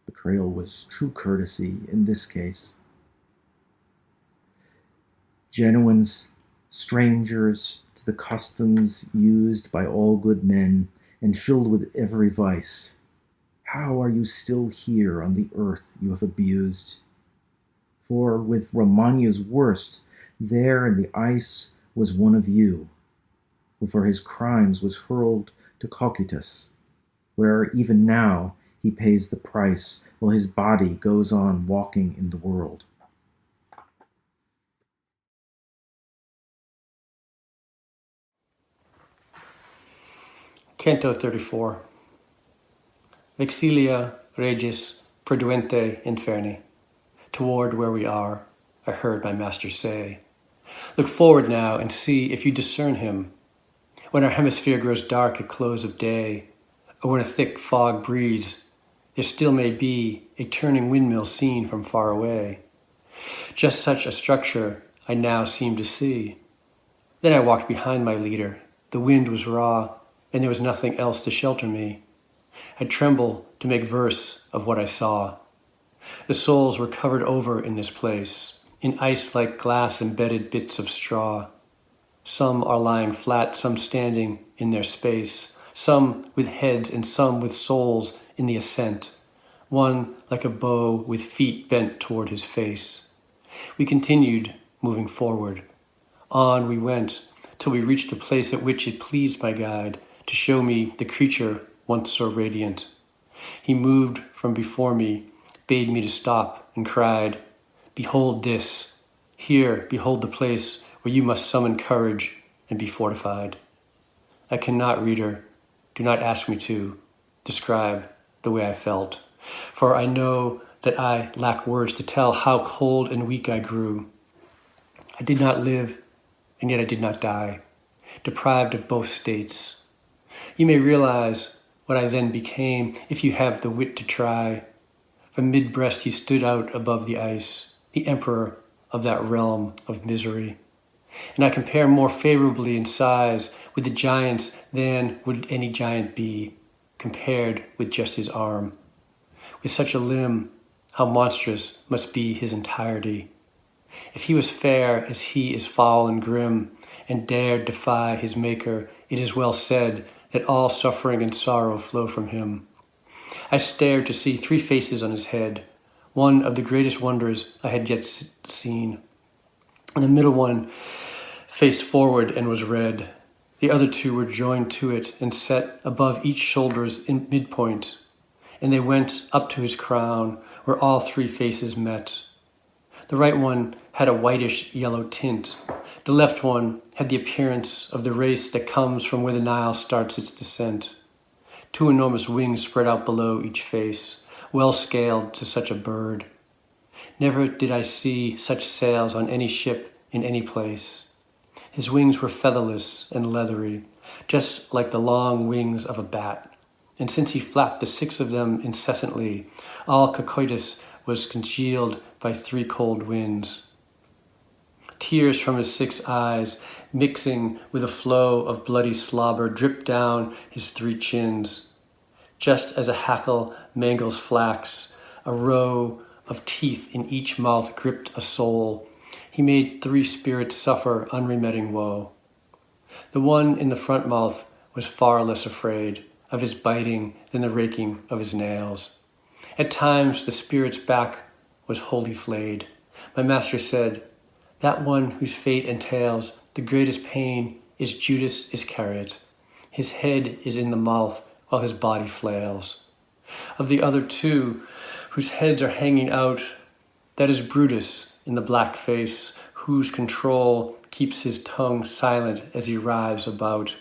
Betrayal was true courtesy in this case. Genuines, strangers to the customs used by all good men and filled with every vice, how are you still here on the earth you have abused? For with Romagna's worst, there in the ice was one of you, who for his crimes was hurled to Cocytus, where even now he pays the price while his body goes on walking in the world. Canto 34. Vexilia regis perduente inferni. Toward where we are, I heard my master say. Look forward now and see if you discern him. When our hemisphere grows dark at close of day, or when a thick fog breathes, there still may be a turning windmill seen from far away. Just such a structure I now seem to see. Then I walked behind my leader. The wind was raw, and there was nothing else to shelter me. I tremble to make verse of what I saw. The souls were covered over in this place, in ice-like glass-embedded bits of straw. Some are lying flat, some standing in their space, some with heads and some with souls in the ascent, one like a bow with feet bent toward his face. We continued moving forward. On we went till we reached the place at which it pleased my guide to show me the creature once so radiant. He moved from before me, bade me to stop, and cried, "Behold this! Here, behold the place where you must summon courage and be fortified." I cannot, reader, do not ask me to, describe the way I felt, for I know that I lack words to tell how cold and weak I grew. I did not live, and yet I did not die, deprived of both states. You may realize what I then became if you have the wit to try. From mid-breast he stood out above the ice, the emperor of that realm of misery. And I compare more favorably in size with the giants than would any giant be, compared with just his arm. With such a limb, how monstrous must be his entirety. If he was fair as he is foul and grim, and dared defy his maker, it is well said that all suffering and sorrow flow from him. I stared to see 3 faces on his head, one of the greatest wonders I had yet seen. And the middle one faced forward and was red. The other 2 were joined to it and set above each shoulder's in midpoint, and they went up to his crown, where all 3 faces met. The right one had a whitish yellow tint. The left one had the appearance of the race that comes from where the Nile starts its descent. 2 enormous wings spread out below each face, well scaled to such a bird. Never did I see such sails on any ship in any place. His wings were featherless and leathery, just like the long wings of a bat. And since he flapped the 6 of them incessantly, all cocytus was congealed by 3 cold winds. Tears from his 6 eyes, mixing with a flow of bloody slobber, dripped down his 3 chins. Just as a hackle mangles flax, a row of teeth in each mouth gripped a soul. He made 3 spirits suffer unremitting woe. The one in the front mouth was far less afraid of his biting than the raking of his nails. At times the spirit's back was wholly flayed. My master said, "That one whose fate entails the greatest pain is Judas Iscariot. His head is in the mouth while his body flails. Of the other 2, whose heads are hanging out, that is Brutus in the black face, whose control keeps his tongue silent as he writhes about.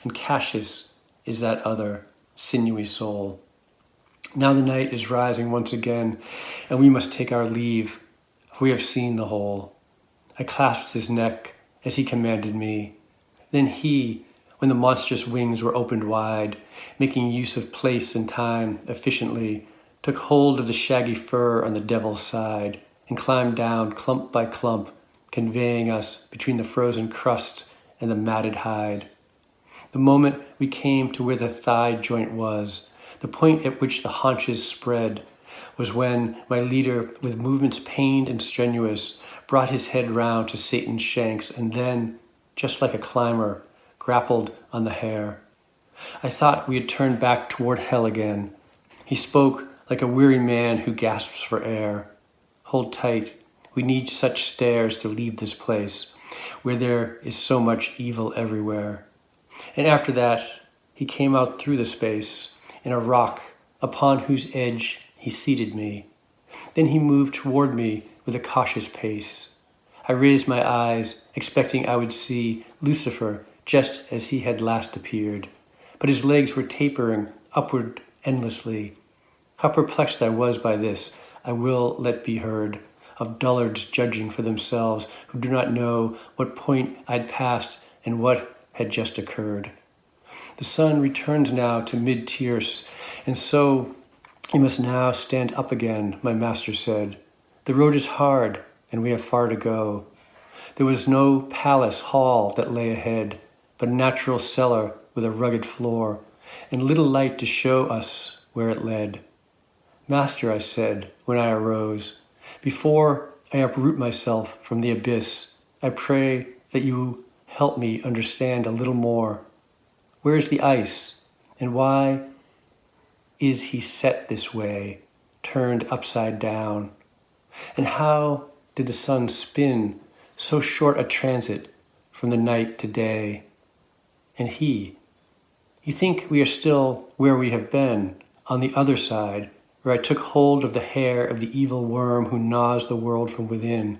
And Cassius is that other sinewy soul. Now the night is rising once again, and we must take our leave, for we have seen the whole." I clasped his neck as he commanded me. Then he, when the monstrous wings were opened wide, making use of place and time efficiently, took hold of the shaggy fur on the devil's side and climbed down clump by clump, conveying us between the frozen crust and the matted hide. The moment we came to where the thigh joint was, the point at which the haunches spread, was when my leader, with movements pained and strenuous, brought his head round to Satan's shanks and then, just like a climber, grappled on the hair. I thought we had turned back toward hell again. He spoke like a weary man who gasps for air. "Hold tight. We need such stairs to leave this place, where there is so much evil everywhere." And after that, he came out through the space, in a rock upon whose edge he seated me. Then he moved toward me with a cautious pace. I raised my eyes, expecting I would see Lucifer just as he had last appeared, but his legs were tapering upward endlessly. How perplexed I was by this, I will let be heard, of dullards judging for themselves who do not know what point I'd passed and what had just occurred. The sun returns now to mid-tierce, and so you must now stand up again, my master said. The road is hard, and we have far to go. There was no palace hall that lay ahead, but a natural cellar with a rugged floor, and little light to show us where it led. Master, I said, when I arose, before I uproot myself from the abyss, I pray that you help me understand a little more. Where is the ice, and why is he set this way, turned upside down? And how did the sun spin so short a transit from the night to day? And he, you think we are still where we have been, on the other side, where I took hold of the hair of the evil worm who gnaws the world from within.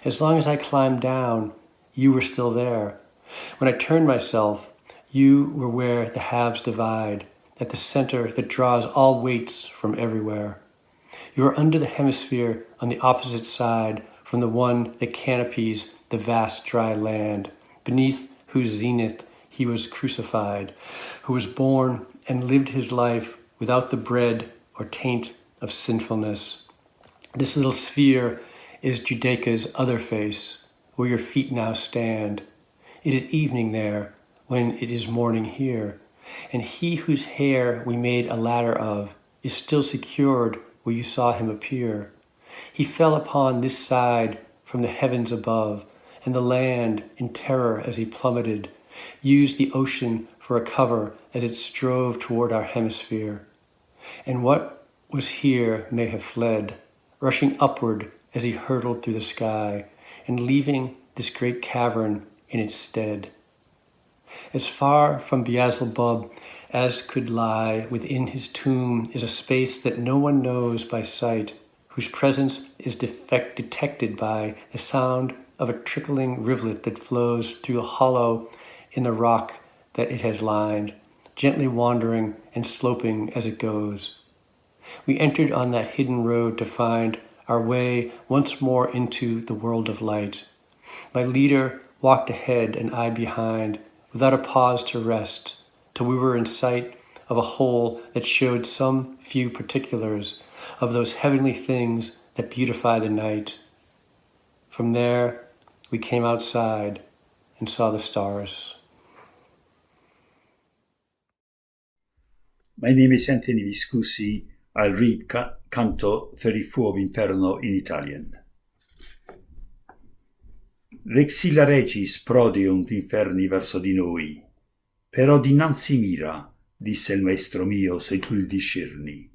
As long as I climbed down, you were still there. When I turned myself, you were where the halves divide, at the center that draws all weights from everywhere. You are under the hemisphere on the opposite side from the one that canopies the vast dry land, beneath whose zenith he was crucified, who was born and lived his life without the bread or taint of sinfulness. This little sphere is Judaica's other face, where your feet now stand. It is evening there, when it is morning here, and he whose hair we made a ladder of is still secured where you saw him appear. He fell upon this side from the heavens above, and the land, in terror as he plummeted, used the ocean for a cover as it strove toward our hemisphere. And what was here may have fled, rushing upward as he hurtled through the sky, and leaving this great cavern in its stead. As far from Beelzebub as could lie within his tomb is a space that no one knows by sight, whose presence is detected by the sound of a trickling rivulet that flows through a hollow in the rock that it has lined, gently wandering and sloping as it goes. We entered on that hidden road to find our way once more into the world of light. My leader walked ahead and I behind, without a pause to rest, till we were in sight of a hole that showed some few particulars of those heavenly things that beautify the night. From there, we came outside and saw the stars. My name is Anthony Viscusi. I'll read Canto 34 of Inferno in Italian. Vexilla regis prodeunt inferni verso di noi, però dinanzi mira, disse il maestro mio, se tu il discerni.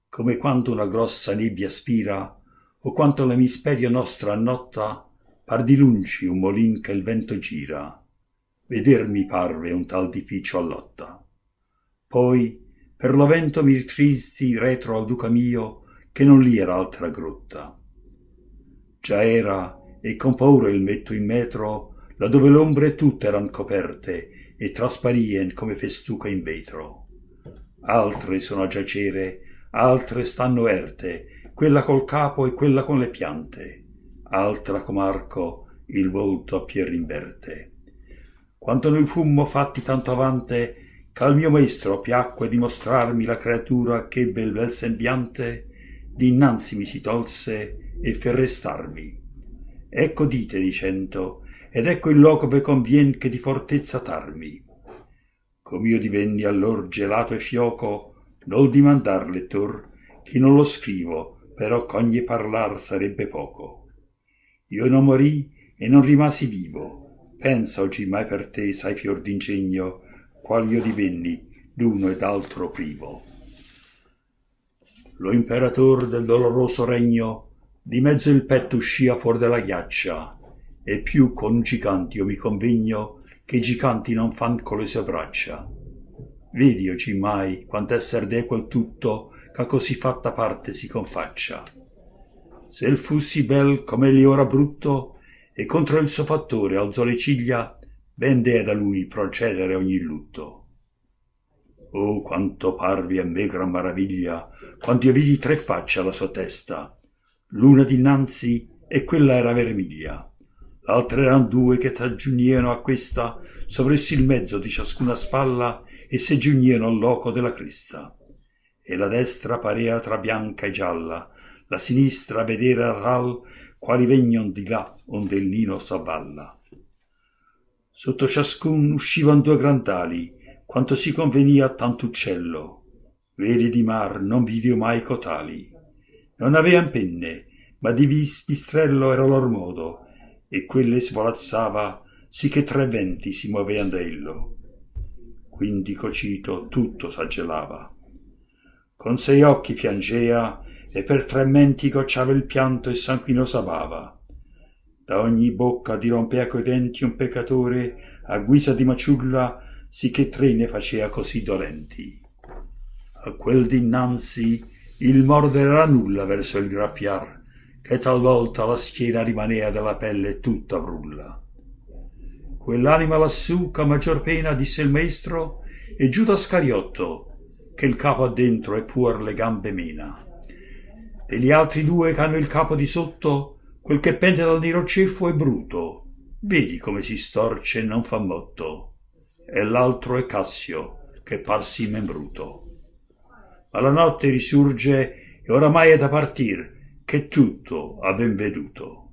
Come quando una grossa nebbia spira, o quanto l'emisperio nostro annotta, par di lungi un molin che il vento gira, veder mi parve un tal edificio allotta. Poi, per lo vento mi ritristi retro al duca mio, che non lì era altra grotta. Già era, e con paura il metto in metro, laddove l'ombre tutte eran coperte e trasparien come festuca in vetro. Altre sono a giacere, altre stanno erte, quella col capo e quella con le piante, altra com'arco il volto a pier inverte. Quando noi fummo fatti tanto avante, ch'al mio maestro piacque dimostrarmi la creatura ch'ebbe il bel sembiante, dinanzi mi si tolse e fe restarmi. Ecco dite dicendo, ed ecco il loco ve convien che di fortezza tarmi. Com'io divenni allor gelato e fioco, nol dimandar lettor, che non lo scrivo, però ch'ogni parlar sarebbe poco. Io non morì e non rimasi vivo, pensa oggi mai per te sai fior d'ingegno, qual io divenni d'uno ed altro privo. Lo imperator del doloroso regno, di mezzo il petto uscia fuor della ghiaccia, e più con giganti io mi convegno, che i giganti non fan con le sue braccia. Vedi oggi mai quant'esser d'equo il tutto, che a così fatta parte si confaccia. Se il fu sì bel com'egli ora brutto, e contro il suo fattore alzò le ciglia, ben dee da lui procedere ogni lutto. Oh, quanto parvi a me gran maraviglia, quando io vidi tre facce alla sua testa, l'una dinanzi e quella era vermiglia, l'altra eran due che s'aggiunieno a questa sovressi il mezzo di ciascuna spalla e se giunieno al loco della cresta, e la destra parea tra bianca e gialla, la sinistra vedere ral quali vegnon di là onde il Nino s'avvalla. Sotto ciascun uscivan 2 grandali, quanto si convenia a tanto uccello. Vere di mar non vidio mai cotali. Non avean penne, ma di pistrello era lor modo, e quelle svolazzava, sì che 3 venti si muovean da ello. Quindi cocito tutto s'aggelava. Con 6 occhi piangea, e per 3 menti gocciava il pianto e sanguinosa bava. Da ogni bocca dirompea coi denti un peccatore a guisa di maciulla, sì che 3 ne facea così dolenti. A quel dinanzi il mordere era nulla verso il graffiar, che talvolta la schiena rimanea della pelle tutta brulla. Quell'anima lassù che a maggior pena, disse il maestro, è Giuda Scariotto, che il capo ha dentro e fuor le gambe mena. E gli altri 2 che hanno il capo di sotto, quel che pende dal nero ceffo è bruto, vedi come si storce e non fa motto, e l'altro è Cassio, che par sì membruto. Ma la notte risurge e oramai è da partir, che tutto aven veduto.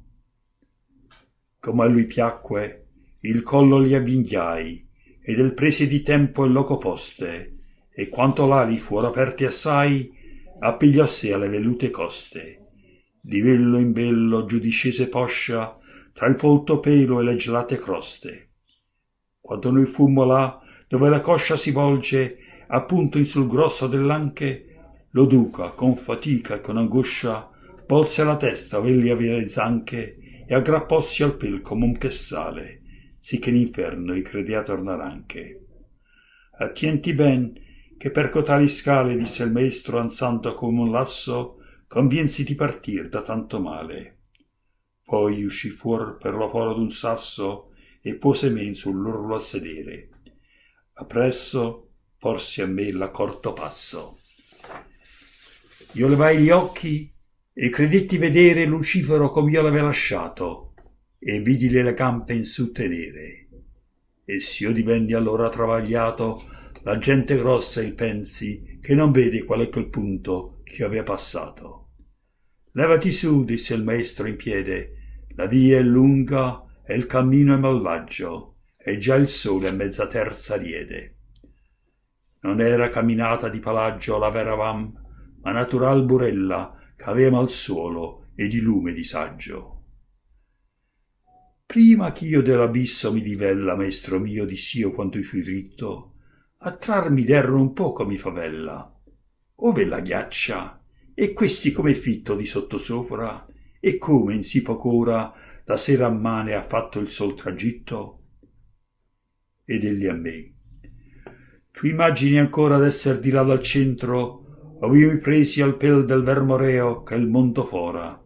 Come a lui piacque, il collo gli avvinghiai, ed el prese di tempo e loco poste, e quanto l'ali fuoro aperti assai, appigliò a sé alle vellute coste. Di vello in vello giù discese poscia, tra il folto pelo e le gelate croste. Quando noi fummo là, dove la coscia si volge, appunto in sul grosso dell'anche, lo duca, con fatica e con angoscia, volse la testa, velli avere le zanche, e aggrappossi al pel come un chessale, sì che l'inferno gli credea tornar anche. Attienti ben, che per cotali scale, disse il maestro, ansando come un lasso, conviensi di partir da tanto male. Poi uscì fuor per lo foro d'un sasso e pose men sull'orlo a sedere. Appresso porsi a me l'accorto passo. Io levai gli occhi e credetti vedere Lucifero come io l'avea lasciato, e vidile le gambe in su tenere. E s'io divenni allora travagliato, la gente grossa il pensi che non vede qual è quel punto che avea passato. Levati su, disse il maestro in piede, la via è lunga e il cammino è malvagio, e già il sole a mezza terza riede. Non era camminata di palagio la veravam, ma natural burella c'aveva al suolo e di lume di saggio. Prima ch'io dell'abisso mi divella, maestro mio, diss'io quando fui ritto, a trarmi derro un poco mi favella. Ove la ghiaccia, e questi come fitto di sottosopra, e come in sì poc'ora da sera a mane ha fatto il sol tragitto? Ed egli a me: tu immagini ancora d'esser di là dal centro, ove io mi presi al pel del vermoreo che è il mondo fora.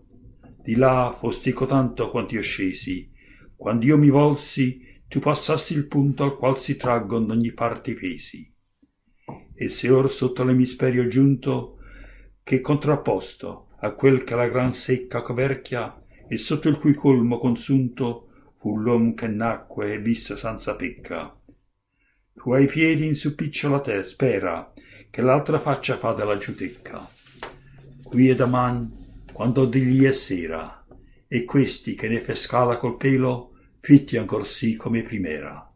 Di là fosti cotanto quanto io scesi, quando io mi volsi, tu passassi il punto al qual si traggon d'ogni parte i pesi. E se or sotto l'emisperio giunto, che contrapposto a quel che la gran secca coverchia, e sotto il cui colmo consunto fu l'uom che nacque e visse senza pecca. Tu ai piedi in su picciola te, spera, che l'altra faccia fa della giudecca. Qui è da man, quando di lì è sera, e questi che ne fe scala col pelo, fitti ancor sì come primera.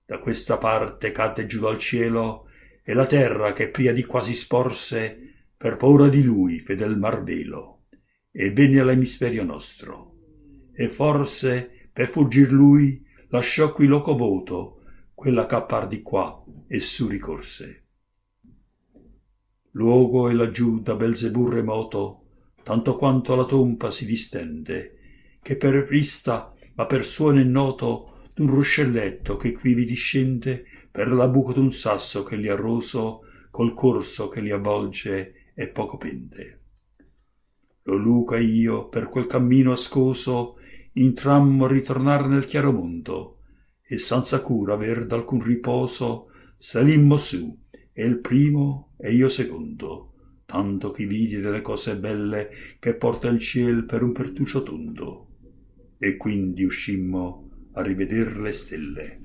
Da questa parte cadde giù dal cielo, e la terra che pria di quasi sporse, per paura di lui fedel marbelo, e venne all'emisferio nostro. E forse, per fuggir lui, lasciò qui loco voto, quella cappar di qua e su ricorse. Luogo è laggiù da Belzebù remoto, tanto quanto la tomba si distende, che per vista ma per suono è noto d'un ruscelletto che qui vi discende per la buca d'un sasso che li ha roso, col corso che li avvolge e poco pende. Lo Luca e io per quel cammino ascoso intrammo a ritornar nel chiaro mondo, e senza cura aver d'alcun riposo salimmo su, e il primo e io secondo, tanto che vidi delle cose belle che porta il ciel per un pertuccio tondo, e quindi uscimmo a riveder le stelle.